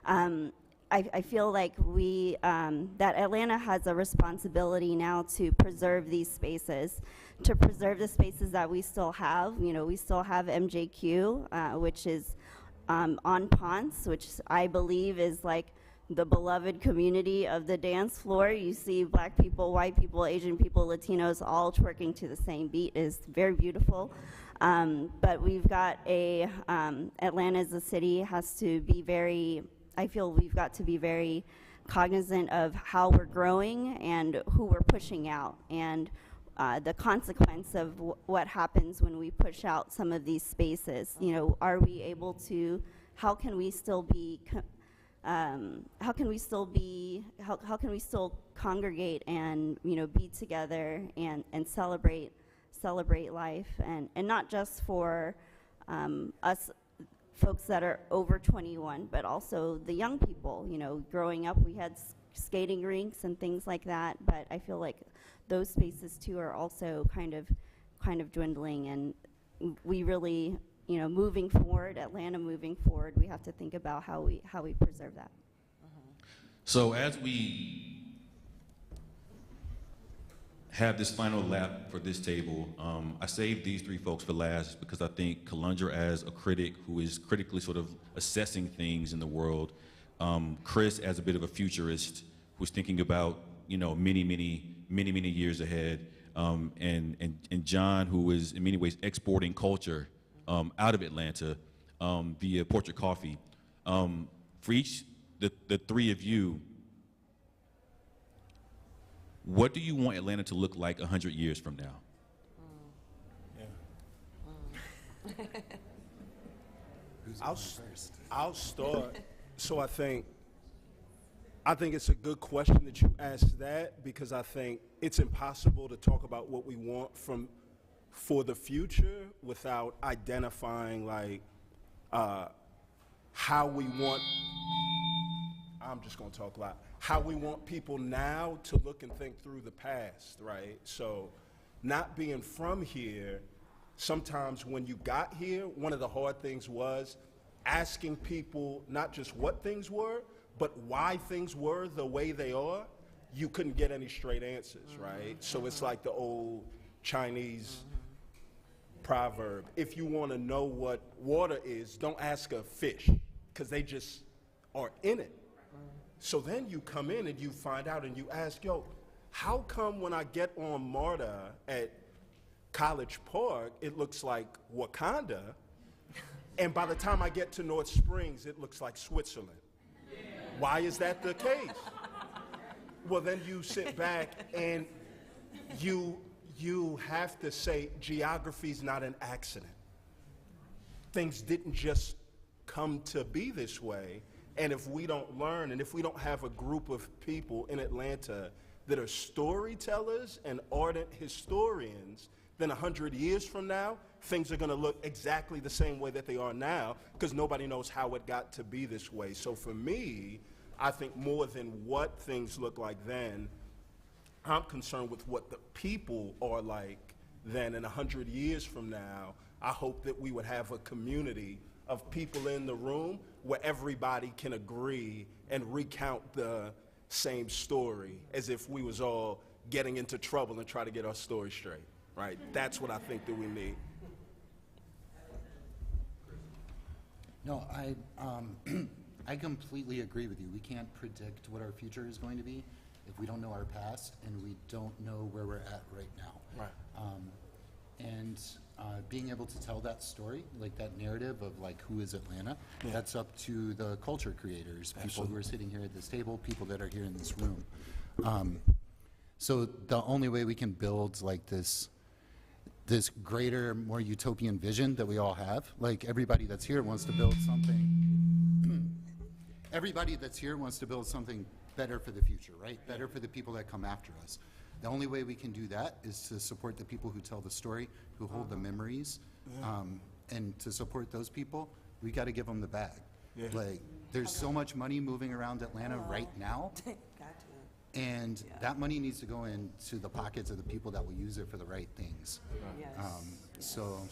I feel like that Atlanta has a responsibility now to preserve these spaces, to preserve the spaces that we still have. You know, we still have MJQ, which is on Ponce, which I believe is like the beloved community of the dance floor. You see black people, white people, Asian people, Latinos all twerking to the same beat. Is very beautiful. But we've got Atlanta as a city has to be very, I feel we've got to be very cognizant of how we're growing and who we're pushing out, and the consequence of what happens when we push out some of these spaces. You know, are we able to, how can we still congregate and, you know, be together and celebrate life, and not just for us folks that are over 21, but also the young people. You know, growing up we had skating rinks and things like that, but I feel like those spaces too are also kind of dwindling, and we really, you know, moving forward, Atlanta moving forward, we have to think about how we preserve that. So as we have this final lap for this table, I saved these three folks for last because I think Kalundra, as a critic who is critically sort of assessing things in the world, Chris as a bit of a futurist who's thinking about, you know, many years ahead, and John, who is in many ways exporting culture out of Atlanta via Portrait Coffee. For each, the three of you, what do you want Atlanta to look like 100 years from now? I'll start. So I think it's a good question that you asked that, because I think it's impossible to talk about what we want for the future without identifying like how we want, I'm just gonna talk loud, how we want people now to look and think through the past, right? So not being from here, sometimes when you got here, one of the hard things was asking people not just what things were, but why things were the way they are. You couldn't get any straight answers, right? So it's like the old Chinese proverb, if you want to know what water is, don't ask a fish, because they just are in it. So then you come in and you find out and you ask, yo, how come when I get on MARTA at College Park, it looks like Wakanda, and by the time I get to North Springs, it looks like Switzerland? Why is that the case? Well, then you sit back and you have to say geography's not an accident. Things didn't just come to be this way. And if we don't learn, and if we don't have a group of people in Atlanta that are storytellers and ardent historians, then 100 years from now, things are gonna look exactly the same way that they are now, because nobody knows how it got to be this way. So for me, I think more than what things look like then, I'm concerned with what the people are like then. And 100 years from now, I hope that we would have a community of people in the room where everybody can agree and recount the same story as if we was all getting into trouble and try to get our story straight, right? That's what I think that we need. No, I completely agree with you. We can't predict what our future is going to be if we don't know our past and we don't know where we're at right now. Right. And being able to tell that story, like that narrative of like who is Atlanta, that's up to the culture creators, people who are sitting here at this table, people that are here in this room. So the only way we can build like this greater, more utopian vision that we all have, like everybody that's here wants to build something. Everybody that's here wants to build something better for the future, right? Better for the people that come after us. The only way we can do that is to support the people who tell the story, who hold the memories, and to support those people, we got to give them the bag. Yeah. Like, there's so much money moving around Atlanta right now, and that money needs to go into the pockets of the people that will use it for the right things. So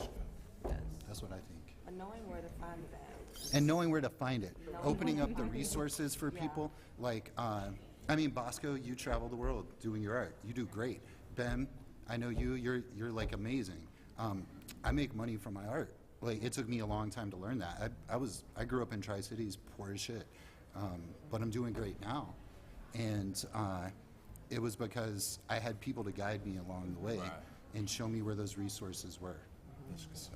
that's what I think. And knowing where to find that. And knowing where to find it, opening up the resources for people. Like, I mean, Bosco, you travel the world doing your art. You do great. Ben, I know you're like amazing. I make money from my art. Like, it took me a long time to learn that. I grew up in Tri-Cities, poor as shit, but I'm doing great now. And it was because I had people to guide me along the way and show me where those resources were. So.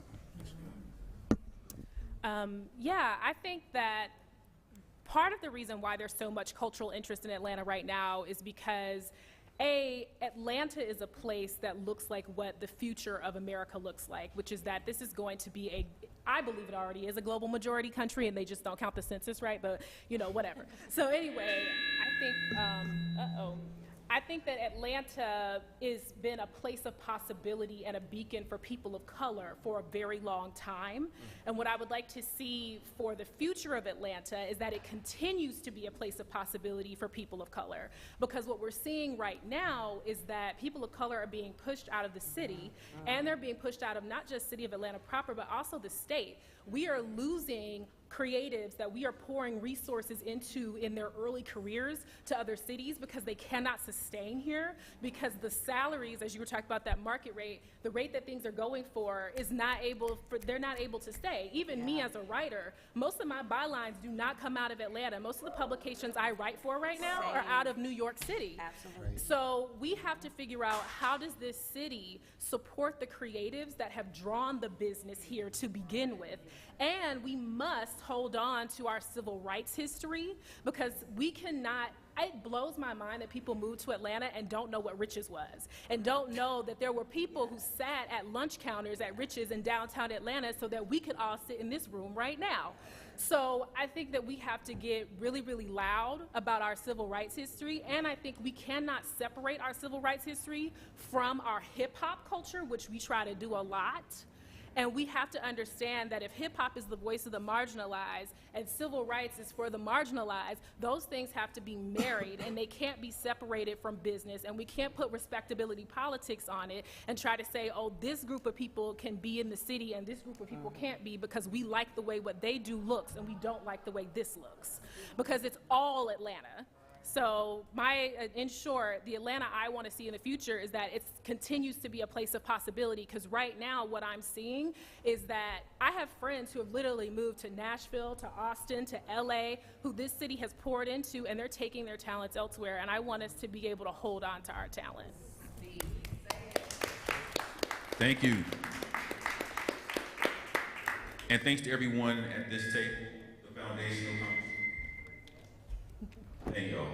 Yeah, I think that part of the reason why there's so much cultural interest in Atlanta right now is because Atlanta is a place that looks like what the future of America looks like, which is that this is going to be I believe it already is a global majority country, and they just don't count the census, right? But, you know, whatever. So anyway, I think that Atlanta has been a place of possibility and a beacon for people of color for a very long time. And what I would like to see for the future of Atlanta is that it continues to be a place of possibility for people of color. Because what we're seeing right now is that people of color are being pushed out of the city, and they're being pushed out of not just city of Atlanta proper, but also the state. We are losing creatives that we are pouring resources into in their early careers to other cities because they cannot sustain here, because the salaries, as you were talking about that market rate, the rate that things are going for is not able they're not able to stay. Even me as a writer, most of my bylines do not come out of Atlanta. Most of the publications I write for right now are out of New York City. Absolutely. So we have to figure out, how does this city support the creatives that have drawn the business here to begin with? And we must hold on to our civil rights history, because we cannot, it blows my mind that people move to Atlanta and don't know what Rich's was, and don't know that there were people who sat at lunch counters at Rich's in downtown Atlanta so that we could all sit in this room right now. So I think that we have to get really, really loud about our civil rights history, and I think we cannot separate our civil rights history from our hip-hop culture, which we try to do a lot. And we have to understand that if hip-hop is the voice of the marginalized and civil rights is for the marginalized, those things have to be married, and they can't be separated from business, and we can't put respectability politics on it and try to say, oh, this group of people can be in the city and this group of people can't be, because we like the way what they do looks and we don't like the way this looks, because it's all Atlanta. So in short, the Atlanta I want to see in the future is that it continues to be a place of possibility, because right now what I'm seeing is that I have friends who have literally moved to Nashville, to Austin, to LA, who this city has poured into, and they're taking their talents elsewhere, and I want us to be able to hold on to our talent. Thank you. And thanks to everyone at this table, the foundation. Thank y'all.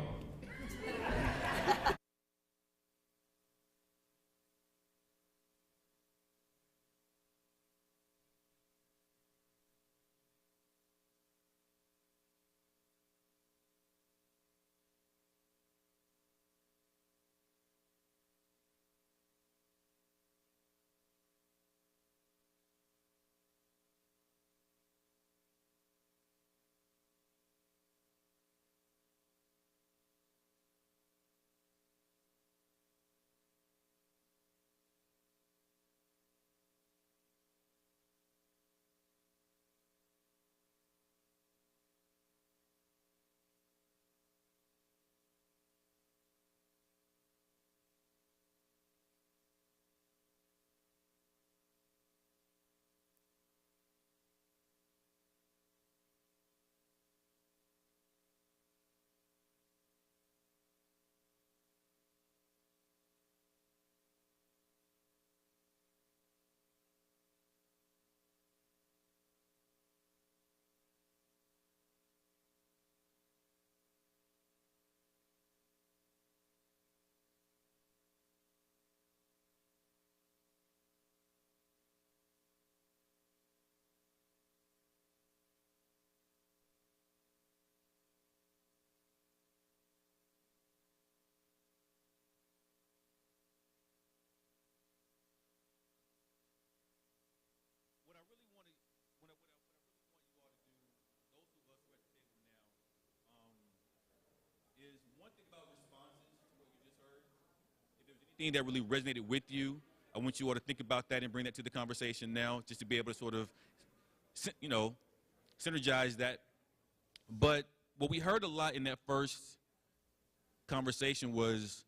anything that really resonated with you, I want you all to think about that and bring that to the conversation now, just to be able to sort of, you know, synergize that. But what we heard a lot in that first conversation was,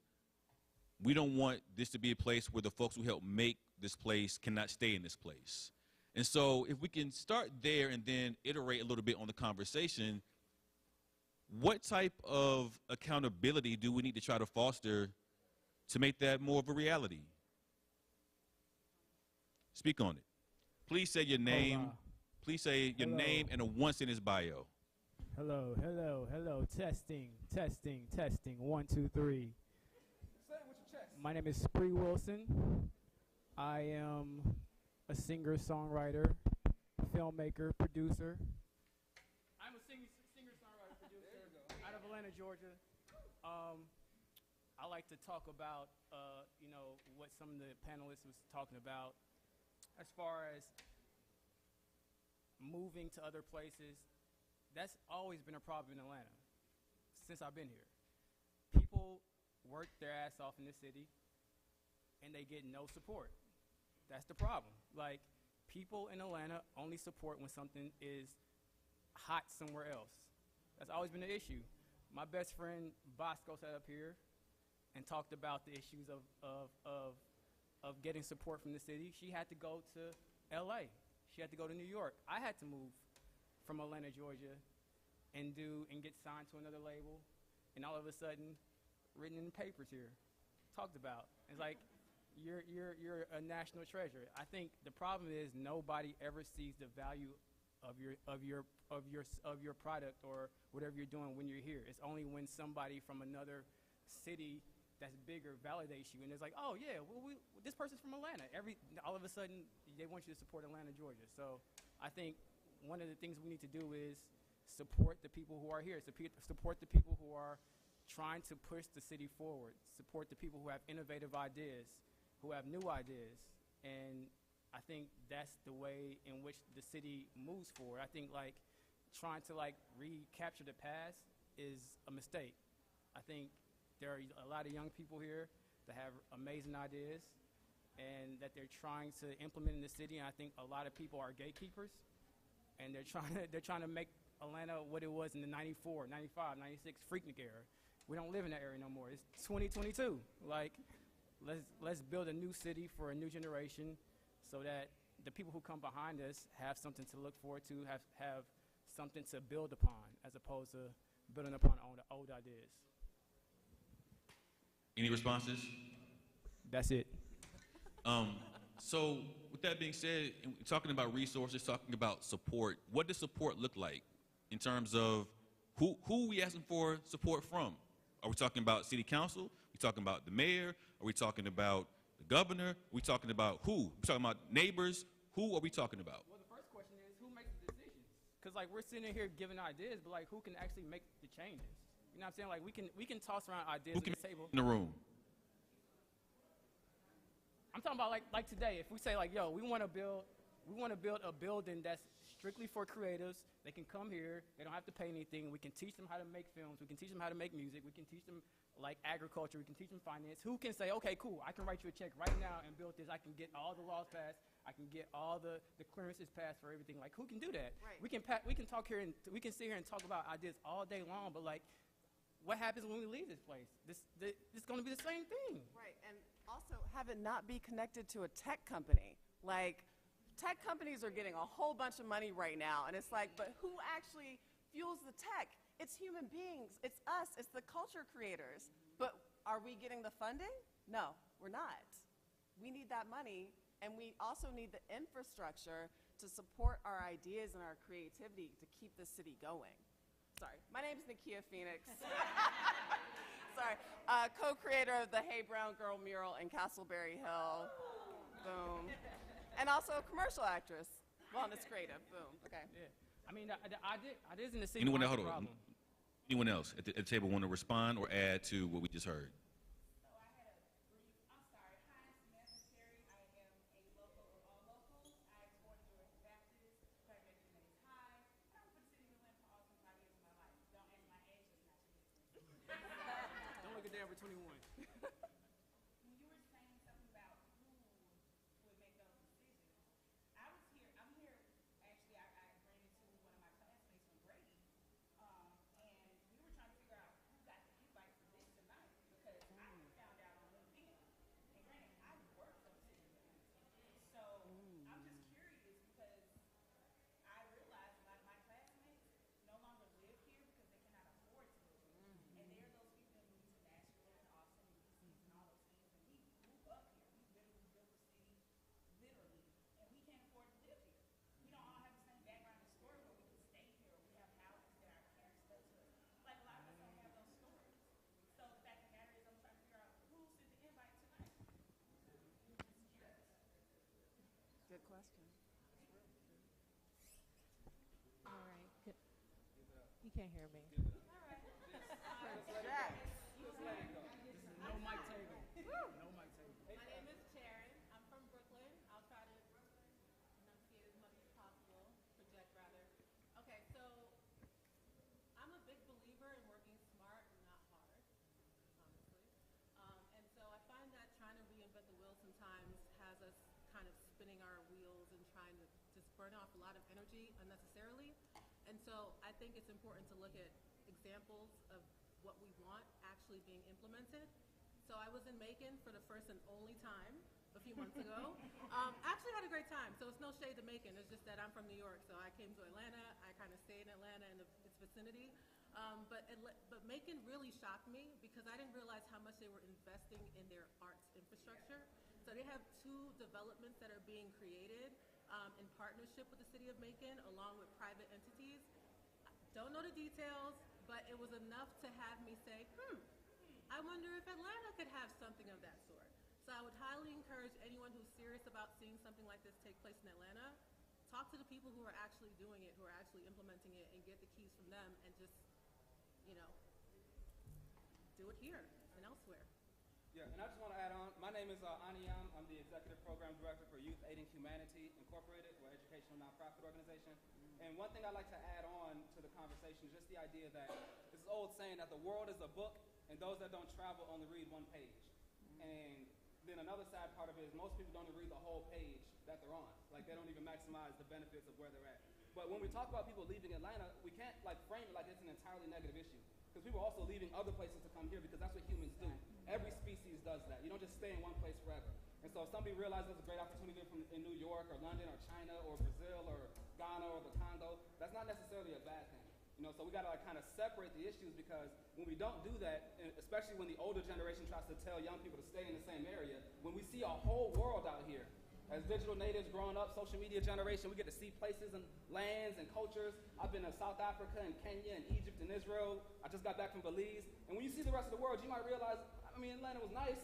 we don't want this to be a place where the folks who help make this place cannot stay in this place. And so if we can start there and then iterate a little bit on the conversation, what type of accountability do we need to try to foster to make that more of a reality? Speak on it. Please say your name. Please say your name and a one-sentence bio. Hello, hello, hello. Testing, testing, testing. 1, 2, 3. Say it with your chest. My name is Spree Wilson. I am a singer, songwriter, filmmaker, producer. I'm a singer, songwriter, producer out of Atlanta, Georgia. I like to talk about, you know, what some of the panelists was talking about as far as moving to other places. That's always been a problem in Atlanta since I've been here. People work their ass off in the city and they get no support. That's the problem. Like, people in Atlanta only support when something is hot somewhere else. That's always been the issue. My best friend Bosco sat up here and talked about the issues of getting support from the city. She had to go to LA. She had to go to New York. I had to move from Atlanta, Georgia, and get signed to another label, and all of a sudden, written in the papers here, talked about. It's like, you're a national treasure. I think the problem is nobody ever sees the value of your product or whatever you're doing when you're here. It's only when somebody from another city that's bigger validates you, and it's like, oh yeah, well, this person's from Atlanta. All of a sudden, they want you to support Atlanta, Georgia. So I think one of the things we need to do is support the people who are here, support the people who are trying to push the city forward, support the people who have innovative ideas, who have new ideas. And I think that's the way in which the city moves forward. I think like trying to like recapture the past is a mistake. I think there are a lot of young people here that have amazing ideas and that they're trying to implement in the city, and I think a lot of people are gatekeepers, and they're trying to make Atlanta what it was in the 94, 95, 96 Freaknik era. We don't live in that area no more. It's 2022. Like, let's build a new city for a new generation so that the people who come behind us have something to look forward to, have something to build upon, as opposed to building upon old ideas. Any responses? That's it. So with that being said, talking about resources, talking about support, what does support look like in terms of who are we asking for support from? Are we talking about city council? Are we talking about the mayor? Are we talking about the governor? Are we talking about who? Are we talking about neighbors? Who are we talking about? Well, the first question is, who makes the decisions? Because like, we're sitting here giving ideas, but like, who can actually make the changes? You know what I'm saying? Like, we can toss around ideas at the table. In the room. I'm talking about like today, if we say like, yo, we want to build a building that's strictly for creatives. They can come here, they don't have to pay anything. We can teach them how to make films, we can teach them how to make music, we can teach them like agriculture, we can teach them finance. Who can say, okay, cool, I can write you a check right now and build this, I can get all the laws passed, I can get all the clearances passed for everything. Like, who can do that? Right. We can talk here and we can sit here and talk about ideas all day long, but like, what happens when we leave this place? It's going to be the same thing. Right, and also have it not be connected to a tech company. Like, tech companies are getting a whole bunch of money right now, and it's like, but who actually fuels the tech? It's human beings, it's us, it's the culture creators. But are we getting the funding? No, we're not. We need that money, and we also need the infrastructure to support our ideas and our creativity to keep the city going. Sorry, my name is Nakia Phoenix. Sorry, co-creator of the Hey Brown Girl mural in Castleberry Hill. Boom. And also a commercial actress. Wellness creative. Boom. Okay. Yeah. I mean, the ideas in the city. Anyone aren't else? the problem. Anyone else at the table want to respond or add to what we just heard? Don't look a day over 21. can't hear me. No mic table. No mic table. My name is Sharon. I'm from Brooklyn. I'll try to enunciate as much as possible, project rather. Okay, so I'm a big believer in working smart and not hard, honestly. And so I find that trying to reinvent the wheel sometimes has us kind of spinning our wheels and trying to just burn off a lot of energy unnecessarily. And so I think it's important to look at examples of what we want actually being implemented. So I was in Macon for the first and only time a few months ago. Actually had a great time, so it's no shade to Macon. It's just that I'm from New York, so I came to Atlanta. I kind of stayed in Atlanta and its vicinity. But Macon really shocked me because I didn't realize how much they were investing in their arts infrastructure. So they have 2 developments that are being created in partnership with the city of Macon along with private entities. Don't know the details, but it was enough to have me say, I wonder if Atlanta could have something of that sort. So I would highly encourage anyone who's serious about seeing something like this take place in Atlanta, talk to the people who are actually doing it, who are actually implementing it, and get the keys from them and just, do it here and elsewhere. Yeah, and I just want to add on, my name is Aniyam. I'm the Executive Program Director for Youth Aiding Humanity Incorporated. We're an educational nonprofit organization. And one thing I'd like to add on to the conversation is just the idea that this old saying that the world is a book and those that don't travel only read one page. And then another sad part of it is most people don't even read the whole page that they're on. Like they don't even maximize the benefits of where they're at. But when we talk about people leaving Atlanta, we can't frame it like it's an entirely negative issue. Because people are also leaving other places to come here because that's what humans do. Every species does that. You don't just stay in one place forever. And so if somebody realizes there's a great opportunity in New York or London or China or Brazil or Ghana or the Congo, that's not necessarily a bad thing. So we got to kind of separate the issues because when we don't do that, especially when the older generation tries to tell young people to stay in the same area, when we see a whole world out here, as digital natives growing up, social media generation, we get to see places and lands and cultures. I've been to South Africa and Kenya and Egypt and Israel. I just got back from Belize. And when you see the rest of the world, you might realize, Atlanta was nice,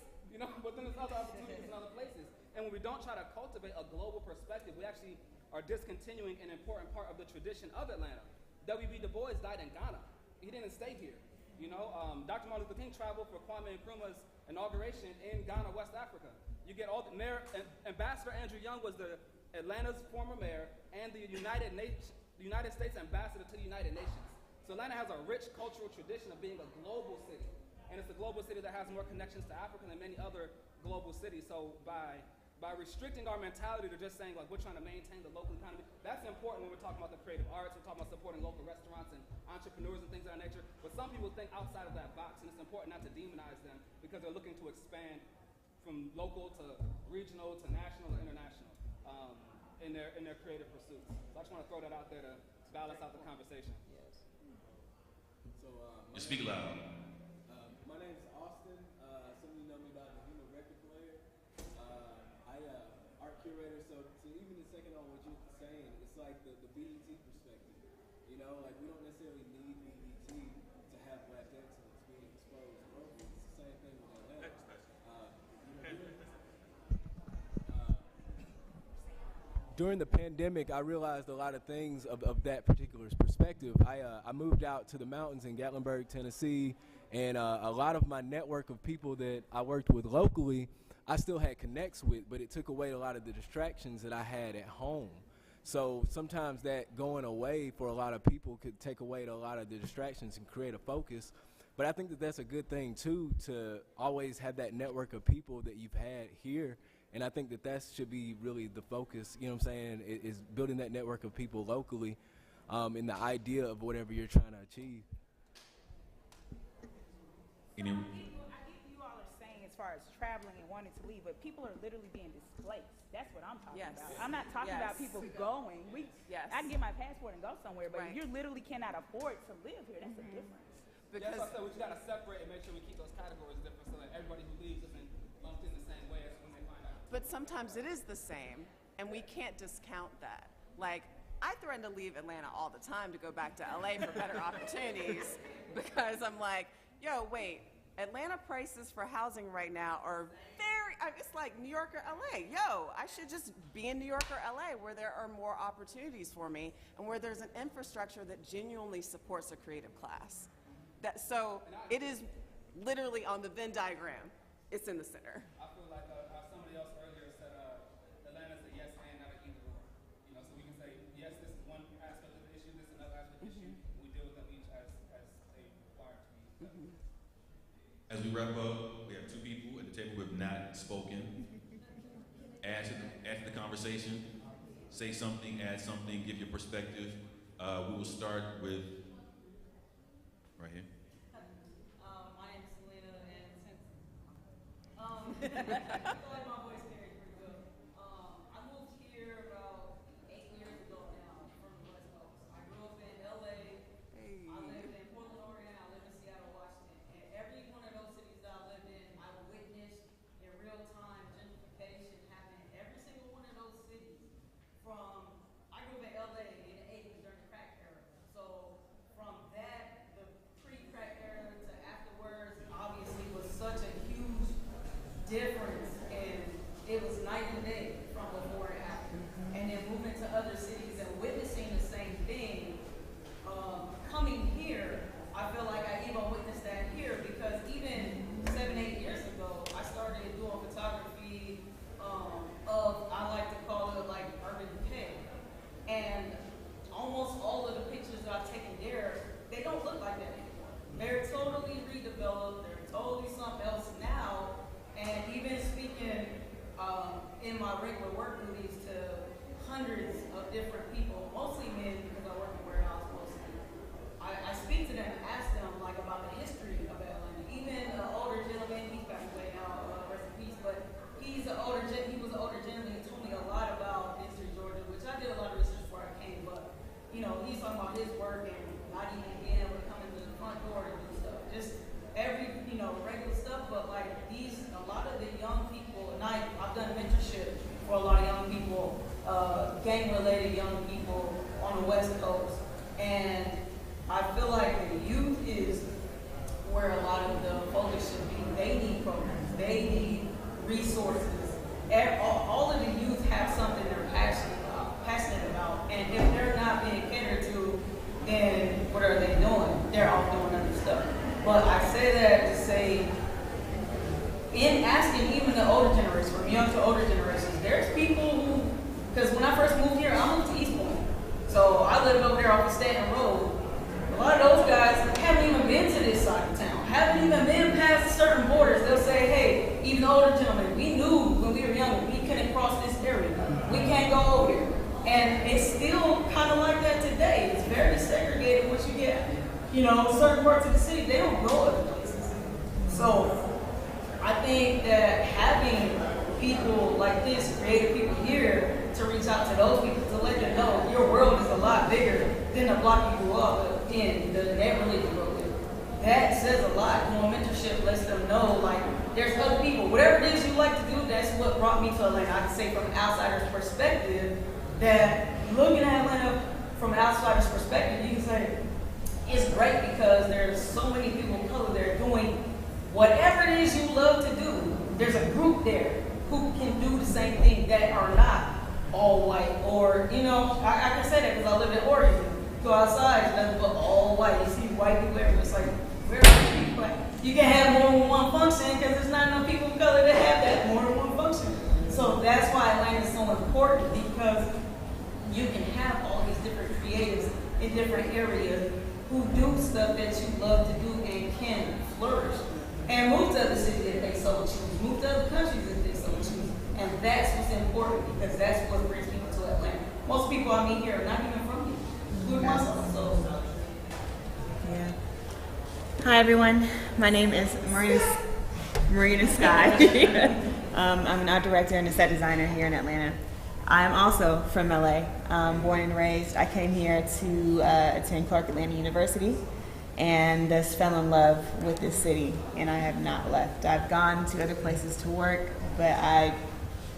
but then there's other opportunities in other places. And when we don't try to cultivate a global perspective, we actually are discontinuing an important part of the tradition of Atlanta. W.B. Du Bois died in Ghana. He didn't stay here. Dr. Martin Luther King traveled for Kwame Nkrumah's inauguration in Ghana, West Africa. You get all the mayor, Ambassador Andrew Young was Atlanta's former mayor and the United States ambassador to the United Nations. So Atlanta has a rich cultural tradition of being a global city. And it's a global city that has more connections to Africa than many other global cities. So by restricting our mentality to just saying we're trying to maintain the local economy, that's important when we're talking about the creative arts, we're talking about supporting local restaurants and entrepreneurs and things of that nature. But some people think outside of that box, and it's important not to demonize them because they're looking to expand from local to regional to national or international in their creative pursuits. So I just want to throw that out there to balance out the conversation. Yes. So speak loud. My name is Austin. Some of you know me by the Human Record Player. I art curator. So even the second on what you're saying, it's like the BET perspective. We don't necessarily need BET to have Black excellence being exposed globally. It's the same thing with Atlanta. During the pandemic, I realized a lot of things of that particular perspective. I moved out to the mountains in Gatlinburg, Tennessee, and a lot of my network of people that I worked with locally, I still had connects with, but it took away a lot of the distractions that I had at home. So sometimes that going away for a lot of people could take away a lot of the distractions and create a focus. But I think that that's a good thing, too, to always have that network of people that you've had here. And I think that should be really the focus, is building that network of people locally in the idea of whatever you're trying to achieve. I get you all are saying as far as traveling and wanting to leave, but people are literally being displaced. That's what I'm talking about. I'm not talking about people going. I can get my passport and go somewhere, but you literally cannot afford to live here. That's a difference. Because that's what I said, we just got to separate and make sure we keep those categories different so that everybody who leaves isn't lumped in the same way as when they find out. But sometimes it is the same, and we can't discount that. I threaten to leave Atlanta all the time to go back to LA for better opportunities because I'm like, yo, wait, Atlanta prices for housing right now are drive, it's like New York or LA. Yo, I should just be in New York or LA where there are more opportunities for me and where there's an infrastructure that genuinely supports a creative class. So it is literally on the Venn diagram. It's in the center. I feel like how somebody else earlier said Atlanta's a yes and not an either or. You know, so we can say, yes, this is one aspect of the issue, this is another aspect of the issue. We deal with them each as they require to be. As we wrap up, we have two people at the table who have not spoken. Add to the conversation. Say something, add something, give your perspective. We will start with right here. My name is Selena, and since I feel like my voice carries pretty good. I moved here about 8 years ago now from the West Coast. I grew up in LA. I lived in Portland, Oregon. I lived in Seattle, Washington. And every one of those cities that I lived in, I witnessed in real time gentrification happen in every single one of those cities. I grew up in LA in the 80s during the crack era. So from that, the pre-crack era to afterwards, obviously was such a huge difference, and it was night and day from before and after. And then moving to other cities and witnessing the same thing, coming here, I feel like I even witnessed that here, because even 7-8 years ago, I started doing photography I like to call it like urban decay. And almost all of the pictures that I've taken there, they don't look like that anymore. They're totally redeveloped, they're totally something else now. And even speaking in my regular work duties to hundreds of different people, mostly men because I work in warehouse mostly, I speak to them and ask them like about the history of Atlanta. Even an older gentleman, he's passed away now, rest in peace, but he was an older gentleman. He told me a lot about Eastern Georgia, which I did a lot of research before I came, but you know, he's talking about his work and not even being able to come into the front door to do stuff. Just every, regular stuff, but like a lot of the young people, and I've done mentorship for a lot of young people, gang-related young people on the West Coast, and I feel like the youth is where a lot of the focus should be. They need programs, they need resources. All of the youth have something they're passionate about, and if they're not being catered to, then what are they doing? They're off doing other stuff. But I say that to say, in asking even the older generation, from young to older generations, there's people who, because when I first moved here, I moved to East Point. So I lived over there off of Stanton Road. A lot of those guys haven't even been to this side of town, haven't even been past certain borders. They'll say, hey, even the older gentlemen, we knew when we were younger, we couldn't cross this area. We can't go over here. And it's still kind of like that today. It's very segregated once you get, certain parts of the city, they don't go other places. So I think that having people like this, creative people here, to reach out to those people, to let them know your world is a lot bigger than the block you grew up in, the neighborhood you grew up in. That says a lot. Mentorship lets them know, like, there's other people. Whatever it is you like to do, that's what brought me to Atlanta. I can say from an outsider's perspective that looking at Atlanta from an outsider's perspective, you can say it's great because there's so many people of color there doing whatever it is you love to do. There's a group there who can do the same thing that are not all white, or, I can say that because I live in Oregon. Go outside, it's nothing but all white. You see white people everywhere. It's like, where are the people? You can have more than one function because there's not enough people of color that have that more than one function. So that's why Atlanta is so important, because you can have all these different creatives in different areas who do stuff that you love to do and can flourish. And move to other cities if they so choose. Move to other countries if they so choose. And that's what's important, because that's what brings people to Atlanta. Most people I meet here are not even from here, including myself. So. Yeah. Hi everyone, my name is Marina Sky. I'm an art director and a set designer here in Atlanta. I'm also from LA, born and raised. I came here to attend Clark Atlanta University and just fell in love with this city, and I have not left. I've gone to other places to work, but I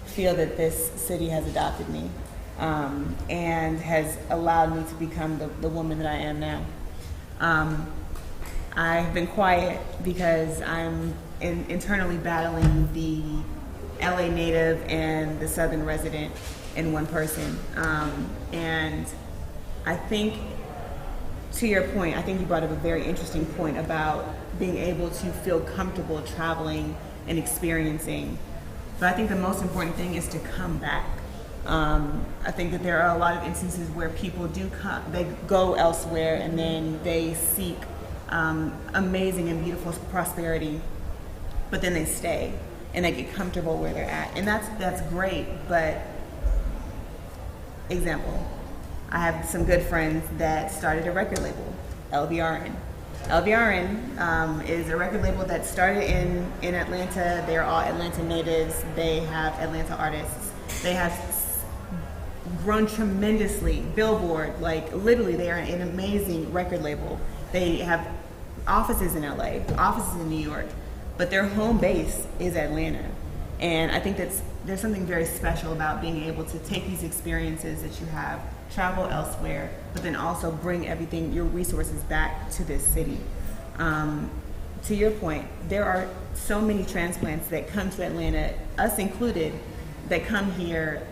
feel that this city has adopted me and has allowed me to become the woman that I am now. I've been quiet because I'm internally battling the LA native and the Southern resident in one person. And I think, to your point, I think you brought up a very interesting point about being able to feel comfortable traveling and experiencing. But I think the most important thing is to come back. I think that there are a lot of instances where people they go elsewhere and then they seek amazing and beautiful prosperity, but then they stay and they get comfortable where they're at. And that's great, but example, I have some good friends that started a record label, LVRN. LVRN is a record label that started in Atlanta. They're all Atlanta natives. They have Atlanta artists. They have grown tremendously. Billboard, like literally they are an amazing record label. They have offices in LA, offices in New York, but their home base is Atlanta. And I think there's something very special about being able to take these experiences that you have, travel elsewhere, but then also bring everything, your resources back to this city. To your point, there are so many transplants that come to Atlanta, us included, that come here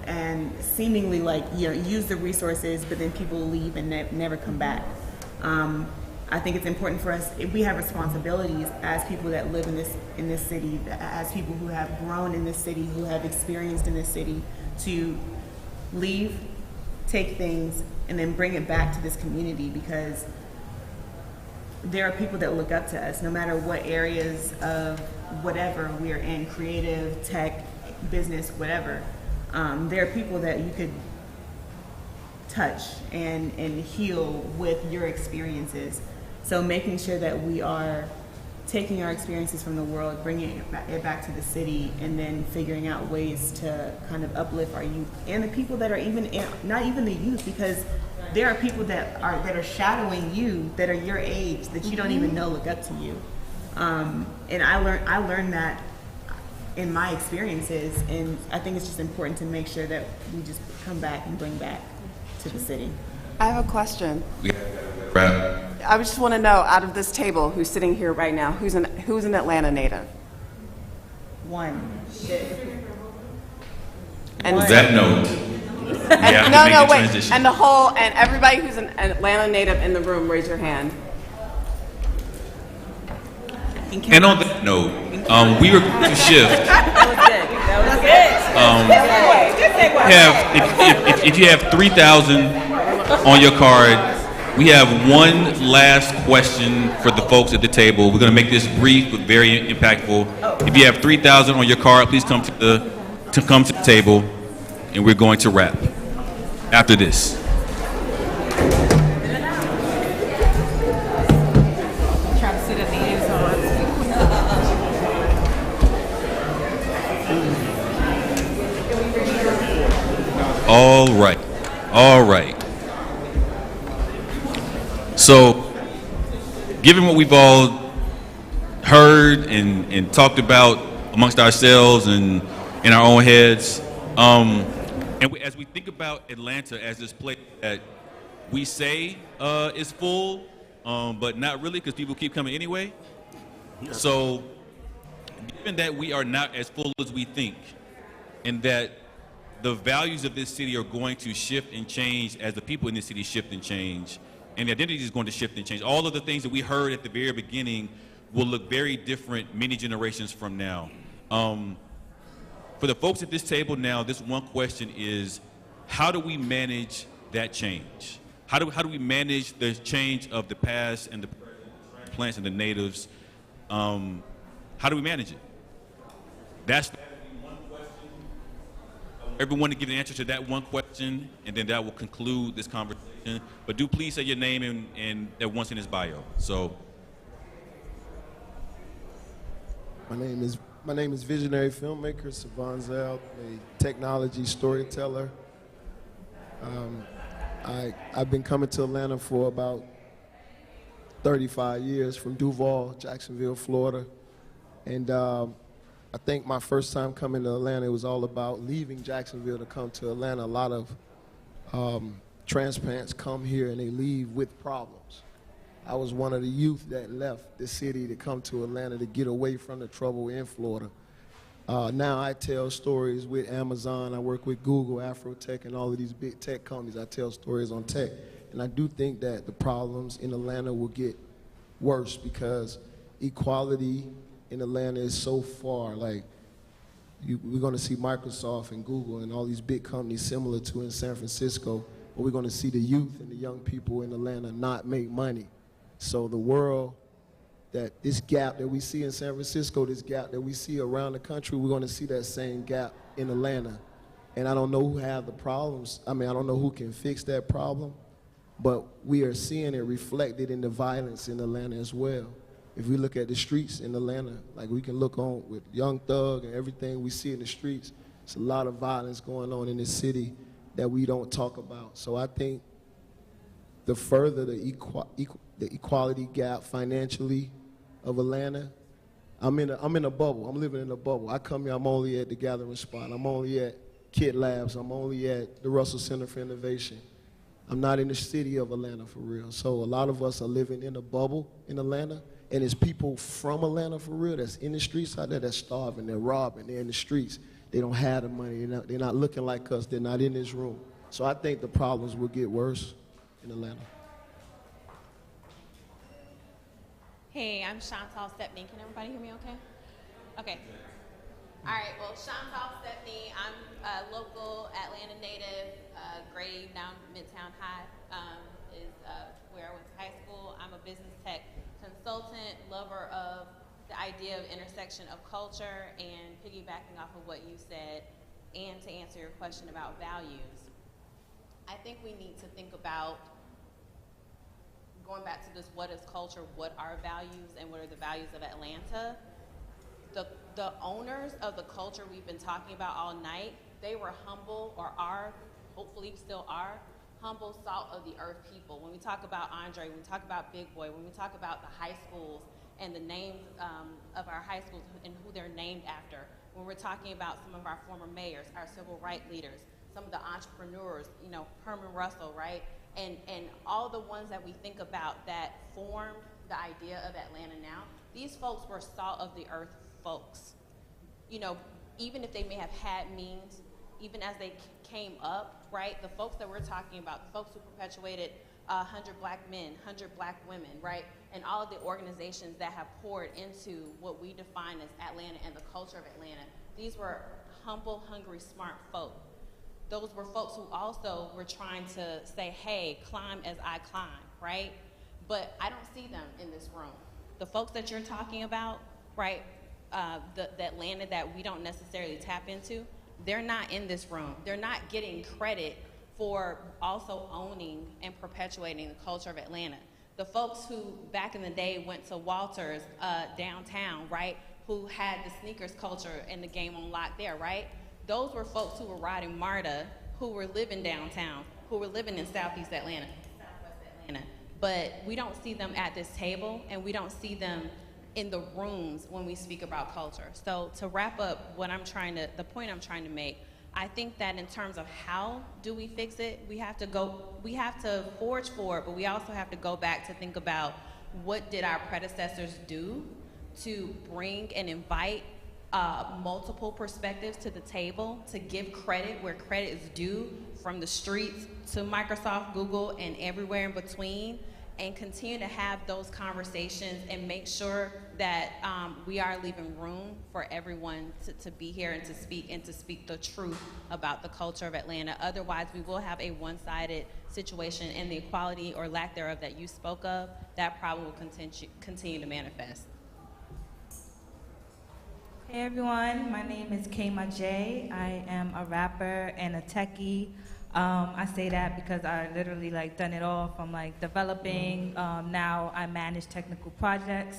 and seemingly use the resources, but then people leave and never come back. I think it's important for us, we have responsibilities as people that live in this city, as people who have grown in this city, who have experienced in this city, to leave, take things, and then bring it back to this community, because there are people that look up to us, no matter what areas of whatever we're in, creative, tech, business, whatever. There are people that you could touch and heal with your experiences. So making sure that we are taking our experiences from the world, bringing it back to the city, and then figuring out ways to kind of uplift our youth and the people that are not even the youth, because there are people that are shadowing you that are your age that you don't even know look up to you. And I learned that in my experiences, and I think it's just important to make sure that we just come back and bring back to the city. I have a question. Right. I just want to know, out of this table, who's sitting here right now, who's an Atlanta native? One. And that note, wait. And everybody who's an Atlanta native in the room, raise your hand. And on that note, we are going to shift. If you have 3,000 on your card, we have one last question for the folks at the table. We're going to make this brief but very impactful. If you have 3,000 on your card, please come to the table, and we're going to wrap after this. All right. So, given what we've all heard and talked about amongst ourselves and in our own heads, as we think about Atlanta as this place that we say is full, but not really, because people keep coming anyway. So, given that we are not as full as we think, and that the values of this city are going to shift and change as the people in this city shift and change, and the identity is going to shift and change. All of the things that we heard at the very beginning will look very different many generations from now. For the folks at this table now, this one question is, how do we manage that change? How do we manage the change of the past and the plants and the natives? How do we manage it? That's one question. Everyone to give an answer to that one question, and then that will conclude this conversation. But do please say your name and that once in his bio. So, my name is visionary filmmaker Savan Zell, a technology storyteller. I've been coming to Atlanta for about 35 years from Duval, Jacksonville, Florida. And I think my first time coming to Atlanta, it was all about leaving Jacksonville to come to Atlanta. A lot of transplants come here and they leave with problems. I was one of the youth that left the city to come to Atlanta to get away from the trouble in Florida. Now I tell stories with Amazon. I work with Google, Afrotech, and all of these big tech companies. I tell stories on tech. And I do think that the problems in Atlanta will get worse because equality in Atlanta is so far. Like, we're going to see Microsoft and Google and all these big companies similar to in San Francisco, but we're going to see the youth and the young people in Atlanta not make money. So the world, that this gap that we see in San Francisco, this gap that we see around the country, we're going to see that same gap in Atlanta. And I don't know who have the problems. I mean, I don't know who can fix that problem, but we are seeing it reflected in the violence in Atlanta as well. If we look at the streets in Atlanta, like we can look on with Young Thug and everything we see in the streets, it's a lot of violence going on in this city that we don't talk about. So I think the further the equality gap financially of Atlanta, I'm in a bubble. I'm living in a bubble. I come here, I'm only at the Gathering Spot. I'm only at Kid Labs. I'm only at the Russell Center for Innovation. I'm not in the city of Atlanta for real. So a lot of us are living in a bubble in Atlanta, and it's people from Atlanta for real that's in the streets out there that's starving, they're robbing, they're in the streets. They don't have the money, they're not looking like us, they're not in this room. So I think the problems will get worse in Atlanta. Hey, I'm Chantal Stepney. Can everybody hear me okay? Okay. All right, well, Chantal Stepney. I'm a local Atlanta native. Grady, now Midtown High, is where I went to high school. I'm a business tech consultant, lover of the idea of intersection of culture, and piggybacking off of what you said, and to answer your question about values. I think we need to think about going back to this, what is culture, what are values, and what are the values of Atlanta? The owners of the culture we've been talking about all night, they were humble, or are, hopefully still are, humble, salt of the earth people. When we talk about Andre, when we talk about Big Boy, when we talk about the high schools and the names of our high schools and who they're named after, when we're talking about some of our former mayors, our civil rights leaders, some of the entrepreneurs, you know, Herman Russell, right? And all the ones that we think about that formed the idea of Atlanta now, these folks were salt of the earth folks. You know, even if they may have had means, even as they came up, right? The folks that we're talking about, the folks who perpetuated 100 black men, 100 black women, right? And all of the organizations that have poured into what we define as Atlanta and the culture of Atlanta, these were humble, hungry, smart folk. Those were folks who also were trying to say, hey, climb as I climb, right? But I don't see them in this room. The folks that you're talking about, right, the Atlanta that we don't necessarily tap into, they're not in this room. They're not getting credit for also owning and perpetuating the culture of Atlanta. The folks who back in the day went to Walters downtown, right, who had the sneakers culture and the game on lock there, right? Those were folks who were riding MARTA, who were living downtown, who were living in Southeast Atlanta, Southwest Atlanta. But we don't see them at this table, and we don't see them in the rooms when we speak about culture. So to wrap up the point I'm trying to make, I think that in terms of how do we fix it, we have to forge forward, but we also have to go back to think about what did our predecessors do to bring and invite multiple perspectives to the table, to give credit where credit is due, from the streets to Microsoft, Google, and everywhere in between, and continue to have those conversations and make sure that we are leaving room for everyone to be here and to speak the truth about the culture of Atlanta. Otherwise, we will have a one-sided situation, and the equality or lack thereof that you spoke of, that problem will continue to manifest. Hey everyone, my name is Kayma J. I am a rapper and a techie. I say that because I literally done it all from developing. Now I manage technical projects.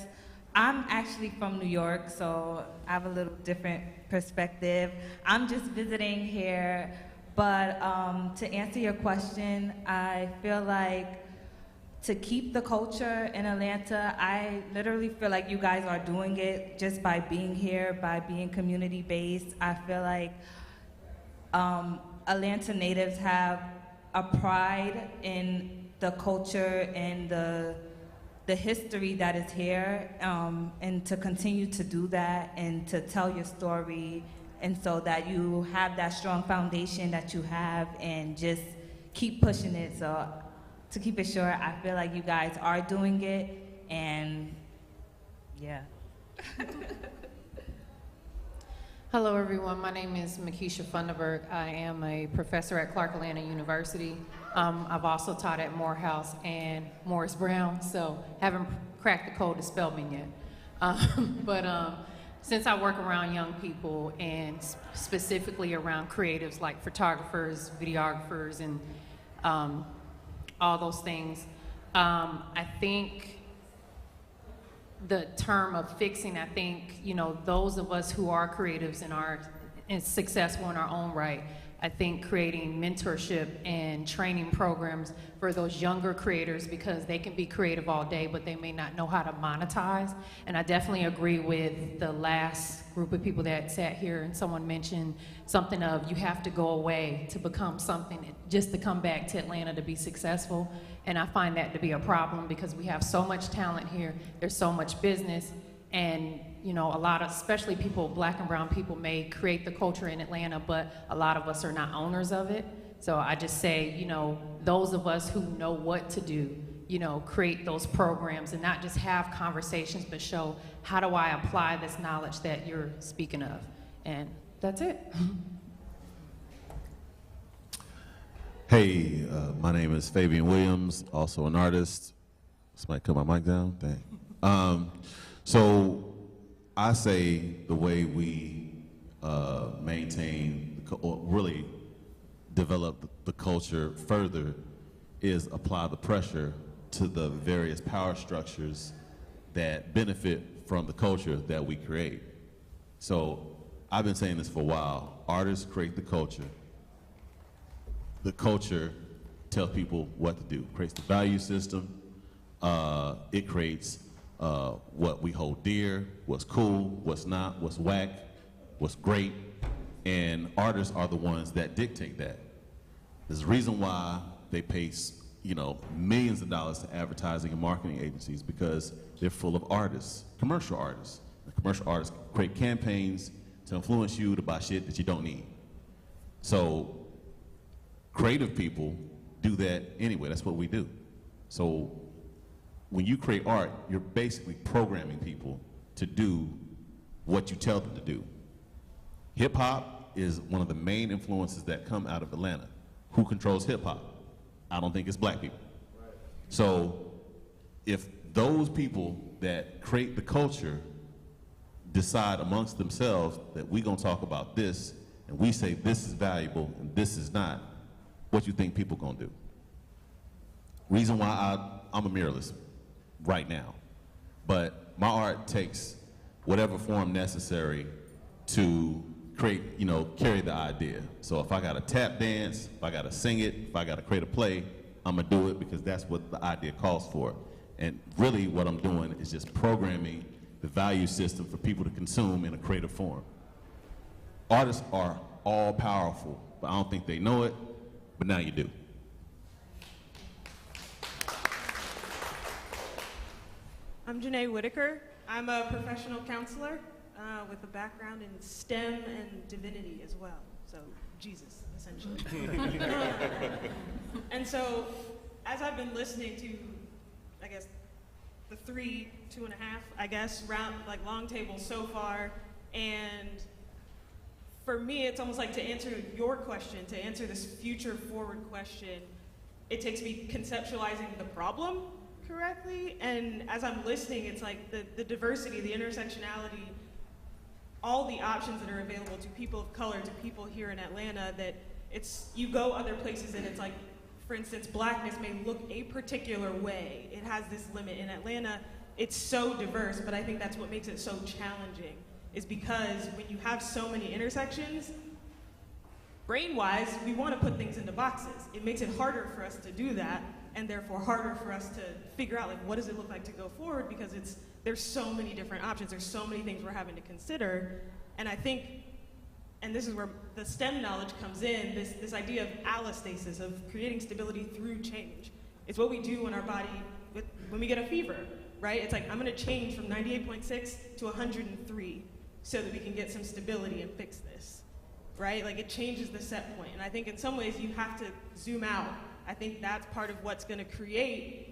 I'm actually from New York, so I have a little different perspective. I'm just visiting here, but to answer your question, I feel like to keep the culture in Atlanta, I literally feel like you guys are doing it just by being here, by being community-based. I feel like Atlanta natives have a pride in the culture and the the history that is here, and to continue to do that and to tell your story, and so that you have that strong foundation that you have, and just keep pushing it. So to keep it short, I feel like you guys are doing it, and yeah. Hello, everyone. My name is Makisha Funderburg. I am a professor at Clark Atlanta University. I've also taught at Morehouse and Morris Brown, so haven't cracked the code to Spelman yet. Since I work around young people and specifically around creatives like photographers, videographers, and all those things, I think the term of fixing, I think, those of us who are creatives and successful in our own right, I think creating mentorship and training programs for those younger creators, because they can be creative all day, but they may not know how to monetize. And I definitely agree with the last group of people that sat here, and someone mentioned something of you have to go away to become something, just to come back to Atlanta to be successful. And I find that to be a problem, because we have so much talent here, there's so much business, and a lot of, especially people, Black and brown people, may create the culture in Atlanta, but a lot of us are not owners of it. So I just say, those of us who know what to do, create those programs, and not just have conversations, but show, how do I apply this knowledge that you're speaking of? And that's it. Hey, my name is Fabian Williams, also an artist. Somebody cut my mic down? Dang. So I say the way we maintain, or really develop the culture further, is apply the pressure to the various power structures that benefit from the culture that we create. So I've been saying this for a while. Artists create the culture. The culture tells people what to do. Creates the value system. It creates what we hold dear, what's cool, what's not, what's whack, what's great, and artists are the ones that dictate that. There's a reason why they pay, millions of dollars to advertising and marketing agencies, because they're full of artists, commercial artists. The commercial artists create campaigns to influence you to buy shit that you don't need. So creative people do that anyway. That's what we do. So when you create art, you're basically programming people to do what you tell them to do. Hip hop is one of the main influences that come out of Atlanta. Who controls hip hop? I don't think it's Black people. So if those people that create the culture decide amongst themselves that we're gonna talk about this, and we say this is valuable and this is not, what you think people gonna do? Reason why I'm a muralist right now, but my art takes whatever form necessary to create, carry the idea. So if I gotta tap dance, if I gotta sing it, if I gotta create a play, I'm gonna do it, because that's what the idea calls for. And really what I'm doing is just programming the value system for people to consume in a creative form. Artists are all powerful, but I don't think they know it, but now you do. I'm Janae Whitaker. I'm a professional counselor with a background in STEM and divinity as well. So Jesus, essentially. And so as I've been listening to, I guess, the 2.5, I guess, long tables so far, and for me, it's almost like to answer your question, to answer this future forward question, it takes me conceptualizing the problem correctly. And as I'm listening, it's like the diversity, the intersectionality, all the options that are available to people of color, to people here in Atlanta, that you go other places and it's like, for instance, Blackness may look a particular way. It has this limit. In Atlanta, it's so diverse, but I think that's what makes it so challenging, is because when you have so many intersections, brain-wise, we want to put things into boxes. It makes it harder for us to do that, and therefore harder for us to figure out, what does it look like to go forward, because there's so many different options, there's so many things we're having to consider. And I think, and this is where the STEM knowledge comes in, this idea of allostasis, of creating stability through change. It's what we do in our body with when we get a fever, right? It's like, I'm gonna change from 98.6 to 103 so that we can get some stability and fix this, right? Like, it changes the set point. And I think in some ways you have to zoom out. I think that's part of what's gonna create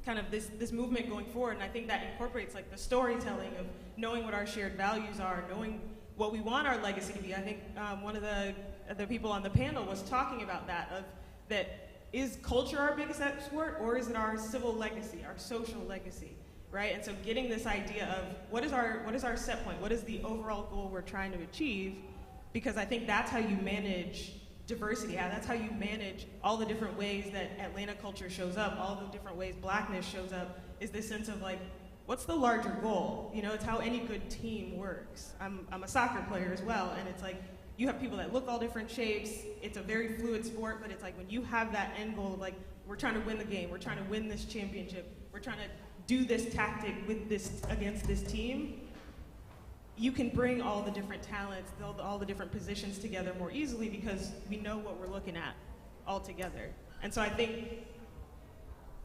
kind of this movement going forward. And I think that incorporates like the storytelling of knowing what our shared values are, knowing what we want our legacy to be. I think one of the people on the panel was talking about that is culture our biggest export, or is it our civil legacy, our social legacy, right? And so getting this idea of what is our set point, what is the overall goal we're trying to achieve, because I think that's how you manage diversity. That's how you manage all the different ways that Atlanta culture shows up, all the different ways blackness shows up, is this sense of like, what's the larger goal? You know, it's how any good team works. I'm a soccer player as well, and it's like, you have people that look all different shapes. It's a very fluid sport, but it's like when you have that end goal of like, we're trying to win the game, we're trying to win this championship, we're trying to do this tactic with this against this team, you can bring all the different talents, all the different positions together more easily because we know what we're looking at all together. And so I think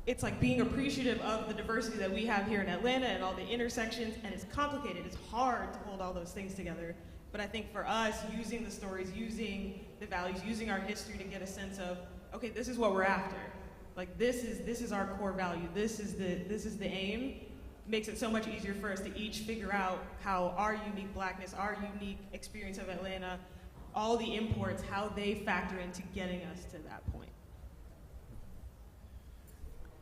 it's like being appreciative of the diversity that we have here in Atlanta and all the intersections, and it's complicated, it's hard to hold all those things together. But I think for us, using the stories, using the values, using our history to get a sense of, okay, this is what we're after. Like this is our core value. This is the aim. Makes it so much easier for us to each figure out how our unique blackness, our unique experience of Atlanta, all the imports, how they factor into getting us to that point.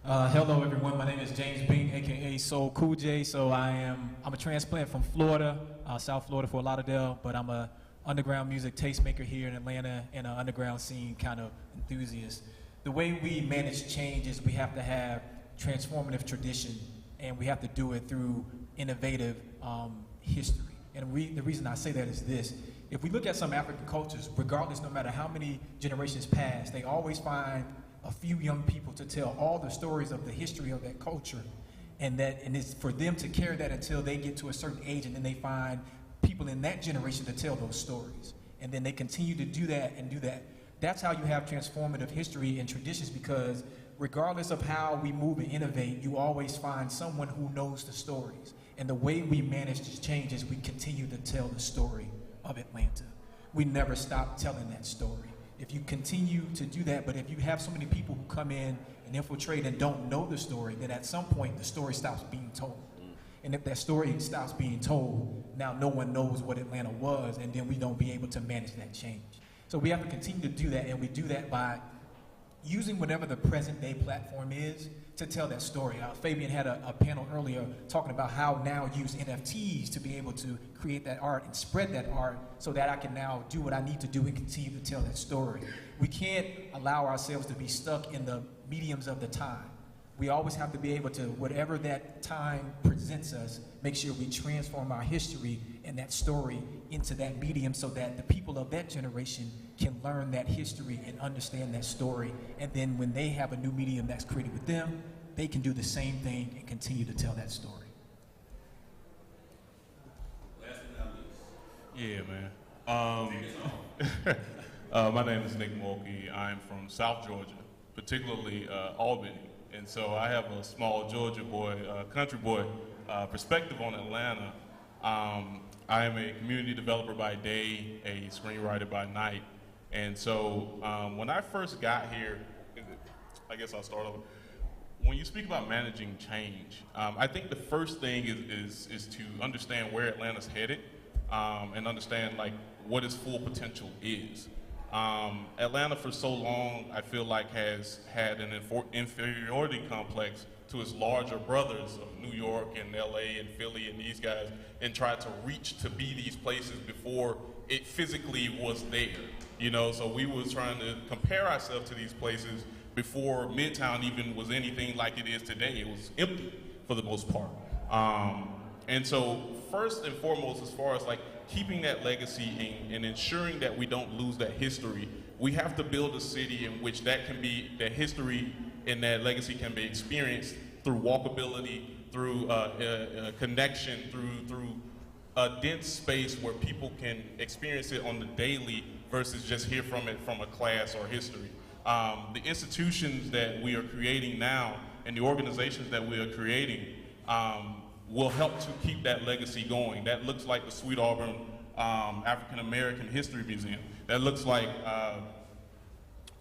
Hello everyone, my name is James Bing, aka Soul Cool J. So I'm a transplant from Florida, South Florida, Fort Lauderdale, but I'm a underground music tastemaker here in Atlanta and an underground scene kind of enthusiast. The way we manage change is we have to have transformative tradition, and we have to do it through innovative history. And the reason I say that is this: if we look at some African cultures, regardless, no matter how many generations pass, they always find a few young people to tell all the stories of the history of that culture, and it's for them to carry that until they get to a certain age, and then they find people in that generation to tell those stories, and then they continue to do that and do that. That's how you have transformative history and traditions, because regardless of how we move and innovate, you always find someone who knows the stories. And the way we manage this change is we continue to tell the story of Atlanta. We never stop telling that story. If you continue to do that, but if you have so many people who come in and infiltrate and don't know the story, then at some point the story stops being told. And if that story stops being told, now no one knows what Atlanta was, and then we don't be able to manage that change. So we have to continue to do that, and we do that by using whatever the present day platform is to tell that story. Fabian had a panel earlier talking about how now use NFTs to be able to create that art and spread that art so that I can now do what I need to do and continue to tell that story. We can't allow ourselves to be stuck in the mediums of the time. We always have to be able to, whatever that time presents us, make sure we transform our history and that story into that medium so that the people of that generation can learn that history and understand that story. And then when they have a new medium that's created with them, they can do the same thing and continue to tell that story. Last but not least. Yeah, man. My name is Nick Mulkey. I'm from South Georgia, particularly Albany. And so I have a small Georgia boy, country boy perspective on Atlanta. I am a community developer by day, a screenwriter by night. And so when I first got here, I guess I'll start over. When you speak about managing change, I think the first thing is to understand where Atlanta's headed and understand like what its full potential is. Atlanta for so long, I feel like, has had an inferiority complex to its larger brothers of New York and LA and Philly and these guys, and tried to reach to be these places before it physically was there. You know, so we was trying to compare ourselves to these places before Midtown even was anything like it is today. It was empty for the most part. And so first and foremost, as far as like keeping that legacy and ensuring that we don't lose that history, we have to build a city in which that history and that legacy can be experienced through walkability, through connection, through a dense space where people can experience it on the daily versus just hear from it from a class or history. The institutions that we are creating now and the organizations that we are creating will help to keep that legacy going. That looks like the Sweet Auburn African American History Museum. That looks like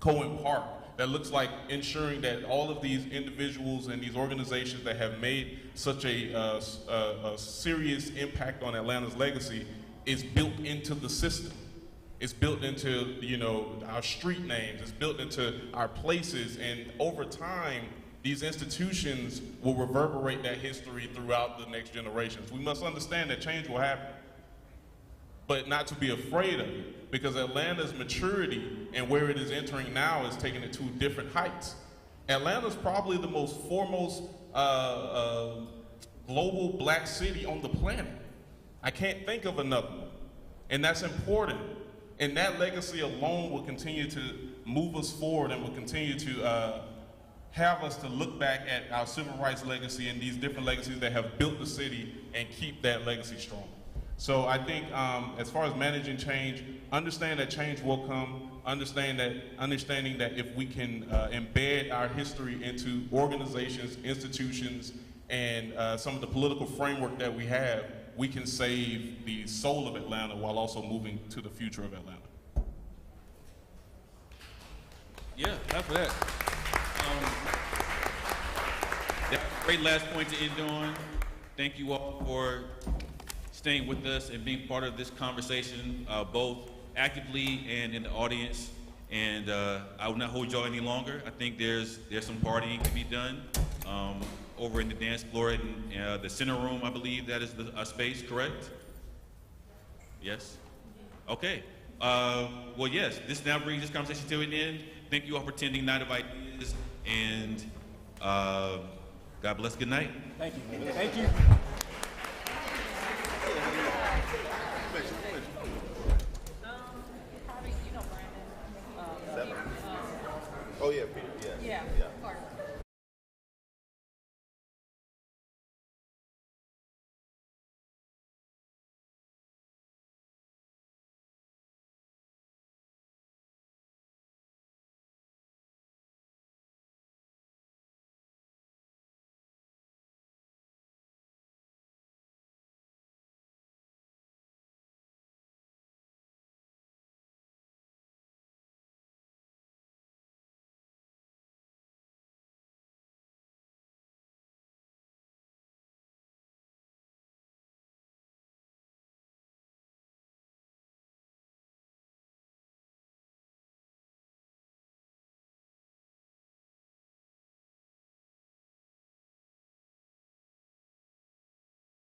Cohen Park. That looks like ensuring that all of these individuals and these organizations that have made such a serious impact on Atlanta's legacy is built into the system. It's built into, you know, our street names. It's built into our places. And over time, these institutions will reverberate that history throughout the next generations. We must understand that change will happen, but not to be afraid of it, because Atlanta's maturity and where it is entering now is taking it to different heights. Atlanta's probably the most foremost global black city on the planet. I can't think of another one, and that's important. And that legacy alone will continue to move us forward and will continue to have us to look back at our civil rights legacy and these different legacies that have built the city and keep that legacy strong. So I think as far as managing change, understand that change will come, understanding that if we can embed our history into organizations, institutions, and some of the political framework that we have, we can save the soul of Atlanta while also moving to the future of Atlanta. Yeah, that's that. That's a great last point to end on. Thank you all for staying with us and being part of this conversation, both actively and in the audience. And I will not hold y'all any longer. I think there's some partying to be done over in the dance floor in the center room. I believe that is the space, correct? Yes? Okay. Well, yes, this now brings this conversation to an end. Thank you all for attending Night of Ideas, and God bless. Good night. Thank you. Thank you. Oh yeah, Peter.